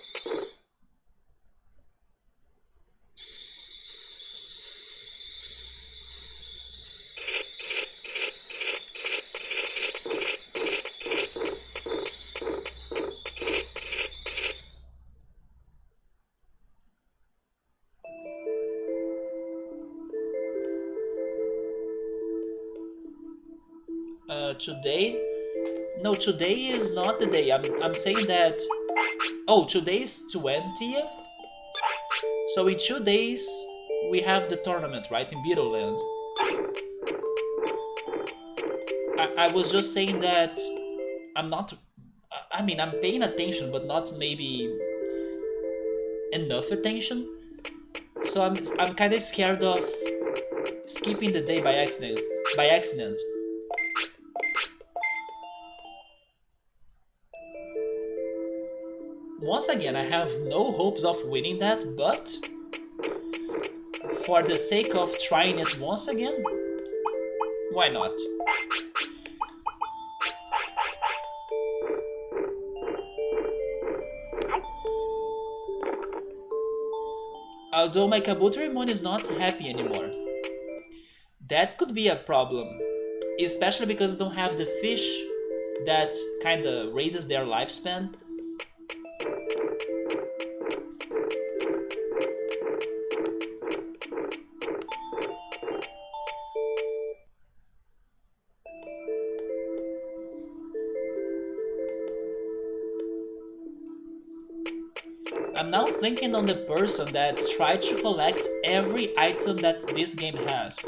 Today? No, today is not the day. I'm saying that... Oh, today is 20th? So in 2 days we have the tournament, right, in Beetleland. I was just saying that I'm not... I mean, I'm paying attention, but not maybe enough attention. So I'm kind of scared of skipping the day by accident. Once again, I have no hopes of winning that, but for the sake of trying it once again, why not? Although my Kabuterimon is not happy anymore. That could be a problem, especially because I don't have the fish that kinda raises their lifespan. I'm now thinking on the person that tried to collect every item that this game has.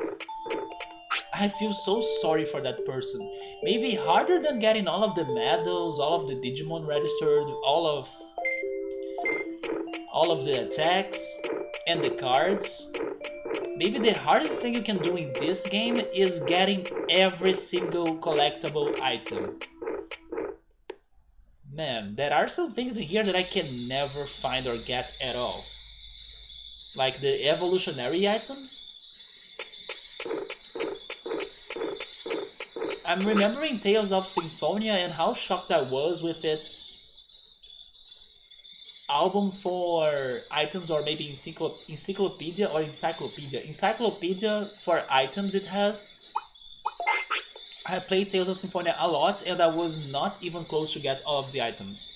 I feel so sorry for that person. Maybe harder than getting all of the medals, all of the Digimon registered, all of the attacks and the cards. Maybe the hardest thing you can do in this game is getting every single collectible item. Man, there are some things in here that I can never find or get at all. Like the evolutionary items. I'm remembering Tales of Symphonia and how shocked I was with its album for items, or maybe encyclopedia or encyclopedia. Encyclopedia for items it has. I played Tales of Symphonia a lot and I was not even close to get all of the items.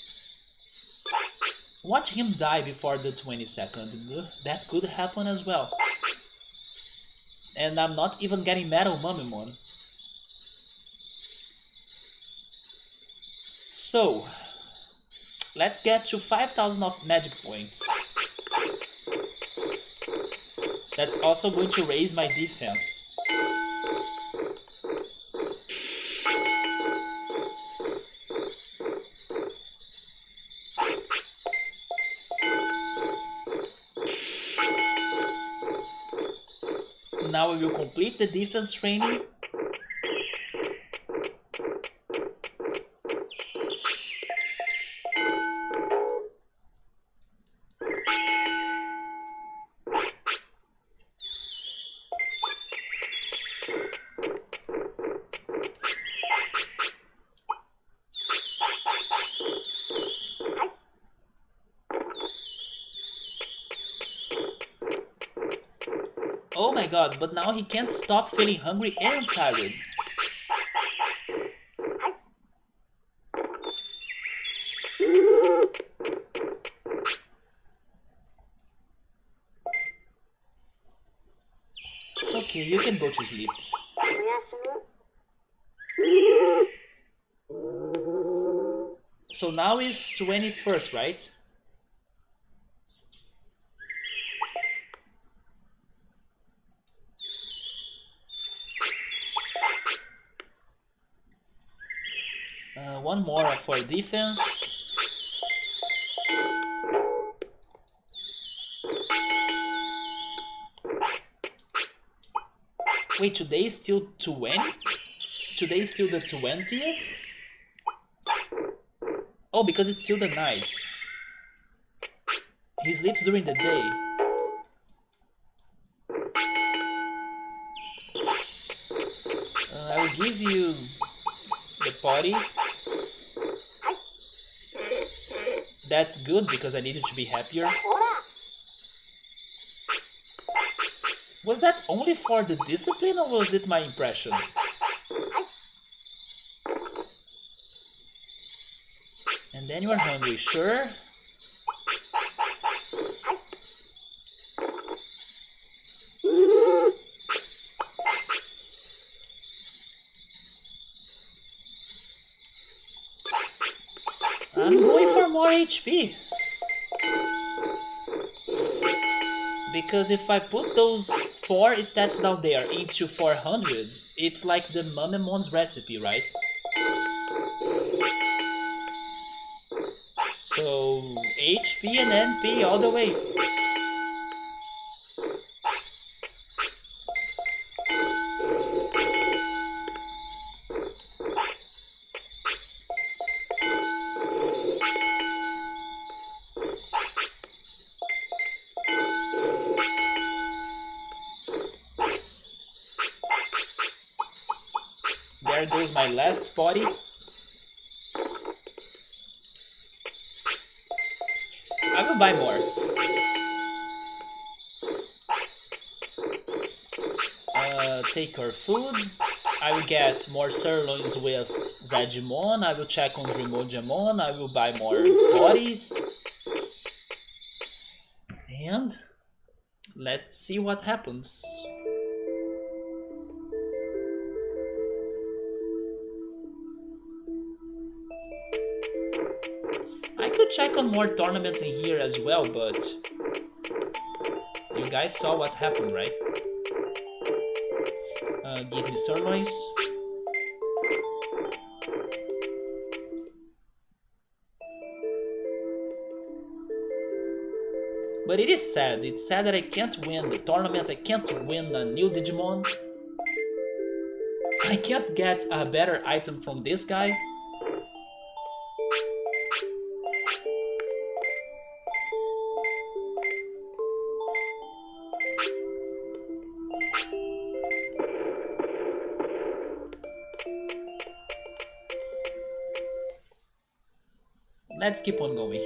Watch him die before the 22nd. That could happen as well. And I'm not even getting Metal Mummymon. So, let's get to 5,000 of magic points. That's also going to raise my defense. Now we will complete the defense training. Oh my god, but now he can't stop feeling hungry and tired. Okay, you can go to sleep. So now it's 21st, right? One more for defense. Wait, today is still 20? Today is still the 20th? Oh, because it's still the night. He sleeps during the day. I will give you the potty. That's good because I needed to be happier. Was that only for the discipline or was it my impression? And then you are hungry, sure? I'm going for more HP. Because if I put those 4 stats down there into 400, it's like the Mummimon's recipe, right? So HP and MP all the way. There goes my last potty. I will buy more. Take our food. I will get more sirloins with Vegemon. I will check on Dreamojamon. I will buy more bodies. And let's see what happens. I could check on more tournaments in here as well, but you guys saw what happened, right? Give me sirloins. But it is sad. It's sad that I can't win the tournament. I can't win a new Digimon. I can't get a better item from this guy. Let's keep on going.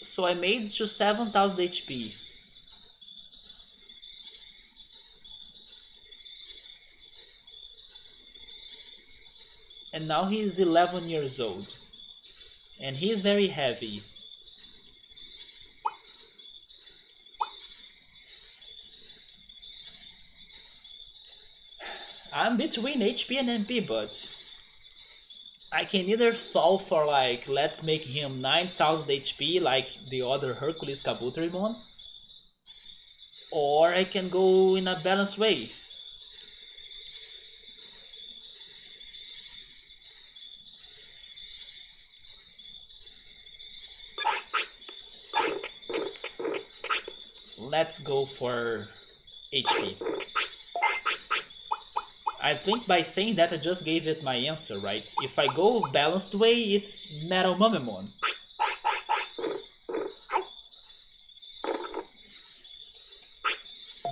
So I made to 7,000 HP. And now he is 11 years old. And he is very heavy. I'm between HP and MP, but I can either fall for like, let's make him 9,000 HP like the other Hercules Kabuterimon, or I can go in a balanced way. Let's go for HP. I think by saying that I just gave it my answer, right? If I go balanced way, it's Metal Mumemon.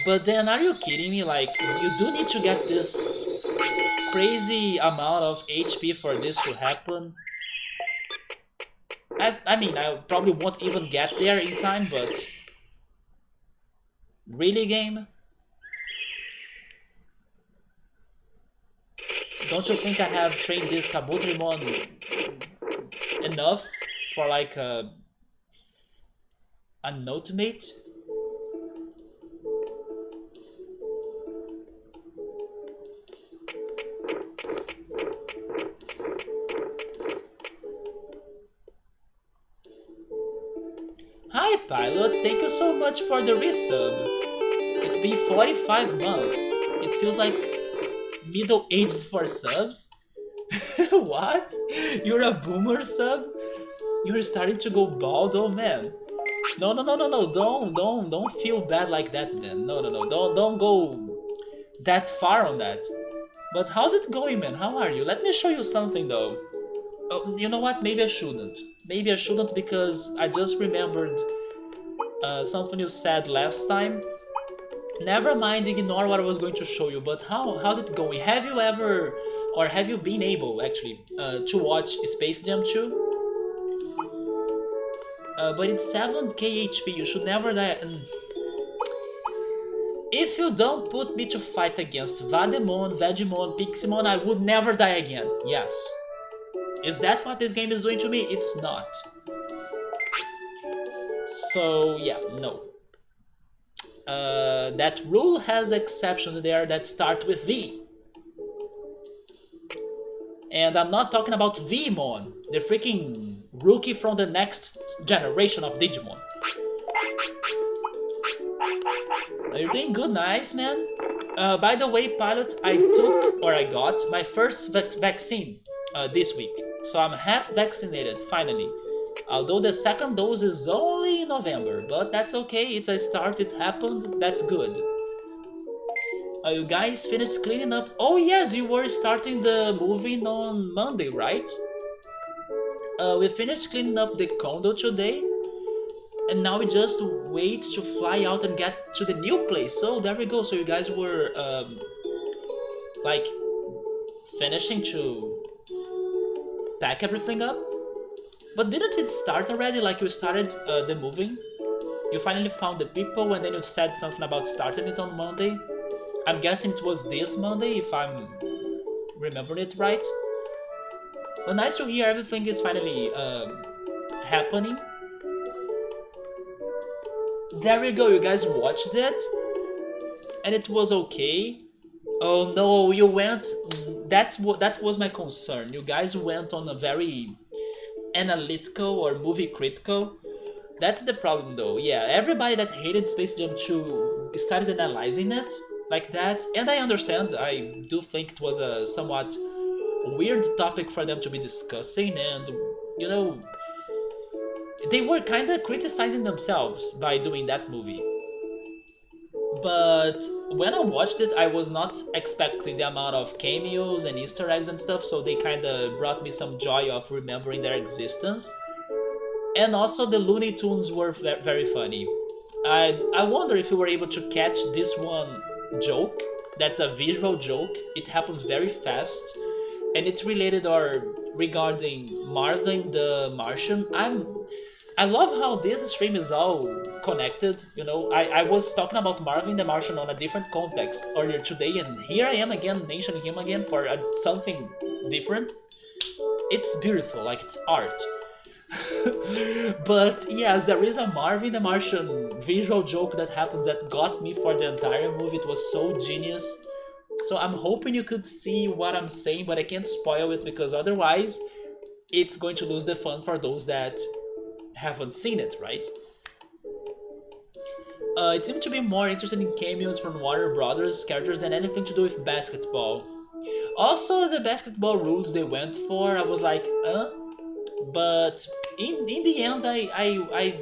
But then, are you kidding me? Like, you do need to get this crazy amount of HP for this to happen. I mean, I probably won't even get there in time, but... Really, game? Don't you think I have trained this Kabuterimon enough for like an ultimate? Hi pilots, thank you so much for the resub. It's been 45 months. It feels like middle aged for subs? What? You're a boomer sub? You're starting to go bald? Oh man. No, don't feel bad like that, man. No, don't go that far on that. But how's it going, man? How are you? Let me show you something though. Oh, you know what? Maybe I shouldn't. Maybe I shouldn't because I just remembered something you said last time. Never mind, ignore what I was going to show you, but how's it going? Have you ever, or have you been able, actually, to watch Space Jam 2? But it's 7k HP, you should never die. If you don't put me to fight against Vademon, Vegemon, Piximon, I would never die again. Yes. Is that what this game is doing to me? It's not. So, yeah, no. That rule has exceptions there that start with V. And I'm not talking about Vmon, the freaking rookie from the next generation of Digimon. You're doing good, nice, man. By the way, pilot, I got my first vaccine this week. So I'm half vaccinated, finally. Although the second dose is only in November, but that's okay, it's a start, it happened, that's good. You guys finished cleaning up? Oh yes, you were starting the moving on Monday, right? We finished cleaning up the condo today, and now we just wait to fly out and get to the new place. So there we go, so you guys were like finishing to pack everything up? But didn't it start already? Like you started the moving? You finally found the people and then you said something about starting it on Monday? I'm guessing it was this Monday, if I'm remembering it right. But nice to hear everything is finally happening. There we go, you guys watched it, and it was okay. Oh no, you went. That's what that was my concern. You guys went on a very analytical or movie critical. That's the problem though. Yeah, everybody that hated Space Jam 2 started analyzing it like that, and I understand. I do think it was a somewhat weird topic for them to be discussing, and you know, they were kind of criticizing themselves by doing that movie. But when I watched it, I was not expecting the amount of cameos and Easter eggs and stuff, so they kind of brought me some joy of remembering their existence. And also, the Looney Tunes were very funny. I wonder if you were able to catch this one joke. That's a visual joke. It happens very fast, and it's related or regarding Marvin the Martian. I love how this stream is all connected. You know, I was talking about Marvin the Martian on a different context earlier today, and here I am again mentioning him again for something different. It's beautiful, like it's art. But yes, there is a Marvin the Martian visual joke that happens that got me for the entire movie. It was so genius. So I'm hoping you could see what I'm saying, but I can't spoil it because otherwise it's going to lose the fun for those that haven't seen it, right? It seemed to be more interested in cameos from Warner Brothers characters than anything to do with basketball. Also, the basketball rules they went for, I was like, but in the end, I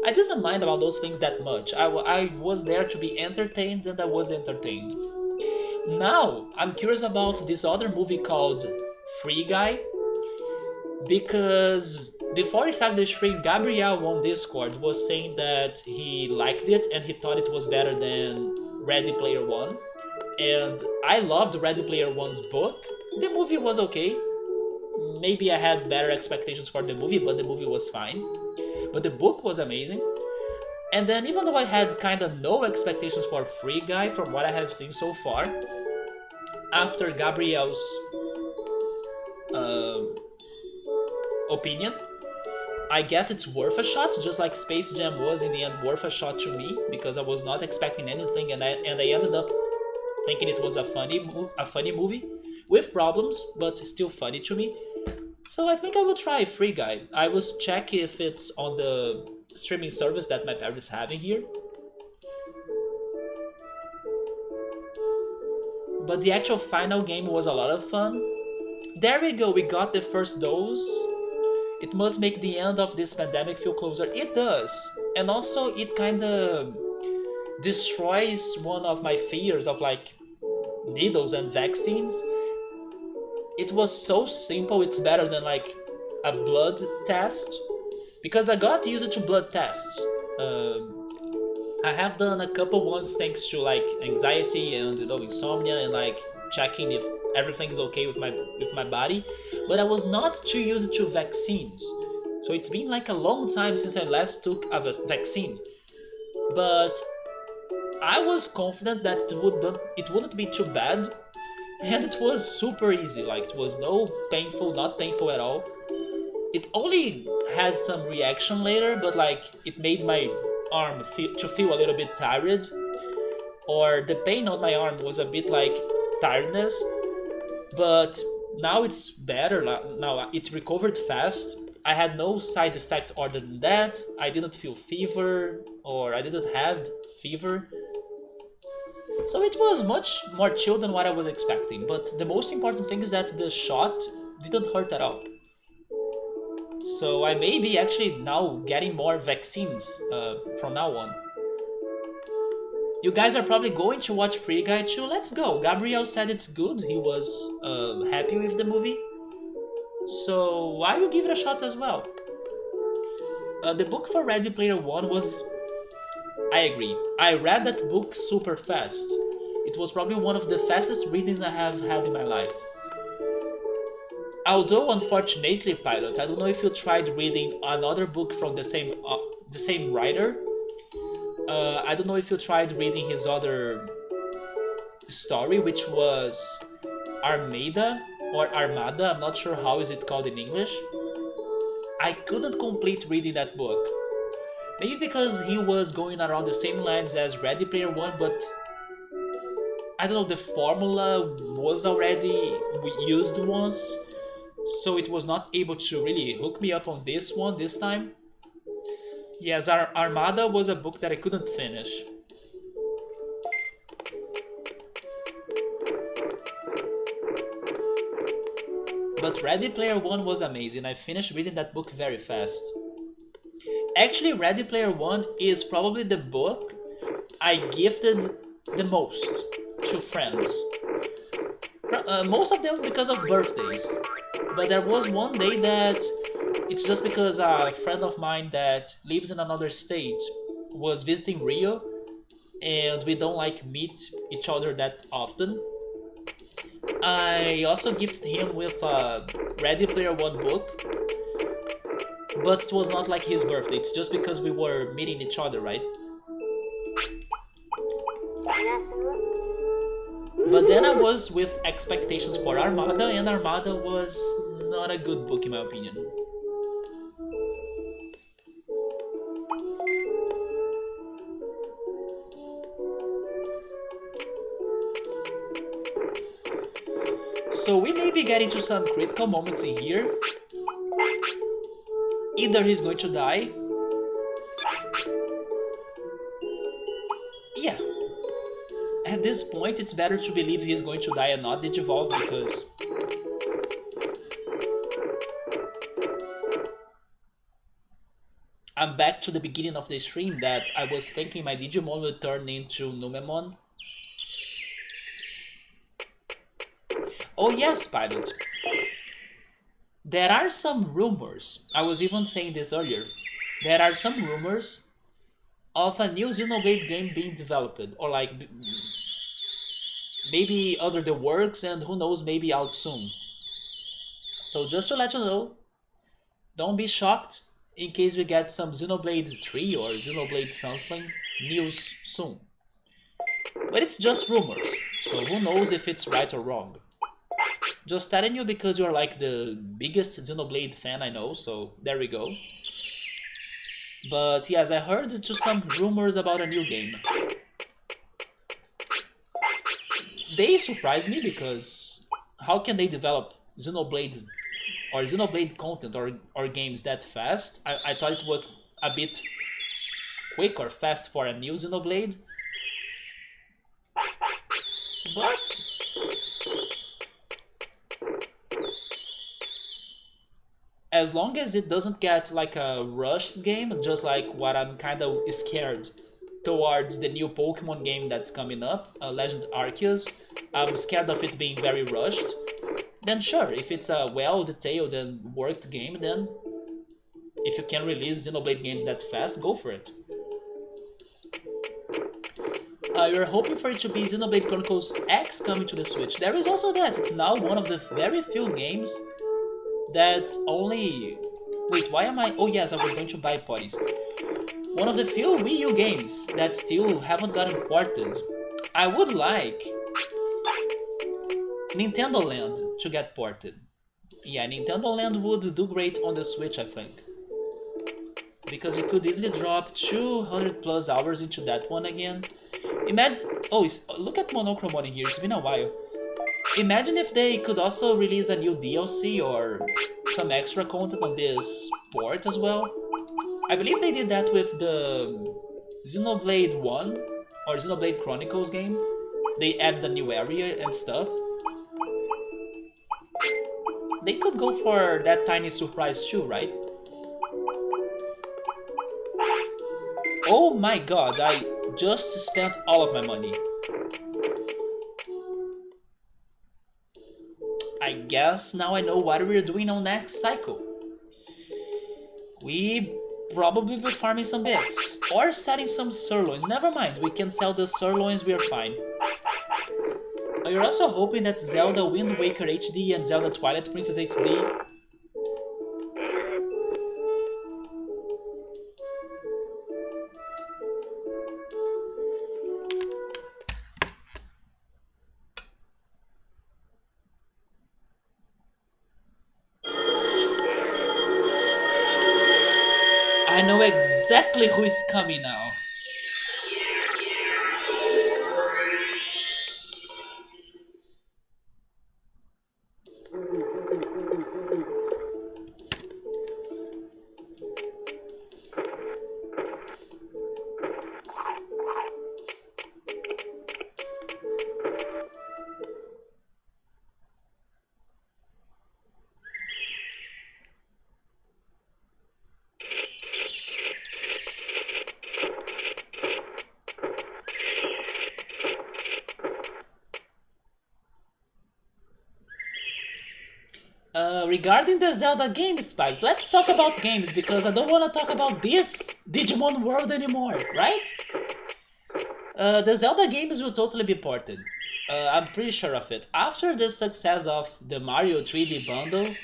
didn't mind about those things that much. I was there to be entertained, and I was entertained. Now, I'm curious about this other movie called Free Guy, because before he started the stream, Gabriel on Discord was saying that he liked it and he thought it was better than Ready Player One. And I loved Ready Player One's book. The movie was okay. Maybe I had better expectations for the movie, but the movie was fine. But the book was amazing. And then even though I had kind of no expectations for Free Guy from what I have seen so far, after Gabriel's opinion, I guess it's worth a shot, just like Space Jam was in the end worth a shot to me, because I was not expecting anything, and I ended up thinking it was a funny movie with problems, but still funny to me. So I think I will try Free Guy. I will check if it's on the streaming service that my parents have in here. But the actual final game was a lot of fun. There we go, we got the first dose. It must make the end of this pandemic feel closer. It does. And also it kinda destroys one of my fears of like needles and vaccines. It was so simple, it's better than like a blood test. Because I got used to blood tests. I have done a couple ones thanks to like anxiety and insomnia and like checking if everything is okay with my body, but I was not too used to vaccines. So it's been like a long time since I last took a vaccine. But I was confident that it wouldn't be too bad, and it was super easy. Like it was not painful at all. It only had some reaction later, but like it made my arm feel a little bit tired, or the pain on my arm was a bit like tiredness. But now it's better. Now it recovered fast. I had no side effect other than that. I didn't feel fever, or I didn't have fever. So it was much more chill than what I was expecting. But the most important thing is that the shot didn't hurt at all. So I may be actually now getting more vaccines from now on. You guys are probably going to watch Free Guy too. Let's go. Gabriel said it's good. He was happy with the movie. So I will give it a shot as well. The book for Ready Player One was... I agree. I read that book super fast. It was probably one of the fastest readings I have had in my life. Although unfortunately, Pilot, I don't know if you tried reading another book from the same writer. I don't know if you tried reading his other story, which was Armada, I'm not sure how is it called in English. I couldn't complete reading that book. Maybe because he was going around the same lines as Ready Player One, but I don't know, the formula was already used once, so it was not able to really hook me up on this one this time. Yes, Armada was a book that I couldn't finish. But Ready Player One was amazing. I finished reading that book very fast. Actually, Ready Player One is probably the book I gifted the most to friends. Most of them because of birthdays. But there was one day that it's just because a friend of mine that lives in another state was visiting Rio and we don't like meet each other that often. I also gifted him with a Ready Player One book, but it was not like his birthday. It's just because we were meeting each other, right? But then I was with expectations for Armada, and Armada was not a good book in my opinion. So we may be getting to some critical moments in here. Either he's going to die. Yeah. At this point, it's better to believe he's going to die and not Digivolve because I'm back to the beginning of the stream that I was thinking my Digimon will turn into Numemon. Oh yes, Pilot. There are some rumors, I was even saying this earlier, there are some rumors of a new Xenoblade game being developed, or like maybe under the works and who knows, maybe out soon. So just to let you know, don't be shocked in case we get some Xenoblade 3 or Xenoblade something news soon. But it's just rumors, so who knows if it's right or wrong. Just telling you because you're like the biggest Xenoblade fan I know, so there we go. But yes, I heard just some rumors about a new game. They surprise me because how can they develop Xenoblade or Xenoblade content or games that fast? I thought it was a bit quick or fast for a new Xenoblade. But as long as it doesn't get like a rushed game, just like what I'm kind of scared towards the new Pokemon game that's coming up, Legend Arceus, I'm scared of it being very rushed. Then sure, if it's a well-detailed and worked game, then if you can release Xenoblade games that fast, go for it. You're hoping for it to be Xenoblade Chronicles X coming to the Switch. There is also that. It's now one of the very few games that's only... Wait, why am I... Oh yes, I was going to buy Potties. One of the few Wii U games that still haven't gotten ported. I would like Nintendo Land to get ported. Yeah, Nintendo Land would do great on the Switch, I think. Because you could easily drop 200 plus hours into that one again. Imagine... Oh, look at Monochrome here, it's been a while. Imagine if they could also release a new DLC or some extra content on this port as well. I believe they did that with the Xenoblade 1 or Xenoblade Chronicles game. They add the new area and stuff. They could go for that tiny surprise too, right? Oh my god, I just spent all of my money. I guess now I know what we're doing on next cycle. We probably be farming some bits, or selling some sirloins. Never mind, we can sell the sirloins, we're fine. You're also hoping that Zelda Wind Waker HD and Zelda Twilight Princess HD I know exactly who is coming now. Regarding the Zelda games, Spike, let's talk about games because I don't want to talk about this Digimon World anymore, right? The Zelda games will totally be ported. I'm pretty sure of it. After the success of the Mario 3D bundle,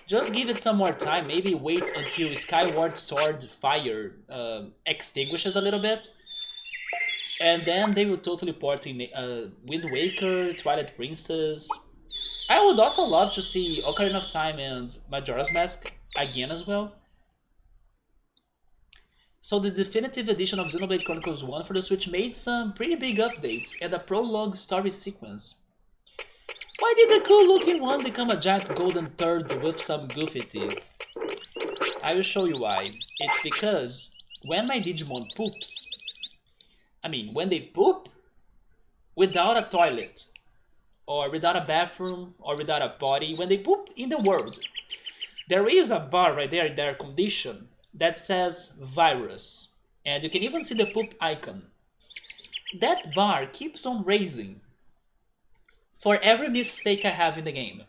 just give it some more time. Maybe wait until Skyward Sword Fire extinguishes a little bit. And then they will totally port in Wind Waker, Twilight Princess. I would also love to see Ocarina of Time and Majora's Mask again as well. So the definitive edition of Xenoblade Chronicles 1 for the Switch made some pretty big updates and a prologue story sequence. Why did the cool looking one become a giant golden turd with some goofy teeth? I will show you why. It's because when my Digimon poops, when they poop without a toilet, or without a bathroom, or without a potty, when they poop in the world, there is a bar right there in their condition that says virus, and you can even see the poop icon. That bar keeps on raising for every mistake I have in the game.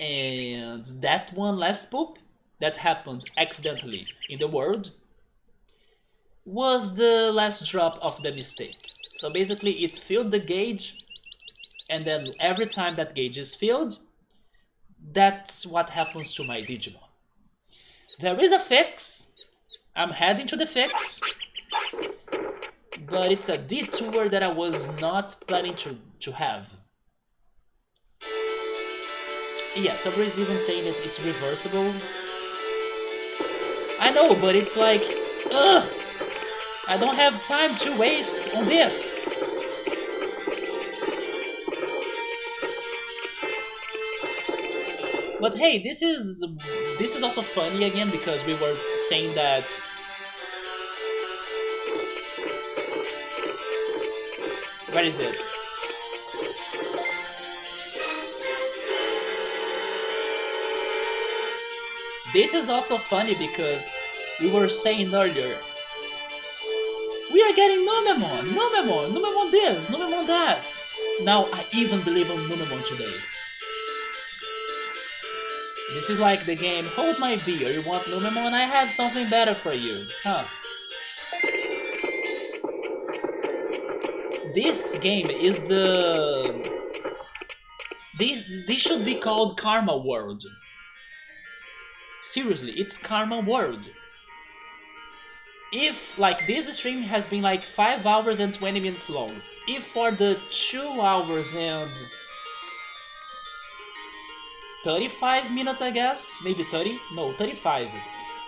And that one last poop that happened accidentally in the world was the last drop of the mistake. So basically it filled the gauge, and then every time that gauge is filled, that's what happens to my Digimon. There is a fix. I'm heading to the fix. But it's a detour that I was not planning to have. Yeah, somebody is even saying that it's reversible. I know, but it's like, ugh! I don't have time to waste on this. But hey, this is also funny again because we were saying that where is it? This is also funny because we were saying earlier, we are getting Numemon this, Numemon that. Now I even believe on Numemon today. This is like the game, hold my beer, you want Numemon? I have something better for you. Huh. This game is the... This should be called Karma World. Seriously, it's Karma World. If, like, this stream has been like 5 hours and 20 minutes long, if for the 2 hours and 35 minutes, I guess, maybe 30? No, 35.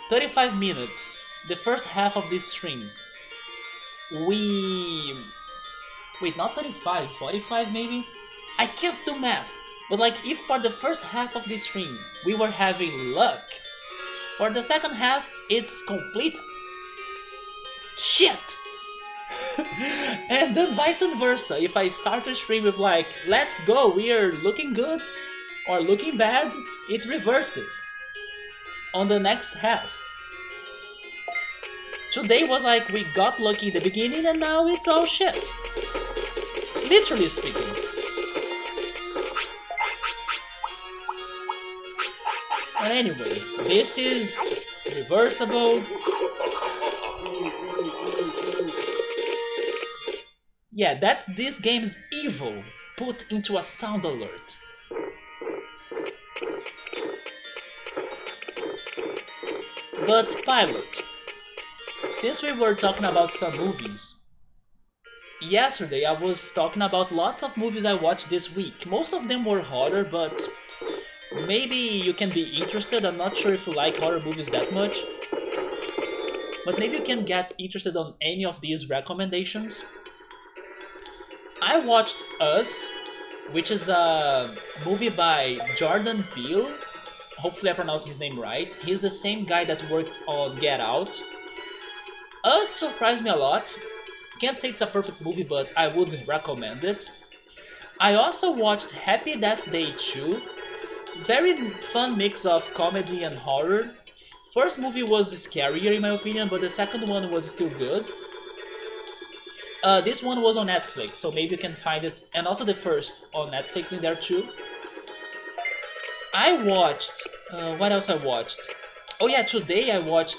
35 minutes, the first half of this stream, we... Wait, not 35, 45 maybe? I can't do math, but like, if for the first half of this stream we were having luck, for the second half, it's complete shit! And then vice versa, if I start a stream with like, let's go, we are looking good, or looking bad, it reverses on the next half. Today was like, we got lucky in the beginning and now it's all shit. Literally speaking. But anyway, this is reversible. Yeah, that's this game's evil put into a sound alert. But Pilot, since we were talking about some movies, yesterday I was talking about lots of movies I watched this week. Most of them were horror, but Maybe you can be interested. I'm not sure if you like horror movies that much, but maybe you can get interested on any of these recommendations. I watched Us, which is a movie by Jordan Peele. Hopefully I pronounced his name right. He's the same guy that worked on Get Out. Us surprised me a lot. Can't say it's a perfect movie, but I would recommend it. I also watched Happy Death Day 2. Very fun mix of comedy and horror. First movie was scarier in my opinion, but the second one was still good. This one was on Netflix, so maybe you can find it, and also the first on Netflix in there too. I watched. What else I watched? Oh yeah, today I watched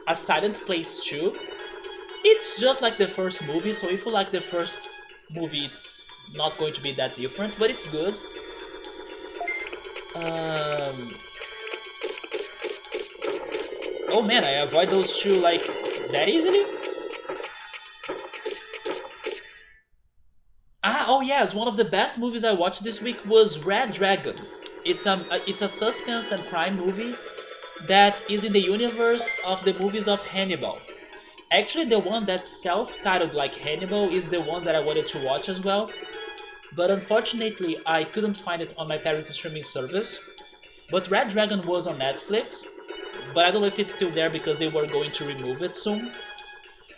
A Silent Place 2. It's just like the first movie, so if you like the first movie, it's not going to be that different, but it's good. Oh man, I avoid those two like that easily. Oh yes, one of the best movies I watched this week was Red Dragon. It's a suspense and crime movie that is in the universe of the movies of Hannibal. Actually, the one that's self-titled like Hannibal is the one that I wanted to watch as well, but unfortunately I couldn't find it on my parents' streaming service. But Red Dragon was on Netflix, but I don't know if it's still there because they were going to remove it soon.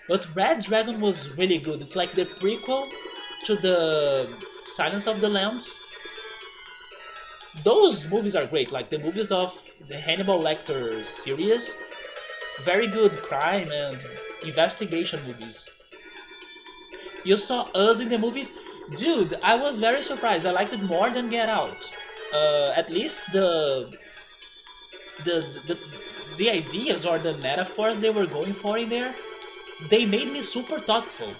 But Red Dragon was really good. It's like the prequel to the Silence of the Lambs. Those movies are great, like the movies of the Hannibal Lecter series. Very good crime and investigation movies. You saw Us in the movies? Dude, I was very surprised. I liked it more than Get Out. At least the, the the ideas or the metaphors they were going for in there, they made me super thoughtful.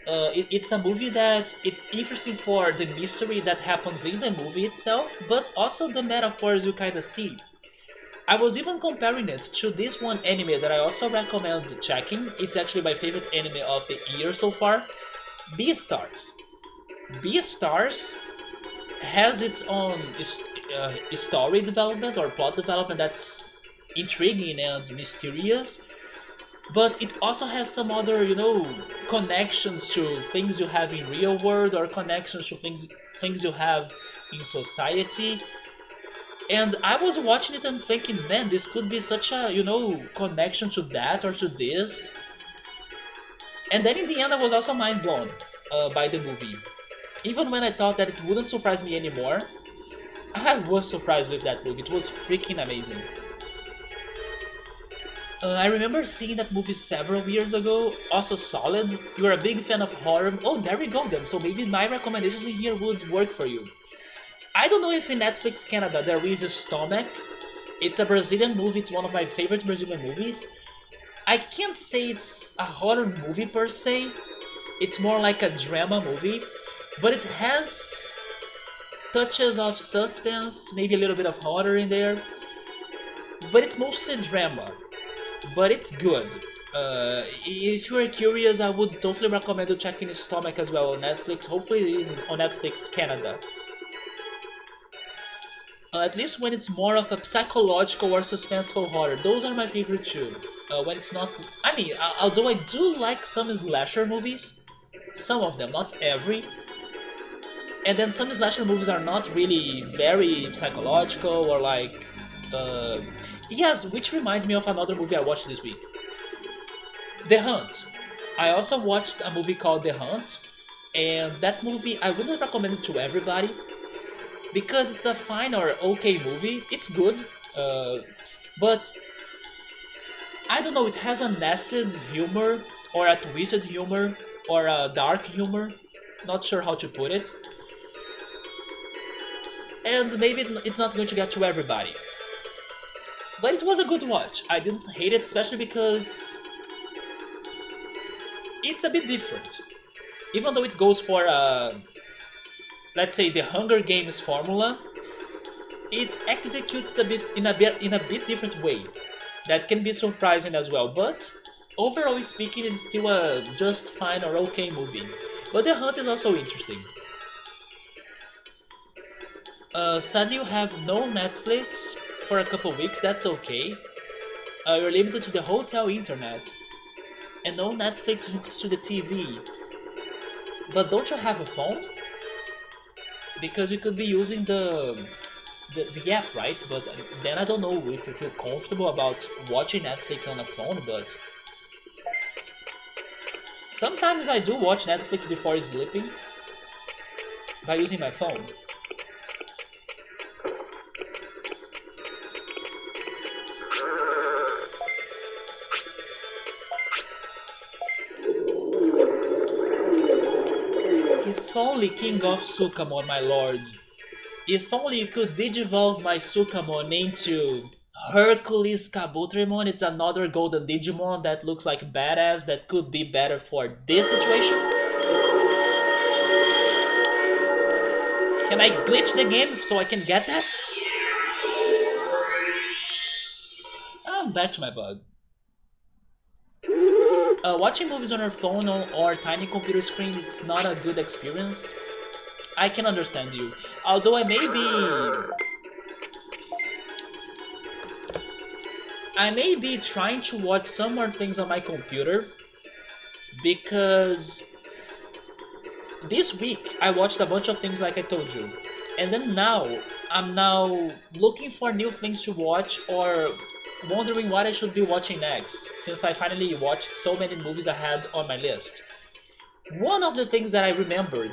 It's a movie that it's interesting for the mystery that happens in the movie itself, but also the metaphors you kind of see. I was even comparing it to this one anime that I also recommend checking. It's actually my favorite anime of the year so far, Beastars. Beastars has its own story development or plot development that's intriguing and mysterious, but it also has some other, connections to things you have in real world or connections to things you have in society. And I was watching it and thinking, man, this could be such a, connection to that or to this. And then in the end, I was also mind blown by the movie. Even when I thought that it wouldn't surprise me anymore, I was surprised with that movie. It was freaking amazing. I remember seeing that movie several years ago, also solid. You're a big fan of horror. Oh, there we go then, so maybe my recommendations in here would work for you. I don't know if in Netflix Canada there is a Stomach. It's a Brazilian movie, it's one of my favorite Brazilian movies. I can't say it's a horror movie per se, it's more like a drama movie, but it has touches of suspense, maybe a little bit of horror in there, but it's mostly drama. But it's good. If you are curious, I would totally recommend you checking Stomach as well on Netflix. Hopefully it is on Netflix Canada. At least when it's more of a psychological or suspenseful horror. Those are my favorite too. When it's not... although I do like some slasher movies. Some of them, not every. And then some slasher movies are not really very psychological or like... Yes, which reminds me of another movie I watched this week. The Hunt. I also watched a movie called The Hunt, and that movie I wouldn't recommend it to everybody because it's a fine or okay movie. It's good, but I don't know. It has an acid humor or a twisted humor or a dark humor. Not sure how to put it, and maybe it's not going to get to everybody. But it was a good watch. I didn't hate it, especially because it's a bit different. Even though it goes for, let's say, the Hunger Games formula, it executes a bit in a bit different way. That can be surprising as well. But overall speaking, it's still a just fine or okay movie. But The Hunt is also interesting. Sadly, you have no Netflix for a couple weeks. That's okay. You're limited to the hotel internet and no Netflix hooked to the TV. But don't you have a phone? Because you could be using the app, right? But then I don't know if you feel comfortable about watching Netflix on a phone. But sometimes I do watch Netflix before sleeping by using my phone. If only King of Sukamon, my lord. If only you could digivolve my Sukamon into Hercules Kabutorimon. It's another golden Digimon that looks like badass that could be better for this situation. Can I glitch the game so I can get that? I'm back to my bug. Watching movies on your phone or tiny computer screen, it's not a good experience. I can understand you. Although I may be trying to watch some more things on my computer because this week I watched a bunch of things like I told you. And then I'm now looking for new things to watch or wondering what I should be watching next since I finally watched so many movies I had on my list. One of the things that I remembered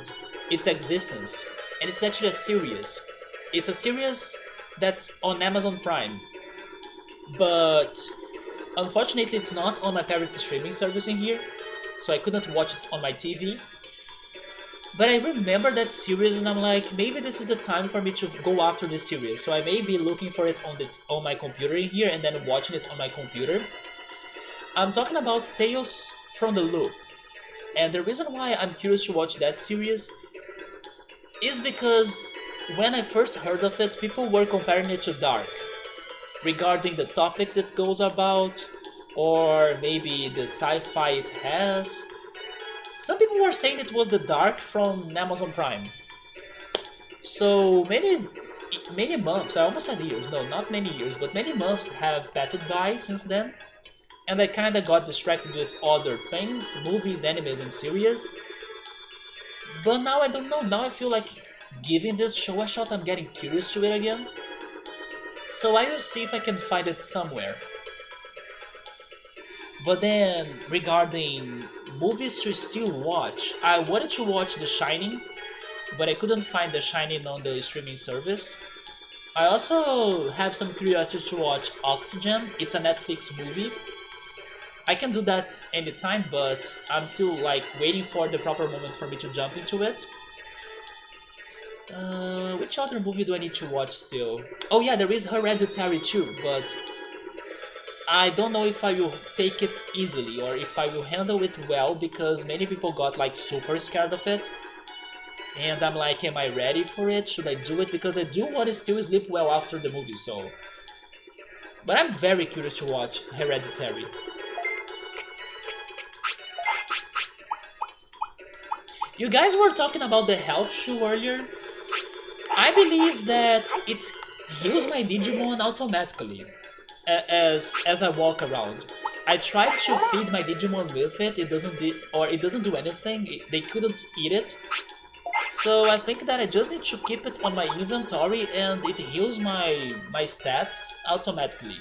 its existence, and it's actually a series. It's a series that's on Amazon Prime, but unfortunately it's not on my parents' streaming service in here, so I couldn't watch it on my TV. But I remember that series and I'm like, maybe this is the time for me to go after this series. So I may be looking for it on my computer in here and then watching it on my computer. I'm talking about Tales from the Loop. And the reason why I'm curious to watch that series is because when I first heard of it, people were comparing it to Dark regarding the topics it goes about or maybe the sci-fi it has. Some people were saying it was the Dark from Amazon Prime. So many months, I almost said years, no, not many years, but many months have passed by since then, and I kinda got distracted with other things, movies, animes, and series. But now I don't know, now I feel like giving this show a shot, I'm getting curious to it again. So I will see if I can find it somewhere. But then, regarding movies to still watch, I wanted to watch The Shining, but I couldn't find The Shining on the streaming service. I also have some curiosity to watch Oxygen. It's a Netflix movie. I can do that anytime, but I'm still like waiting for the proper moment for me to jump into it. Which other movie do I need to watch still? Oh yeah, there is Hereditary too, but I don't know if I will take it easily or if I will handle it well because many people got like super scared of it. And I'm like, am I ready for it? Should I do it? Because I do want to still sleep well after the movie, so. But I'm very curious to watch Hereditary. You guys were talking about the health shoe earlier. I believe that it heals my Digimon automatically as I walk around. I tried to feed my Digimon with it. It doesn't do anything. They couldn't eat it. So I think that I just need to keep it on my inventory and it heals my stats automatically.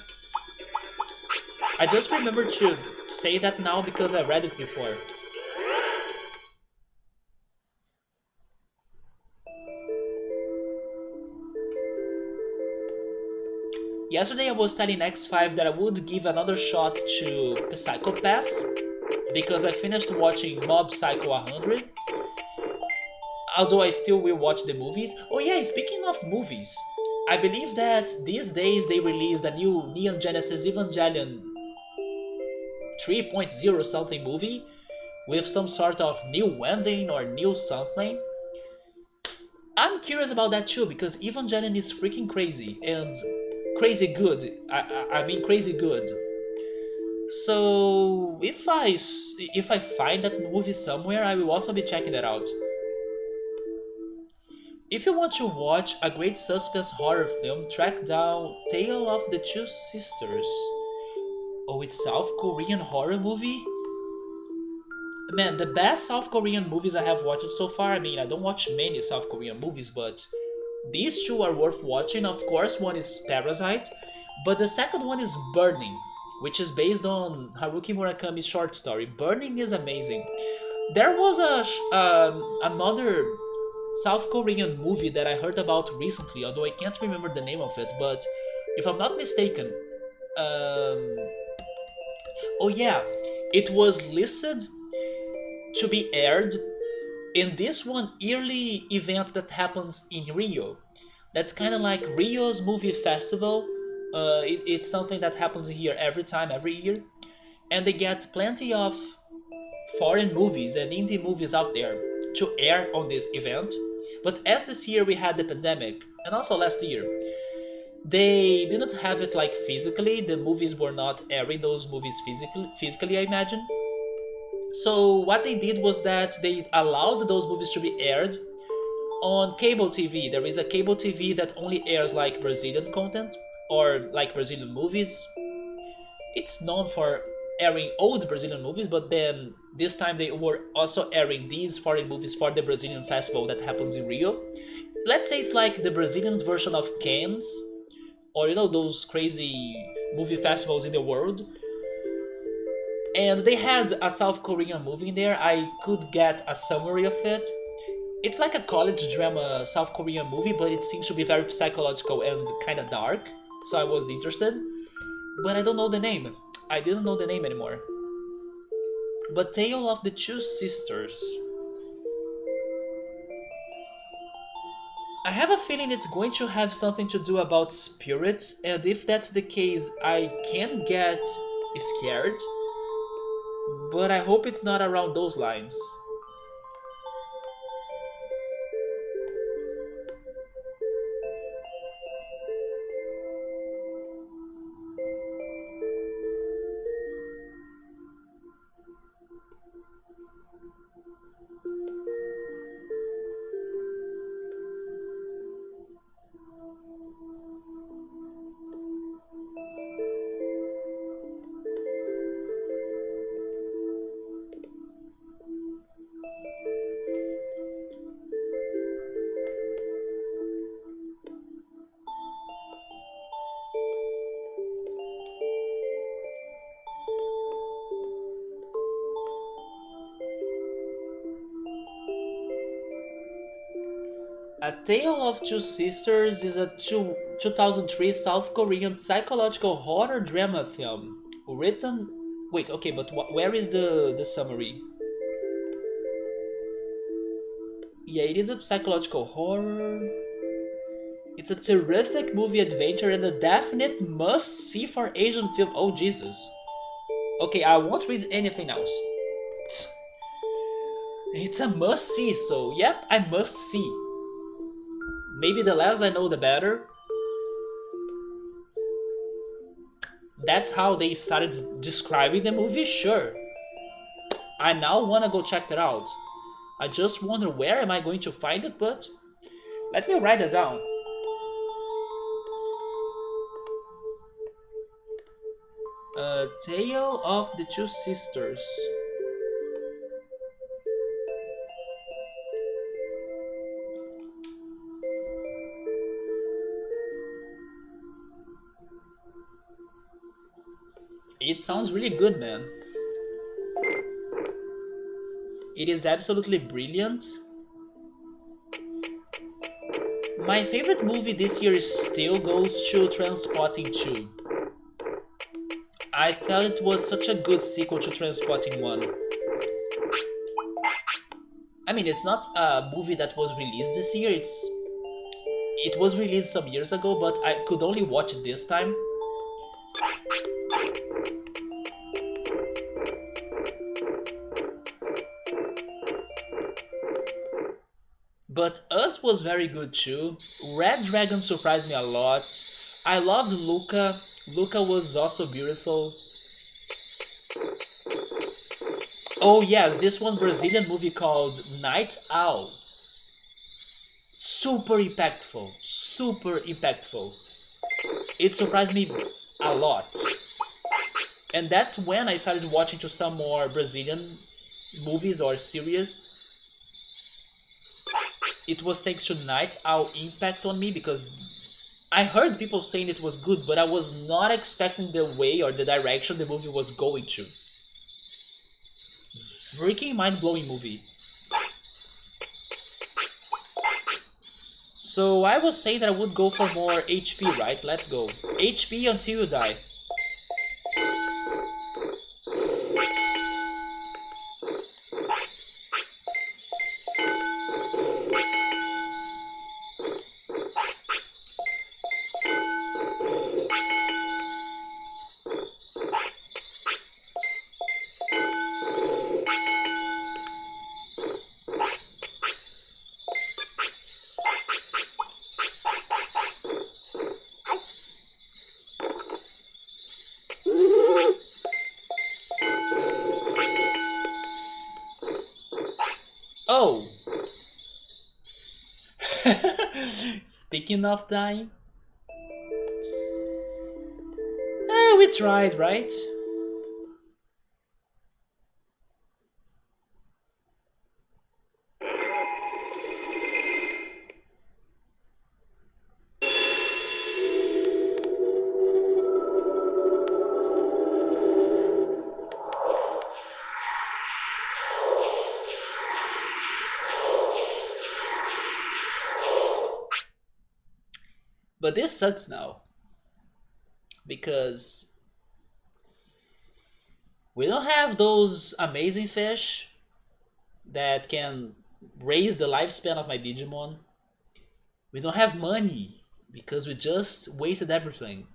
I just remembered to say that now because I read it before. Yesterday I was telling X5 that I would give another shot to Psycho Pass because I finished watching Mob Psycho 100. Although I still will watch the movies. Oh yeah, speaking of movies, I believe that these days they released a new Neon Genesis Evangelion 3.0 something movie with some sort of new ending or new something. I'm curious about that too because Evangelion is freaking crazy and crazy good. I mean crazy good. So if I find that movie somewhere, I will also be checking that out. If you want to watch a great suspense horror film, track down Tale of the Two Sisters. Oh, it's South Korean horror movie? Man, the best South Korean movies I have watched so far, I mean, I don't watch many South Korean movies, but these two are worth watching. Of course, one is Parasite, but the second one is Burning, which is based on Haruki Murakami's short story. Burning is amazing. There was another South Korean movie that I heard about recently, although I can't remember the name of it, but if I'm not mistaken, um, oh yeah, it was listed to be aired in this one yearly event that happens in Rio. That's kind of like Rio's movie festival. It's something that happens here every time, every year, and they get plenty of foreign movies and indie movies out there to air on this event. But as this year we had the pandemic, and also last year, they didn't have it like physically. The movies were not airing those movies physically, I imagine. So what they did was that they allowed those movies to be aired on cable TV. There is a cable TV that only airs like Brazilian content or like Brazilian movies. It's known for airing old Brazilian movies, but then this time they were also airing these foreign movies for the Brazilian festival that happens in Rio. Let's say it's like the Brazilians version of Cannes, or you know, those crazy movie festivals in the world. And they had a South Korean movie in there. I could get a summary of it. It's like a college drama South Korean movie, but it seems to be very psychological and kind of dark, so I was interested. But I don't know the name. I didn't know the name anymore. But Tale of the Two Sisters. I have a feeling it's going to have something to do about spirits, and if that's the case, I can get scared. But I hope it's not around those lines. A Tale of Two Sisters is a 2003 South Korean psychological horror drama film written. Wait, okay, but where is the summary? Yeah, it is a psychological horror. It's a terrific movie adventure and a definite must see for Asian film. Oh, Jesus. Okay, I won't read anything else. It's a must see, so yep, I must see. Maybe the less I know, the better. That's how they started describing the movie? Sure. I now wanna go check that out. I just wonder where am I going to find it, but let me write it down. A Tale of the Two Sisters. It sounds really good, man. It is absolutely brilliant. My favorite movie this year still goes to Transpotting 2. I felt it was such a good sequel to Transpotting 1. I mean, it's not a movie that was released this year, it was released some years ago, but I could only watch it this time. But Us was very good too. Red Dragon surprised me a lot. I loved Luca. Luca was also beautiful. Oh yes, this one Brazilian movie called Night Owl. Super impactful, super impactful. It surprised me a lot. And that's when I started watching to some more Brazilian movies or series. It was thanks to Night Owl impact on me because I heard people saying it was good, but I was not expecting the way or the direction the movie was going to. Freaking mind blowing movie. So I was saying that I would go for more HP, right? Let's go. HP until you die. Oh! Speaking of dying, we tried, right? But this sucks now because we don't have those amazing fish that can raise the lifespan of my Digimon. We don't have money because we just wasted everything.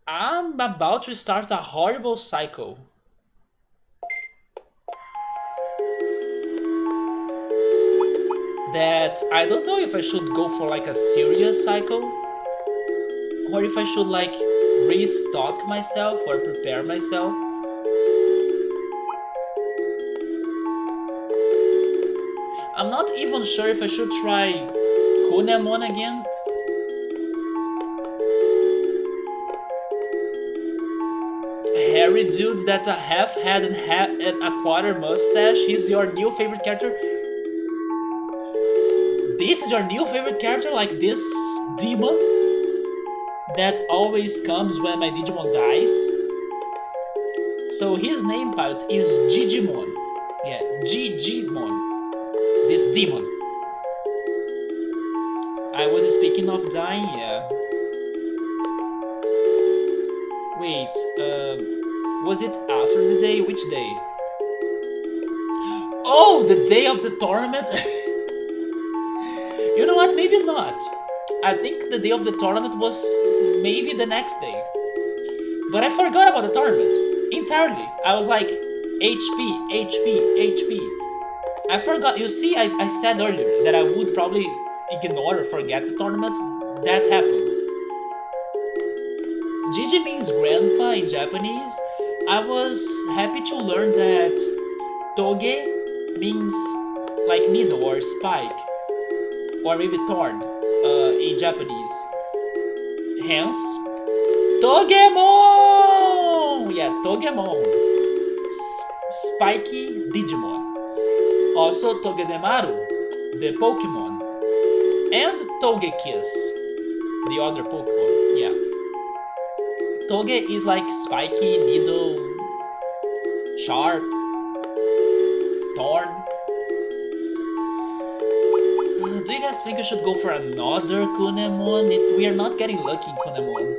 I'm about to start a horrible cycle that I don't know if I should go for like a serious cycle or if I should like restock myself or prepare myself. I'm not even sure if I should try Kunemon again. Hairy dude that's a half head and a quarter mustache. He's your new favorite character. This is your new favorite character, like this demon that always comes when my Digimon dies. So his name part is Digimon. Yeah, Digimon. This demon. I was speaking of dying, yeah. Wait, was it after the day? Which day? Oh, the day of the tournament? You know what? Maybe not. I think the day of the tournament was maybe the next day. But I forgot about the tournament entirely. I was like, HP, HP, HP. I forgot. You see, I said earlier that I would probably ignore or forget the tournament. That happened. Gigi means grandpa in Japanese. I was happy to learn that Toge means like needle or spike or maybe thorn in Japanese. Hence, Togemon! Yeah, Togemon. Spiky Digimon. Also Togedemaru, the Pokemon. And Togekiss, the other Pokemon. Yeah. Toge is like spiky, needle, sharp, thorn. Do you guys think I should go for another Kunemon? We are not getting lucky in Kunemon.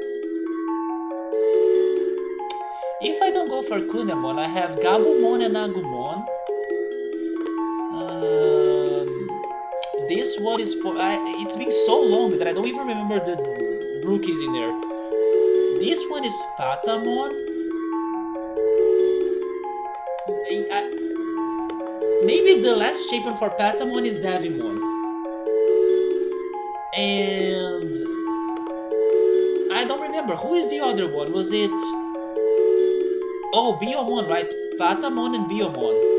If I don't go for Kunemon, I have Gabumon and Agumon. This one is for... it's been so long that I don't even remember the rookies in there. This one is Patamon. Maybe the last champion for Patamon is Devimon. And... I don't remember. Who is the other one? Was it... Oh, Biomon, right? Patamon and Biomon.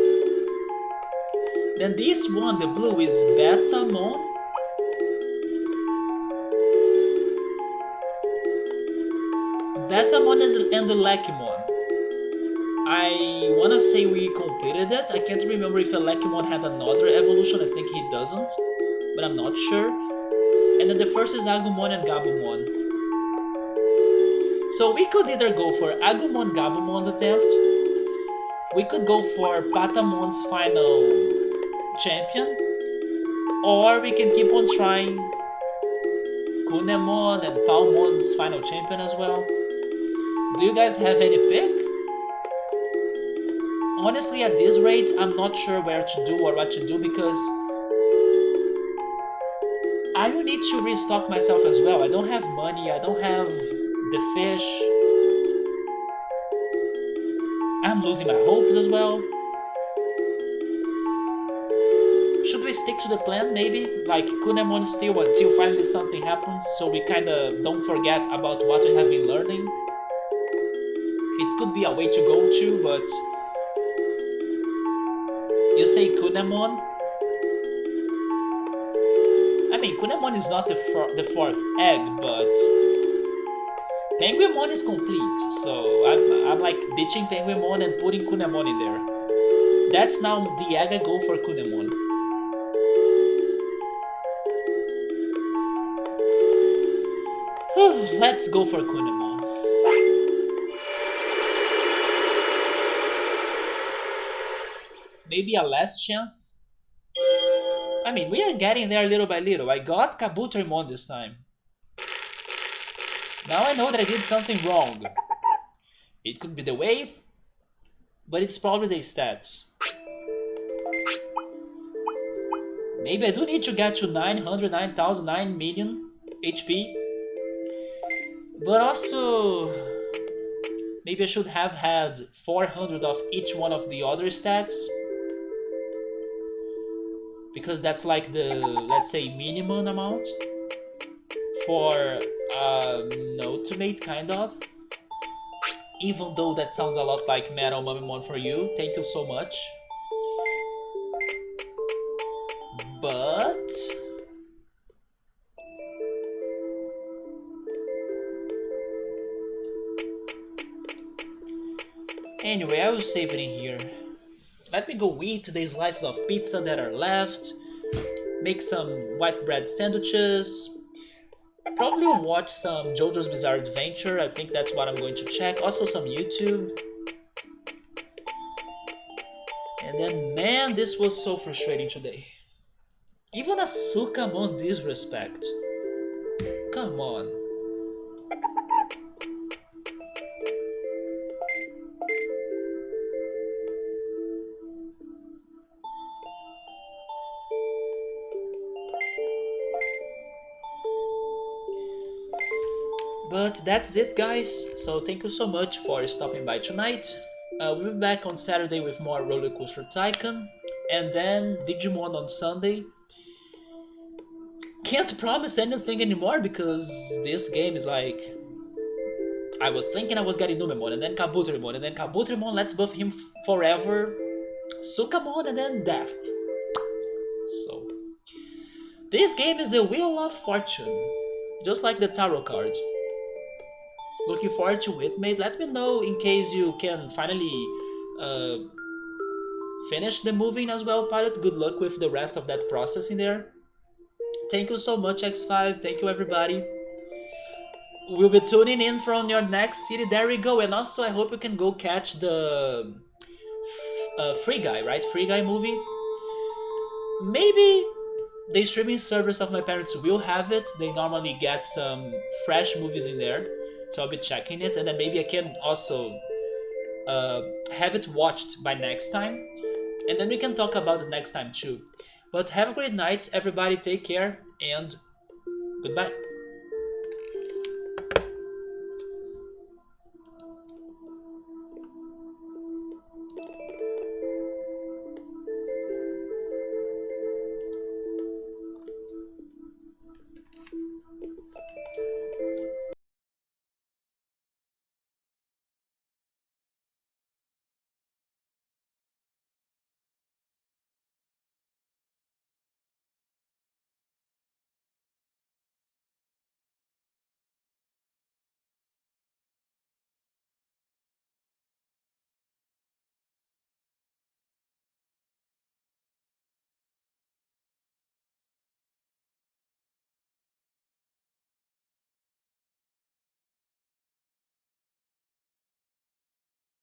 Then this one, the blue, is Betamon. Betamon and the Lekimon. I wanna say we completed it. I can't remember if Elekimon had another evolution. I think he doesn't, but I'm not sure. And then the first is Agumon and Gabumon. So we could either go for Agumon Gabumon's attempt, we could go for Patamon's final champion, or we can keep on trying Kunemon and Palmon's final champion as well. Do you guys have any pick? Honestly, at this rate, I'm not sure where to do or what to do because I will need to restock myself as well. I don't have money, I don't have the fish. I'm losing my hopes as well. Should we stick to the plan maybe? Like Kunemon still until finally something happens so we kinda don't forget about what we have been learning? It could be a way to go to, but you say Kunemon? I mean, Kunemon is not the fourth egg, but Penguinmon is complete, so I'm like ditching Penguinmon and putting Kunemon in there. That's now the egg I go for Kunemon. Let's go for Kunemon. Maybe a last chance? I mean, we are getting there little by little. I got Kabuterimon this time. Now I know that I did something wrong. It could be the wave, but it's probably the stats. Maybe I do need to get to 909,009 million HP. But also, maybe I should have had 400 of each one of the other stats. Because that's like the, let's say, minimum amount for Ultimate, kind of. Even though that sounds a lot like Metal Mummymon for you. Thank you so much. But anyway, I will save it in here. Let me go eat the slices of pizza that are left, make some white bread sandwiches, probably watch some JoJo's Bizarre Adventure. I think that's what I'm going to check. Also some YouTube. And then, man, this was so frustrating today. Even a Sukamon disrespect. Come on. But that's it, guys. So thank you so much for stopping by tonight. We'll be back on Saturday with more Roller Coaster Tycoon, and then Digimon on Sunday. Can't promise anything anymore because this game is like... I was thinking I was getting Numemon, and then Kabuterimon, and then Kabuterimon, let's buff him forever. Sukamon, and then death. So... this game is the Wheel of Fortune. Just like the tarot card. Looking forward to it, mate. Let me know in case you can finally finish the moving as well, pilot. Good luck with the rest of that process in there. Thank you so much, X5. Thank you, everybody. We'll be tuning in from your next city. There we go. And also, I hope you can go catch the Free Guy, right? Free Guy movie. Maybe the streaming service of my parents will have it. They normally get some fresh movies in there. So I'll be checking it, and then maybe I can also have it watched by next time, and then we can talk about it next time too. But have a great night, everybody. Take care, and goodbye.